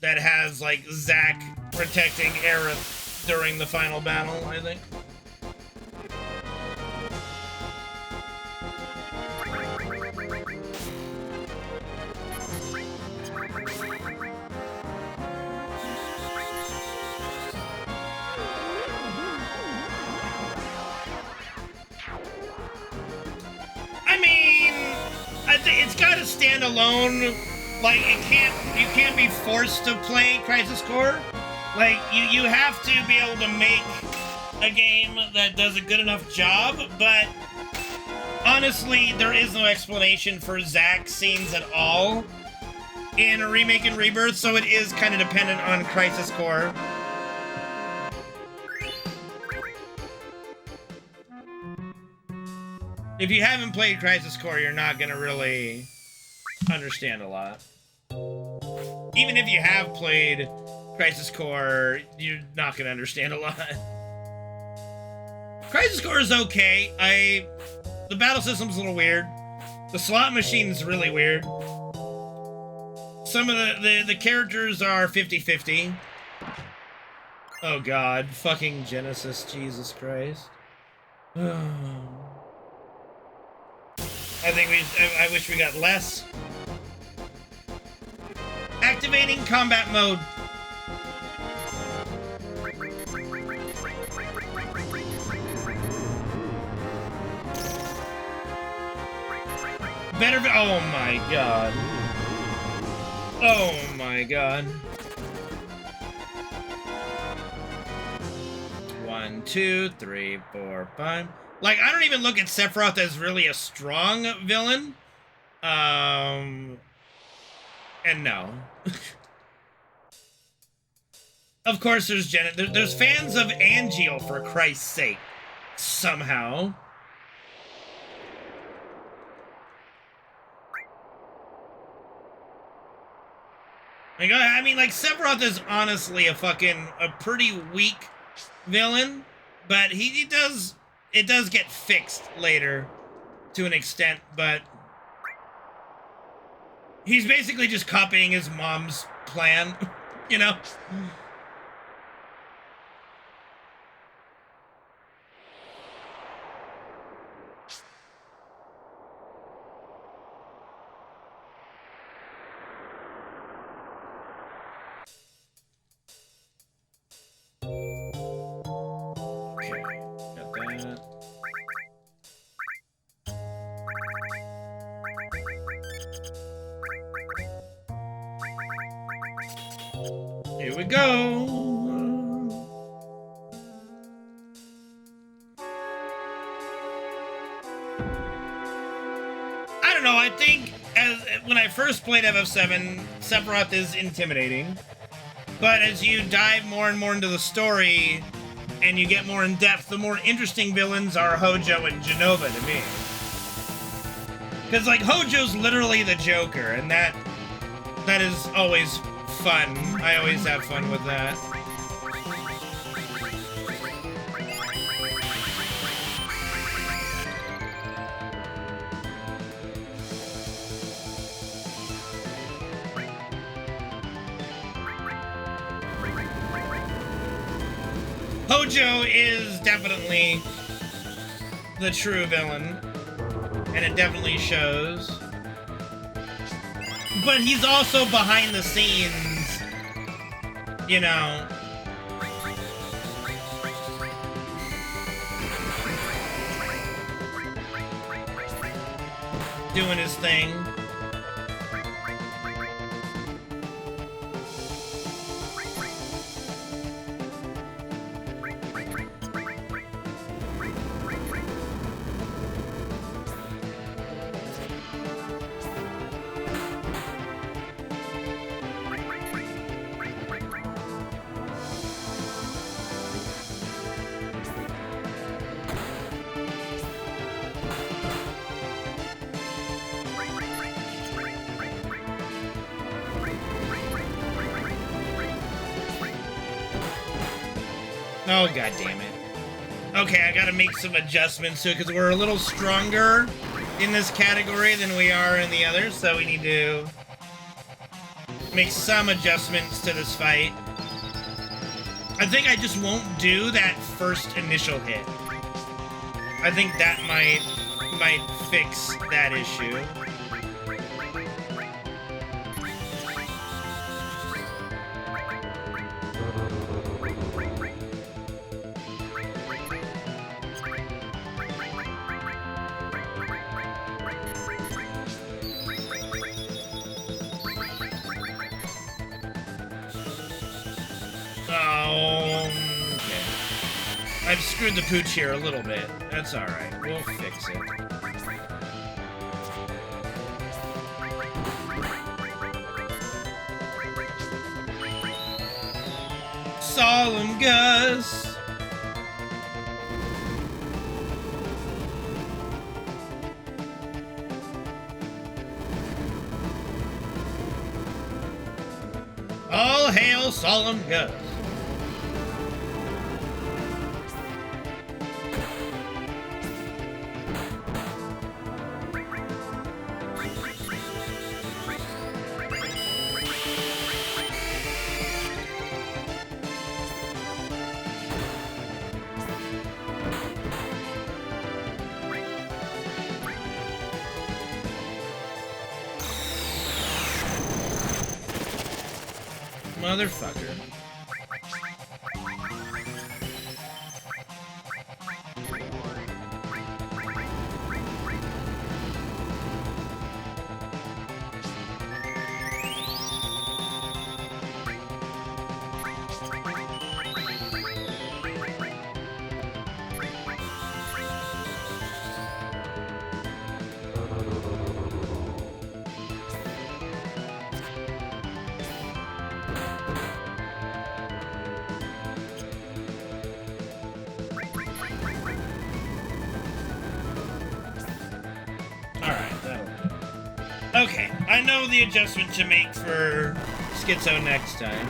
that has, like, Zack protecting Aerith during the final battle, I think. It's got to stand alone. Like, you can't be forced to play Crisis Core. Like, you have to be able to make a game that does a good enough job, but honestly, there is no explanation for Zack scenes at all in a remake and rebirth, so it is kind of dependent on Crisis Core. If you haven't played Crisis Core, you're not gonna really understand a lot. Even if you have played Crisis Core, you're not gonna understand a lot. Crisis Core is okay. The battle system's a little weird. The slot machine's really weird. Some of the characters are 50-50. Oh god, fucking Genesis, Jesus Christ. I wish we got less. Activating combat mode. Better. Oh my god. Oh my god. 1, 2, 3, 4, 5. Like, I don't even look at Sephiroth as really a strong villain. And no. Of course, there's fans of Angeal, for Christ's sake. Somehow. Like, I mean, like, Sephiroth is honestly a pretty weak villain, but it does get fixed later to an extent, but he's basically just copying his mom's plan, you know? Here we go. I don't know, I think when I first played FF7, Sephiroth is intimidating. But as you dive more and more into the story and you get more in depth, the more interesting villains are Hojo and Genova to me. Because, like, Hojo's literally the Joker, and that is always fun. I always have fun with that. Hojo is definitely the true villain, and it definitely shows. But he's also behind the scenes, you know. Doing his thing. Oh, god damn it. Okay, I gotta make some adjustments to it because we're a little stronger in this category than we are in the others, so we need to make some adjustments to this fight. I think I just won't do that first initial hit. I think that might fix that issue. Okay. I've screwed the pooch here a little bit. That's alright. We'll fix it. Solemn Gus! All hail Solemn Gus! Motherfucker. I know the adjustment to make for Schizo next time.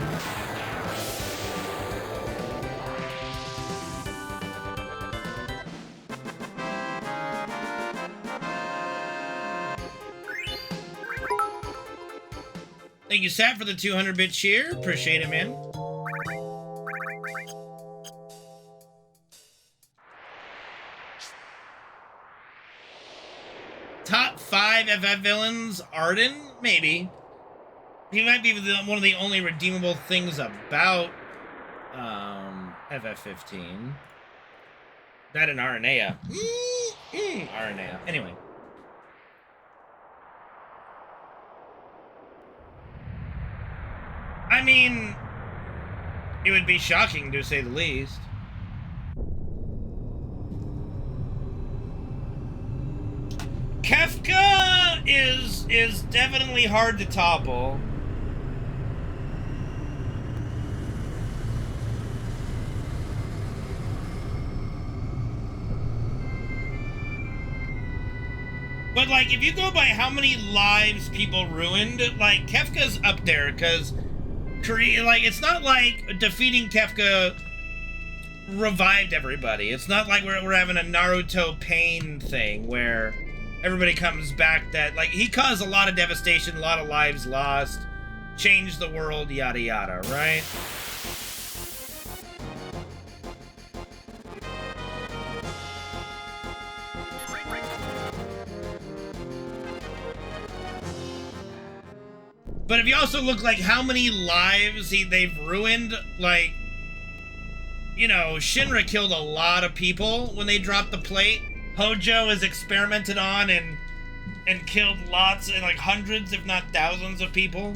Thank you, Sat, for the 200-bit cheer. Appreciate it, man. Top 5 FF villains, Arden? Maybe. He might be one of the only redeemable things about FF15. That and Aranea. Aranea. Anyway. I mean, it would be shocking to say the least. Kefka is definitely hard to topple. But like, if you go by how many lives people ruined, like Kefka's up there because, like, it's not like defeating Kefka revived everybody. It's not like we're having a Naruto pain thing where everybody comes back. That, like, he caused a lot of devastation, a lot of lives lost, changed the world, yada yada, right? But if you also look like how many lives they've ruined, like, you know, Shinra killed a lot of people when they dropped the plate. Hojo is experimented on and killed lots and like hundreds, if not thousands of people.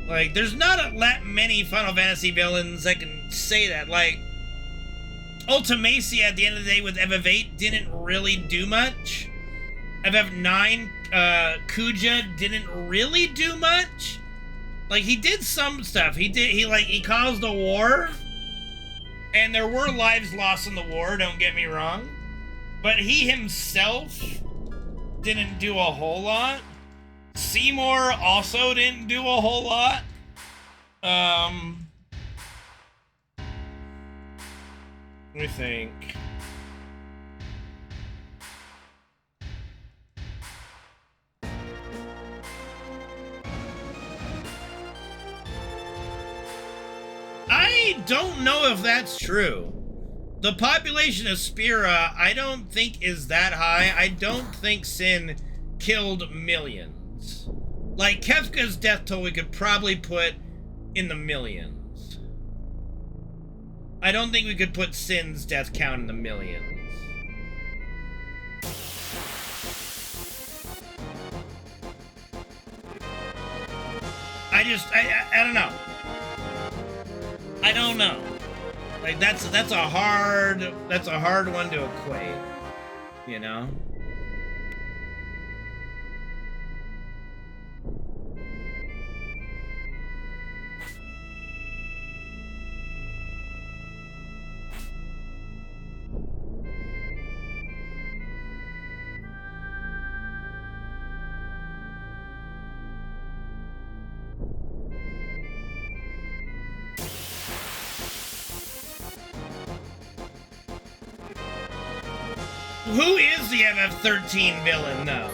Like, there's not that many Final Fantasy villains that can say that. Like, Ultimacia at the end of the day with FF8 didn't really do much. FF9, Kuja didn't really do much. Like, he did some stuff. He caused a war. And there were lives lost in the war, don't get me wrong. But he himself didn't do a whole lot. Seymour also didn't do a whole lot. Let me think. I don't know if that's true. The population of Spira, I don't think is that high. I don't think Sin killed millions. Like, Kefka's death toll we could probably put in the millions. I don't think we could put Sin's death count in the millions. I don't know. I don't know. Like, that's a hard one to equate, you know? Who is the FF13 villain, though?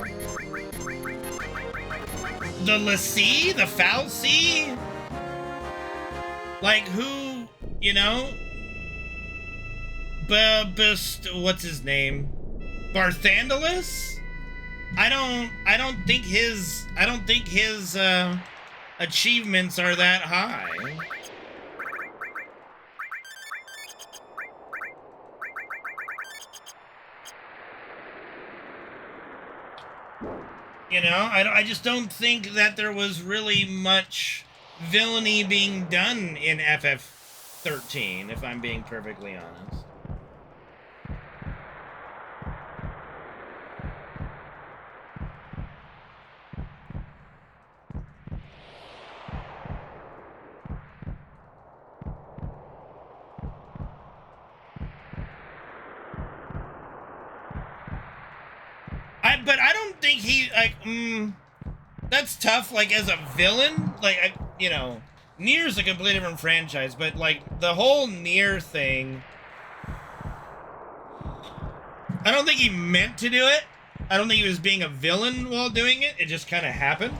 The Lassie? The Fal'Cie? Like, who, you know? What's his name? Barthandelus? I don't think his achievements are that high. You know, I just don't think that there was really much villainy being done in FF13, if I'm being perfectly honest. But I don't think he, like, That's tough, like, as a villain. Like, you know, Nier's a completely different franchise, but, like, the whole Nier thing... I don't think he meant to do it. I don't think he was being a villain while doing it. It just kind of happened.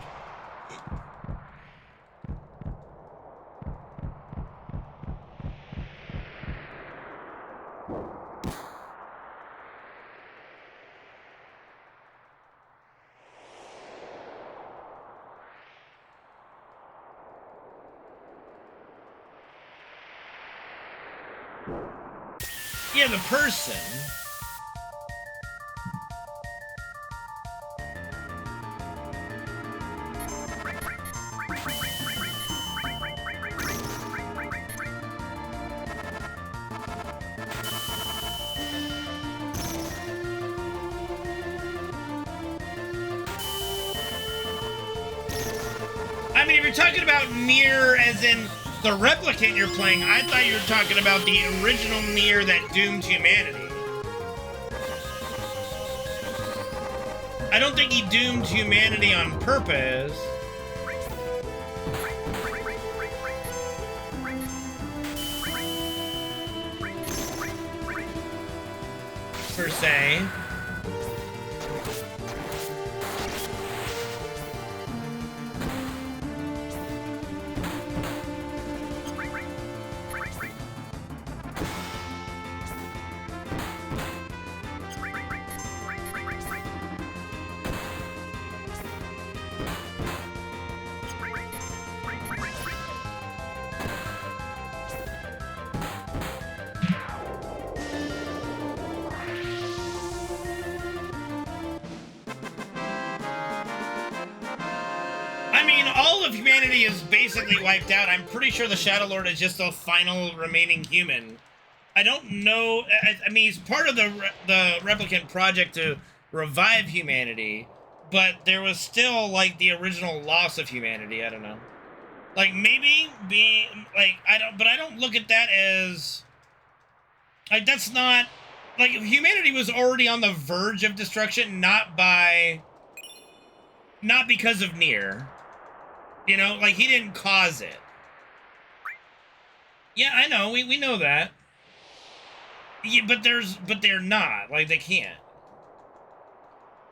Yeah, the person. I mean, if you're talking about Nier as in the replicant you're playing, I thought you were talking about the original Nier that doomed humanity. I don't think he doomed humanity on purpose. Per se. I mean, all of humanity is basically wiped out. I'm pretty sure the Shadow Lord is just the final remaining human. I don't know. I mean, he's part of the replicant project to revive humanity, but there was still, like, the original loss of humanity. I don't know. Like, maybe being, like, but I don't look at that as, like, that's not, like, humanity was already on the verge of destruction, not because of Nier. You know, like, he didn't cause it. Yeah, I know, we know that. Yeah, but they're not. Like, they can't.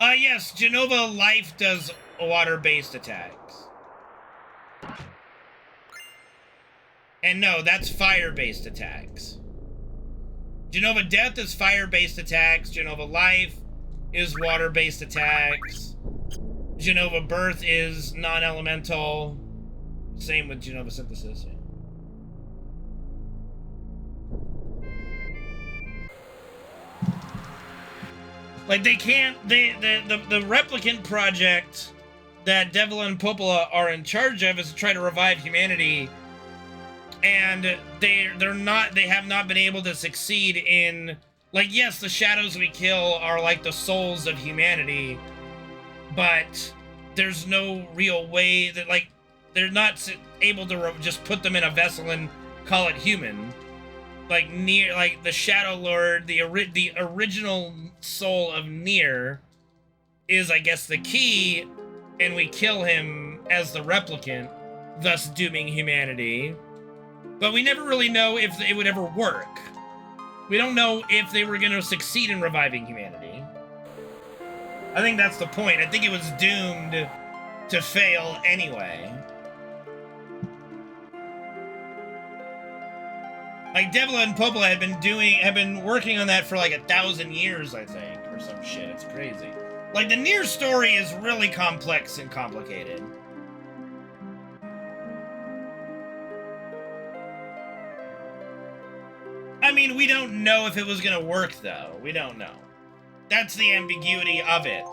Yes, Genova Life does water-based attacks. And no, that's fire-based attacks. Genova Death is fire-based attacks. Genova Life is water-based attacks. Genova Birth is non-elemental. Same with Genova Synthesis, yeah. Like, they can't, the replicant project that Devil and Popola are in charge of is to try to revive humanity, and they have not been able to succeed in, like, yes, the shadows we kill are like the souls of humanity, but there's no real way that, like, they're not able to just put them in a vessel and call it human. Like, Nier, like, the Shadow Lord, the original soul of Nier is, I guess, the key, and we kill him as the replicant, thus dooming humanity. But we never really know if it would ever work. We don't know if they were going to succeed in reviving humanity. I think that's the point. I think it was doomed to fail anyway. Like, Devil and Popola have been working on that for like 1,000 years, I think, or some shit. It's crazy. Like, the Nier story is really complex and complicated. I mean, we don't know if it was gonna work, though. We don't know. That's the ambiguity of it.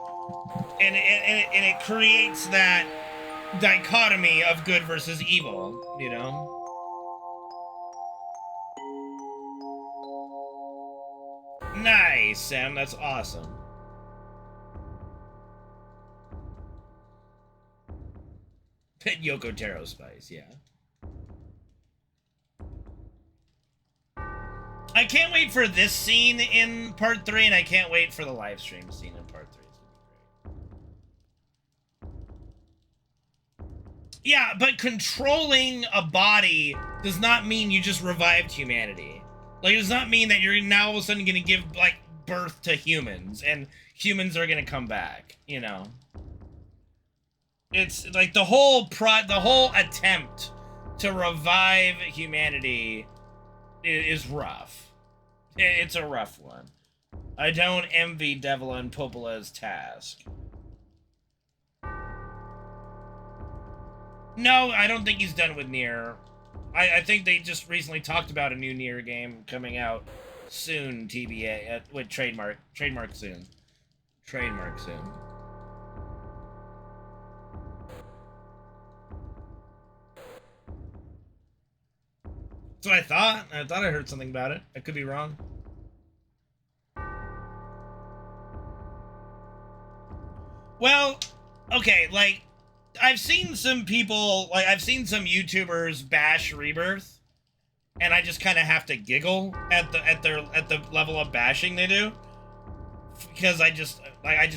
And it creates that dichotomy of good versus evil, you know? Nice, Sam. That's awesome. Pit Yoko Taro Spice, yeah. I can't wait for this scene in part 3, and I can't wait for the live stream scene in part 3. It's gonna be great. Yeah, but controlling a body does not mean you just revived humanity. Like, it does not mean that you're now all of a sudden going to give, like, birth to humans, and humans are going to come back, you know? It's, like, the whole attempt to revive humanity is rough. It's a rough one. I don't envy Devil and Popola's task. No, I don't think he's done with Nier. I think they just recently talked about a new Nier game coming out soon, TBA, with trademark soon. Trademark soon. That's what I thought. I thought I heard something about it. I could be wrong. Well, okay, like, I've seen some people, like, I've seen some YouTubers bash Rebirth, and I just kind of have to giggle at the level of bashing they do, because I just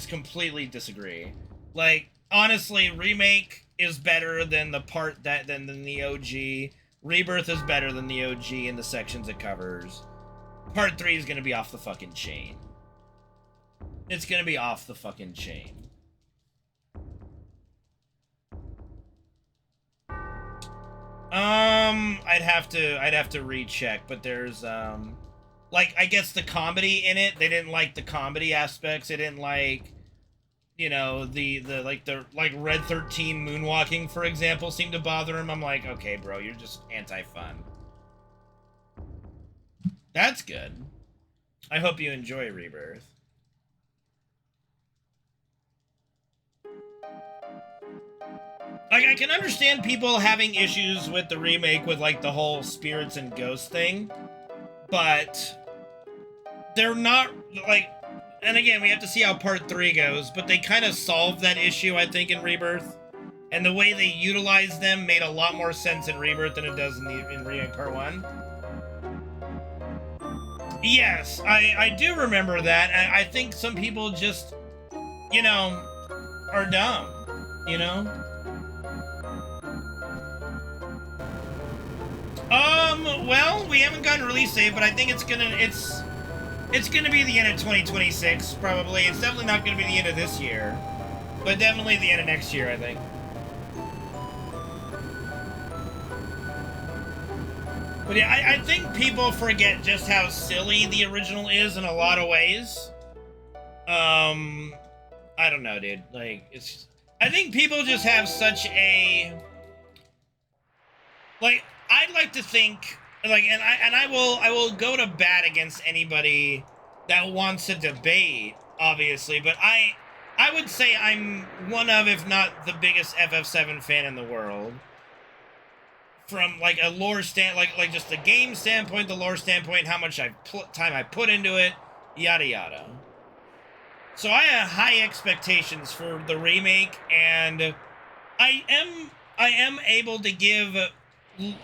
completely disagree. Like, honestly, Remake is better than the than the OG. Rebirth is better than the OG in the sections it covers. Part 3 is gonna be off the fucking chain. It's gonna be off the fucking chain. I'd have to recheck, but there's like, I guess the comedy in it, they didn't like the comedy aspects. They didn't like, you know, the Red 13 moonwalking, for example, seemed to bother him. I'm like, okay, bro, you're just anti-fun. That's good. I hope you enjoy Rebirth. Like, I can understand people having issues with the remake with, like, the whole spirits and ghosts thing, but they're not, like, and again, we have to see how part 3 goes, but they kind of solved that issue, I think, in Rebirth, and the way they utilized them made a lot more sense in Rebirth than it does in Remake Part 1. Yes, I do remember that, and I think some people just, you know, are dumb, you know? Well, we haven't gotten a release date, but I think it's gonna be the end of 2026, probably. It's definitely not gonna be the end of this year, but definitely the end of next year, I think. But yeah, I think people forget just how silly the original is in a lot of ways. I don't know, dude. Like, I think people just have such a, like, I'd like to think, like, and I will go to bat against anybody that wants to debate, obviously, but I would say I'm one of, if not the biggest FF7 fan in the world. From, like, a lore like just the game standpoint, the lore standpoint, how much time I put into it, yada yada. So I have high expectations for the remake, and I am able to give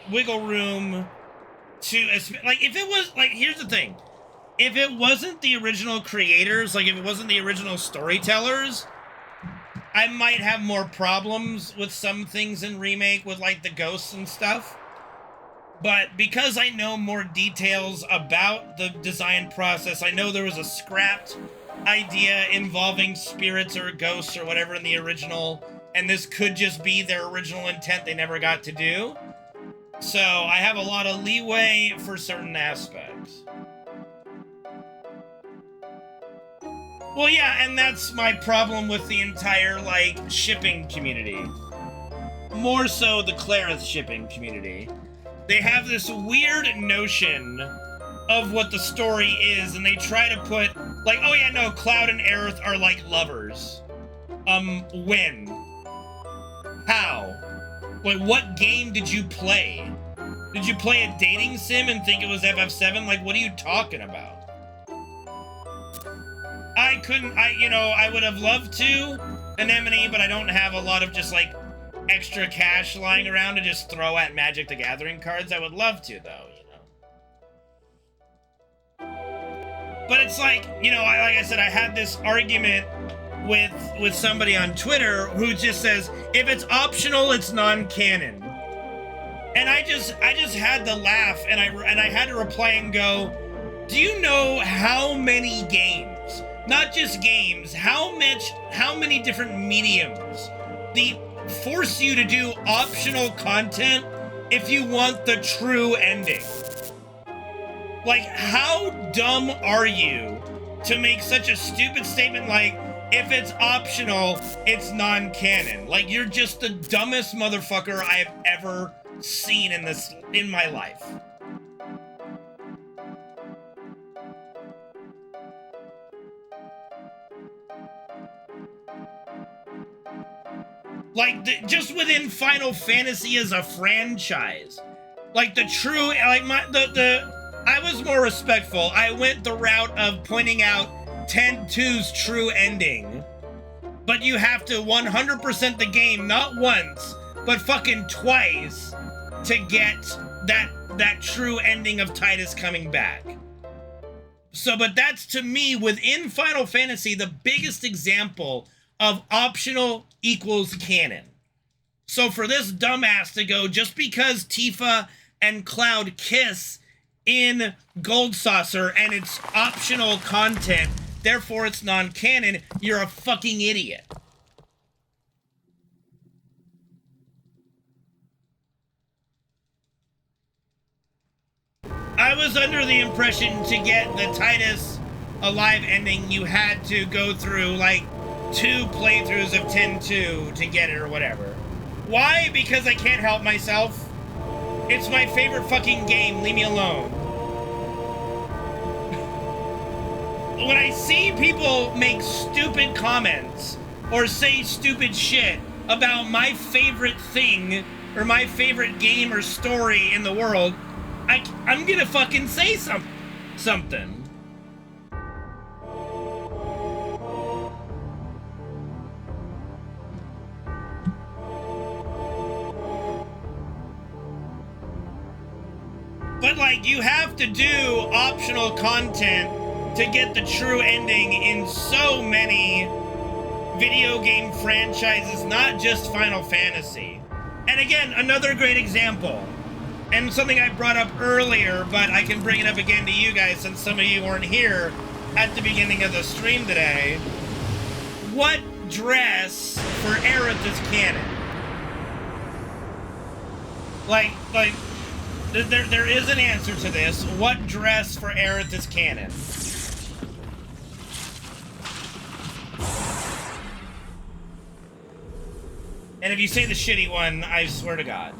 wiggle room to, like, if it was, like, here's the thing, if it wasn't the original creators, like, if it wasn't the original storytellers, I might have more problems with some things in Remake with, like, the ghosts and stuff. But because I know more details about the design process, I know there was a scrapped idea involving spirits or ghosts or whatever in the original, and this could just be their original intent they never got to do. So I have a lot of leeway for certain aspects. Well, yeah, and that's my problem with the entire, like, shipping community. More so the Clarith shipping community. They have this weird notion of what the story is, and they try to put, like, oh yeah, no, Cloud and Aerith are, like, lovers. When? How? Like, what game did you play? Did you play a dating sim and think it was FF7? Like, what are you talking about? I would have loved to, Anemone, but I don't have a lot of just, like, extra cash lying around to just throw at Magic the Gathering cards. I would love to, though, you know? But it's like, you know, like I said, I had this argument with somebody on Twitter who just says, if it's optional, it's non-canon. And I just had to laugh, and I had to reply and go, do you know how many games, not just games, how many different mediums they force you to do optional content if you want the true ending? Like, how dumb are you to make such a stupid statement like, if it's optional, it's non-canon? Like, you're just the dumbest motherfucker I've ever seen in my life. Like, just within Final Fantasy as a franchise, like the true, like I was more respectful. I went the route of pointing out 10-2's true ending, but you have to 100% the game, not once, but fucking twice, to get that true ending of Titus coming back. So, but that's, to me, within Final Fantasy, the biggest example of optional equals canon. So for this dumbass to go, just because Tifa and Cloud kiss in Gold Saucer and it's optional content, therefore it's non-canon, you're a fucking idiot. I was under the impression to get the Titus Alive ending, you had to go through like 2 playthroughs of 10-2 to get it or whatever. Why? Because I can't help myself. It's my favorite fucking game, leave me alone. When I see people make stupid comments or say stupid shit about my favorite thing or my favorite game or story in the world, I'm gonna fucking say something. But, like, you have to do optional content to get the true ending in so many video game franchises, not just Final Fantasy. And again, another great example, and something I brought up earlier, but I can bring it up again to you guys since some of you weren't here at the beginning of the stream today. What dress for Aerith is canon? Like, there is an answer to this. What dress for Aerith is canon? And if you say the shitty one, I swear to God.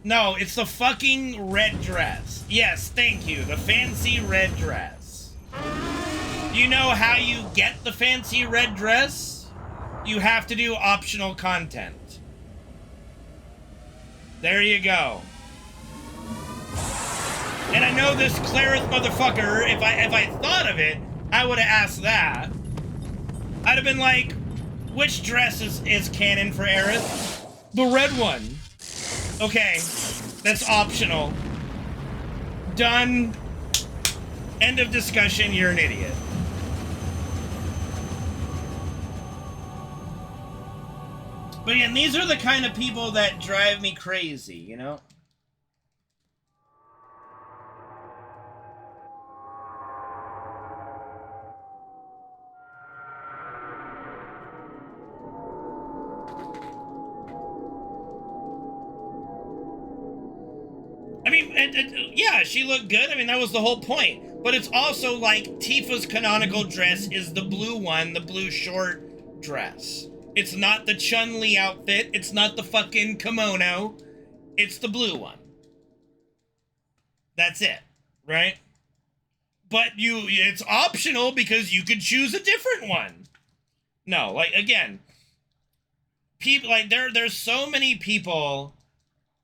No, it's the fucking red dress. Yes, thank you. The fancy red dress. You know how you get the fancy red dress? You have to do optional content. There you go. And I know this Clarith motherfucker, if I thought of it, I would have asked that. I'd have been like, which dress is canon for Aerith? The red one. Okay, that's optional. Done. End of discussion, you're an idiot. But again, these are the kind of people that drive me crazy, you know? I mean, yeah, she looked good. I mean, that was the whole point. But it's also like Tifa's canonical dress is the blue one, the blue short dress. It's not the Chun-Li outfit. It's not the fucking kimono. It's the blue one. That's it, right? But it's optional because you could choose a different one. No, like, again, people, like, there's so many people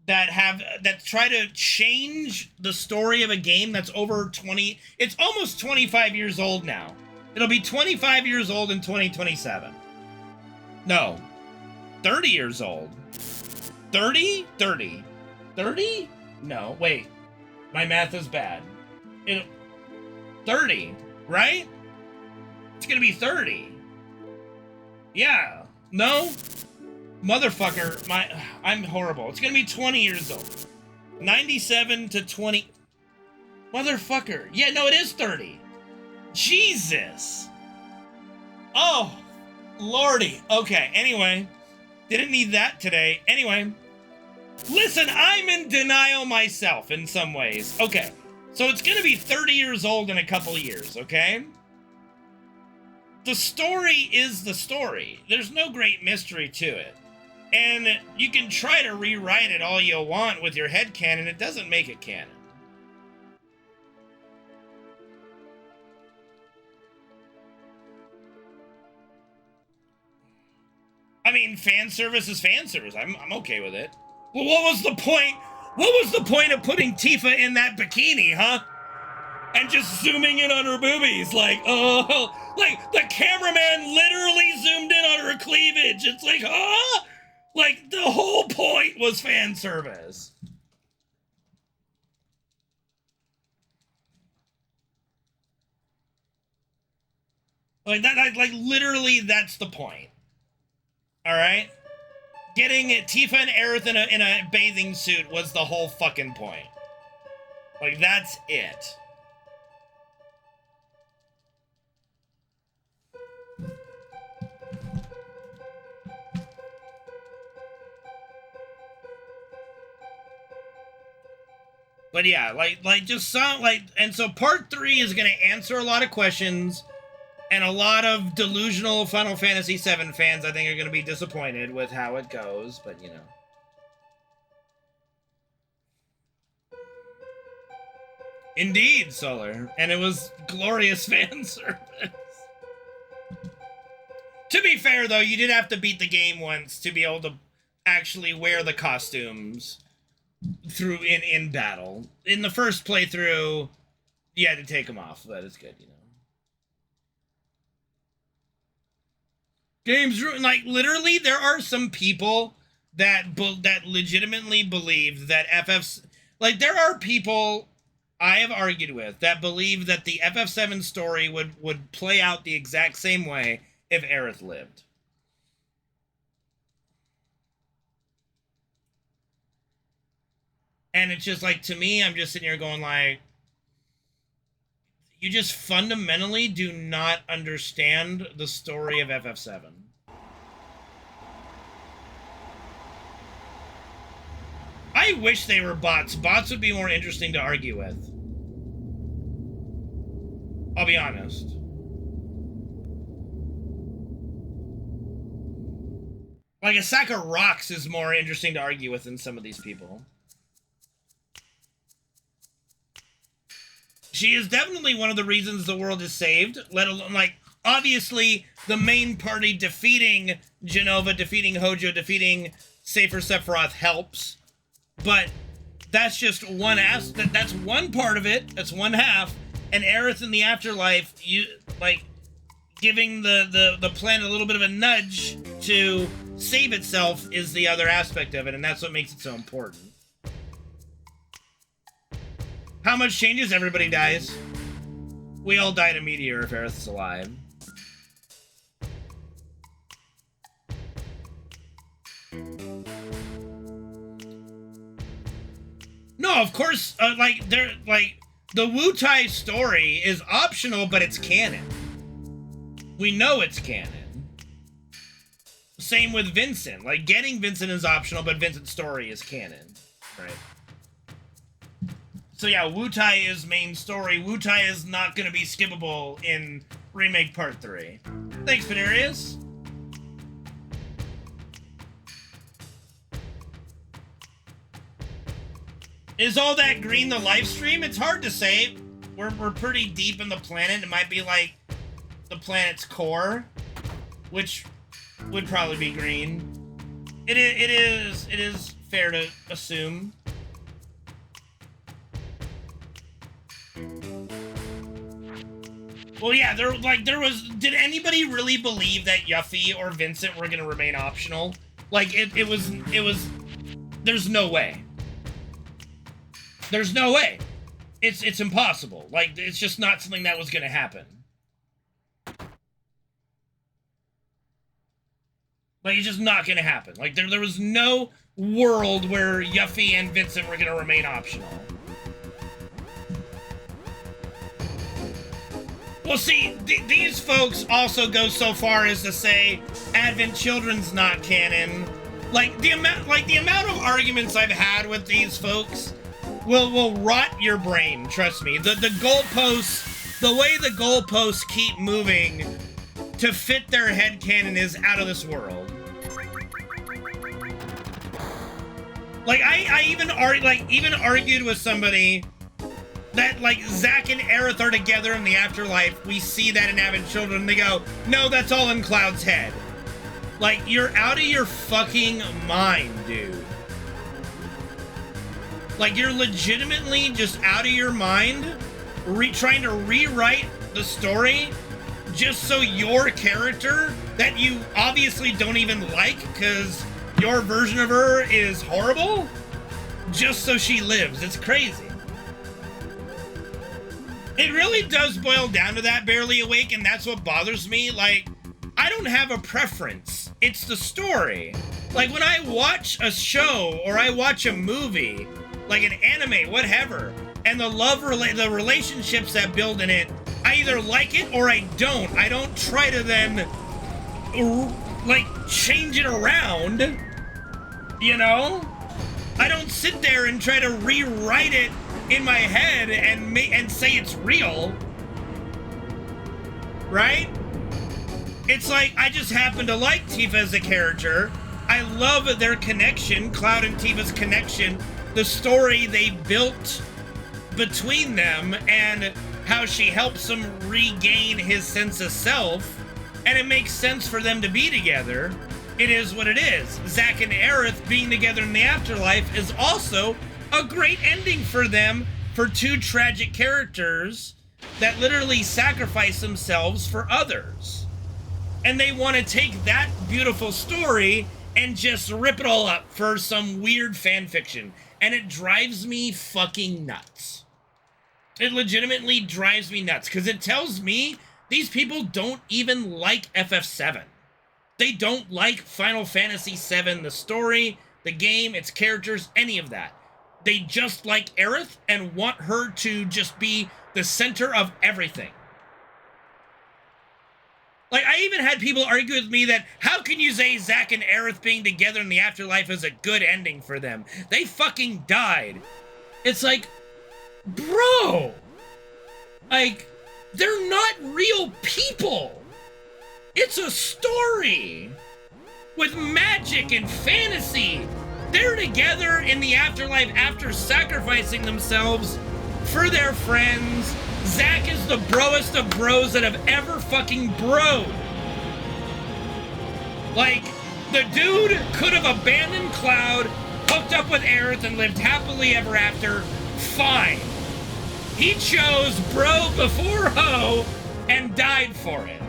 that try to change the story of a game that's over 20, it's almost 25 years old now. It'll be 25 years old in 2027. No, 30 years old. 30? 30? 30? No, wait. My math is bad. 30, right? It's gonna be 30. Yeah. No? Motherfucker, I'm horrible. It's gonna be 20 years old. 97 to 20. Motherfucker. Yeah, no, it is 30. Jesus. Oh, lordy. Okay, anyway. Didn't need that today. Anyway. Listen, I'm in denial myself in some ways. Okay, so it's gonna be 30 years old in a couple years, okay? The story is the story. There's no great mystery to it. And you can try to rewrite it all you want with your headcanon, it doesn't make it canon. I mean, fan service is fan service. I'm okay with it. Well, what was the point? What was the point of putting Tifa in that bikini, huh? And just zooming in on her boobies, like, oh, like the cameraman literally zoomed in on her cleavage. It's like, huh? Like the whole point was fan service. Like that, like literally, that's the point. All right. Getting Tifa and Aerith in a bathing suit was the whole fucking point. Like, that's it. But yeah, like just some, like, and so part 3 is gonna answer a lot of questions. And a lot of delusional Final Fantasy VII fans, I think, are going to be disappointed with how it goes, but, you know. Indeed, Solar. And it was glorious fan service. To be fair, though, you did have to beat the game once to be able to actually wear the costumes through in battle. In the first playthrough, you had to take them off, but it's good, you know. Games ruined. Like, literally, there are some people that legitimately believe that like, there are people I have argued with that believe that the FF7 story would play out the exact same way if Aerith lived. And it's just like, to me, I'm just sitting here going like, you just fundamentally do not understand the story of FF7. I wish they were bots. Bots would be more interesting to argue with. I'll be honest. Like, a sack of rocks is more interesting to argue with than some of these people. She is definitely one of the reasons the world is saved, let alone, like, obviously, the main party defeating Genova, defeating Hojo, defeating Safer Sephiroth helps, but that's just one that's one part of it, that's one half, and Aerith in the afterlife, you, like, giving the planet a little bit of a nudge to save itself is the other aspect of it, and that's what makes it so important. How much changes? Everybody dies. We all die in a meteor if Aerith's alive. No, of course, like, the Wutai story is optional, but it's canon. We know it's canon. Same with Vincent. Like, getting Vincent is optional, but Vincent's story is canon. Right. So yeah, Wutai is main story. Wutai is not going to be skippable in Remake Part 3. Thanks, Panarius. Is all that green the live stream? It's hard to say. We're pretty deep in the planet. It might be like the planet's core, which would probably be green. It is fair to assume. Well, yeah, did anybody really believe that Yuffie or Vincent were gonna remain optional? Like, it was, there's no way. There's no way. it's impossible. Like, it's just not something that was going to happen. Like, it's just not going to happen. Like, there was no world where Yuffie and Vincent were going to remain optional. Well, see, these folks also go so far as to say Advent Children's not canon. Like the amount of arguments I've had with these folks will rot your brain. Trust me. The goalposts, the way the goalposts keep moving to fit their headcanon is out of this world. Like I even argued with somebody that, like, Zack and Aerith are together in the afterlife. We see that in Advent Children. They go, no, that's all in Cloud's head. Like, you're out of your fucking mind, dude. Like, you're legitimately just out of your mind, trying to rewrite the story just so your character, that you obviously don't even like because your version of her is horrible, just so she lives. It's crazy. It really does boil down to that, Barely Awake, and that's what bothers me. Like, I don't have a preference. It's the story. Like, when I watch a show or I watch a movie, like an anime, whatever, and the relationships that build in it, I either like it or I don't. I don't try to then, like, change it around, you know? I don't sit there and try to rewrite it in my head and say it's real, right? It's like, I just happen to like Tifa as a character. I love their connection, Cloud and Tifa's connection, the story they built between them, and how she helps him regain his sense of self, and it makes sense for them to be together. It is what it is. Zack and Aerith being together in the afterlife is also a great ending for them, for two tragic characters that literally sacrifice themselves for others. And they want to take that beautiful story and just rip it all up for some weird fan fiction. And it drives me fucking nuts. It legitimately drives me nuts, because it tells me these people don't even like FF7. They don't like Final Fantasy VII, the story, the game, its characters, any of that. They just like Aerith and want her to just be the center of everything. Like, I even had people argue with me that, how can you say Zack and Aerith being together in the afterlife is a good ending for them? They fucking died. It's like, bro, like, they're not real people. It's a story with magic and fantasy. They're together in the afterlife after sacrificing themselves for their friends. Zack is the broest of bros that have ever fucking broed. Like, the dude could have abandoned Cloud, hooked up with Aerith, and lived happily ever after. Fine. He chose bro before ho and died for it.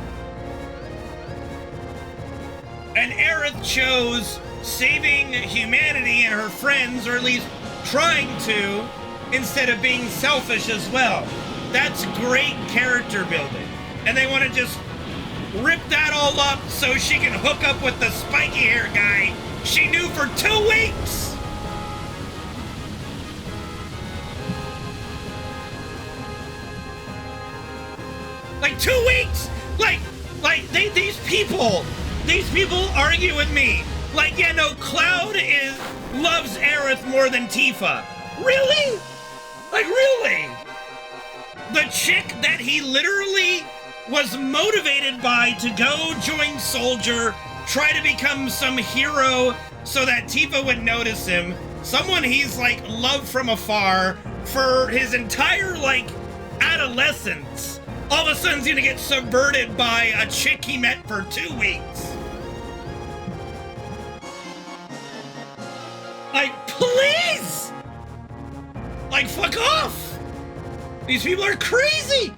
And Aerith chose saving humanity and her friends, or at least trying to, instead of being selfish as well. That's great character building. And they want to just rip that all up so she can hook up with the spiky hair guy she knew for 2 weeks. Like 2 weeks? These people argue with me. Like, yeah, no, Cloud loves Aerith more than Tifa. Really? Like, really? The chick that he literally was motivated by to go join Soldier, try to become some hero so that Tifa would notice him, someone he's, like, loved from afar for his entire, like, adolescence, all of a sudden he's gonna get subverted by a chick he met for 2 weeks. Like, please! Like, fuck off! These people are crazy!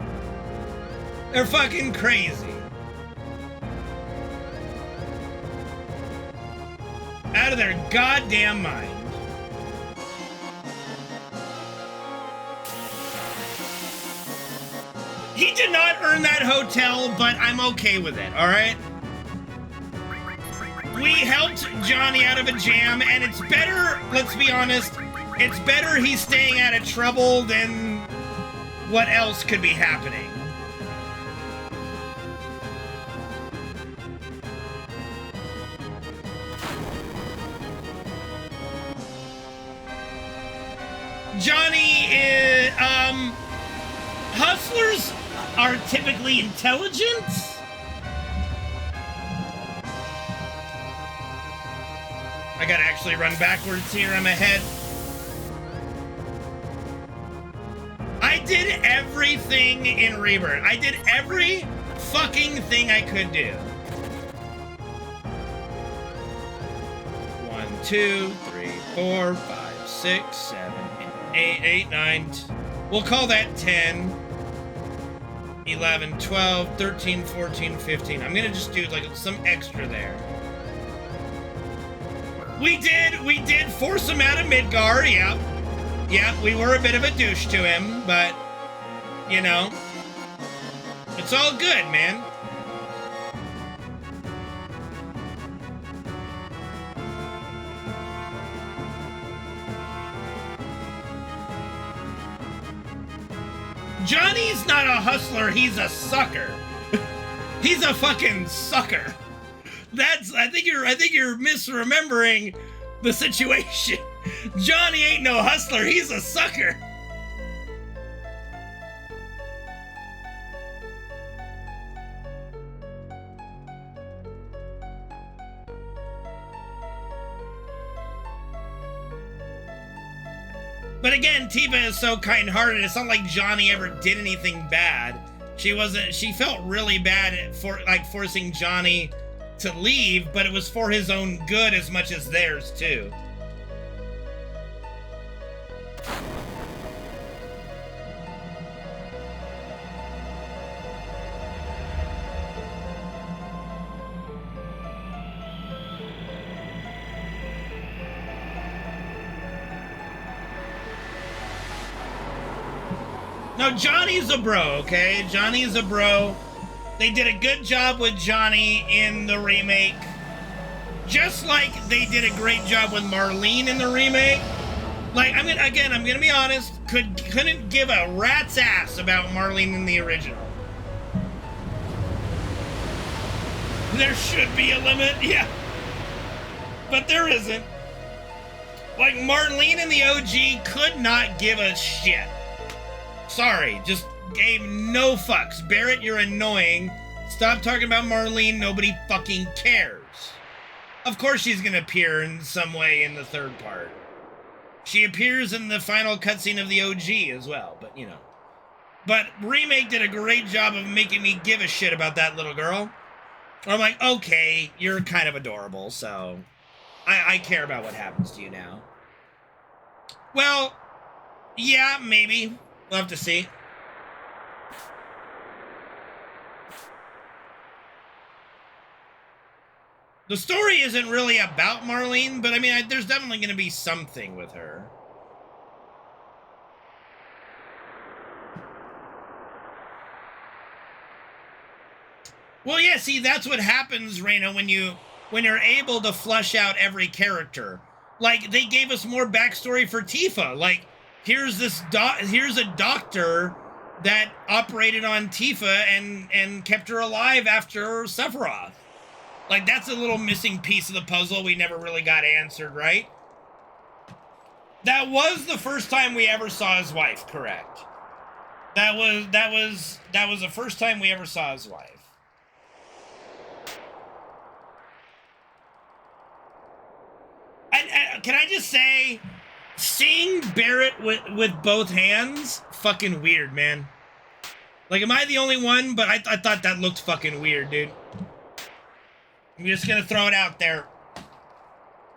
They're fucking crazy. Out of their goddamn mind. He did not earn that hotel, but I'm okay with it, all right? We helped Johnny out of a jam, and it's better, let's be honest, it's better he's staying out of trouble than what else could be happening. Johnny is, hustlers are typically intelligent. I gotta actually run backwards here, I'm ahead. I did everything in Rebirth. I did every fucking thing I could do. 1, 2, 3, 4, 5, 6, 7, 8, 9. We'll call that 10. 11, 12, 13, 14, 15. I'm gonna just do like some extra there. We did force him out of Midgar, yep. Yep, we were a bit of a douche to him, but, you know, it's all good, man. Johnny's not a hustler, he's a sucker. He's a fucking sucker. I think you're misremembering the situation. Johnny ain't no hustler, he's a sucker. But again, Tifa is so kind-hearted. It's not like Johnny ever did anything bad. She felt really bad for like forcing Johnny to leave, but it was for his own good as much as theirs too. No, Johnny's a bro, okay? Johnny's a bro. They did a good job with Johnny in the remake. Just like they did a great job with Marlene in the remake. Like, I'm gonna be honest, couldn't give a rat's ass about Marlene in the original. There should be a limit, yeah. But there isn't. Like, Marlene in the OG could not give a shit. Sorry, just gave no fucks. Barrett, you're annoying. Stop talking about Marlene, nobody fucking cares. Of course she's gonna appear in some way in the third part. She appears in the final cutscene of the OG as well, but you know. But Remake did a great job of making me give a shit about that little girl. I'm like, okay, you're kind of adorable, so I care about what happens to you now. Well, yeah, maybe. We'll have to see. The story isn't really about Marlene, but I mean, there's definitely going to be something with her. Well, yeah, see, that's what happens, Reina, when you're able to flush out every character. Like, they gave us more backstory for Tifa. Like, here's a doctor that operated on Tifa and kept her alive after Sephiroth. Like, that's a little missing piece of the puzzle we never really got answered, right? That was the first time we ever saw his wife, correct? That was the first time we ever saw his wife. And can I just say, seeing Barrett with both hands, fucking weird, man. Like, am I the only one? But I thought that looked fucking weird, dude. I'm just gonna throw it out there.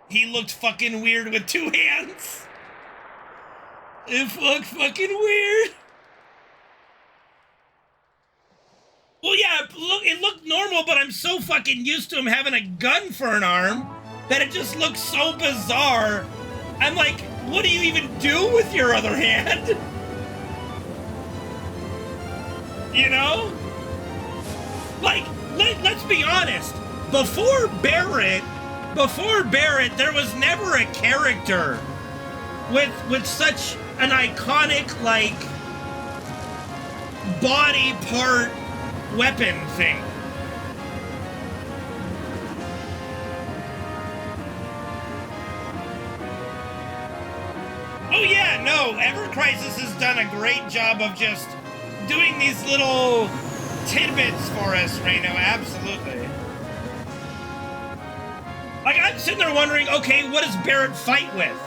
He looked fucking weird with two hands. It looked fucking weird. Well, yeah, it looked normal, but I'm so fucking used to him having a gun for an arm that it just looks so bizarre. I'm like, what do you even do with your other hand? You know? Like, let's be honest. Before Barrett, there was never a character with such an iconic, like, body part weapon thing. Oh yeah, no, Ever Crisis has done a great job of just doing these little tidbits for us, Reno, absolutely. Like, I'm sitting there wondering, okay, what does Barrett fight with?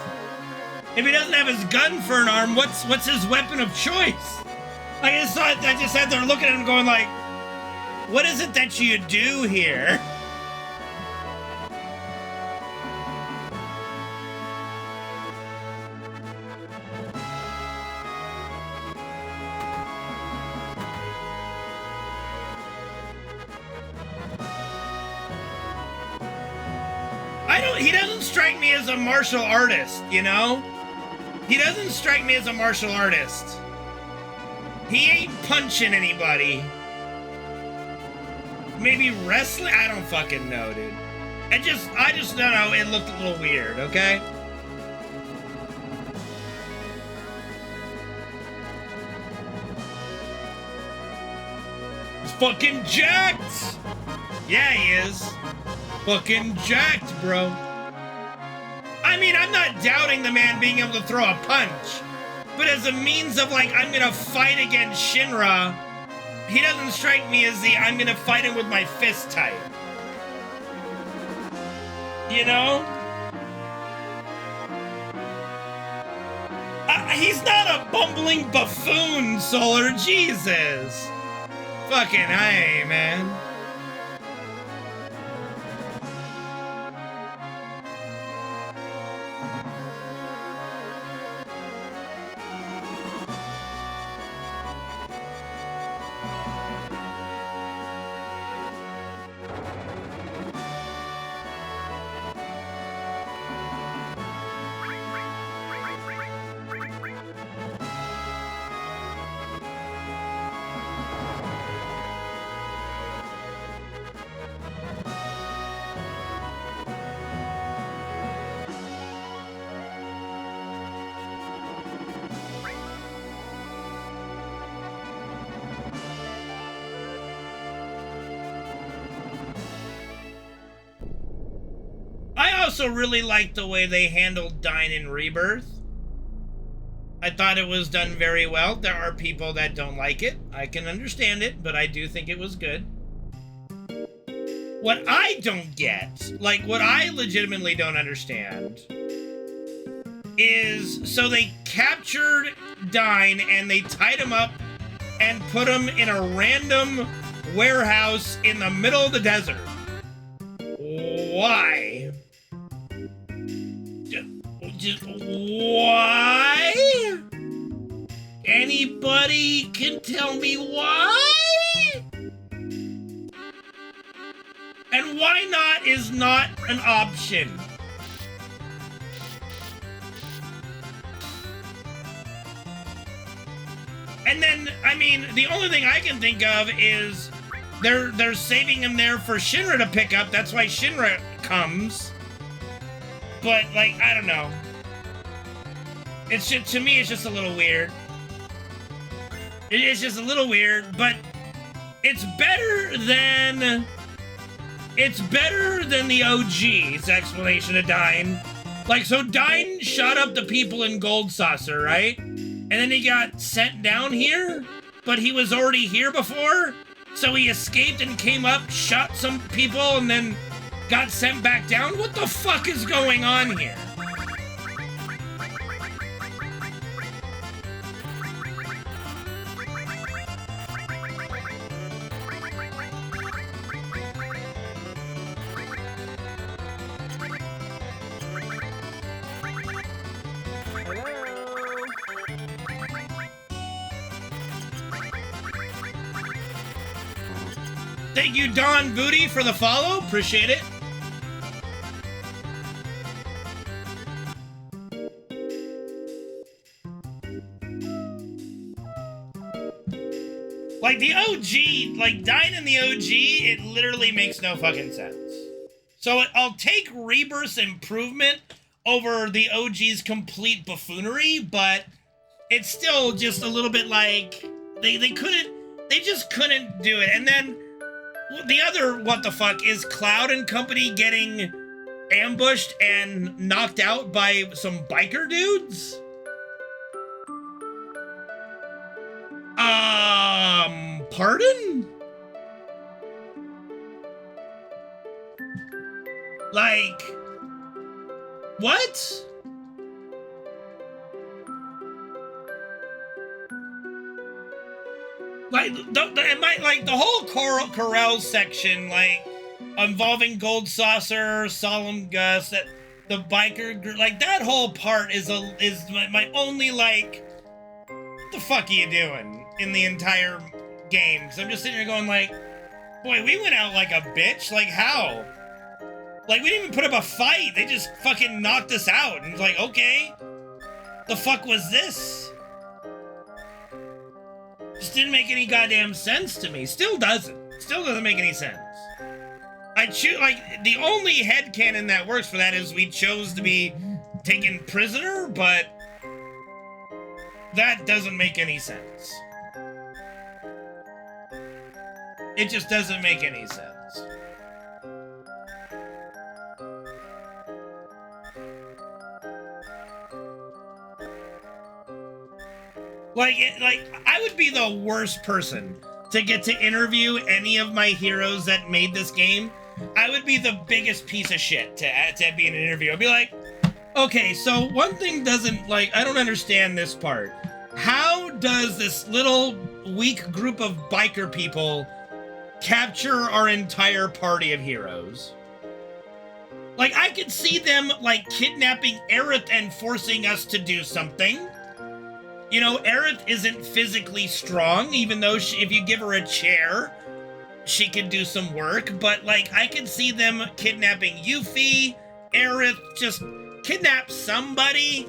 If he doesn't have his gun for an arm, what's his weapon of choice? I just sat there looking at him going like, what is it that you do here? He doesn't strike me as a martial artist, you know? He doesn't strike me as a martial artist. He ain't punching anybody. Maybe wrestling? I don't fucking know, dude. I just don't know, it looked a little weird, okay? He's fucking jacked! Yeah, he is. Fucking jacked, bro. I mean, I'm not doubting the man being able to throw a punch, but as a means of, like, I'm gonna fight against Shinra, he doesn't strike me as the I'm gonna fight him with my fist type. You know? He's not a bumbling buffoon, Solar. Jesus. Fucking hey, man. I also really liked the way they handled Dyne in Rebirth. I thought it was done very well. There are people that don't like it. I can understand it, but I do think it was good. What I don't get, like what I legitimately don't understand, is so they captured Dyne and they tied him up and put him in a random warehouse in the middle of the desert. Why? Just why? Anybody can tell me why? And why not is not an option. And then, I mean, the only thing I can think of is they're saving him there for Shinra to pick up. That's why Shinra comes. But, like, I don't know. It's just, to me, it's just a little weird. It is just a little weird, but it's better than the OG's explanation of Dyne. Like, so Dyne shot up the people in Gold Saucer, right? And then he got sent down here, but he was already here before, so he escaped and came up, shot some people, and then got sent back down? What the fuck is going on here? Thank you, Don Booty, for the follow. Appreciate it. Like, the OG, like, dying in the OG, it literally makes no fucking sense. So I'll take Rebirth's improvement over the OG's complete buffoonery, but it's still just a little bit like, they just couldn't do it. And then the other what the fuck is Cloud and company getting ambushed and knocked out by some biker dudes? Pardon? Like, what? Like, the whole Corral section, like, involving Gold Saucer, Solemn Gus, that the biker group, like, that whole part is my only, like, what the fuck are you doing in the entire game? Because I'm just sitting here going, like, boy, we went out like a bitch. Like, how? Like, we didn't even put up a fight. They just fucking knocked us out. And it's like, okay, the fuck was this? Just didn't make any goddamn sense to me. Still doesn't make any sense. Like, the only headcanon that works for that is we chose to be taken prisoner, but that doesn't make any sense. It just doesn't make any sense. Like, I would be the worst person to get to interview any of my heroes that made this game. I would be the biggest piece of shit to be in an interview. I'd be like, okay, so one thing doesn't, like, I don't understand this part. How does this little weak group of biker people capture our entire party of heroes? Like, I could see them, like, kidnapping Aerith and forcing us to do something. You know, Aerith isn't physically strong, even though if you give her a chair, she could do some work. But, like, I could see them kidnapping Yuffie, Aerith, just kidnap somebody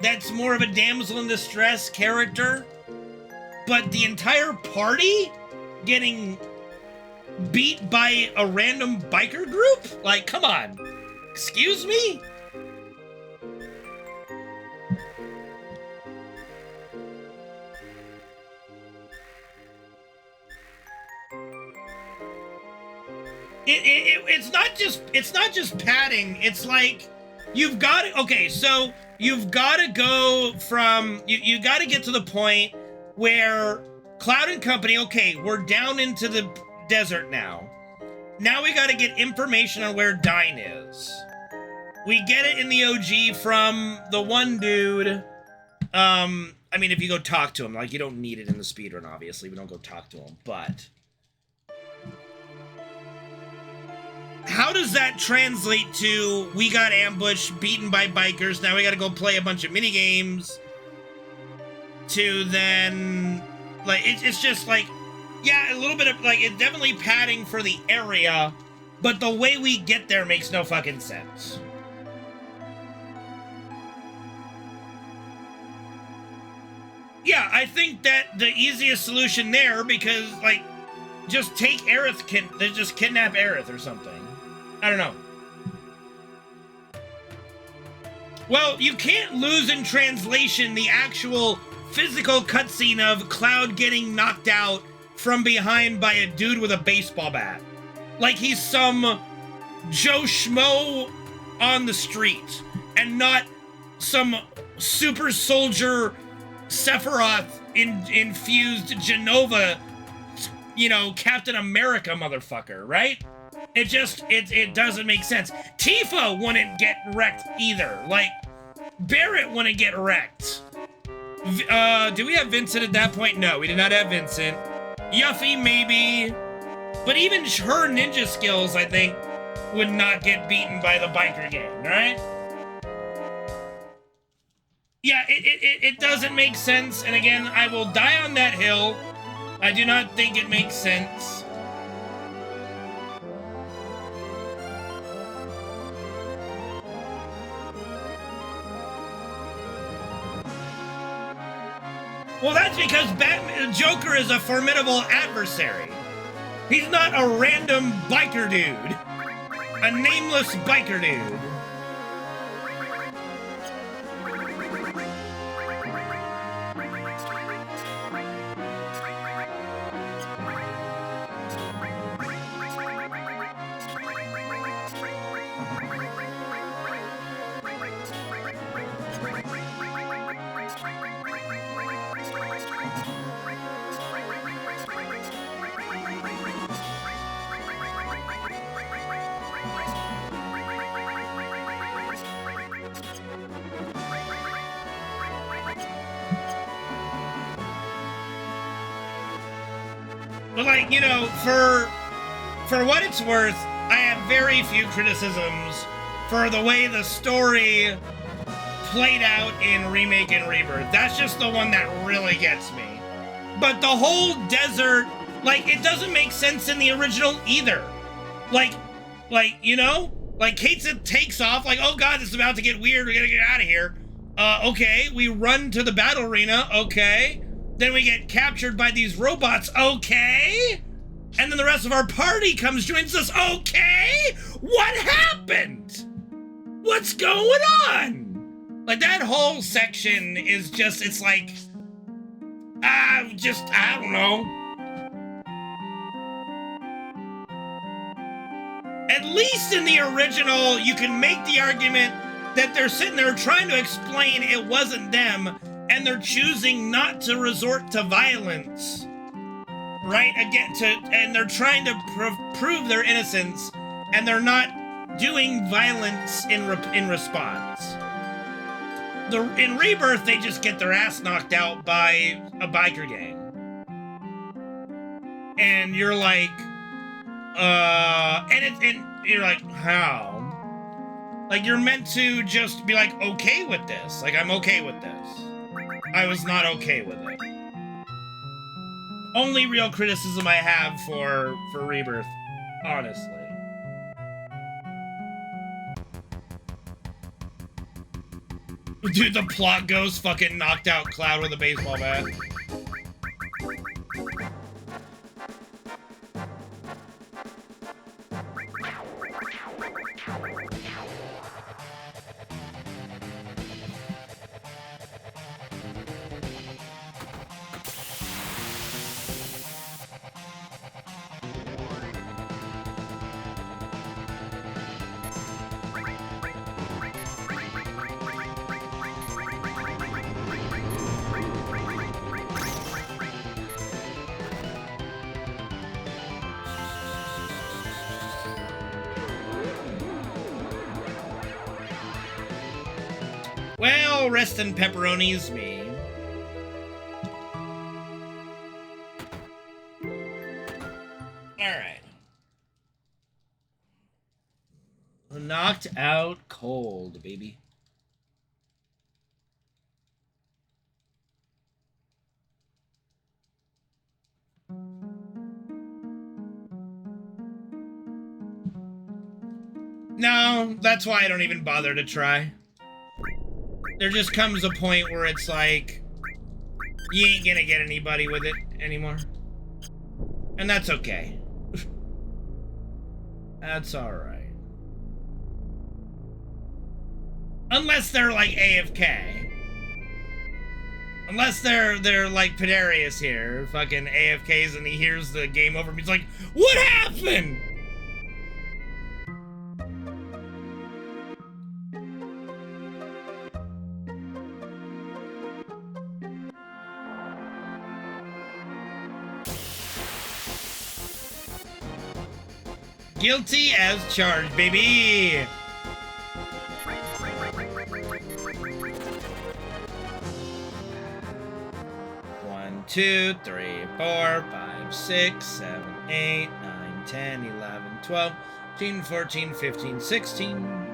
that's more of a damsel in distress character. But the entire party getting beat by a random biker group? Like, come on. Excuse me? It's not just padding. It's like you've got to, okay, so you've got to go from you got to get to the point where Cloud and company, okay, we're down into the desert now. Now we got to get information on where Dyne is. We get it in the OG from the one dude. I mean, if you go talk to him, like, you don't need it in the speedrun, obviously. We don't go talk to him, but how does that translate to we got ambushed, beaten by bikers, now we gotta go play a bunch of minigames, to then, like, it's just like, yeah, a little bit of, like, it's definitely padding for the area, but the way we get there makes no fucking sense. Yeah, I think that the easiest solution there, because, like, just take Aerith, just kidnap Aerith or something. I don't know. Well, you can't lose in translation the actual physical cutscene of Cloud getting knocked out from behind by a dude with a baseball bat. Like he's some Joe Schmo on the street, and not some super soldier Sephiroth infused Genova, you know, Captain America motherfucker, right? It doesn't make sense. Tifa wouldn't get wrecked either. Like, Barrett wouldn't get wrecked. Do we have Vincent at that point? No, we did not have Vincent. Yuffie, maybe. But even her ninja skills, I think, would not get beaten by the biker gang, right? Yeah, it doesn't make sense. And again, I will die on that hill. I do not think it makes sense. Well, that's because Joker is a formidable adversary. He's not a random biker dude. A nameless biker dude. But like, you know, for what it's worth, I have very few criticisms for the way the story played out in Remake and Rebirth. That's just the one that really gets me. But the whole desert, like, it doesn't make sense in the original either. Like, you know? Like, Kate takes off, like, oh god, this is about to get weird, we gotta get out of here. Okay, we run to the battle arena, okay. Then we get captured by these robots, okay? And then the rest of our party joins us, okay? What happened? What's going on? Like, that whole section is just, it's like, I don't know. At least in the original, you can make the argument that they're sitting there trying to explain it wasn't them, and they're choosing not to resort to violence, right? And they're trying to prove their innocence, and they're not doing violence in response. In Rebirth, they just get their ass knocked out by a biker gang, and you're like, and you're like, how? Like, you're meant to just be like, okay with this. Like, I'm okay with this. I was not okay with it. Only real criticism I have for Rebirth, honestly. Dude, the plot goes fucking knocked out Cloud with a baseball bat. Well, rest in pepperonis, me. Alright. Knocked out cold, baby. No, that's why I don't even bother to try. There just comes a point where it's like, you ain't gonna get anybody with it anymore. And that's okay. That's alright. Unless they're like AFK. Unless they're like Pedarius here, fucking AFKs, and he hears the game over and he's like, what happened? Guilty as charged, baby! 1, 2, 3, 4, 5, 6, 7, 8, 9, 10, 11, 12, 13, 14, 15, 16.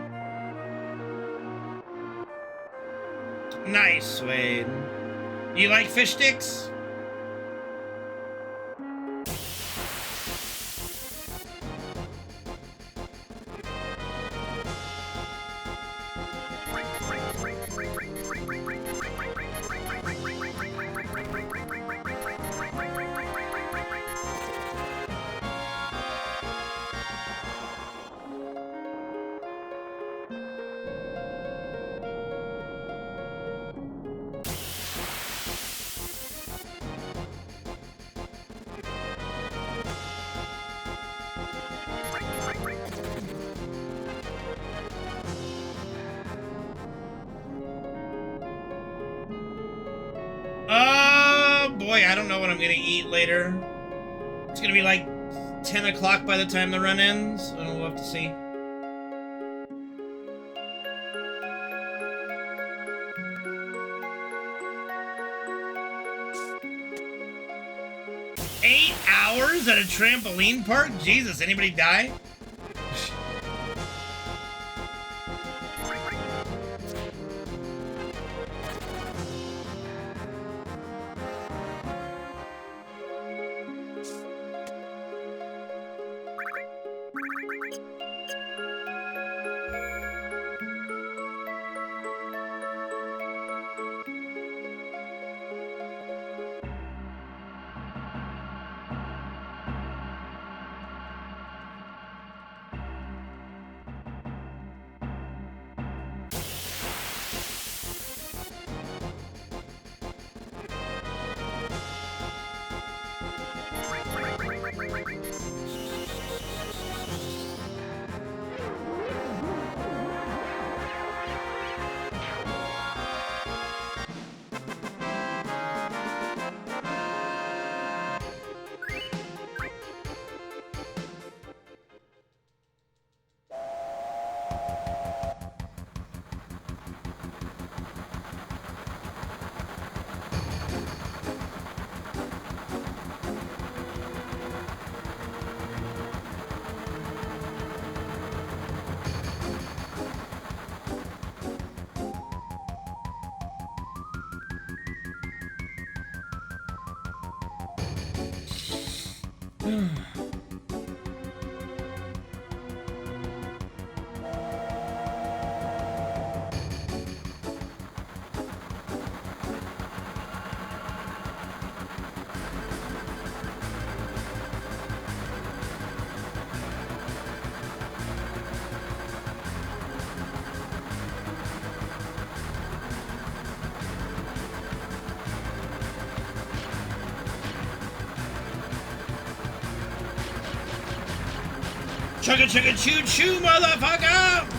Nice, Wade. You like fish sticks? boy, I don't know what I'm gonna eat later. It's gonna be like 10 o'clock by the time the run ends, and we'll have to see. Eight hours at a trampoline park? Jesus, anybody die? Chugga chugga choo choo, motherfucker!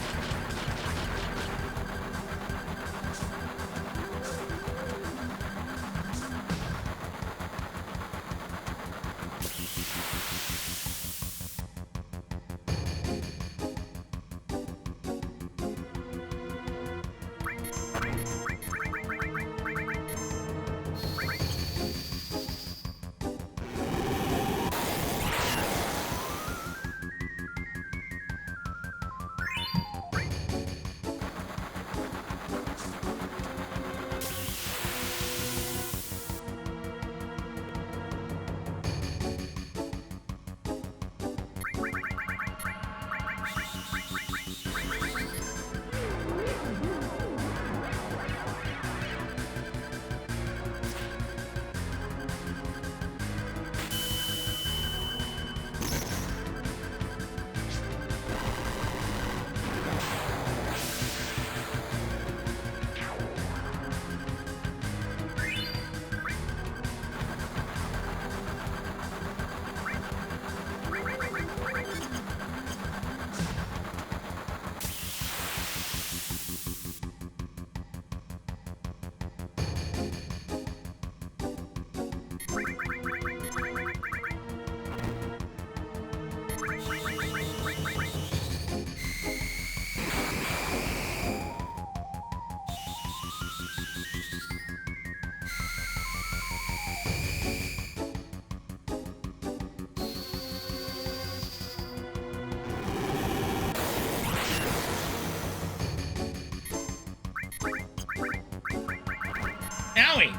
Owie!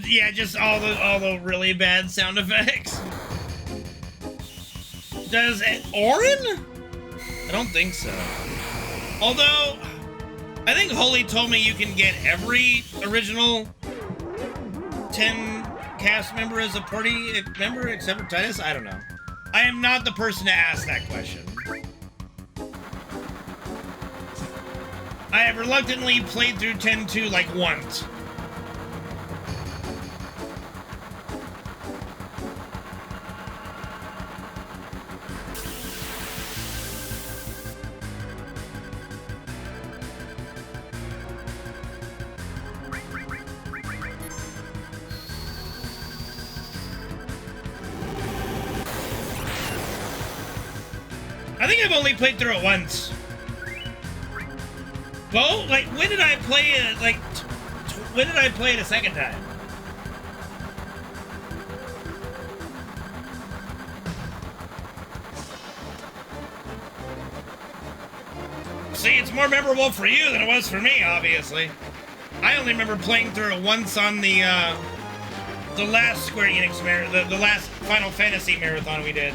Yeah, just all the really bad sound effects. Does it Orin? I don't think so. Although, I think Holy told me you can get every original 10 cast member as a party member except for Titus? I don't know. I am not the person to ask that question. I have reluctantly played through 10-2 like once. I think I've only played through it once. Well, like, when did I play it? Like, when did I play it a second time? See, it's more memorable for you than it was for me, obviously. I only remember playing through it once on the last Square Enix the last Final Fantasy marathon we did.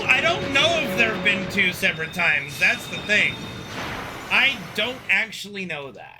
I don't know if there have been 2 separate times. That's the thing. I don't actually know that.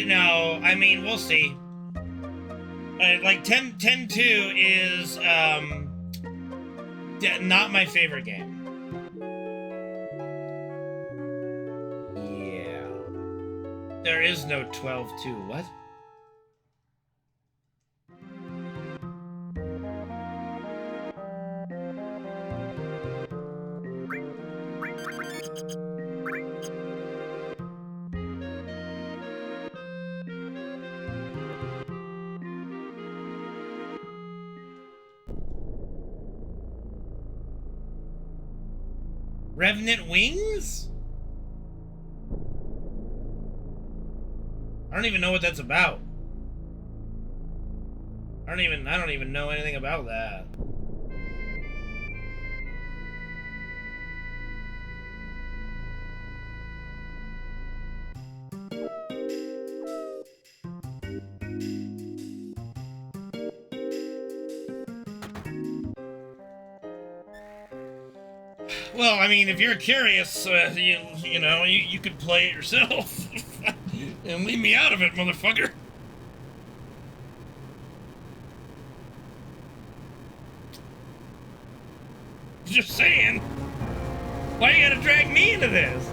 No, I mean, we'll see. Like 10-2 is not my favorite game. Yeah. There is no 12-2. What? Revenant Wings? I don't even know what that's about. I don't even know anything about that. Well, I mean, if you're curious, you know, you could play it yourself. And leave me out of it, motherfucker. Just saying. Why you gotta drag me into this?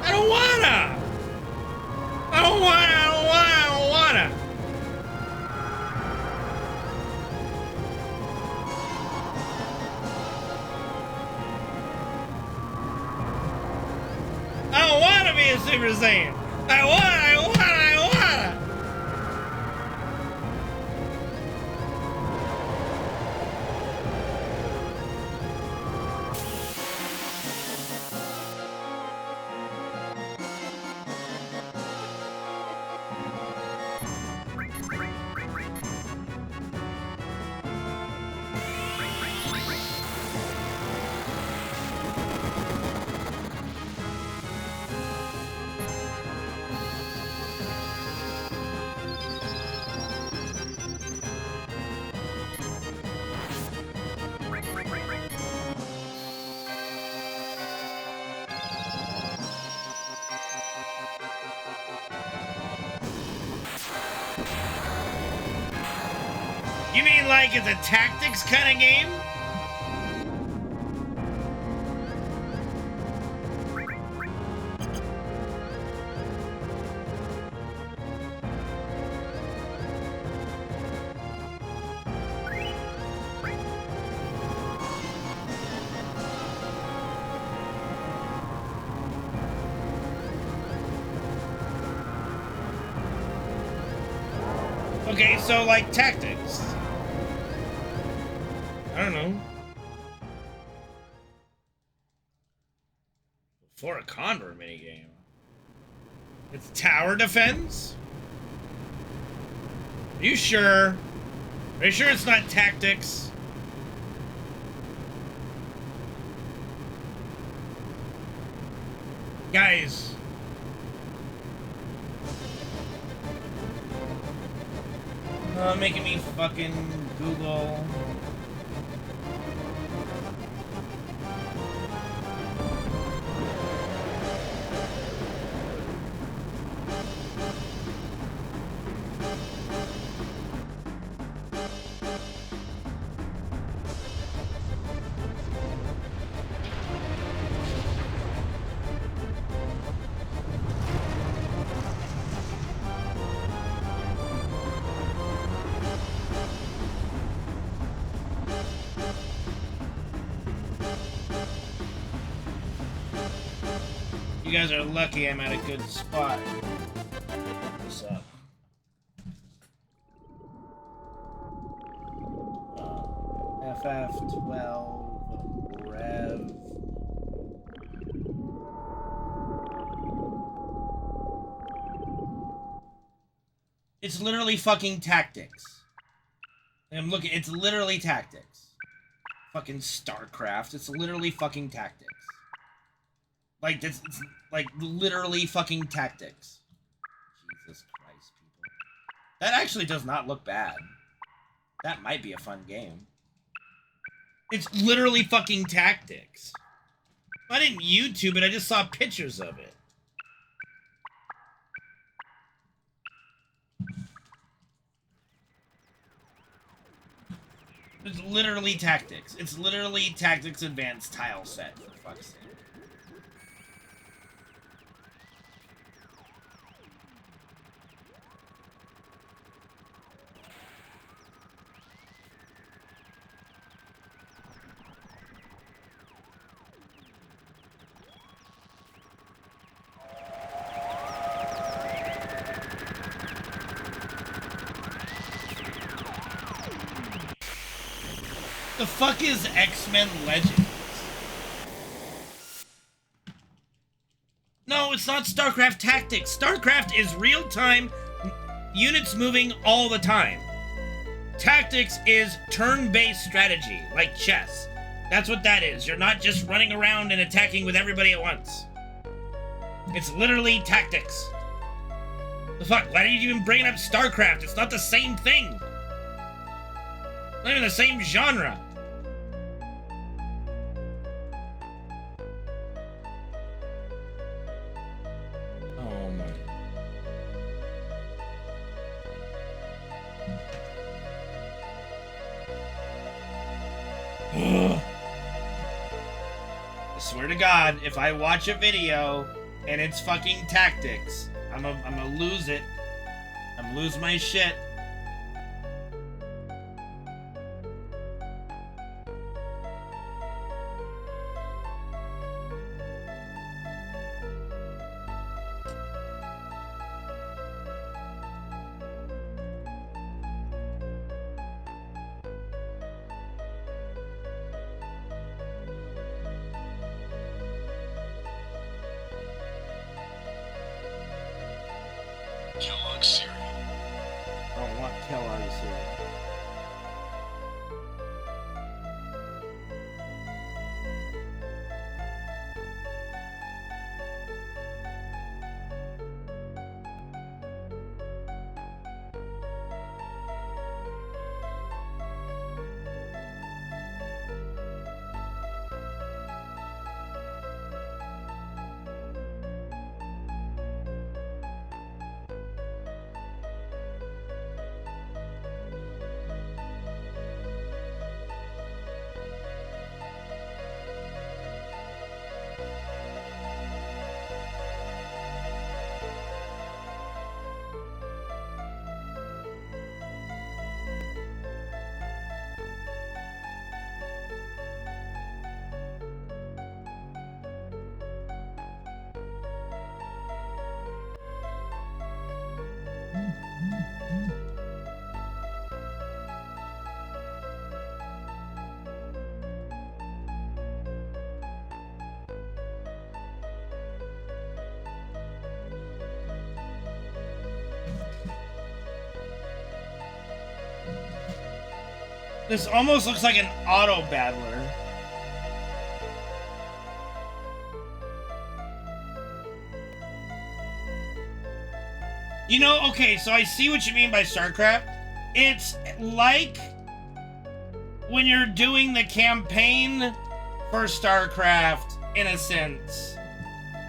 I don't wanna! I don't wanna! I don't wanna be a Super Saiyan. I wanna. You mean like it's a tactics kind of game? Okay, so like tactics. I don't know. For a Condor minigame. It's tower defense? Are you sure? Are you sure it's not tactics? Guys. Making me fucking Google. You guys are lucky I'm at a good spot. What's up? FF12 Rev. It's literally fucking tactics. I'm looking, it's literally tactics. Fucking StarCraft, it's literally fucking tactics. Like, it's like literally fucking tactics. Jesus Christ, people. That actually does not look bad. That might be a fun game. It's literally fucking tactics. I didn't YouTube it, I just saw pictures of it. It's literally tactics. It's literally tactics advanced tile set, for fuck's sake. The fuck is X-Men Legends? No, it's not StarCraft Tactics. StarCraft is real-time units moving all the time. Tactics is turn-based strategy, like chess. That's what that is. You're not just running around and attacking with everybody at once. It's literally tactics. The fuck? Why did you even bring up StarCraft? It's not the same thing. Not even the same genre. Oh my. Ugh. I swear to God, if I watch a video and it's fucking tactics, I'm gonna lose it. I'm gonna lose my shit. Kellogg's cereal. I don't want Kellogg's cereal. This almost looks like an auto battler. You know, okay, so I see what you mean by StarCraft. It's like when you're doing the campaign for StarCraft, in a sense,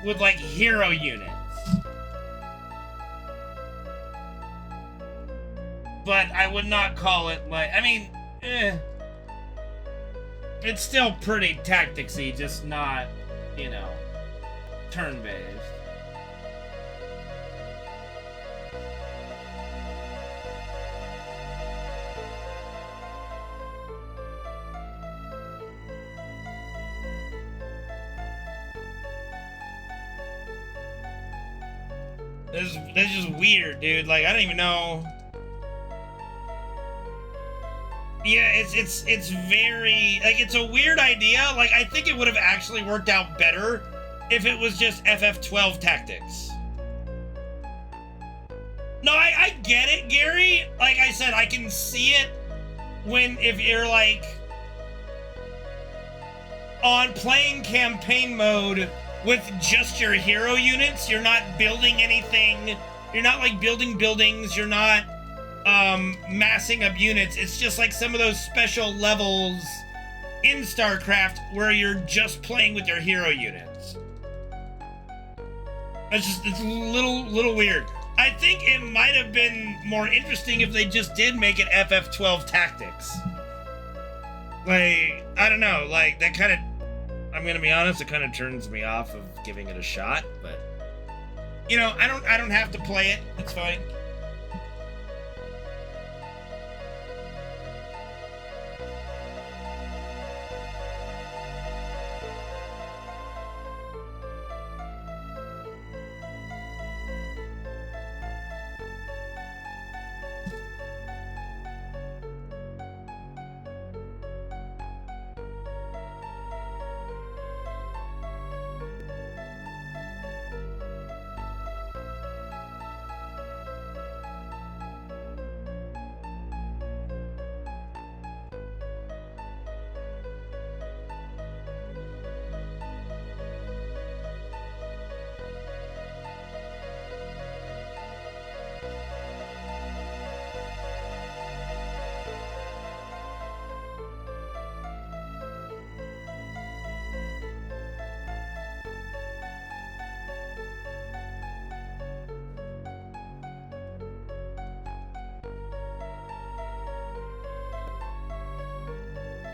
with like hero units. But I would not call it like, I mean, it's still pretty tacticsy, just not, you know, turn-based. This is just weird, dude. Like, I don't even know. Yeah, it's very, like, it's a weird idea. Like, I think it would have actually worked out better if it was just FF12 tactics. No, I get it, Gary. Like I said, I can see it if you're, like, on playing campaign mode with just your hero units. You're not building anything. You're not, like, building buildings. You're not massing up units. It's just like some of those special levels in StarCraft where you're just playing with your hero units. It's a little weird. I think it might have been more interesting if they just did make it FF12 tactics. Like, I don't know, like, that kind of, I'm gonna be honest, it kind of turns me off of giving it a shot, but, you know, I don't have to play it. It's fine.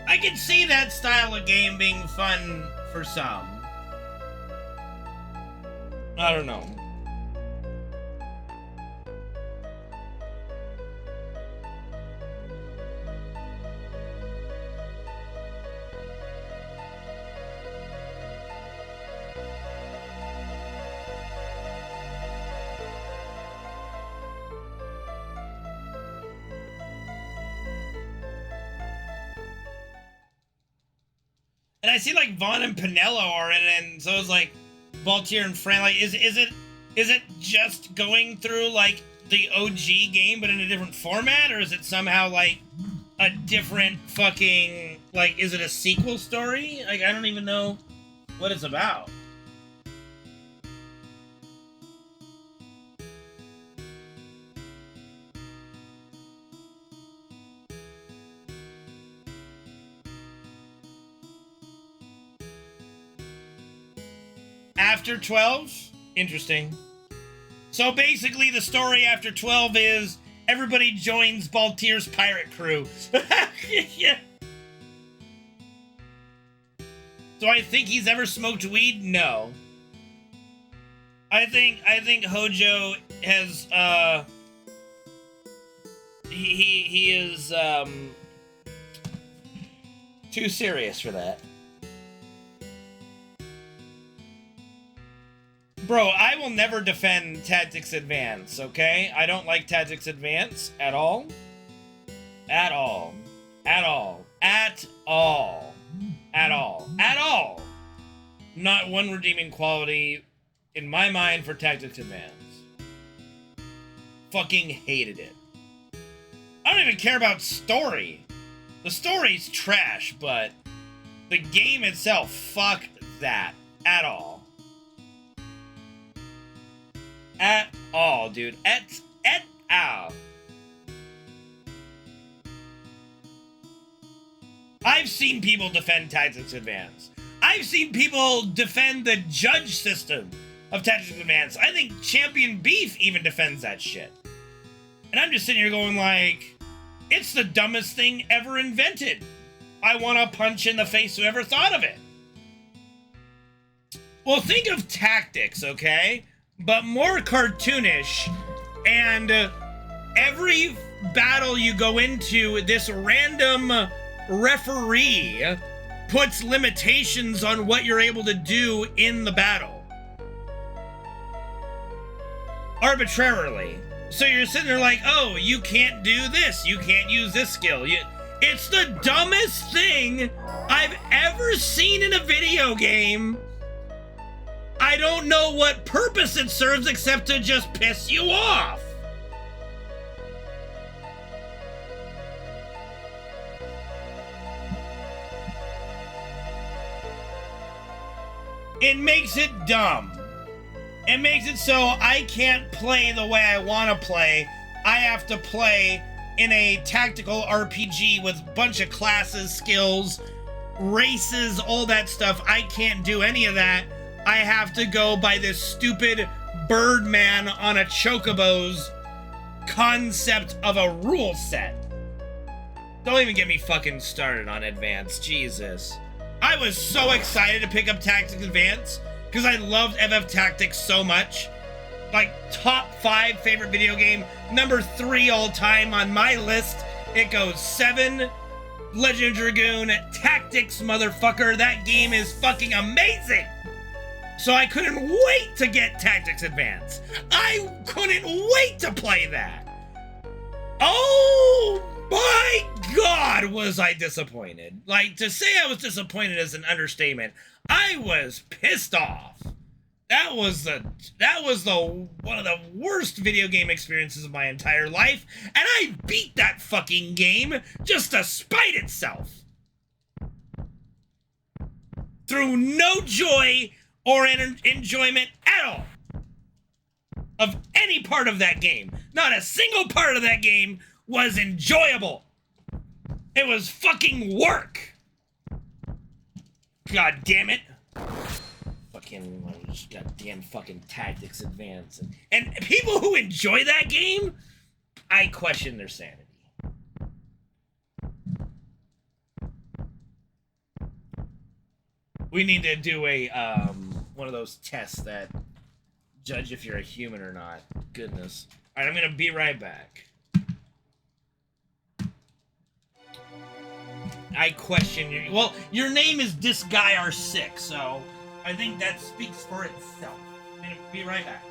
I can see that style of game being fun for some. I don't know. And I see like Vaughn and Pinello are in it, and so it's like Baltier and Fran. Like, is it just going through like the OG game but in a different format, or is it somehow like a different fucking, like, is it a sequel story? Like, I don't even know what it's about. After 12? Interesting. So basically the story after 12 is everybody joins Baltier's pirate crew. Yeah. Do I think he's ever smoked weed? No. I think Hojo has he is too serious for that. Bro, I will never defend Tactics Advance, okay? I don't like Tactics Advance at all. At all. At all. At all. At all. At all. Not one redeeming quality in my mind for Tactics Advance. Fucking hated it. I don't even care about story. The story's trash, but the game itself, fuck that. At all. At all, dude. At all. I've seen people defend Tactics Advance. I've seen people defend the judge system of Tactics Advance. I think Champion Beef even defends that shit. And I'm just sitting here going like, it's the dumbest thing ever invented. I want to punch in the face whoever thought of it. Well, think of Tactics, okay? But more cartoonish, and every battle you go into, this random referee puts limitations on what you're able to do in the battle. Arbitrarily. So you're sitting there like, oh, you can't do this, you can't use this skill. It's the dumbest thing I've ever seen in a video game. I don't know what purpose it serves except to just piss you off. It makes it dumb. It makes it so I can't play the way I want to play. I have to play in a tactical RPG with a bunch of classes, skills, races, all that stuff. I can't do any of that. I have to go by this stupid Birdman on a Chocobo's concept of a rule set. Don't even get me fucking started on Advance, Jesus. I was so excited to pick up Tactics Advance because I loved FF Tactics so much. Like, top 5 favorite video game, number 3 all time on my list. It goes 7, Legend of Dragoon, Tactics, motherfucker. That game is fucking amazing. So I couldn't wait to get Tactics Advance. I couldn't wait to play that. Oh my God, was I disappointed. Like, to say I was disappointed is an understatement. I was pissed off. That was the one of the worst video game experiences of my entire life, and I beat that fucking game just to spite itself. Through no joy or enjoyment at all of any part of that game. Not a single part of that game was enjoyable. It was fucking work. God damn it. Fucking goddamn fucking Tactics Advance. And people who enjoy that game, I question their sanity. We need to do a one of those tests that judge if you're a human or not. Goodness. All right, I'm gonna be right back. I question your... Well, your name is ThisGuyR6, so I think that speaks for itself. I'm gonna be right back.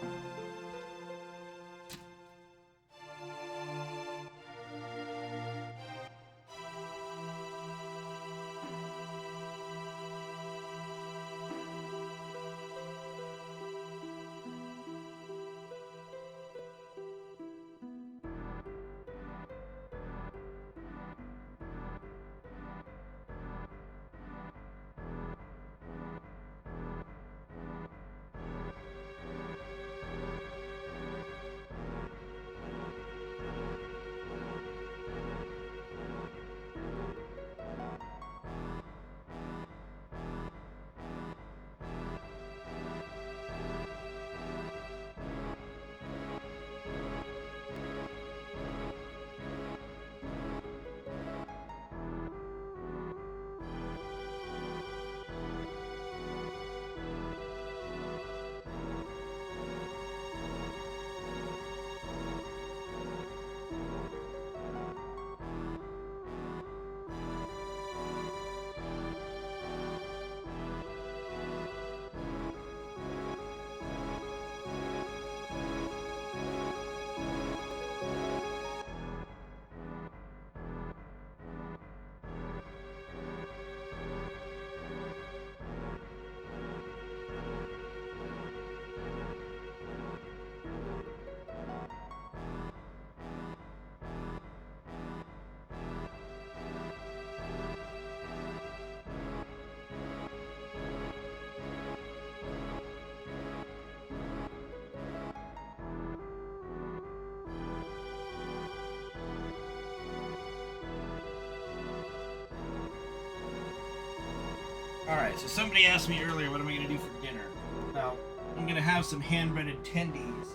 Alright, so somebody asked me earlier what am I going to do for dinner. Well, I'm going to have some hand-breaded tendies,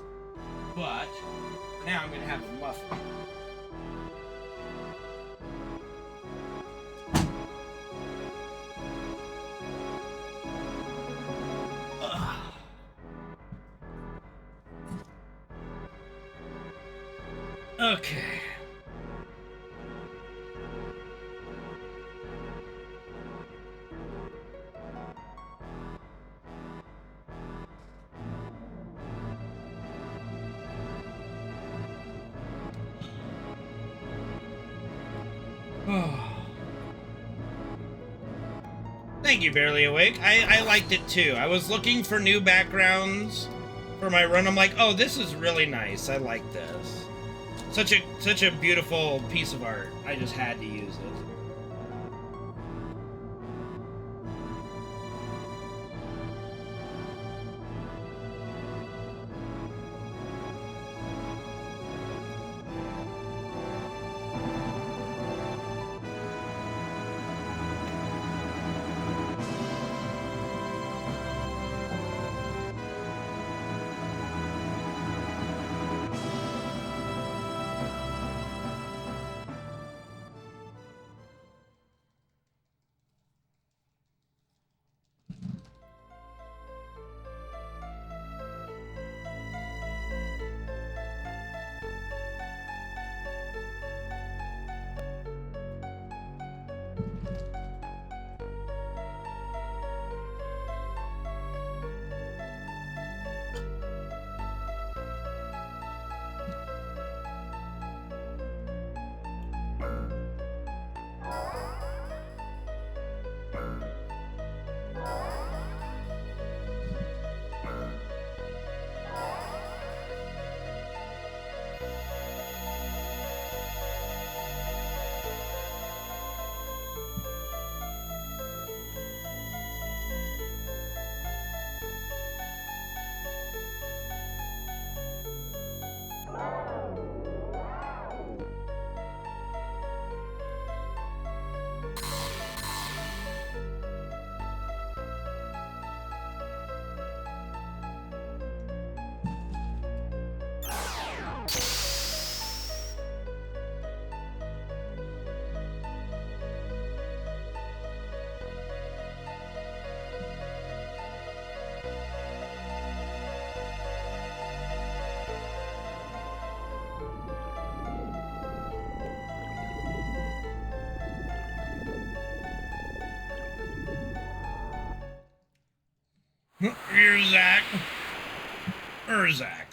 but for now I'm going to have a muffin. Okay. Thank you, Barely Awake. I liked it too. I was looking for new backgrounds for my run. I'm like, oh, this is really nice. I like this. Such a beautiful piece of art. I just had to use it. Urzak. Urzak.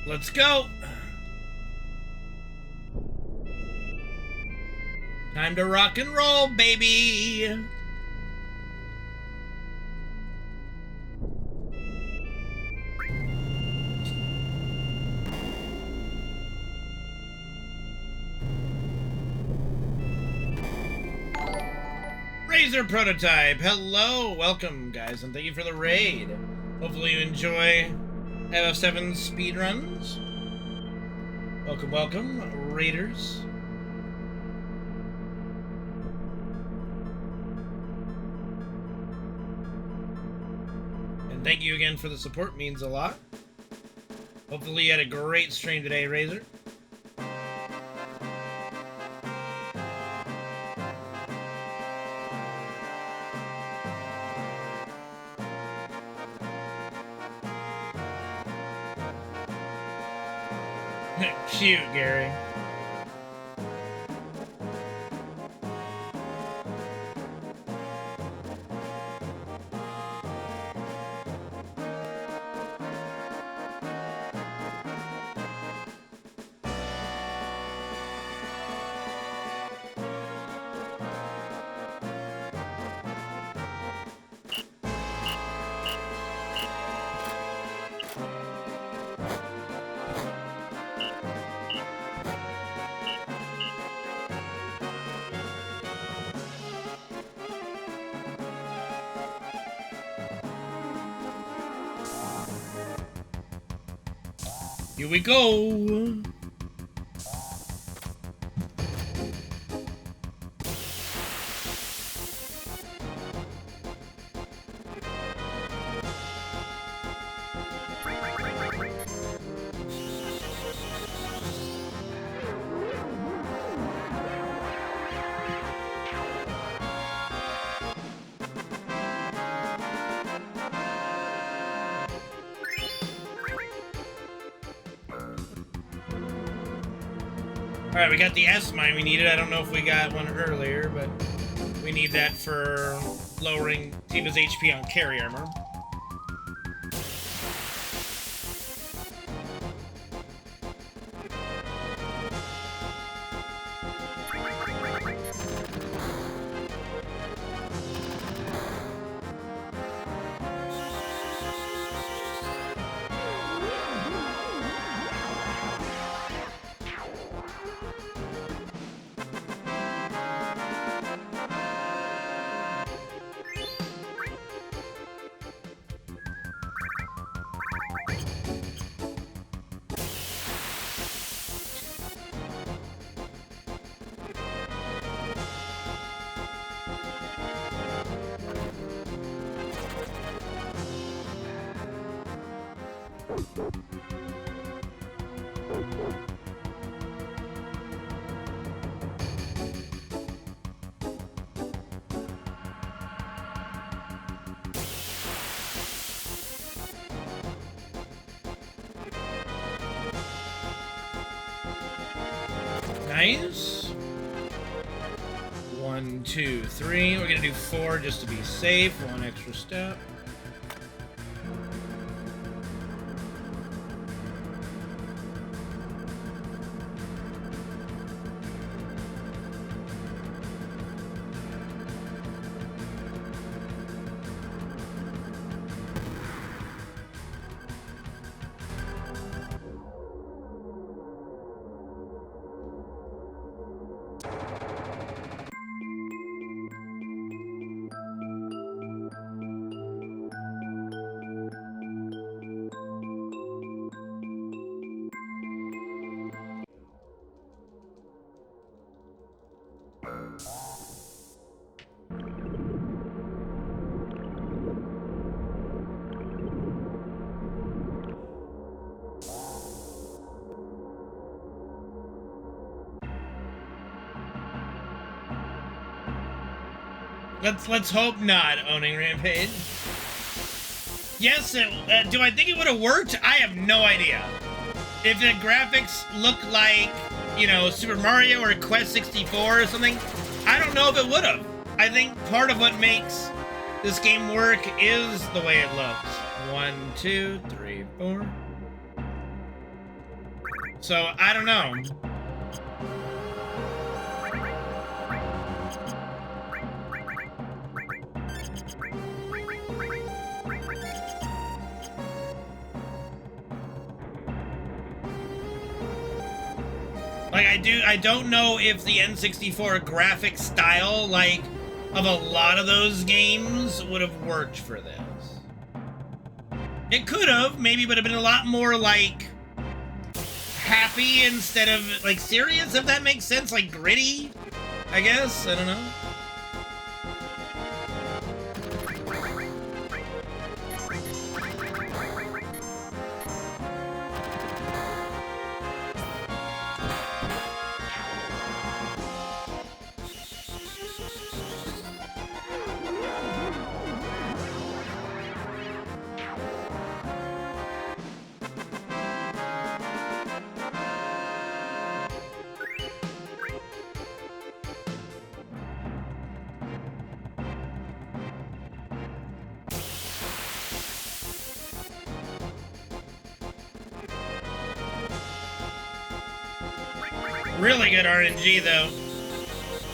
Let's go. Time to rock and roll, baby. Razor Prototype, hello, welcome guys, and thank you for the raid. Hopefully you enjoy FF7 speedruns. Welcome, welcome, raiders. And thank you again for the support, means a lot. Hopefully you had a great stream today, Razor. Cute, Gary. Here we go. Alright, we got the S mine we needed. I don't know if we got one earlier, but we need that for lowering Tifa's HP on carry armor. Nice. 1, 2, 3. We're gonna do 4 just to be safe. 1 extra step. Let's hope not, owning Rampage. Yes, do I think it would have worked? I have no idea. If the graphics look like, you know, Super Mario or Quest 64 or something, I don't know if it would have. I think part of what makes this game work is the way it looks. 1, 2, 3, 4. So, I don't know. Like, I don't know if the N64 graphic style, like, of a lot of those games would have worked for this. It could have, maybe, but it would have been a lot more, like, happy instead of, like, serious, if that makes sense. Like, gritty, I guess? I don't know. Really good RNG though.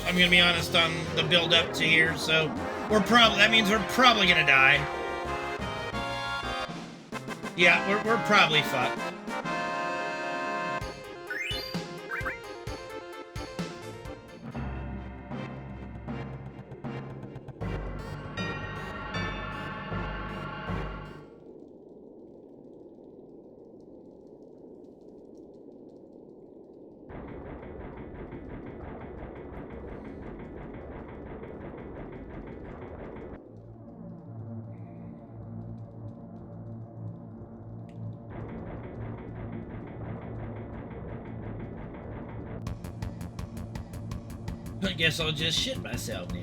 I'm gonna be honest on the build up to here, so that means we're probably gonna die. Yeah, we're probably fucked. I guess I'll just shit myself now.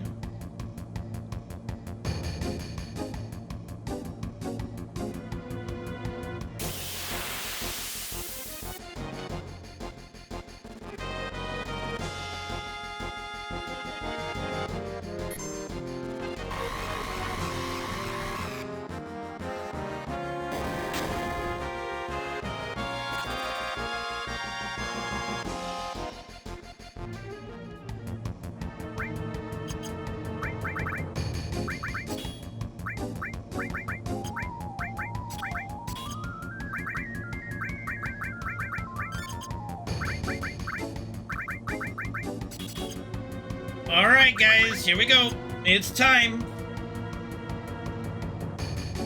Alright guys, here we go. It's time.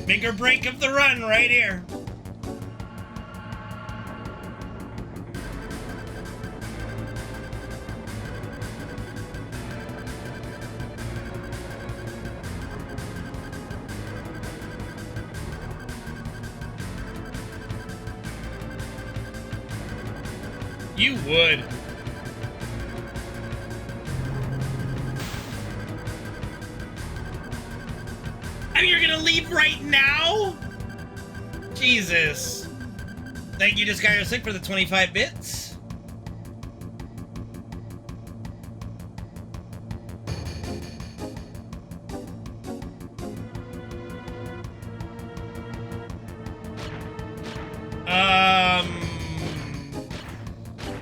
Make or break of the run right here. You would. I mean, you're gonna leave right now? Jesus. Thank you to Skyro6 for the 25 bits.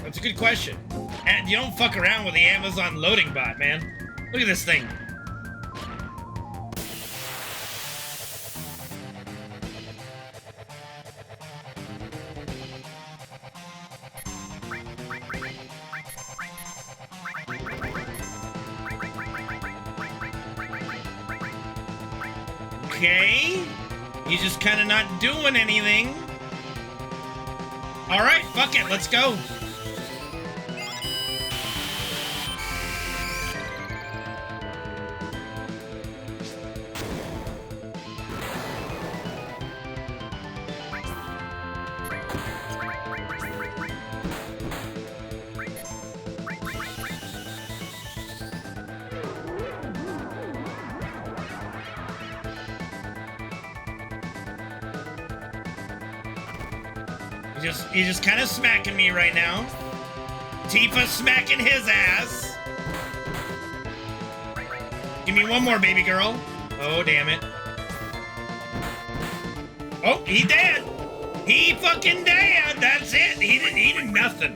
That's a good question. And you don't fuck around with the Amazon loading bot, man. Look at this thing. Okay. He's just kind of not doing anything. All right, fuck it, let's go. He's just kind of smacking me right now. Tifa smacking his ass. Give me one more, baby girl. Oh, damn it. Oh, he dead. He fucking died. That's it. He did nothing.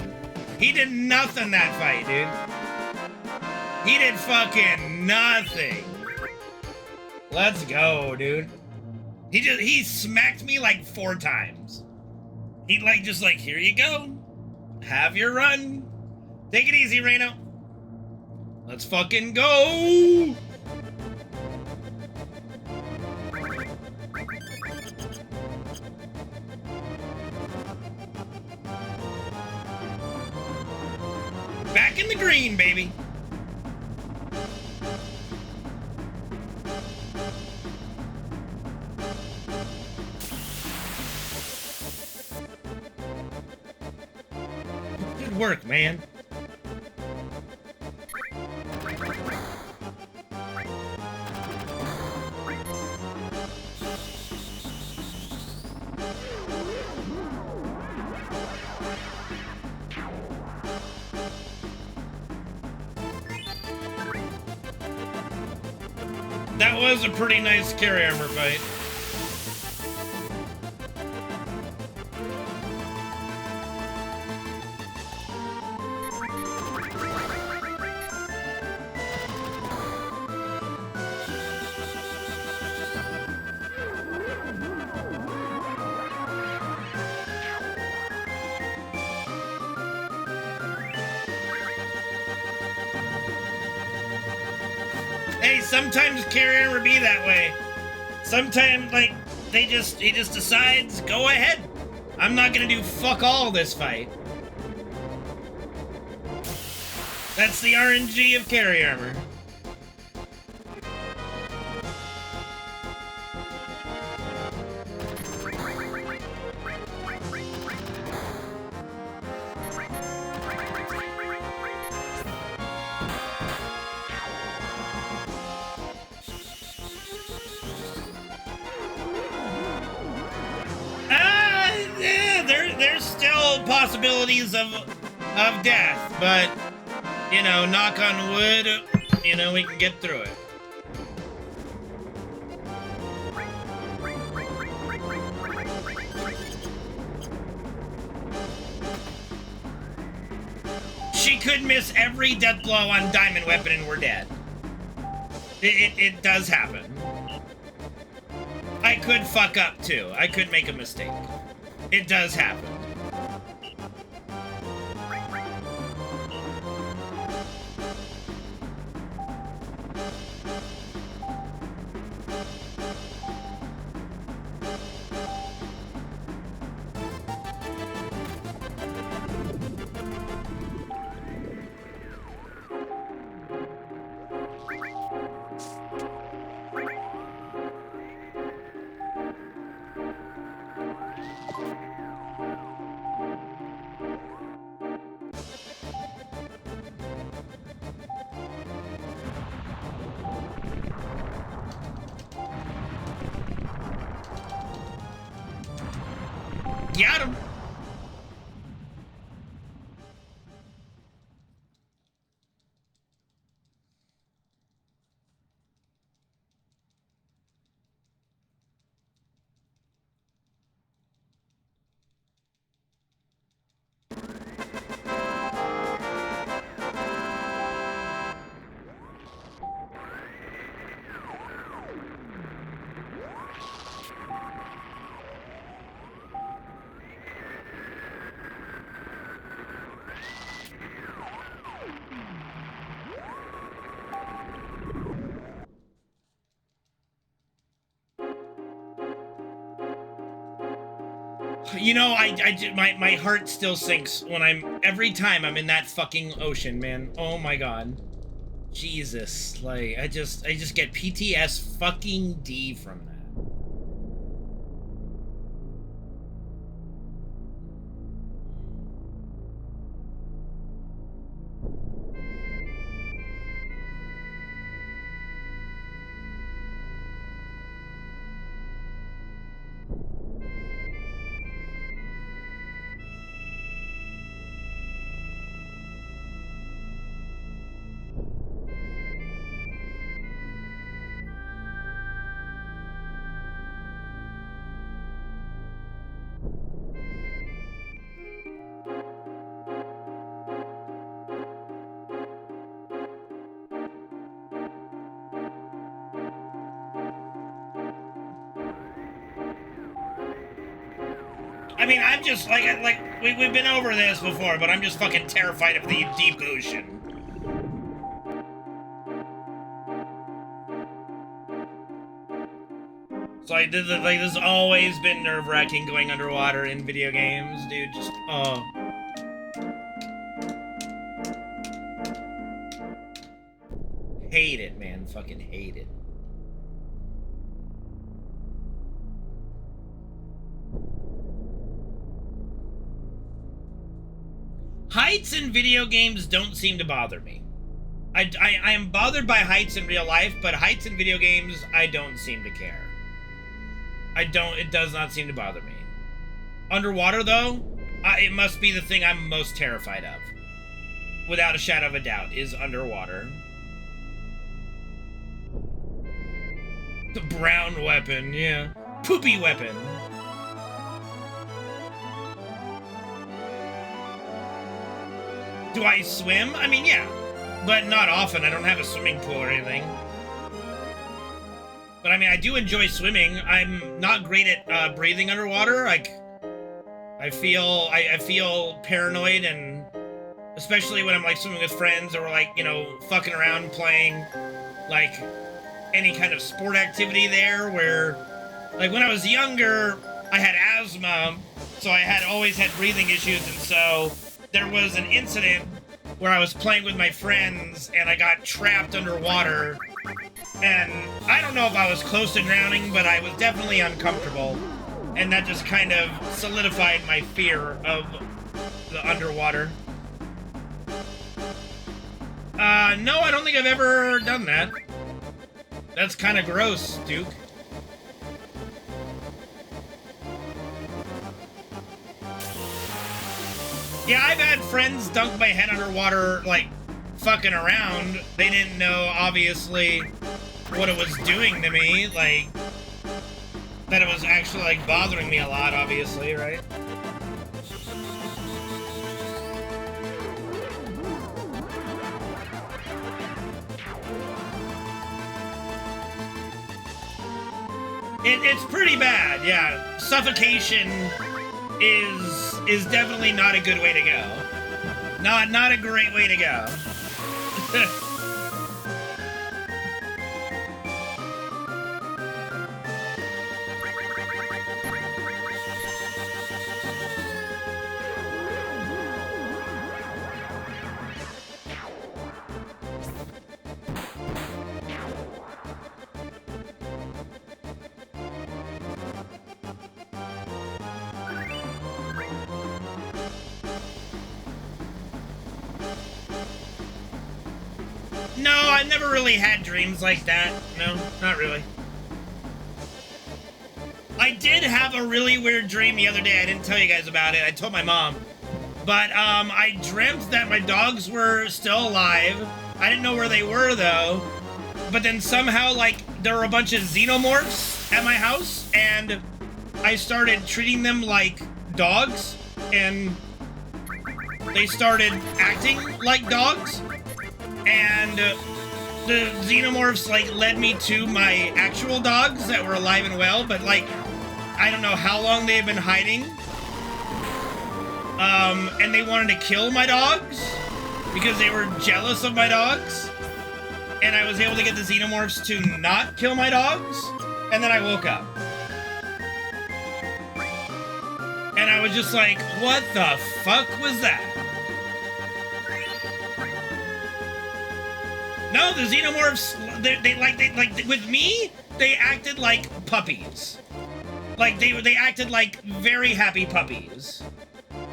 He did nothing that fight, dude. He did fucking nothing. Let's go, dude. He smacked me like 4 times. He just like, here you go. Have your run. Take it easy, Reno. Let's fucking go. Back in the green, baby. Good work, man. That was a pretty nice carry armor fight. Hey, sometimes carry armor be that way. Sometimes, like, he just decides, go ahead. I'm not gonna do fuck all this fight. That's the RNG of carry armor. There's still possibilities of death, but, you know, knock on wood, you know, we can get through it. She could miss every death blow on Diamond Weapon and we're dead. It does happen. I could fuck up too. I could make a mistake. It does happen. Got him. You know, my heart still sinks when every time I'm in that fucking ocean, man. Oh my god. Jesus. Like, I just get PTS fucking D from that. I mean, I'm just like we've been over this before, but I'm just fucking terrified of the deep ocean. So this has always been nerve-wracking going underwater in video games, dude. Just oh. Hate it, man. Fucking hate it. Heights in video games don't seem to bother me. I am bothered by heights in real life, but heights in video games, I don't seem to care. It does not seem to bother me. Underwater, though, it must be the thing I'm most terrified of. Without a shadow of a doubt, is underwater. The brown weapon, yeah. Poopy weapon. Do I swim? I mean, yeah. But not often. I don't have a swimming pool or anything. But I mean, I do enjoy swimming. I'm not great at breathing underwater. Like, I feel paranoid, and especially when I'm like swimming with friends or like, you know, fucking around playing like any kind of sport activity there, where like when I was younger, I had asthma, so I always had breathing issues, and so there was an incident where I was playing with my friends and I got trapped underwater, and I don't know if I was close to drowning, but I was definitely uncomfortable, and that just kind of solidified my fear of the underwater. No, I don't think I've ever done that. That's kind of gross, Duke. Yeah, I've had friends dunk my head underwater, like, fucking around. They didn't know, obviously, what it was doing to me, like, that it was actually, like, bothering me a lot, obviously, right? It's pretty bad, yeah. Suffocation is definitely not a good way to go. Not a great way to go. No, I never really had dreams like that. No, not really. I did have a really weird dream the other day. I didn't tell you guys about it. I told my mom. But I dreamt that my dogs were still alive. I didn't know where they were, though. But then somehow, like, there were a bunch of xenomorphs at my house, and I started treating them like dogs, and they started acting like dogs. And the xenomorphs, like, led me to my actual dogs that were alive and well, but, like, I don't know how long they've been hiding. And they wanted to kill my dogs because they were jealous of my dogs. And I was able to get the xenomorphs to not kill my dogs. And then I woke up. And I was just like, what the fuck was that? No, the xenomorphs, they with me, they acted like puppies. Like, they acted like very happy puppies.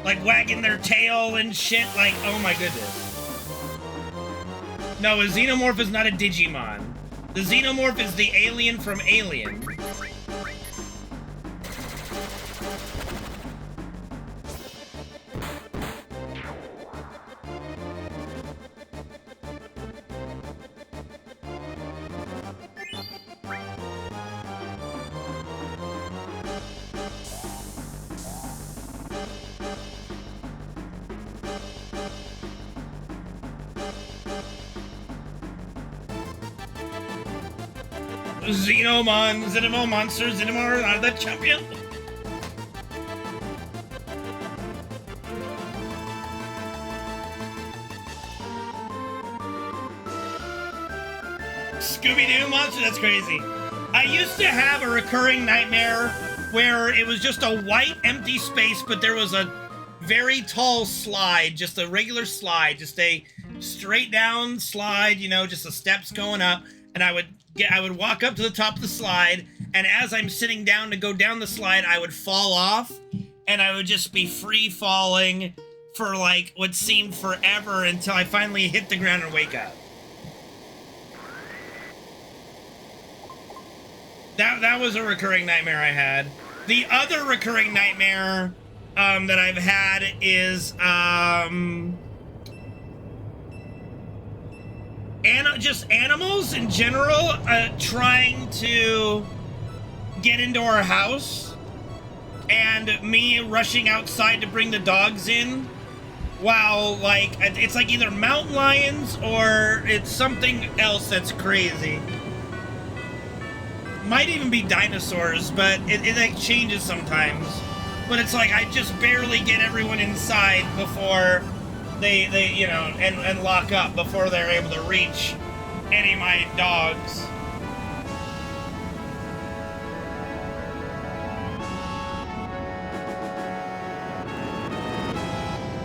Like, wagging their tail and shit, like, oh my goodness. No, a xenomorph is not a Digimon. The xenomorph is the alien from Alien. Xenomon, Xenomon Monster, Xenomon are the champion. Scooby-Doo monster? That's crazy. I used to have a recurring nightmare where it was just a white empty space, but there was a very tall slide, just a regular slide, just a straight down slide, you know, just the steps going up, and I would walk up to the top of the slide, and as I'm sitting down to go down the slide, I would fall off, and I would just be free falling for like what seemed forever until I finally hit the ground and wake up. That was a recurring nightmare I had. The other recurring nightmare that I've had is just animals in general trying to get into our house and me rushing outside to bring the dogs in while like it's like either mountain lions or it's something else that's crazy. Might even be dinosaurs, but it like changes sometimes. But it's like I just barely get everyone inside before they you know, and lock up before they're able to reach any of my dogs.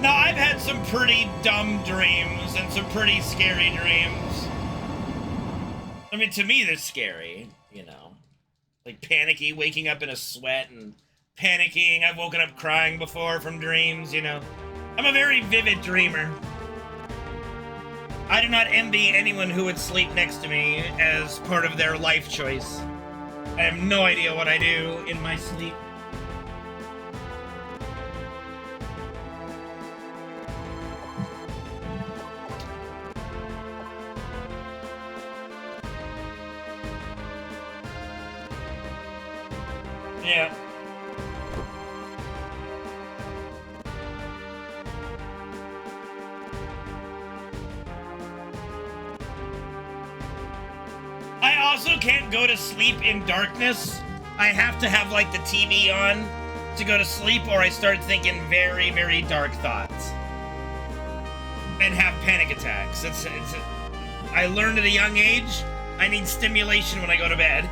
Now, I've had some pretty dumb dreams and some pretty scary dreams. I mean, to me, they're scary, you know. Like panicky, waking up in a sweat and panicking. I've woken up crying before from dreams, you know. I'm a very vivid dreamer. I do not envy anyone who would sleep next to me as part of their life choice. I have no idea what I do in my sleep. Yeah. I also can't go to sleep in darkness. I have to have like the TV on to go to sleep or I start thinking very, very dark thoughts. And have panic attacks. I learned at a young age, I need stimulation when I go to bed.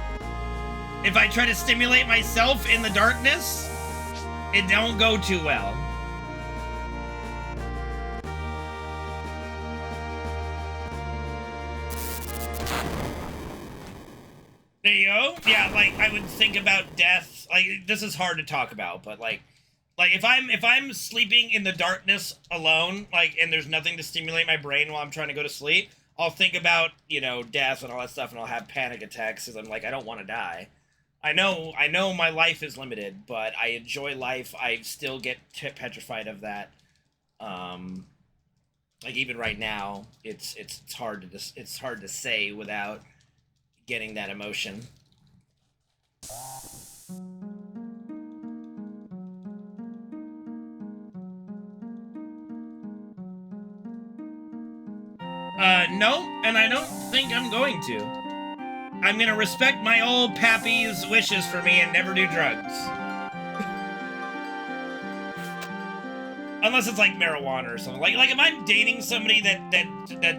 If I try to stimulate myself in the darkness, it don't go too well. There you go. Yeah, like I would think about death. Like this is hard to talk about, but like if I'm sleeping in the darkness alone, like and there's nothing to stimulate my brain while I'm trying to go to sleep, I'll think about, you know, death and all that stuff and I'll have panic attacks because I'm like I don't want to die. I know my life is limited, but I enjoy life. I still get petrified of that. Like even right now, it's hard to say without getting that emotion. No, and I don't think I'm going to. I'm gonna respect my old pappy's wishes for me and never do drugs. Unless it's like marijuana or something. Like if I'm dating somebody that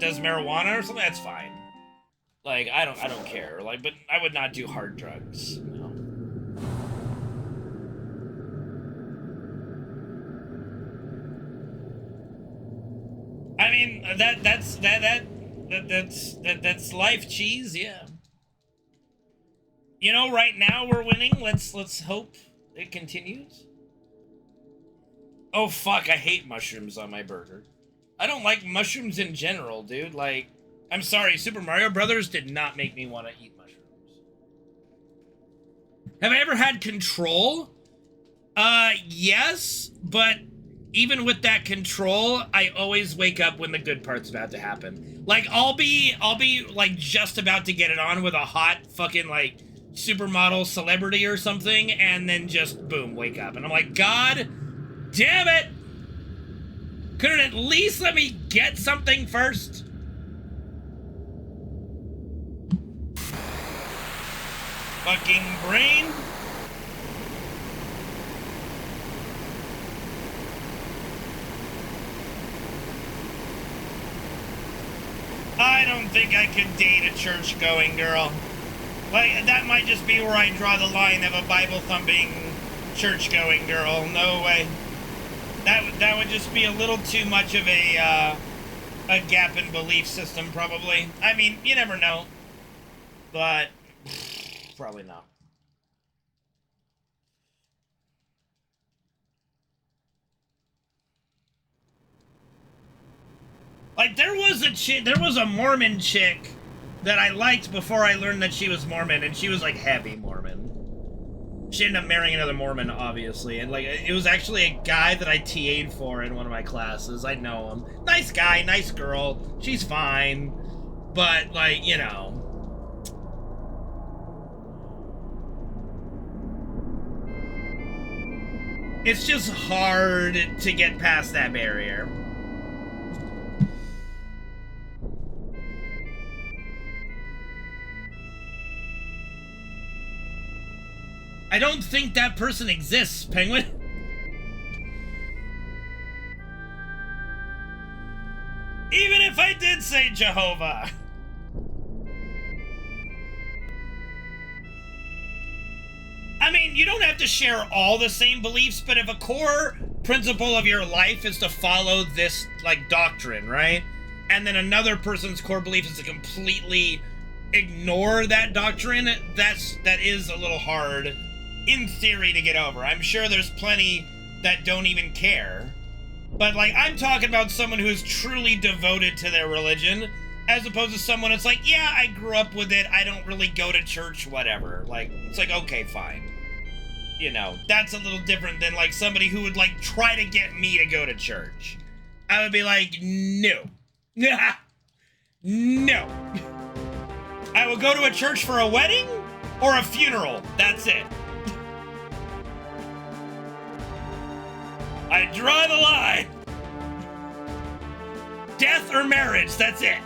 does marijuana or something, that's fine. Like I don't care. Like, but I would not do hard drugs. No. I mean that's life, cheese. Yeah. You know, right now we're winning. Let's hope it continues. Oh fuck, I hate mushrooms on my burger. I don't like mushrooms in general, dude. Like, I'm sorry, Super Mario Brothers did not make me want to eat mushrooms. Have I ever had control? Yes, but even with that control, I always wake up when the good part's about to happen. Like, I'll be like just about to get it on with a hot fucking like supermodel celebrity or something, and then just boom, wake up. And I'm like, God damn it! Couldn't at least let me get something first? Fucking brain. I don't think I could date a church-going girl. Like, that might just be where I draw the line of a Bible-thumping, church-going girl. No way. That would just be a little too much of a gap in belief system, probably. I mean, you never know. But, probably not. Like, there was a Mormon chick that I liked before I learned that she was Mormon, and she was, like, heavy Mormon. She ended up marrying another Mormon, obviously, and, like, it was actually a guy that I TA'd for in one of my classes. I know him. Nice guy, nice girl. She's fine. But, like, you know. It's just hard to get past that barrier. I don't think that person exists, Penguin. Even if I did say Jehovah. I mean, you don't have to share all the same beliefs, but if a core principle of your life is to follow this, like, doctrine, right? And then another person's core belief is to completely ignore that doctrine, that is a little hard, in theory, to get over. I'm sure there's plenty that don't even care. But, like, I'm talking about someone who's truly devoted to their religion, as opposed to someone that's like, yeah, I grew up with it, I don't really go to church, whatever. Like, it's like, okay, fine. You know, that's a little different than, like, somebody who would, like, try to get me to go to church. I would be like, no. No. I will go to a church for a wedding or a funeral. That's it. I draw the line. Death or marriage, that's it.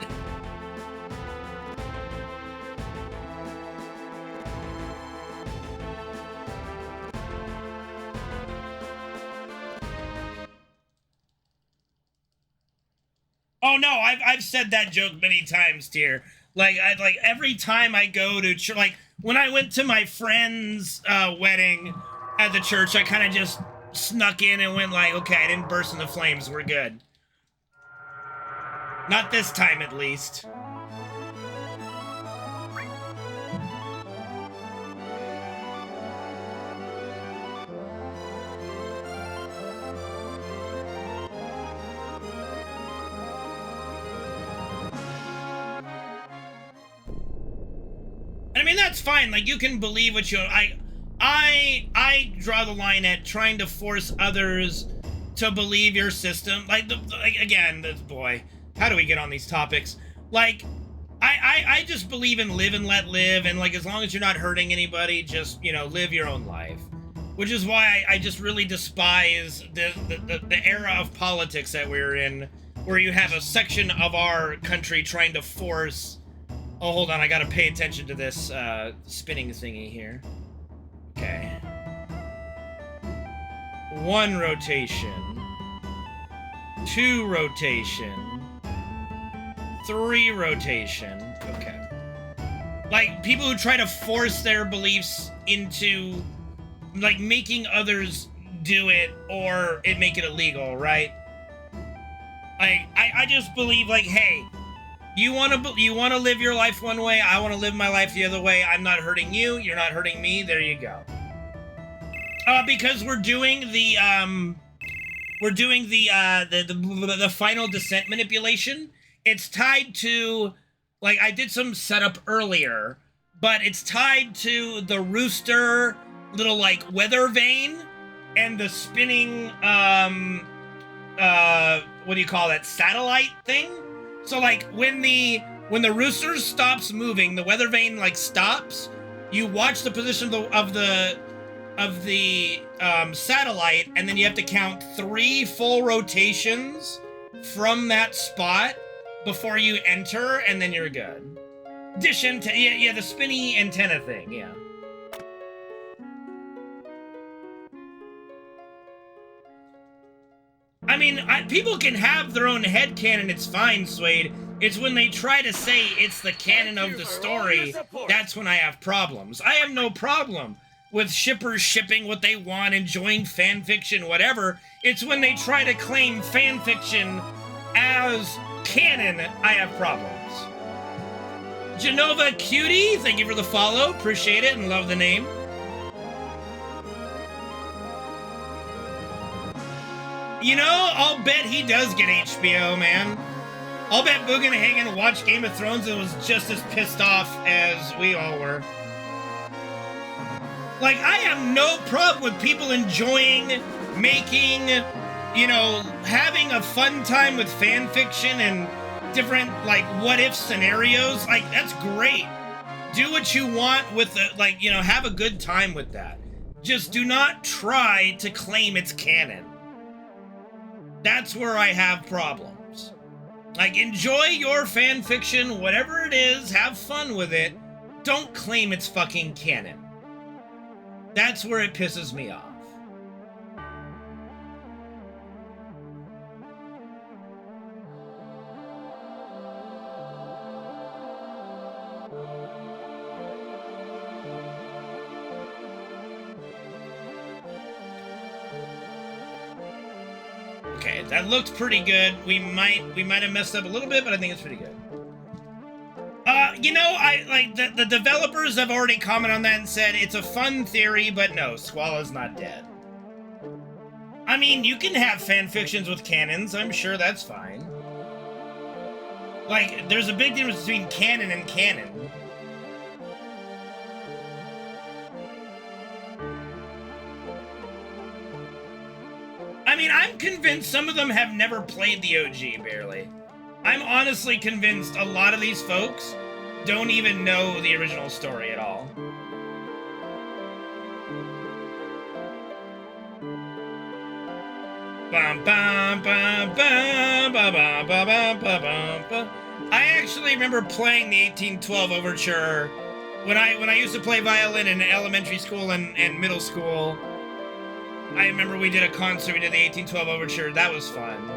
Oh no, I've said that joke many times, Tier. Like every time I go to church, like when I went to my friend's wedding at the church, I kind of just snuck in and went like, okay, I didn't burst into flames, we're good. Not this time, at least. I mean, that's fine. Like, you can believe what you... I draw the line at trying to force others to believe your system. Like, again, this boy... How do we get on these topics? Like, I just believe in live and let live, and, like, as long as you're not hurting anybody, just, you know, live your own life. Which is why I just really despise the era of politics that we're in, where you have a section of our country trying to force... Oh, hold on, I gotta pay attention to this spinning thingy here. Okay. 1 rotation. 2 rotation. 3 rotation. Okay. Like, people who try to force their beliefs into, like, making others do it or it make it illegal, right? Like, I just believe, like, hey, you want to live your life one way, I want to live my life the other way. I'm not hurting you, you're not hurting me. There you go. Because we're doing the final descent manipulation. It's tied to, like, I did some setup earlier, but it's tied to the rooster little, like, weather vane and the spinning what do you call that, satellite thing? So, like, when the rooster stops moving, the weather vane, like, stops. You watch the position of the satellite, and then you have to count 3 full rotations from that spot before you enter, and then you're good. Dish antenna, yeah, the spinny antenna thing, yeah. I mean, people can have their own headcanon, it's fine, Suede. It's when they try to say it's the canon of the story, that's when I have problems. I have no problem with shippers shipping what they want, enjoying fanfiction, whatever. It's when they try to claim fanfiction as canon, I have problems. Genova Cutie, thank you for the follow. Appreciate it and love the name. You know, I'll bet he does get HBO, man. I'll bet Bugenhagen watched Game of Thrones and was just as pissed off as we all were. Like, I have no problem with people enjoying, making, you know, having a fun time with fan fiction and different, like, what-if scenarios. Like, that's great. Do what you want with the, like, you know, have a good time with that. Just do not try to claim it's canon. That's where I have problems. Like, enjoy your fan fiction, whatever it is, have fun with it. Don't claim it's fucking canon. That's where it pisses me off. Okay, that looked pretty good. We might have messed up a little bit, but I think it's pretty good. You know, I like the developers have already commented on that and said it's a fun theory, but no, Squala's not dead. I mean, you can have fan fictions with canons. I'm sure that's fine. Like, there's a big difference between canon and canon. I mean, I'm convinced some of them have never played the OG, barely. I'm honestly convinced a lot of these folks don't even know the original story at all. Bum, bum, bum, bum, bum, bum, bum, bum, bum. I actually remember playing the 1812 Overture when I used to play violin in elementary school and middle school. I remember we did a concert, we did the 1812 Overture. That was fun.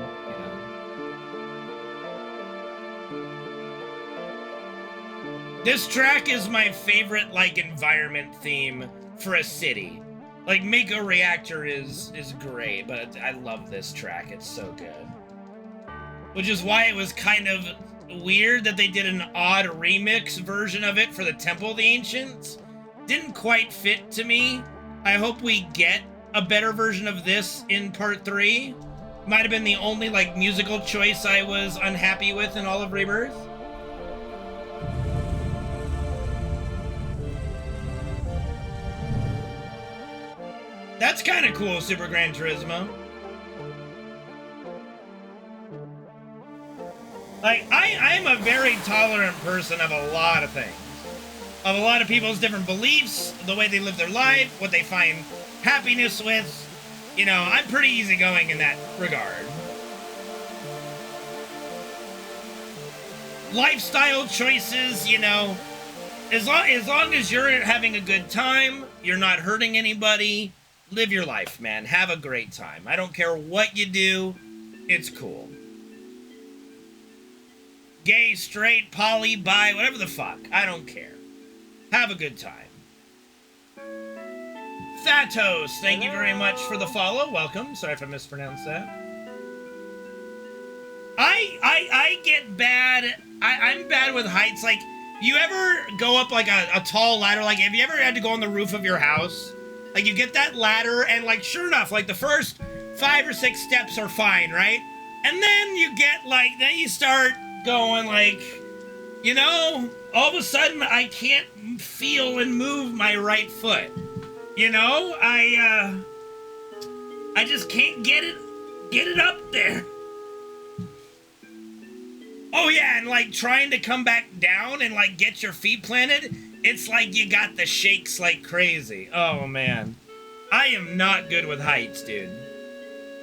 This track is my favorite, like, environment theme for a city. Like, Mako Reactor is great, but I love this track. It's so good. Which is why it was kind of weird that they did an odd remix version of it for the Temple of the Ancients. Didn't quite fit to me. I hope we get a better version of this in part 3. Might have been the only, like, musical choice I was unhappy with in all of Rebirth. That's kind of cool, Super Gran Turismo. Like, I'm a very tolerant person of a lot of things. Of a lot of people's different beliefs, the way they live their life, what they find happiness with. You know, I'm pretty easygoing in that regard. Lifestyle choices, you know, as long as you're having a good time, you're not hurting anybody, live your life, man. Have a great time. I don't care what you do. It's cool. Gay, straight, poly, bi, whatever the fuck. I don't care. Have a good time. Thatos, thank you very much for the follow. Welcome. Sorry if I mispronounced that. I get bad. I'm bad with heights. Like, you ever go up like a tall ladder? Like, have you ever had to go on the roof of your house? Like, you get that ladder, and, like, sure enough, like, the first 5 or 6 steps are fine, right? And then you get, like, then you start going, like, you know, all of a sudden, I can't feel and move my right foot. You know, I just can't get it up there. Oh, yeah, and, like, trying to come back down and, like, get your feet planted, it's like you got the shakes like crazy. Oh, man. I am not good with heights, dude.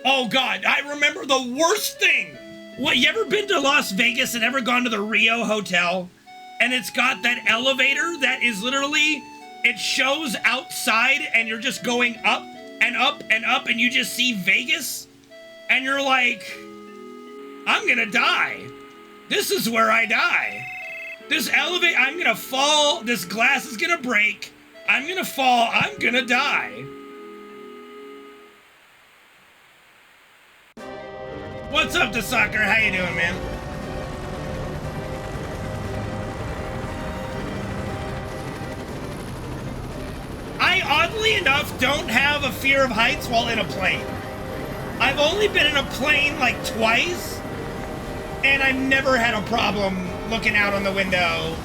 Oh, God, I remember the worst thing. What, you ever been to Las Vegas and ever gone to the Rio Hotel? And it's got that elevator that is literally, it shows outside and you're just going up and up and up and you just see Vegas? And you're like, I'm gonna die. This is where I die. This elevator, I'm gonna fall. This glass is gonna break. I'm gonna fall. I'm gonna die. What's up, Soccer? How you doing, man? I, oddly enough, don't have a fear of heights while in a plane. I've only been in a plane like twice, and I've never had a problem looking out on the window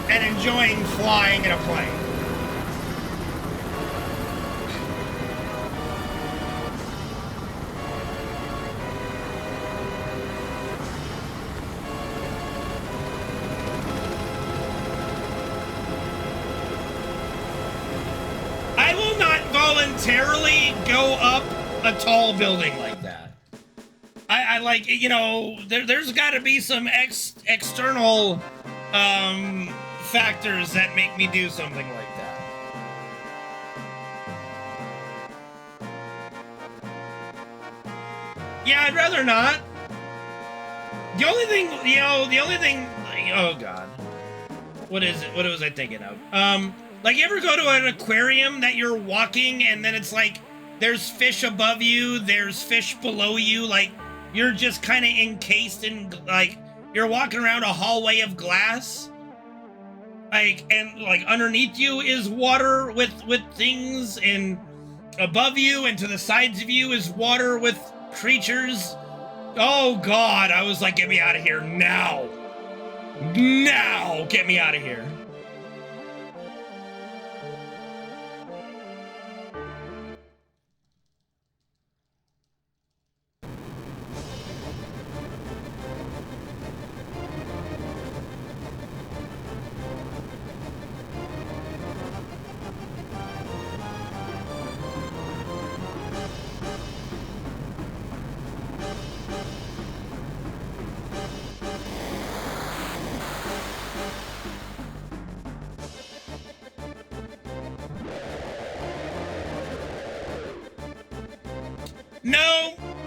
and enjoying flying in a plane. I will not voluntarily go up a tall building like that. I like, you know, there's got to be some external factors that make me do something like that. Yeah, I'd rather not. The only thing, you know, oh God. What is it? What was I thinking of? Like, you ever go to an aquarium that you're walking and then it's like, there's fish above you, there's fish below you, like, you're just kind of encased in, like, you're walking around a hallway of glass, like, and, like, underneath you is water with things, and above you and to the sides of you is water with creatures. Oh, God, I was like, get me out of here now. Now, get me out of here.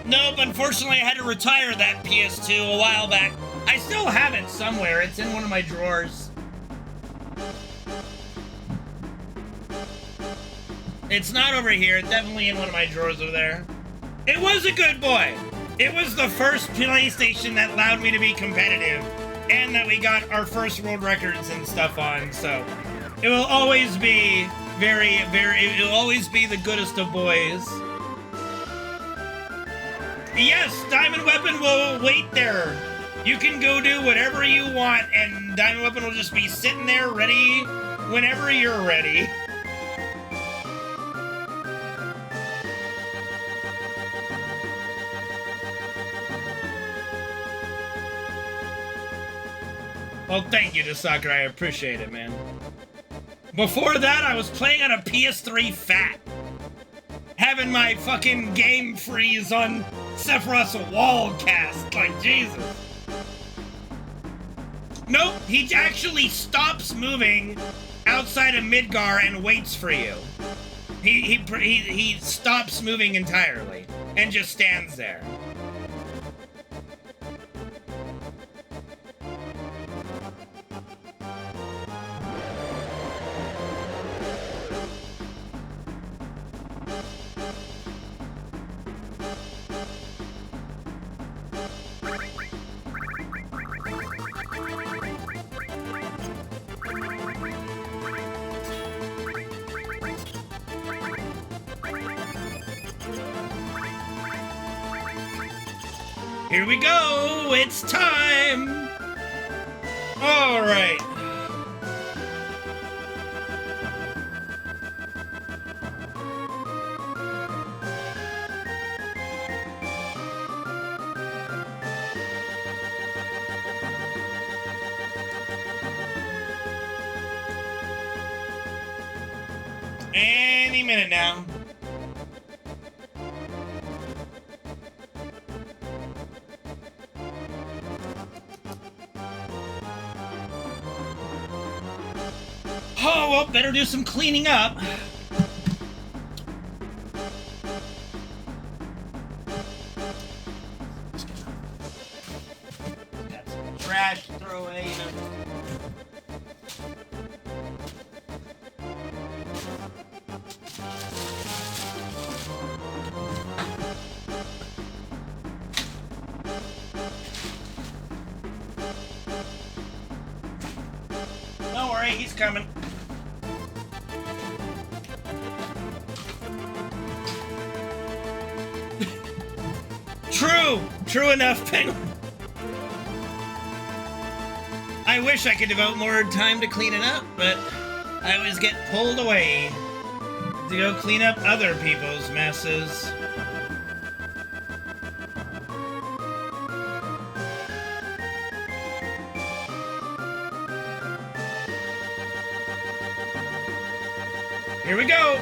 Nope, unfortunately I had to retire that PS2 a while back. I still have it somewhere. It's in one of my drawers. It's not over here. It's definitely in one of my drawers over there. It was a good boy. It was the first PlayStation that allowed me to be competitive and that we got our first world records and stuff on, so it will always be it will always be the goodest of boys. Yes, Diamond Weapon will wait there. You can go do whatever you want, and Diamond Weapon will just be sitting there ready whenever you're ready. Well, thank you, Sakura. I appreciate it, man. Before that, I was playing on a PS3 Fat. Having my fucking game freeze on Sephiroth's wall cast. Like, Jesus. Nope, he actually stops moving outside of Midgar and waits for you. He stops moving entirely and just stands there. Here we go! It's time! Alright. Any minute now. Oh, well, better do some cleaning up. Got some coming. True enough, Penguin. I wish I could devote more time to cleaning up, but I always get pulled away to go clean up other people's messes. Here we go.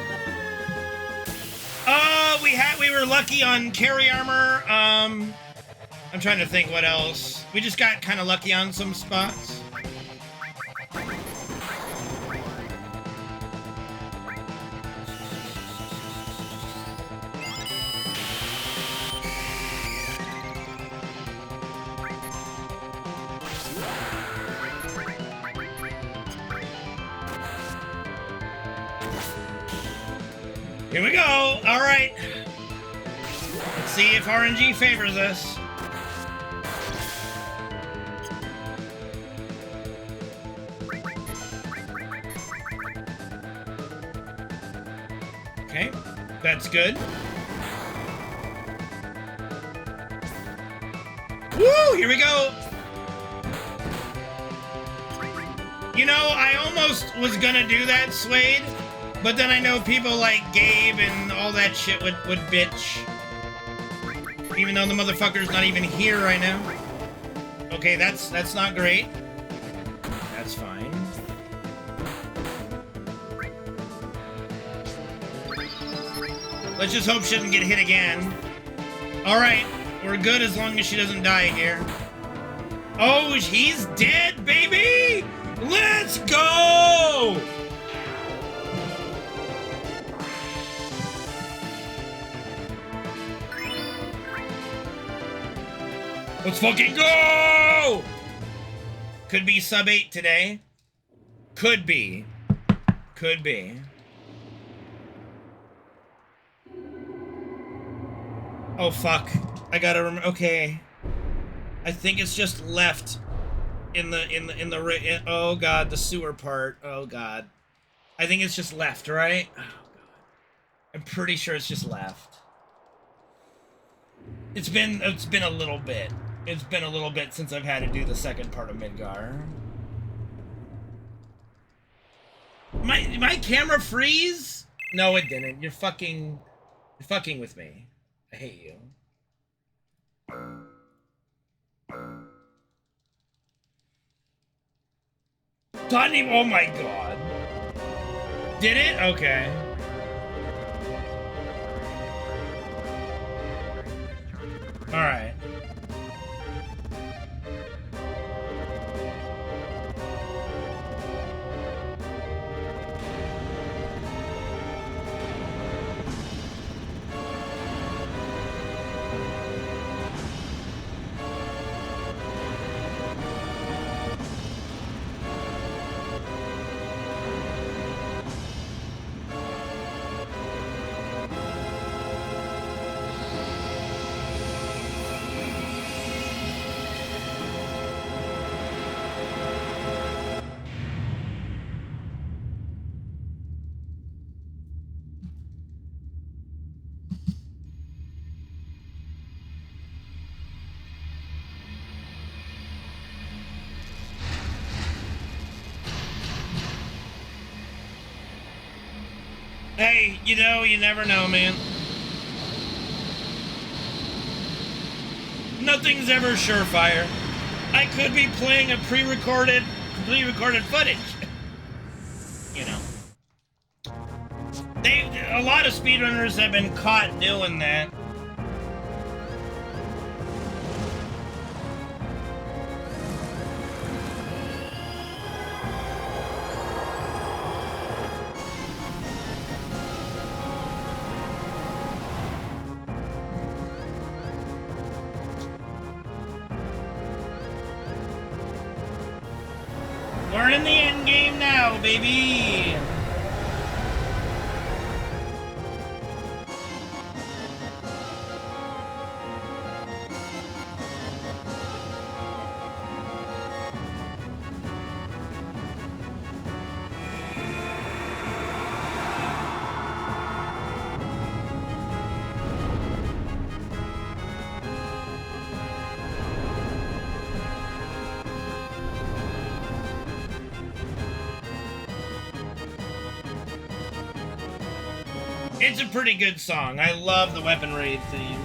We were lucky on carry armor. I'm trying to think what else. We just got kind of lucky on some spots. Here we go. All right. Let's see if RNG favors us. Okay, that's good. Woo! Here we go. You know, I almost was gonna do that, Suede, but then I know people like Gabe and all that shit would bitch. Even though the motherfucker's not even here right now. Okay, that's not great. That's fine. Let's just hope she doesn't get hit again. Alright, we're good as long as she doesn't die here. Oh, he's dead, baby! Let's go! Let's fucking go! Could be sub 8 today. Could be. Could be. Oh fuck. I gotta remember. Okay. I think it's just left in the oh god, the sewer part. Oh god. I think it's just left, right? Oh god. I'm pretty sure it's just left. It's been a little bit. It's been a little bit since I've had to do the second part of Midgar. My camera freeze? No, it didn't. You're fucking with me. I hate you. Tiny, oh my god. Did it? Okay. Alright. Hey, you know, you never know, man. Nothing's ever surefire. I could be playing a pre-recorded footage. You know. A lot of speedrunners have been caught doing that. We're in the end game now, baby. It's a pretty good song. I love the Weapon Raid theme.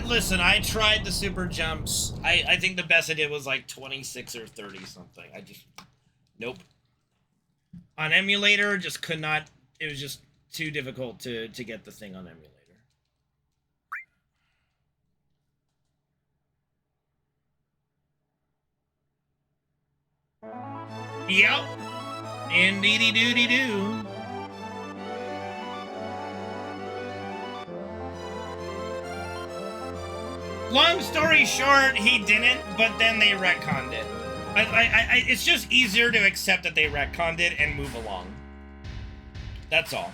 Listen, I tried the super jumps. I think the best I did was like 26 or 30 something. I just, nope. On emulator, just could not, it was just too difficult to get the thing on emulator. Yep. Indeedy-doody-doo. Long story short, he didn't, but then they retconned it. It's just easier to accept that they retconned it and move along. That's all.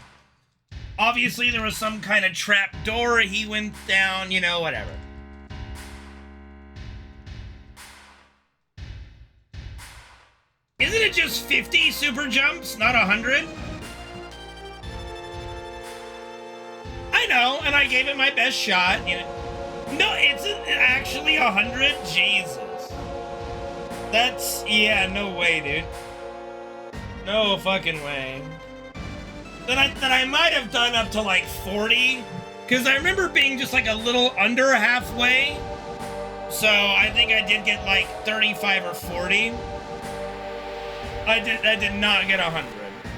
Obviously, there was some kind of trap door he went down, you know, whatever. Isn't it just 50 super jumps, not 100? I know, and I gave it my best shot, you know. No, it's actually 100? Jesus. That's, yeah, no way, dude. No fucking way. Then I might have done up to like 40, because I remember being just like a little under halfway. So I think I did get like 35 or 40. I did not get 100.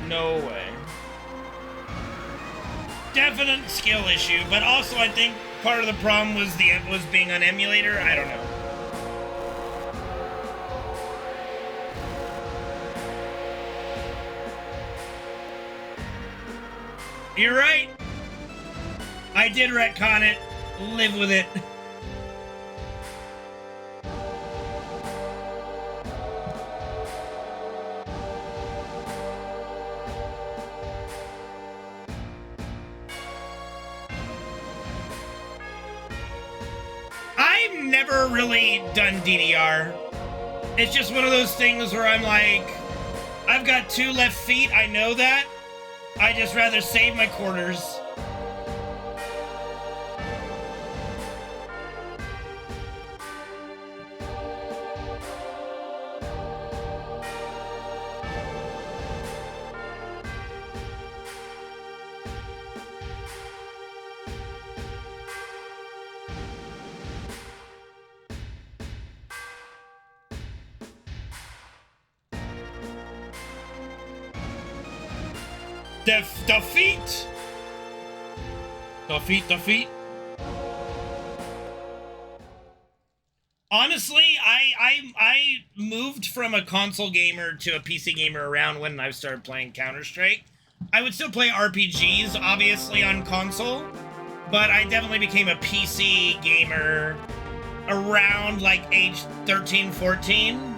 No way. Definite skill issue, but also I think part of the problem was being on emulator. I don't know. You're right. I did retcon it. Live with it. I've never really done DDR. It's just one of those things where I'm like, I've got 2 left feet, I know that. I just rather save my quarters. Defeat. Honestly, I moved from a console gamer to a PC gamer around when I started playing Counter-Strike. I would still play RPGs, obviously, on console, but I definitely became a PC gamer around, like, age 13, 14.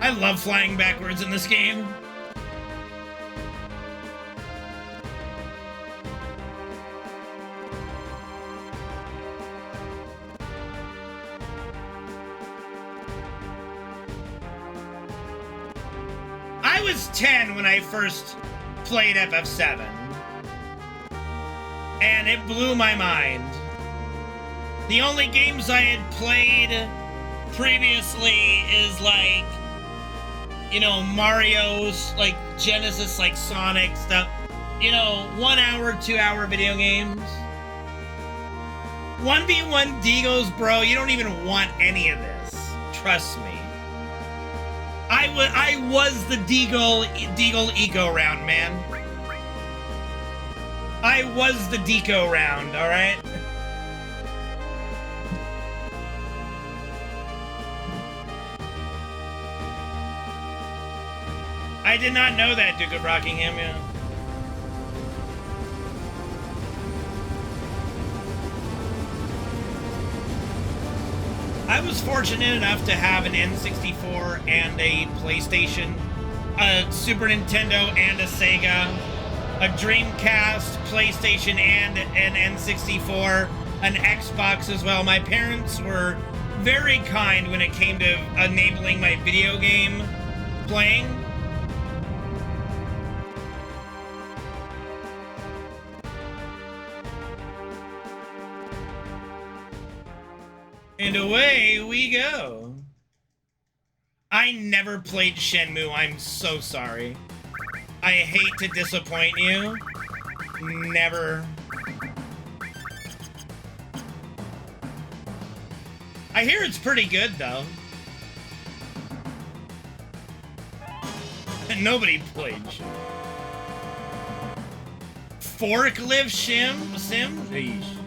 I love flying backwards in this game. I was 10 when I first played FF7. And it blew my mind. The only games I had played previously is like, you know, Mario's, like, Genesis, like, Sonic stuff. You know, 1 hour, 2 hour video games. 1v1 Deagles, bro, you don't even want any of this. Trust me. I was the Deagle Eco round, man. I was the Deco round, alright? I did not know that, Duke of Rockingham, yeah. I was fortunate enough to have an N64 and a PlayStation, a Super Nintendo and a Sega, a Dreamcast, PlayStation and an N64, an Xbox as well. My parents were very kind when it came to enabling my video game playing. And away we go. I never played Shenmue. I'm so sorry. I hate to disappoint you. Never. I hear it's pretty good, though. Nobody played Shenmue. Forklift Sim? Yeesh.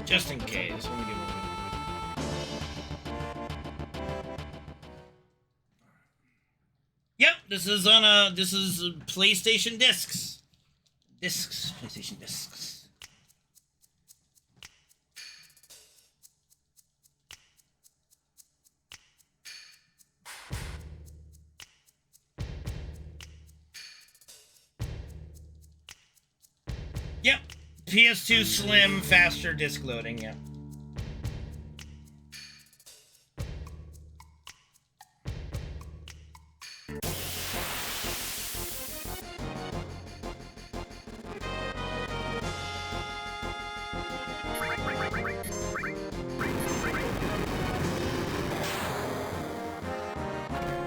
Just in case. Let me get one. Yep, this is on this is PlayStation discs. PlayStation discs. Yep. PS2 Slim, faster disc loading, yeah.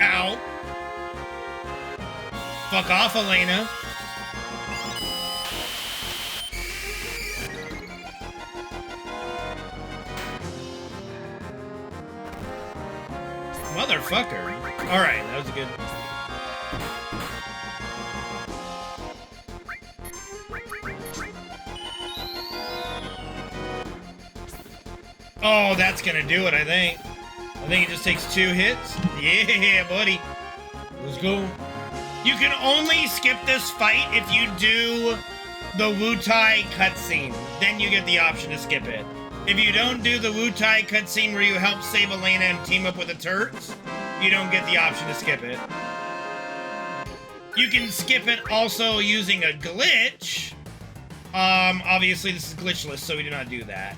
Ow. Fuck off, Elena. Motherfucker. Alright, that was good. Oh, that's gonna do it, I think. I think it just takes 2 hits. Yeah, buddy. Let's go. You can only skip this fight if you do the Wu-Tai cutscene. Then you get the option to skip it. If you don't do the Wu-Tai cutscene where you help save Elena and team up with the turrets, you don't get the option to skip it. You can skip it also using a glitch. Obviously this is glitchless, so we do not do that.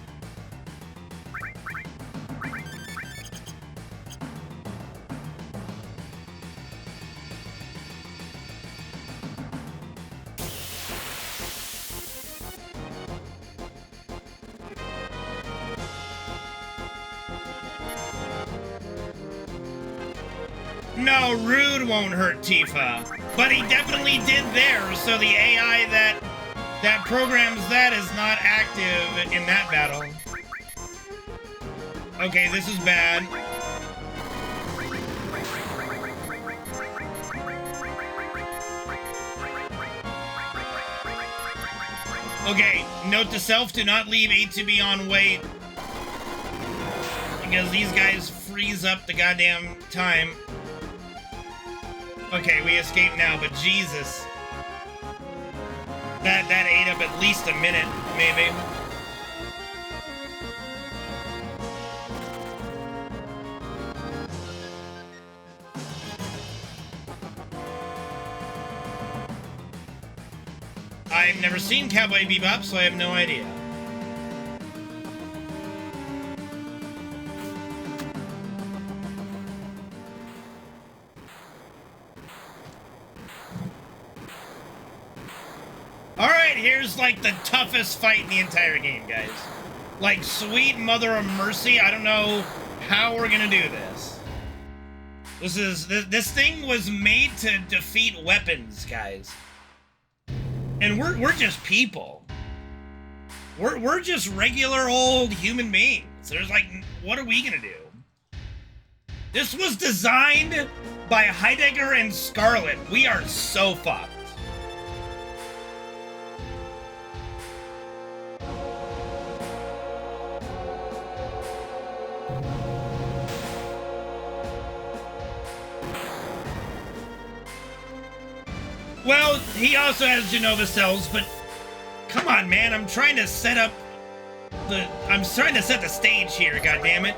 No, Rude won't hurt Tifa, but he definitely did there, so the AI that programs that is not active in that battle. Okay, this is bad. Okay, note to self, do not leave A2B on wait. Because these guys freeze up the goddamn time. Okay, we escape now, but Jesus. That ate up at least a minute, maybe. I've never seen Cowboy Bebop, so I have no idea. Alright, here's like the toughest fight in the entire game, guys. Like, sweet mother of mercy, I don't know how we're gonna do this. This thing was made to defeat weapons, guys. And we're just people. We're just regular old human beings. There's like, what are we gonna do? This was designed by Heidegger and Scarlet. We are so fucked. Well, he also has Genova cells, but come on, man, I'm trying to set up I'm trying to set the stage here, goddammit.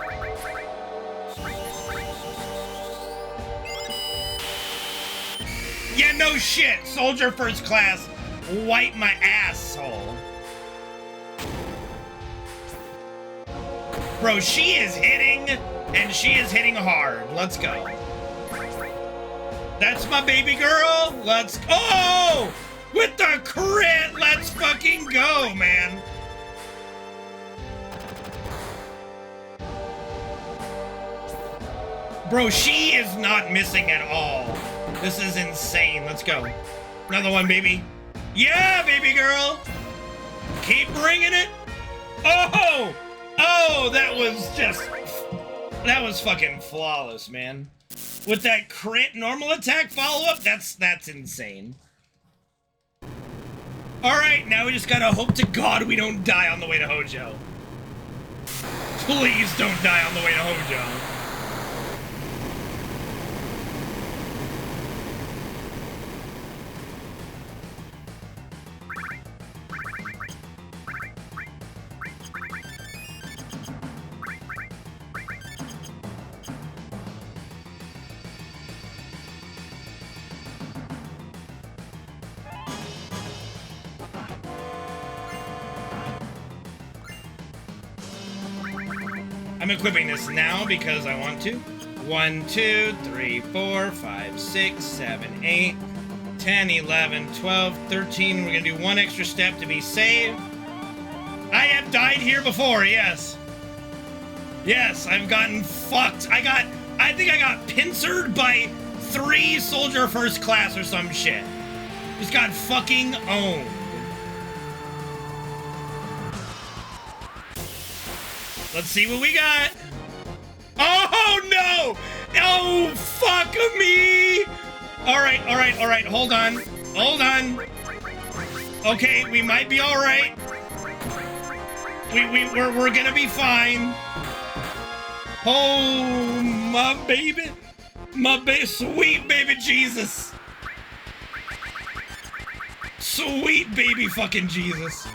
Yeah, no shit, Soldier First Class, wipe my asshole. Bro, she is hitting, and she is hitting hard. Let's go. That's my baby girl. Let's go. Oh, with the crit. Let's fucking go, man. Bro, she is not missing at all. This is insane. Let's go. Another one, baby. Yeah, baby girl. Keep bringing it. Oh, oh, that was fucking flawless, man. With that crit normal attack follow-up, that's insane. Alright, now we just gotta hope to God we don't die on the way to Hojo. Please don't die on the way to Hojo. I'm equipping this now because I want to. 1, 2, 3, 4, 5, 6, 7, 8, 10, 11, 12, 13. We're gonna do one extra step to be saved. I have died here before, yes. Yes, I've gotten fucked. I think I got pincered by 3 Soldier First Class or some shit. Just got fucking owned. Let's see what we got. Oh, no! Oh, fuck me! All right. Hold on. Okay, we might be all right. We're gonna be fine. Oh, my baby. Sweet baby Jesus. Sweet baby fucking Jesus.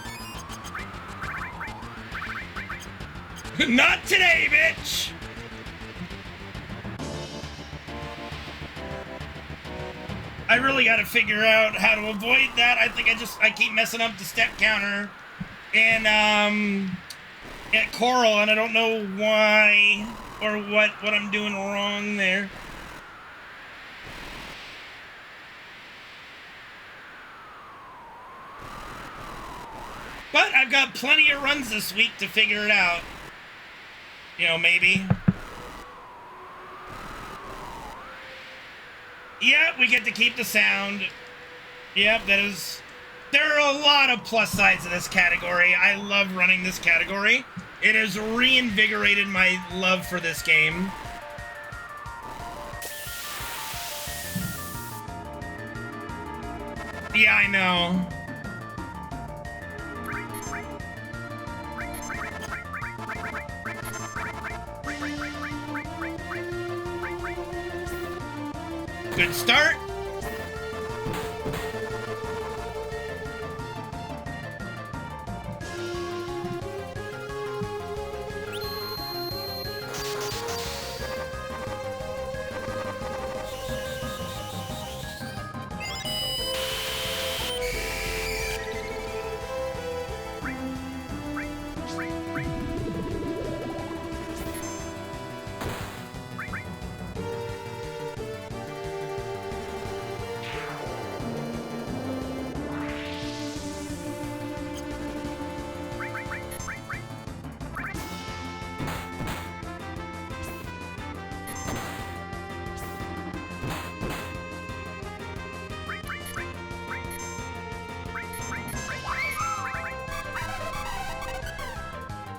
Not today, bitch! I really gotta figure out how to avoid that. I think I keep messing up the step counter in, at Coral, and I don't know why or what I'm doing wrong there. But I've got plenty of runs this week to figure it out. You know, maybe. Yep, we get to keep the sound. Yep, that is... There are a lot of plus sides to this category. I love running this category. It has reinvigorated my love for this game. Yeah, I know. Good start.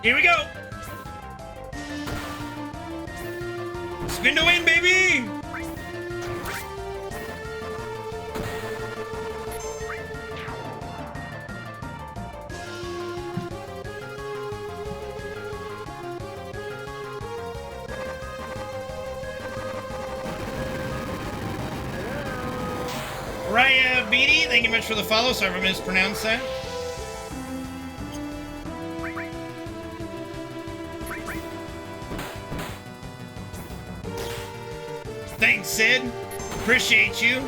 Here we go. Spin to win, baby. Raya Beatty, thank you much for the follow. Sorry if I mispronounced that. Thanks, Sid. Appreciate you.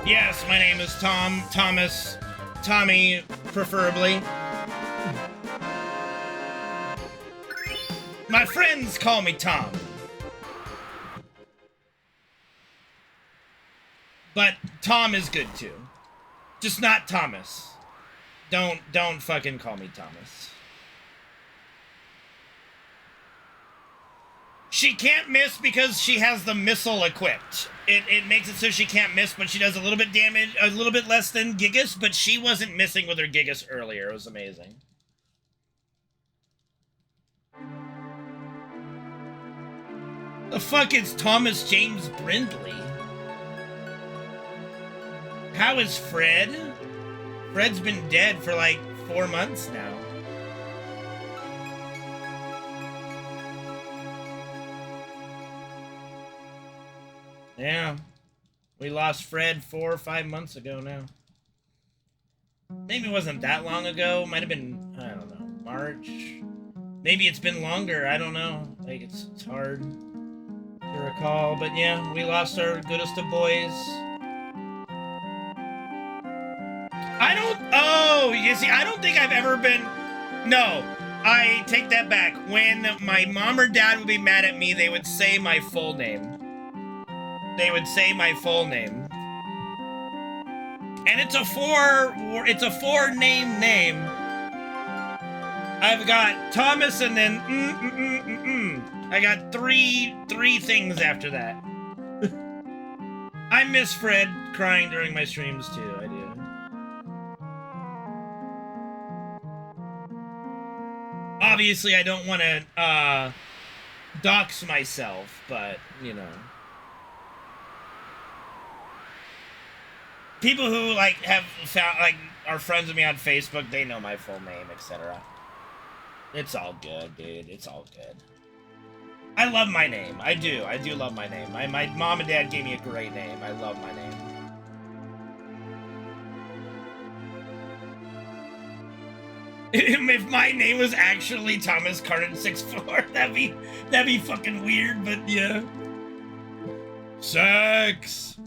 Yes, my name is Tom, Thomas, Tommy, preferably. My friends call me Tom. But Tom is good too. Just not Thomas. Don't fucking call me Thomas. She can't miss because she has the missile equipped. It makes it so she can't miss, but she does a little bit damage, a little bit less than Gigas, but she wasn't missing with her Gigas earlier. It was amazing. The fuck is Thomas James Brindley? How is Fred? Fred's been dead for like 4 months now. Yeah. We lost Fred 4 or 5 months ago now. Maybe it wasn't that long ago. Might have been, I don't know, March. Maybe it's been longer. I don't know. Like, it's hard to recall. But yeah, we lost our goodest of boys. You see, I don't think I've ever been... No, I take that back. When my mom or dad would be mad at me, they would say my full name. They would say my full name. And it's a four name. I've got Thomas and then I got three things after that. I miss Fred crying during my streams too, I do. Obviously, I don't want to dox myself, but, you know. People who, like, have found, like, are friends with me on Facebook, they know my full name, etc. It's all good, dude. It's all good. I love my name. I do. I do love my name. My mom and dad gave me a great name. I love my name. If my name was actually Thomas CarNage64, that'd be fucking weird, but yeah. Sex!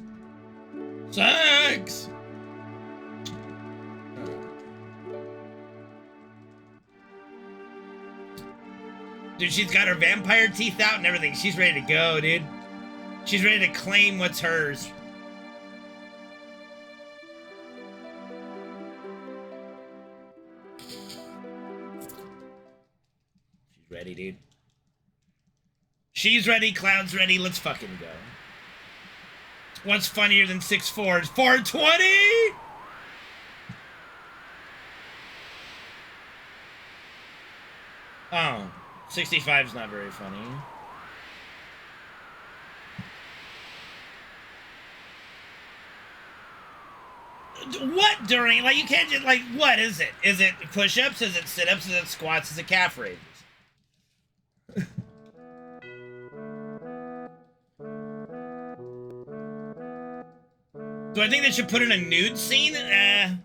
Sex! Dude, she's got her vampire teeth out and everything. She's ready to go, dude. She's ready to claim what's hers. She's ready, dude. She's ready, Cloud's ready, let's fucking go. What's funnier than 6-4? 420? Oh, 65's not very funny. What during? Like, you can't just, like, what is it? Is it push-ups? Is it sit-ups? Is it squats? Is it calf raises? Do I think they should put in a nude scene? I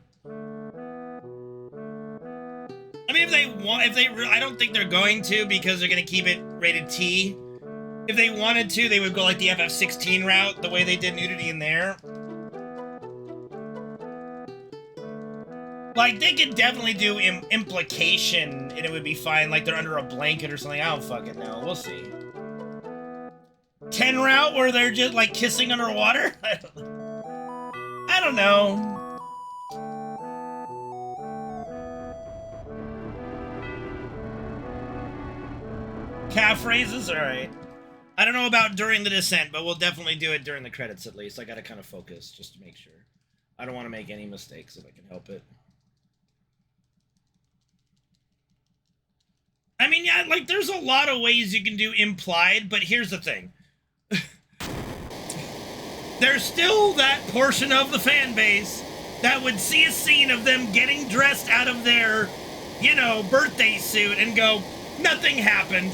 mean, if they want, I don't think they're going to because they're going to keep it rated T. If they wanted to, they would go like the FF16 route, the way they did nudity in there. Like, they could definitely do implication, and it would be fine. Like, they're under a blanket or something. I don't fucking know. We'll see. 10 route where they're just, like, kissing underwater? I don't know. Calf raises? Alright. I don't know about during the descent, but we'll definitely do it during the credits at least. I gotta kind of focus just to make sure. I don't want to make any mistakes if I can help it. I mean, yeah, like, there's a lot of ways you can do implied, but here's the thing. There's still that portion of the fan base that would see a scene of them getting dressed out of their, you know, birthday suit and go, nothing happened.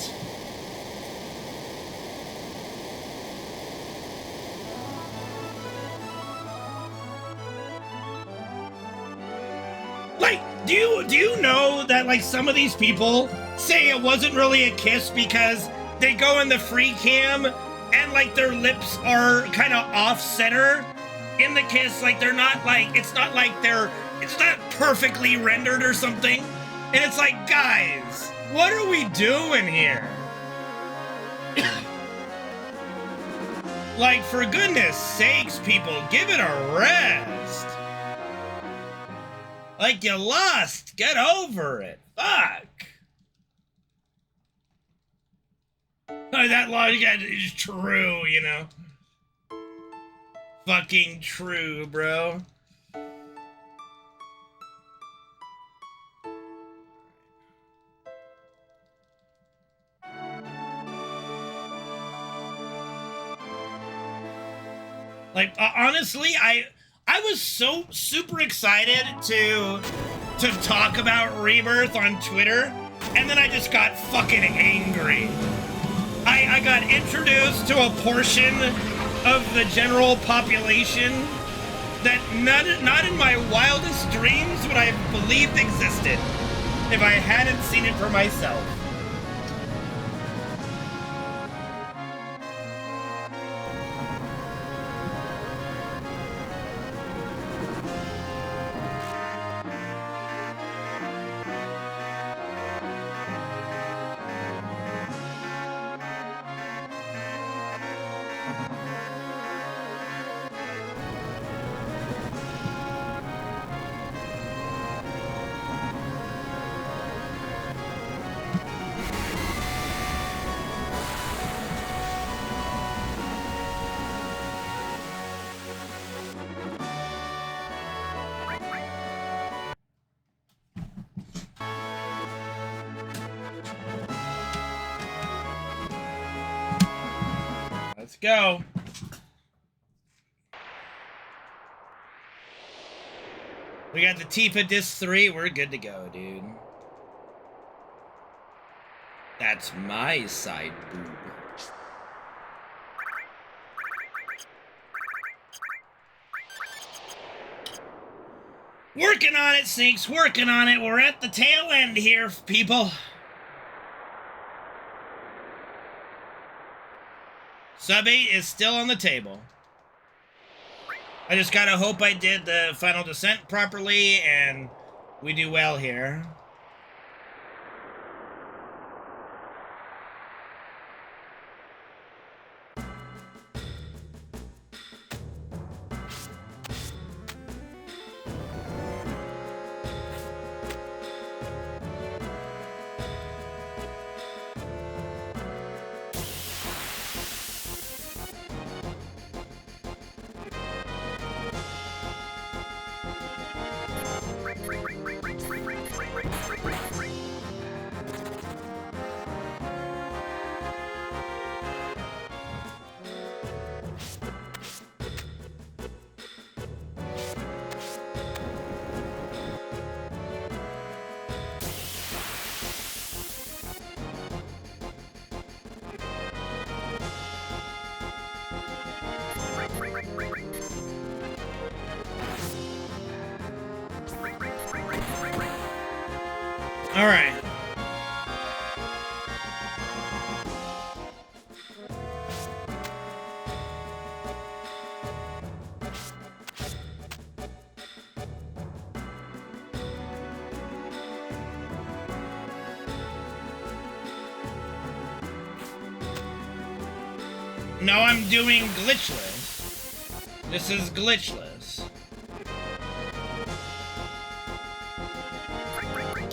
Like, do you know that, like, some of these people say it wasn't really a kiss because they go in the free cam and, like, their lips are kind of off-center in the kiss? Like, they're not, like, it's not like it's not perfectly rendered or something. And it's like, guys, what are we doing here? Like, for goodness sakes, people, give it a rest. Like, you lost. Get over it. Fuck. That logic is true, you know. Fucking true, bro. Like, honestly, I was so super excited to talk about Rebirth on Twitter, and then I just got fucking angry. I got introduced to a portion of the general population that not in my wildest dreams would I have believed existed if I hadn't seen it for myself. Let's go. We got the Tifa Disc 3. We're good to go, dude. That's my side boob. Working on it, Sinks. Working on it. We're at the tail end here, people. Sub 8 is still on the table. I just gotta hope I did the final descent properly and we do well here. All right. No, I'm doing glitchless. This is glitchless.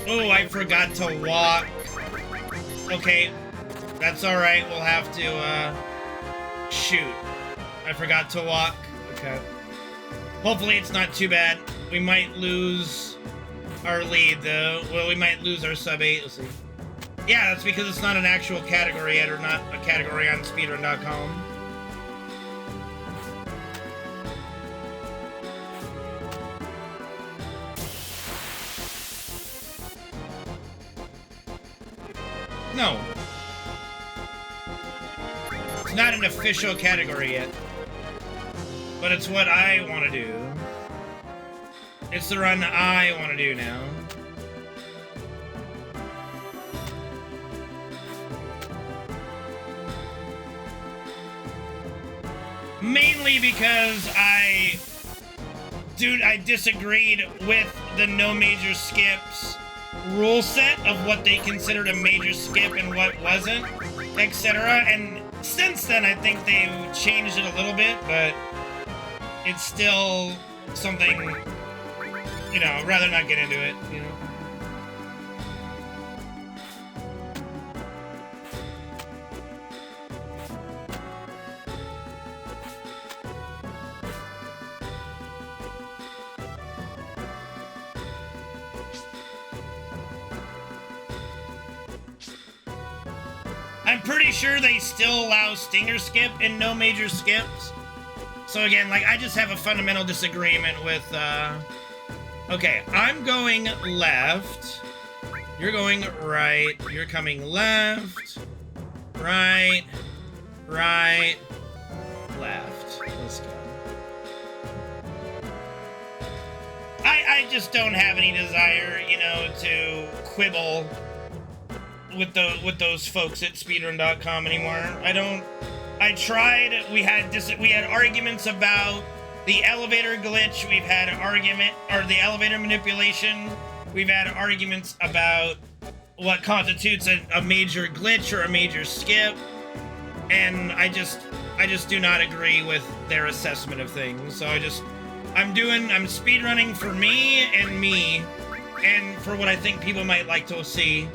Oh, I forgot to walk. Okay, that's alright. We'll have to, shoot. I forgot to walk. Okay. Hopefully it's not too bad. We might lose our lead, though. Well, we might lose our sub 8. Let's see. Yeah, that's because it's not an actual category yet, or not a category on Speedrun.com. No. It's not an official category yet. But it's what I want to do. It's the run I want to do now. Mainly because I disagreed with the no major skips rule set of what they considered a major skip and what wasn't, etc. And since then, I think they've changed it a little bit, but it's still something, you know, I'd rather not get into it, you know. I'm pretty sure they still allow stinger skip and no major skips. So again, like, I just have a fundamental disagreement with, okay, I'm going left. You're going right. You're coming left. Right. Right. Left. Let's go. I just don't have any desire, you know, to quibble with those folks at Speedrun.com anymore. I tried. We had arguments about the elevator glitch. We've had the elevator manipulation. We've had arguments about what constitutes a major glitch or a major skip. And I just do not agree with their assessment of things. So I'm speedrunning for me, and for what I think people might like to see.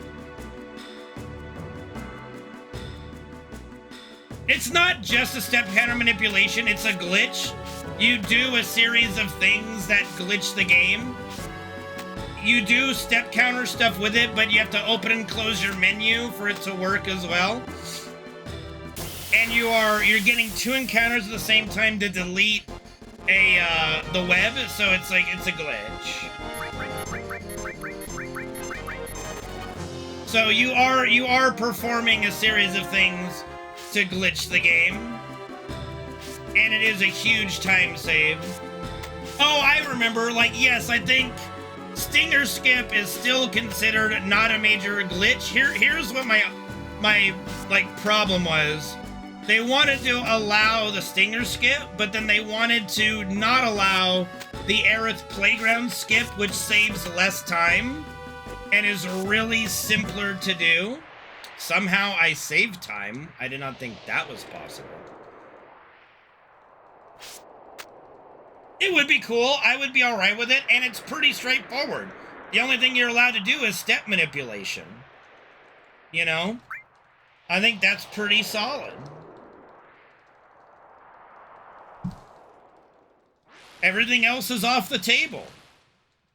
It's not just a step counter manipulation, it's a glitch. You do a series of things that glitch the game. You do step counter stuff with it, but you have to open and close your menu for it to work as well. And you're getting 2 encounters at the same time to delete the web, so it's a glitch. So you are performing a series of things to glitch the game, and it is a huge time save. Oh, I remember, like, yes, I think stinger skip is still considered not a major glitch. Here's what my like problem was. They wanted to allow the stinger skip, but then they wanted to not allow the Aerith playground skip, which saves less time and is really simpler to do. Somehow I saved time. I did not think that was possible. It would be cool. I would be alright with it, and it's pretty straightforward. The only thing you're allowed to do is step manipulation. You know? I think that's pretty solid. Everything else is off the table.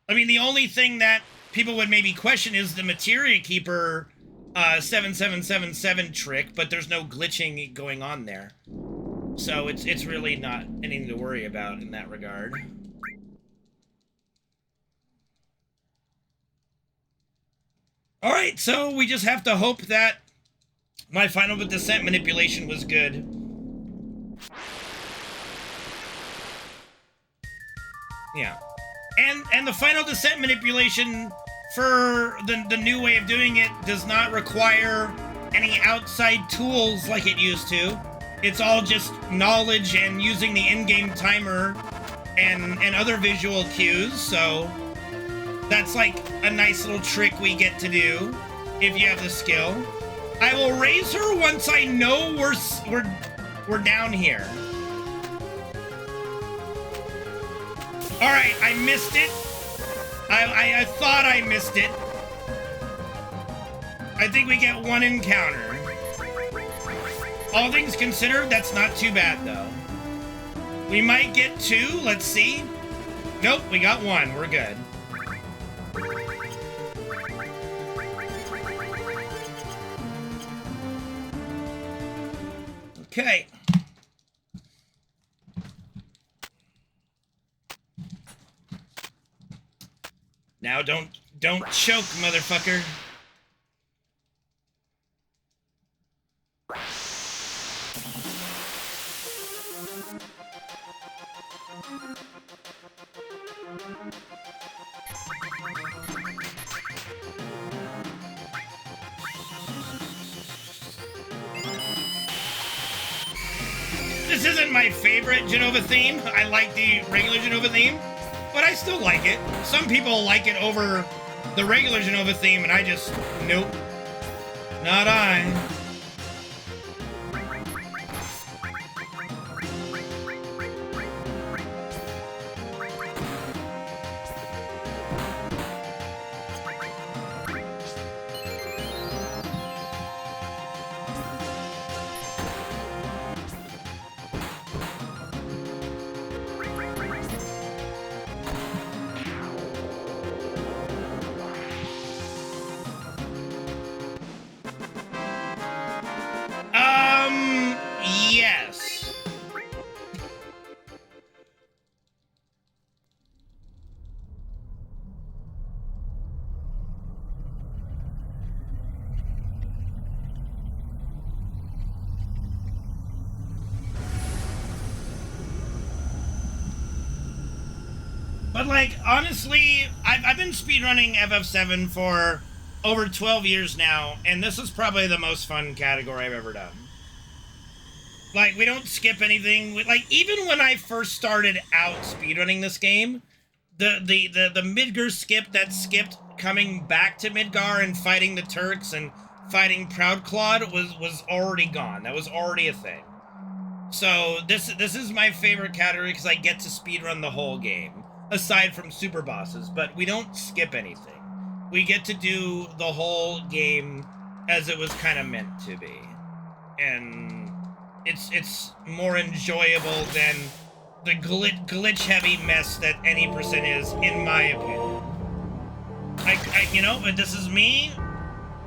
I mean, the only thing that people would maybe question is the Materia Keeper 7777 trick, but there's no glitching going on there. So it's really not anything to worry about in that regard. Alright, so we just have to hope that my final descent manipulation was good. Yeah. And the final descent manipulation for the new way of doing it does not require any outside tools like it used to. It's all just knowledge and using the in-game timer and other visual cues, so that's like a nice little trick we get to do if you have the skill. I will raise her once I know we're down here. All right, I missed it. I thought I missed it. I think we get one encounter. All things considered, that's not too bad though. We might get two, let's see. Nope, we got one, we're good. Okay. Now don't choke, motherfucker. This isn't my favorite Genova theme. I like the regular Genova theme, but I still like it. Some people like it over the regular Genova theme, and I just, nope. Not I. Yes. But like, honestly, I've been speedrunning FF7 for over 12 years now, and this is probably the most fun category I've ever done. Like, we don't skip anything. Like, even when I first started out speedrunning this game, the Midgar skip that skipped coming back to Midgar and fighting the Turks and fighting Proudclad was already gone. That was already a thing. So this is my favorite category because I get to speedrun the whole game, aside from super bosses, but we don't skip anything. We get to do the whole game as it was kind of meant to be. And it's more enjoyable than the glitch-heavy mess that any percent is, in my opinion. You know, but this is me.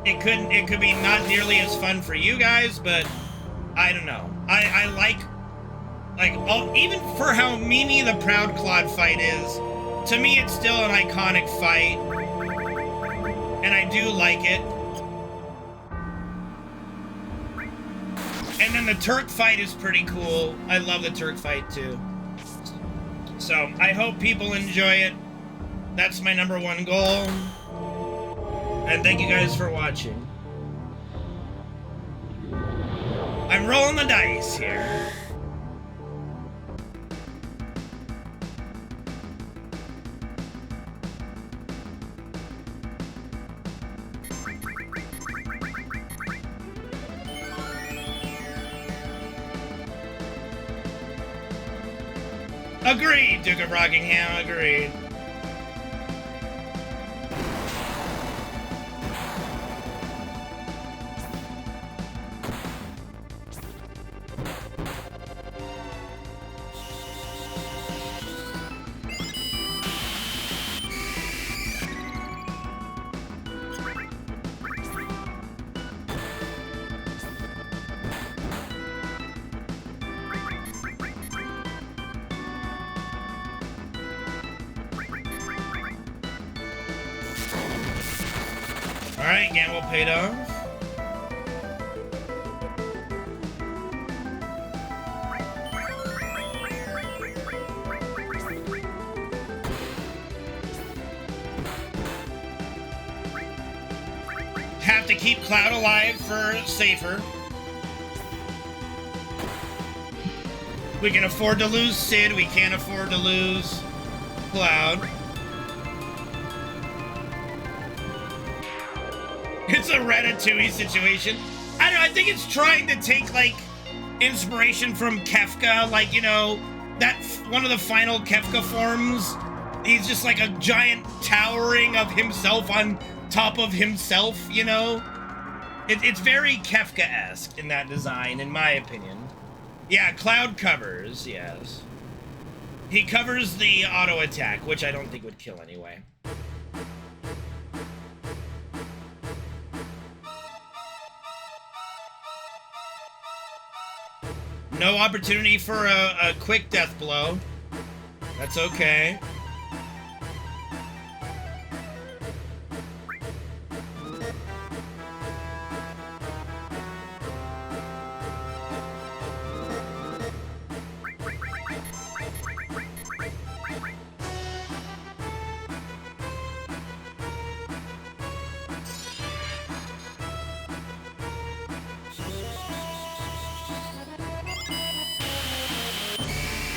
It could be not nearly as fun for you guys, but I don't know. I like even for how memey the Proudclad fight is, to me it's still an iconic fight, and I do like it. And then the Turk fight is pretty cool. I love the Turk fight too. So I hope people enjoy it. That's my #1 goal. And thank you guys for watching. I'm rolling the dice here. Agreed, Duke of Rockingham, agreed. Alright, gamble paid off. to keep Cloud alive for safer. We can afford to lose Sid. We can't afford to lose Cloud. It's a Ratatouille situation. I don't know, I think it's trying to take, like, inspiration from Kefka. Like, you know, that one of the final Kefka forms, he's just like a giant towering of himself on top of himself, you know? It's very Kefka-esque in that design, in my opinion. Yeah, Cloud covers, yes. He covers the auto attack, which I don't think would kill anyway. No opportunity for a quick death blow. That's okay.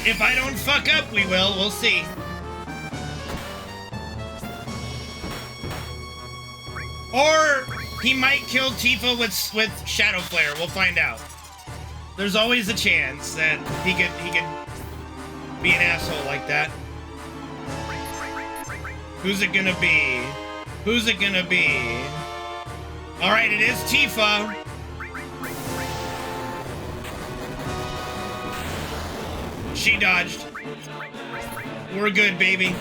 If I don't fuck up, we will. We'll see. Or he might kill Tifa with Shadow Flare. We'll find out. There's always a chance that he could be an asshole like that. Who's it gonna be? Who's it gonna be? All right, it is Tifa. She dodged. We're good, baby.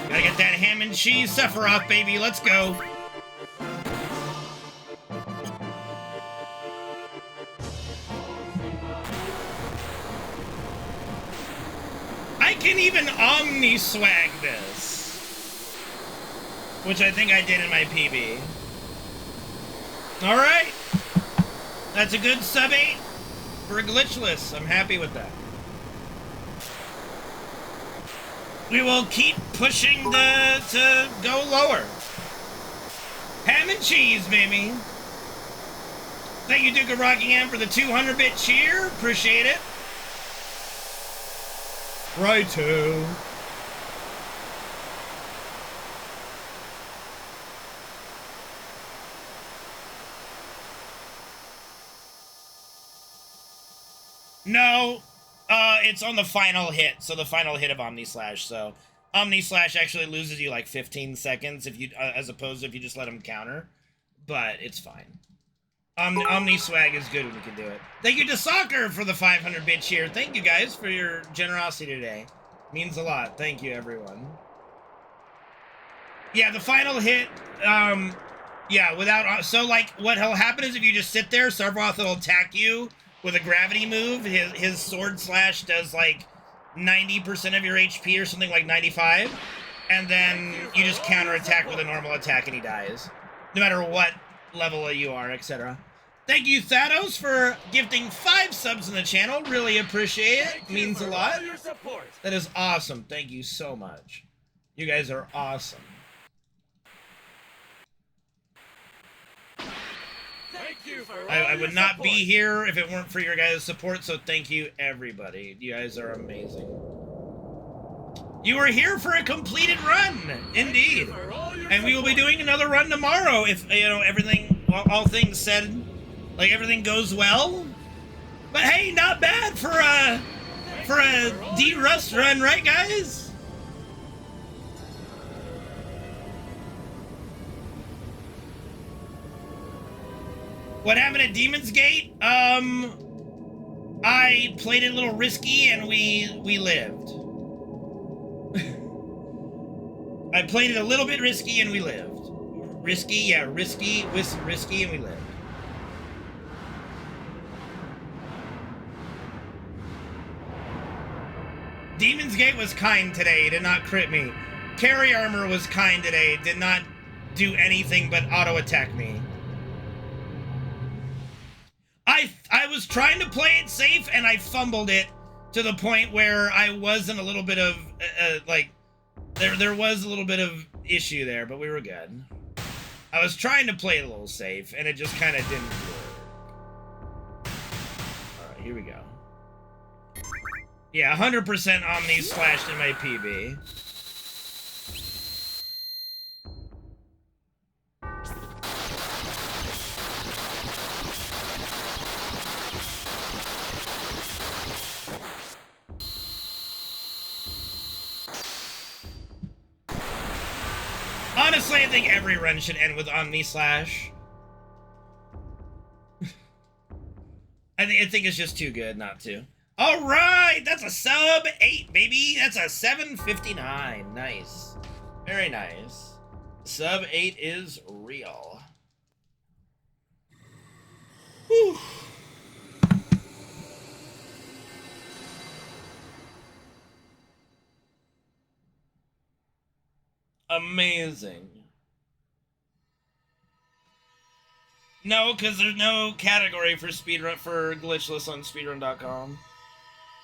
Gotta get that ham and cheese Sephiroth, baby. Let's go. I can even omni-swag this. Which I think I did in my PB. Alright. That's a good sub 8 for a Glitchless. I'm happy with that. We will keep pushing to go lower. Ham and cheese, baby. Thank you, Duke of Rockingham, for the 200-bit cheer. Appreciate it. Righto. No, it's on the final hit, so the final hit of Omni Slash. So Omni Slash actually loses you like 15 seconds if you, as opposed to if you just let him counter. But it's fine. Omni Swag is good when you can do it. Thank you to Soccer for the 500-bit cheer. Thank you guys for your generosity today. Means a lot. Thank you, everyone. Yeah, the final hit, yeah, without, so like what'll happen is if you just sit there, Sephiroth will attack you with a gravity move. His sword slash does like 90% of your HP or something, like 95. And then you just counterattack with a normal attack and he dies. No matter what level you are, etc. Thank you, Thanos, for gifting 5 subs in the channel. Really appreciate it. Means a lot. That is awesome. Thank you so much. You guys are awesome. I would not be here if it weren't for your guys' support, so thank you, everybody. You guys are amazing. You are here for a completed run, indeed. And we will be doing another run tomorrow if, you know, everything, all things said, like everything goes well. But hey, not bad for a D-Rust run, right, guys? What happened at Demon's Gate? I played it a little risky and we lived. I played it a little bit risky and we lived. Risky, yeah, risky and we lived. Demon's Gate was kind today, he did not crit me. carry armor was kind today. Did not do anything but auto attack me. I was trying to play it safe and I fumbled it to the point where I was in a little bit of like there was a little bit of issue there, but we were good. I was trying to play it a little safe and it just kind of didn't work. All right, here we go. Yeah, 100% Omni slashed in my PB. Honestly, I think every run should end with Omni Slash. I think it's just too good not to. All right, that's a sub 8, baby. That's a 759. Nice. Very nice. Sub 8 is real. Whew. Amazing. No, because there's no category for speedrun for glitchless on speedrun.com.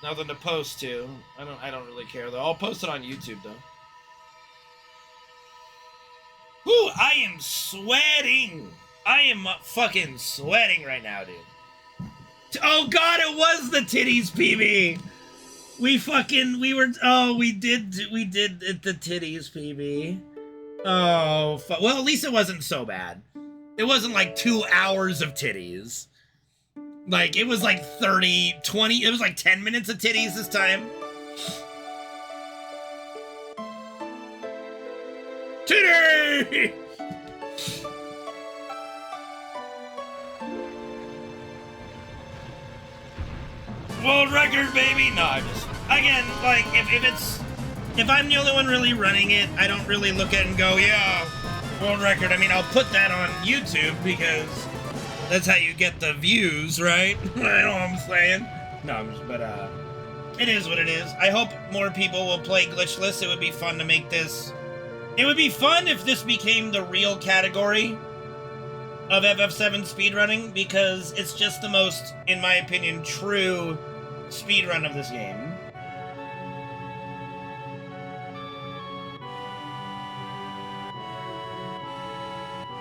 Nothing to post to. I don't really care though. I'll post it on YouTube though. Whew, I am sweating. I am fucking sweating right now, dude. Oh god, it was the titties PB. We did the titties PB. Oh, well, at least it wasn't so bad. It wasn't like 2 hours of titties. Like, it was like 30, 20, it was like 10 minutes of titties this time. Titty! World record, baby! No, I'm just... Again, like, if I'm the only one really running it, I don't really look at it and go, yeah, world record. I mean, I'll put that on YouTube because that's how you get the views, right? You know what I'm saying? No, but, it is what it is. I hope more people will play Glitchless. It would be fun to make this... It would be fun if this became the real category of FF7 speedrunning, because it's just the most, in my opinion, true speedrun of this game.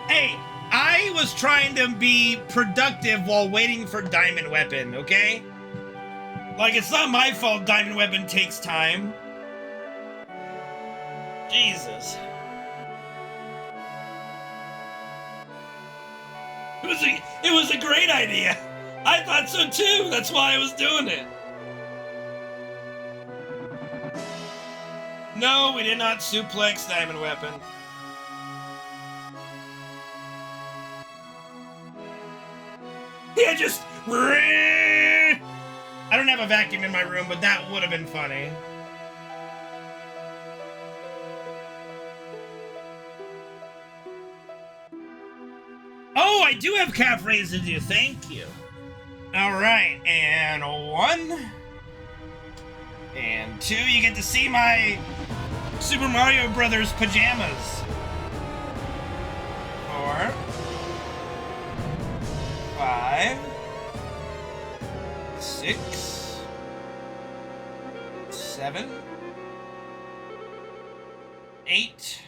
Hey, I was trying to be productive while waiting for Diamond Weapon, okay? Like, it's not my fault Diamond Weapon takes time. Jesus. It was a great idea. I thought so too. That's why I was doing it. No, we did not suplex Diamond Weapon. Yeah, just... I don't have a vacuum in my room, but that would have been funny. Oh, I do have calf raise to do. Thank you. All right, and 1. And 2, you get to see my Super Mario Brothers pajamas. 4. 5. 6. 7. 8.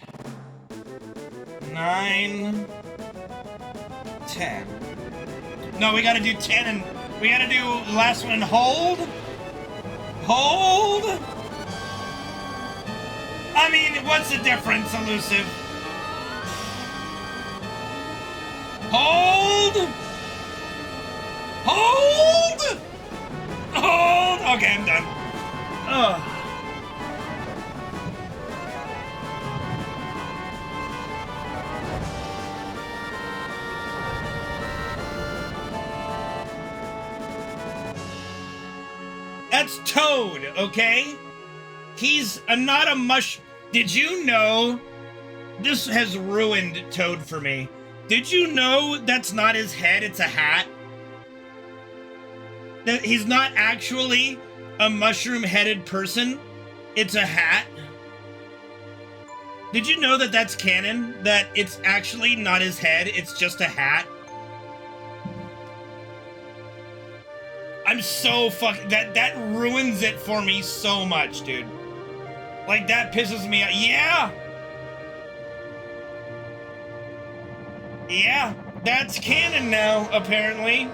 9. 10. No, we gotta do 10 and... We gotta do the last one and hold. Hold. I mean, what's the difference, Elusive? Hold. Hold. Hold. Okay, I'm done. Ugh. That's Toad, okay? He's not a mush... Did you know... This has ruined Toad for me. Did you know that's not his head, it's a hat? That he's not actually a mushroom-headed person. It's a hat. Did you know that that's canon? That it's actually not his head, it's just a hat? I'm so that ruins it for me so much, dude. Like, that pisses me out. Yeah! Yeah, that's canon now, apparently.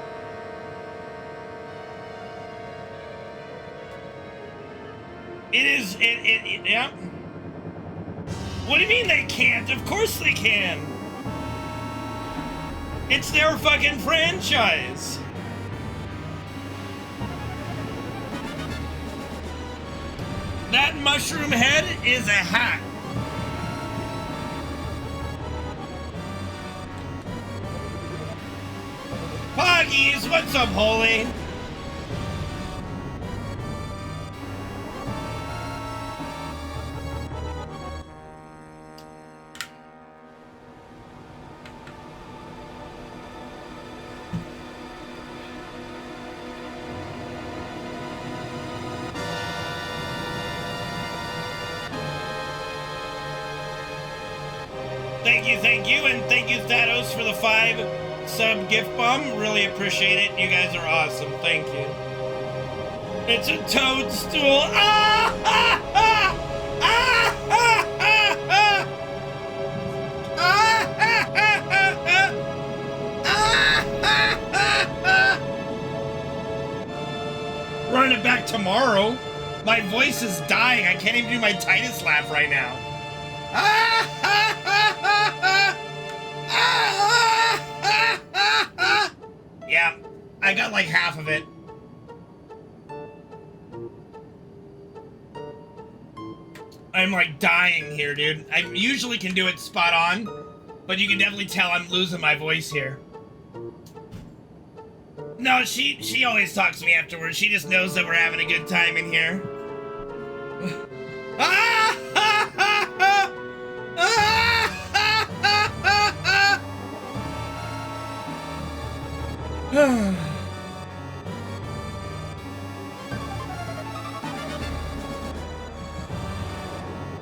It is, yeah. What do you mean they can't? Of course they can. It's their fucking franchise. That mushroom head is a hat. Poggies, what's up, Holy? Thank you, and thank you, Thanos, for the 5 sub gift bomb. Really appreciate it. You guys are awesome. Thank you. It's a toadstool. Ah! Ah! Ah! Ah! Ah! Ah! Ah! Running it back tomorrow. My voice is dying. I can't even do my Titus laugh right now. Yeah, I got like half of it. I'm like dying here, dude. I usually can do it spot on, but you can definitely tell I'm losing my voice here. No, she always talks to me afterwards. She just knows that we're having a good time in here.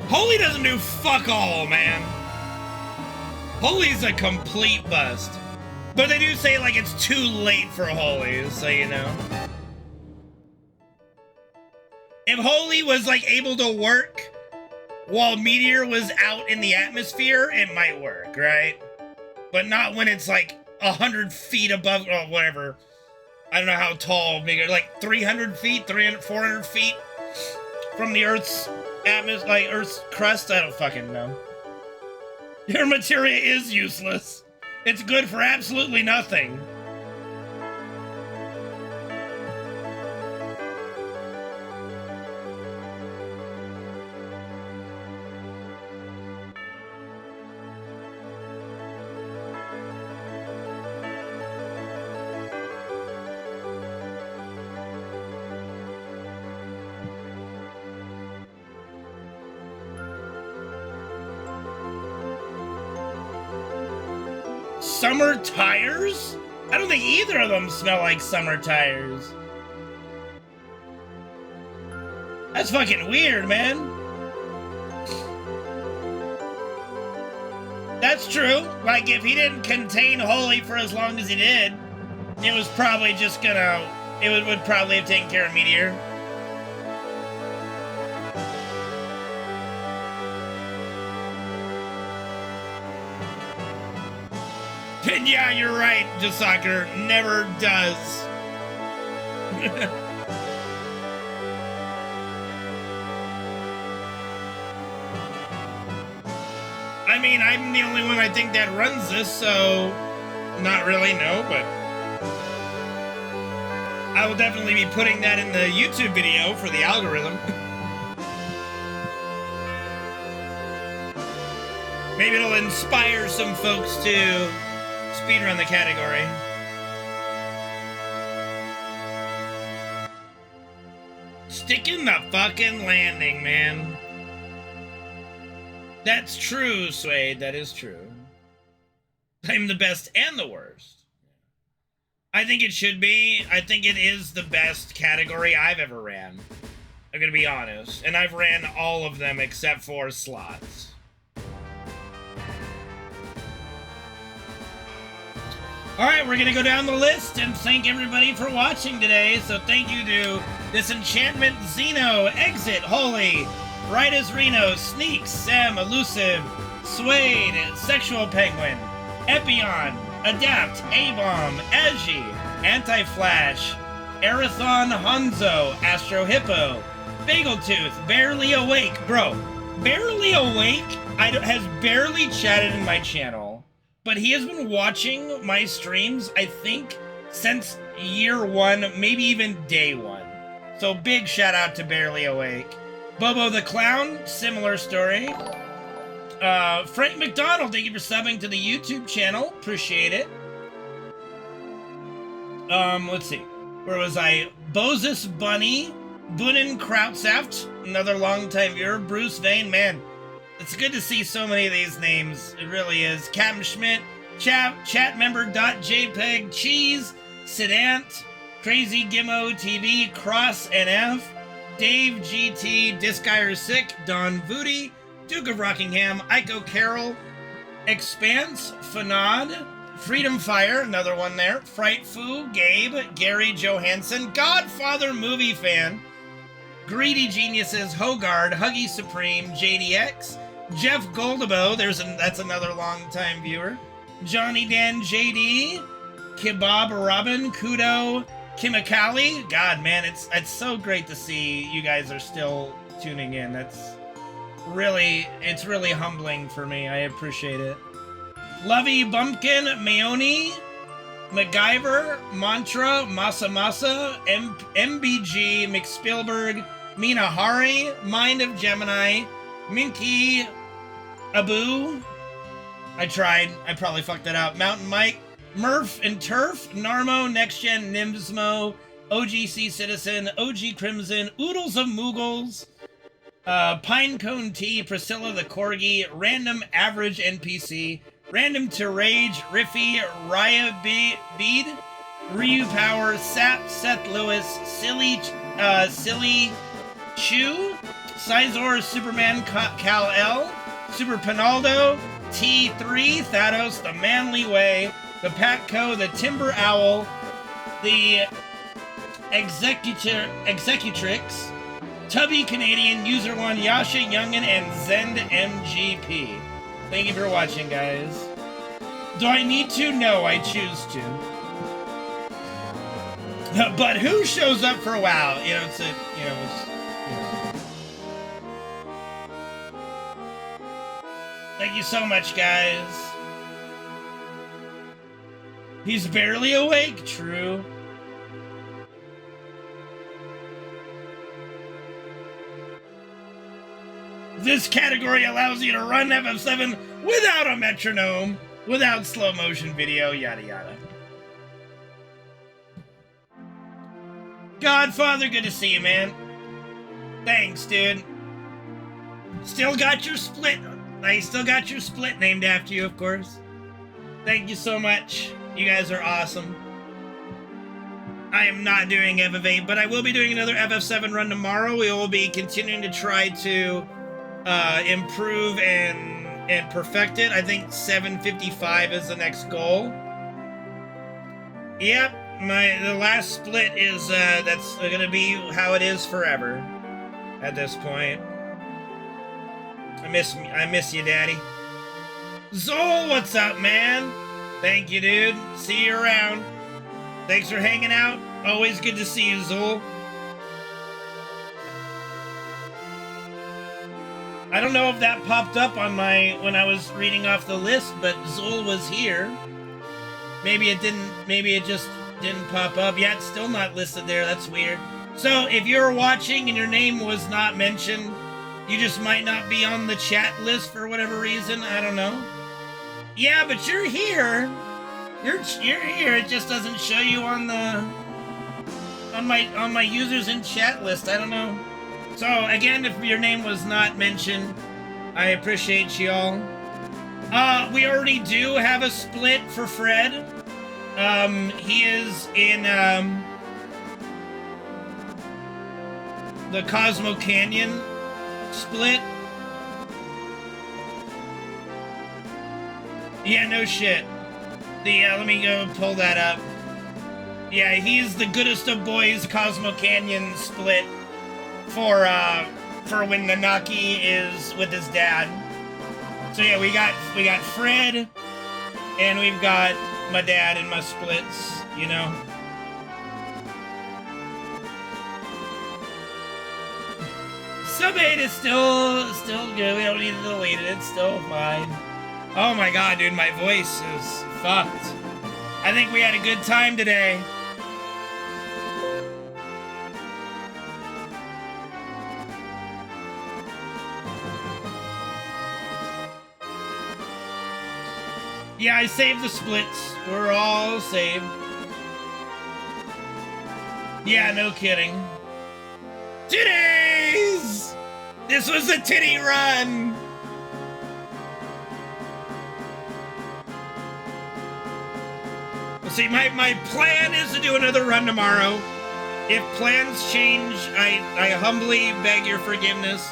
Holy doesn't do fuck all, man. Holy's a complete bust. But they do say, like, it's too late for Holy, so you know. If Holy was, like, able to work while Meteor was out in the atmosphere, it might work, right? But not when it's, like, 100 feet above, or whatever. I don't know how tall Meteor, like, 300 feet, 300, 400 feet from the Earth's atmosphere, like, Earth's crust? I don't fucking know. Your materia is useless. It's good for absolutely nothing. Summer tires? I don't think either of them smell like summer tires. That's fucking weird, man. That's true. Like, if he didn't contain Holy for as long as he did, it was probably just gonna... It would probably have taken care of Meteor. And yeah, you're right, Jasakar. Never does. I mean, I'm the only one I think that runs this, so... Not really, no, but... I will definitely be putting that in the YouTube video for the algorithm. Maybe it'll inspire some folks to speedrun the category. Stick in the fucking landing, man. That's true, Suede. That is true. I'm the best and the worst. I think it should be. I think it is the best category I've ever ran. I'm gonna be honest. And I've ran all of them except for slots. All right, we're gonna go down the list and thank everybody for watching today. So thank you to Disenchantment, Zeno, Exit, Holy, Bright as Reno, Sneaks, Sam, Elusive, Suede, Sexual Penguin, Epion, Adapt, A-Bomb, Agi, Anti-Flash, Arathon, Hanzo, Astro Hippo, Bageltooth, Barely Awake. Bro, Barely Awake has barely chatted in my channel, but he has been watching my streams, I think, since year one, maybe even day one. So big shout out to Barely Awake. Bobo the Clown, similar story. Frank McDonald, thank you for subbing to the YouTube channel. Appreciate it. Let's see. Where was I? Bozus Bunny, Bunin Krautsaft, another longtime viewer. Bruce Vane, man. It's good to see so many of these names. It really is. Captain Schmidt, chat member .jpeg, Cheese, Sedant, Crazy Gimmo TV, Cross NF, Dave GT, Disguyer Sick, Don Voody, Duke of Rockingham, Iko Carroll, Expanse, Fanad, Freedom Fire, another one there, Frightfoo, Gabe, Gary Johansson, Godfather Movie Fan, Greedy Geniuses, Hogard, Huggy Supreme, JDX, Jeff Goldabo, that's another longtime viewer, Johnny Dan JD, Kebab Robin, Kudo, Kimikali. God, man, it's so great to see you guys are still tuning in. It's really humbling for me. I appreciate it. Lovey Bumpkin, Maoni, MacGyver, Mantra, Masa Masa, MBG, McSpielberg, Mina Hari, Mind of Gemini, Minky, Abu. I tried. I probably fucked that up. Mountain Mike, Murph and Turf, Narmo, Next Gen, Nimsmo, OGC Citizen, OG Crimson, Oodles of Moogles, Pinecone T, Priscilla the Corgi, Random Average NPC, Random to Rage, Riffy, Raya Bead, Ryu Power, Sap, Seth Lewis, Silly Chew, Sizor, Superman, Cal L, Super Pinaldo, T3, Thanos, The Manly Way, the Patco, the Timber Owl, the Executrix, Tubby Canadian, User One, Yasha Youngin, and Zend MGP. Thank you for watching, guys. Do I need to? No, I choose to. But who shows up for a while? You know, Thank you so much, guys. He's barely awake, true. This category allows you to run FF7 without a metronome, without slow motion video, yada yada. Godfather, good to see you, man. Thanks, dude. Still got your split. I still got your split named after you, of course. Thank you so much. You guys are awesome. I am not doing FF8, but I will be doing another FF7 run tomorrow. We will be continuing to try to improve and perfect it. I think 755 is the next goal. Yep, the last split is that's gonna be how it is forever at this point. I miss you, Daddy. Zol, what's up, man? Thank you, dude. See you around. Thanks for hanging out. Always good to see you, Zol. I don't know if that popped up on when I was reading off the list, but Zol was here. Maybe it didn't, maybe it just didn't pop up. Yeah, it's still not listed there. That's weird. So if you're watching and your name was not mentioned, you just might not be on the chat list for whatever reason. I don't know. Yeah, but you're here. You're here. It just doesn't show you on my users in chat list. I don't know. So again, if your name was not mentioned, I appreciate you all. We already do have a split for Fred. He is in the Cosmo Canyon split. Yeah, no shit. Let me go pull that up. Yeah, he's the goodest of boys Cosmo Canyon split for when Nanaki is with his dad. So yeah, we got Fred, and we've got my dad in my splits, you know. Sub 8 is still good. We don't need to delete it. It's still fine. Oh my god, dude, my voice is fucked. I think we had a good time today. Yeah, I saved the splits. We're all saved. Yeah, no kidding. Titties! This was a titty run! Well, see, my plan is to do another run tomorrow. If plans change, I humbly beg your forgiveness.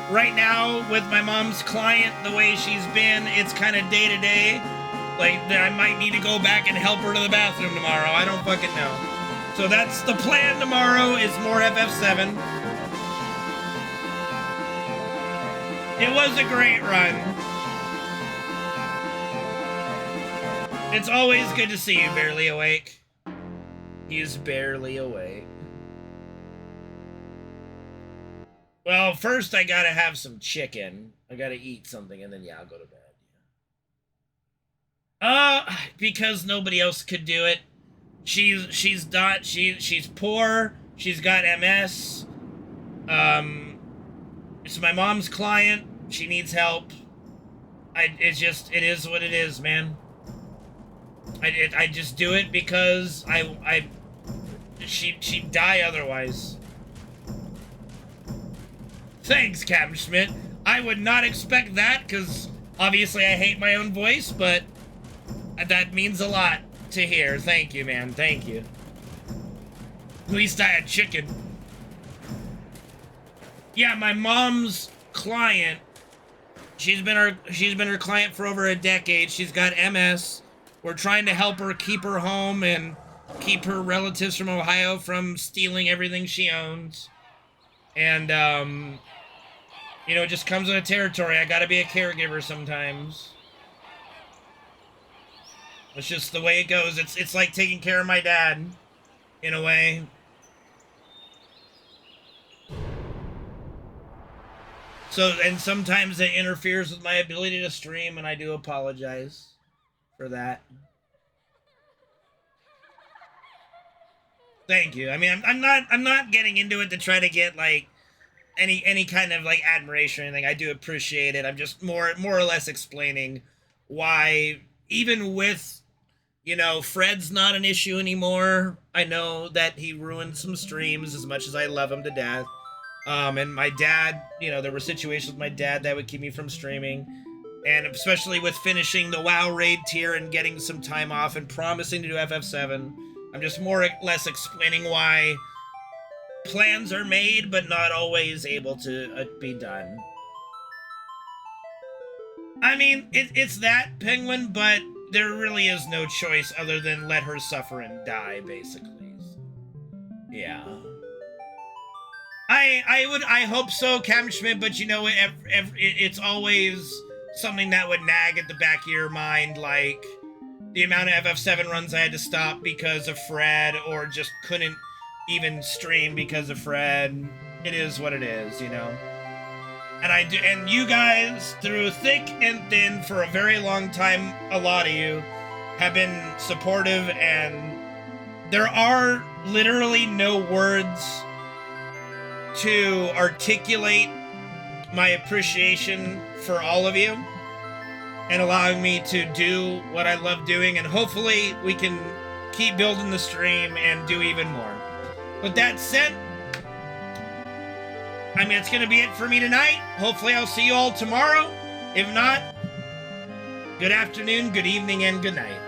Right now, with my mom's client, the way she's been, it's kind of day-to-day. Like, I might need to go back and help her to the bathroom tomorrow. I don't fucking know. So that's the plan tomorrow, is more FF7. It was a great run. It's always good to see you, Barely Awake. He's barely awake. Well, first I gotta have some chicken. I gotta eat something, and then yeah, I'll go to bed. Because nobody else could do it. She's poor. She's got MS. It's my mom's client. She needs help. It is what it is, man. I just do it because she'd die otherwise. Thanks, Captain Schmidt. I would not expect that, because obviously I hate my own voice, but that means a lot to hear. Thank you, man. Thank you. At least I had chicken. Yeah, my mom's client, she's been her client for over a decade. She's got MS. We're trying to help her keep her home and keep her relatives from Ohio from stealing everything she owns. And, you know, it just comes with a territory. I gotta be a caregiver sometimes. It's just the way it goes. It's like taking care of my dad, in a way. So, and sometimes it interferes with my ability to stream, and I do apologize for that. Thank you. I mean, I'm not getting into it to try to get, like, any kind of, like, admiration or anything. I do appreciate it. I'm just more or less explaining why, even with, you know, Fred's not an issue anymore. I know that he ruined some streams, as much as I love him to death. And my dad, you know, there were situations with my dad that would keep me from streaming. And especially with finishing the WoW raid tier and getting some time off and promising to do FF7. I'm just more or less explaining why plans are made, but not always able to be done. I mean, it's that, Penguin, but there really is no choice other than let her suffer and die, basically. Yeah. I hope so, Captain Schmidt, but you know, it's always something that would nag at the back of your mind, like the amount of FF7 runs I had to stop because of Fred, or just couldn't even stream because of Fred. It is what it is, you know? And you guys, through thick and thin, for a very long time, a lot of you have been supportive, and there are literally no words to articulate my appreciation for all of you and allowing me to do what I love doing, and hopefully we can keep building the stream and do even more. With that said, I mean, it's going to be it for me tonight. Hopefully I'll see you all tomorrow. If not, good afternoon, good evening, and good night.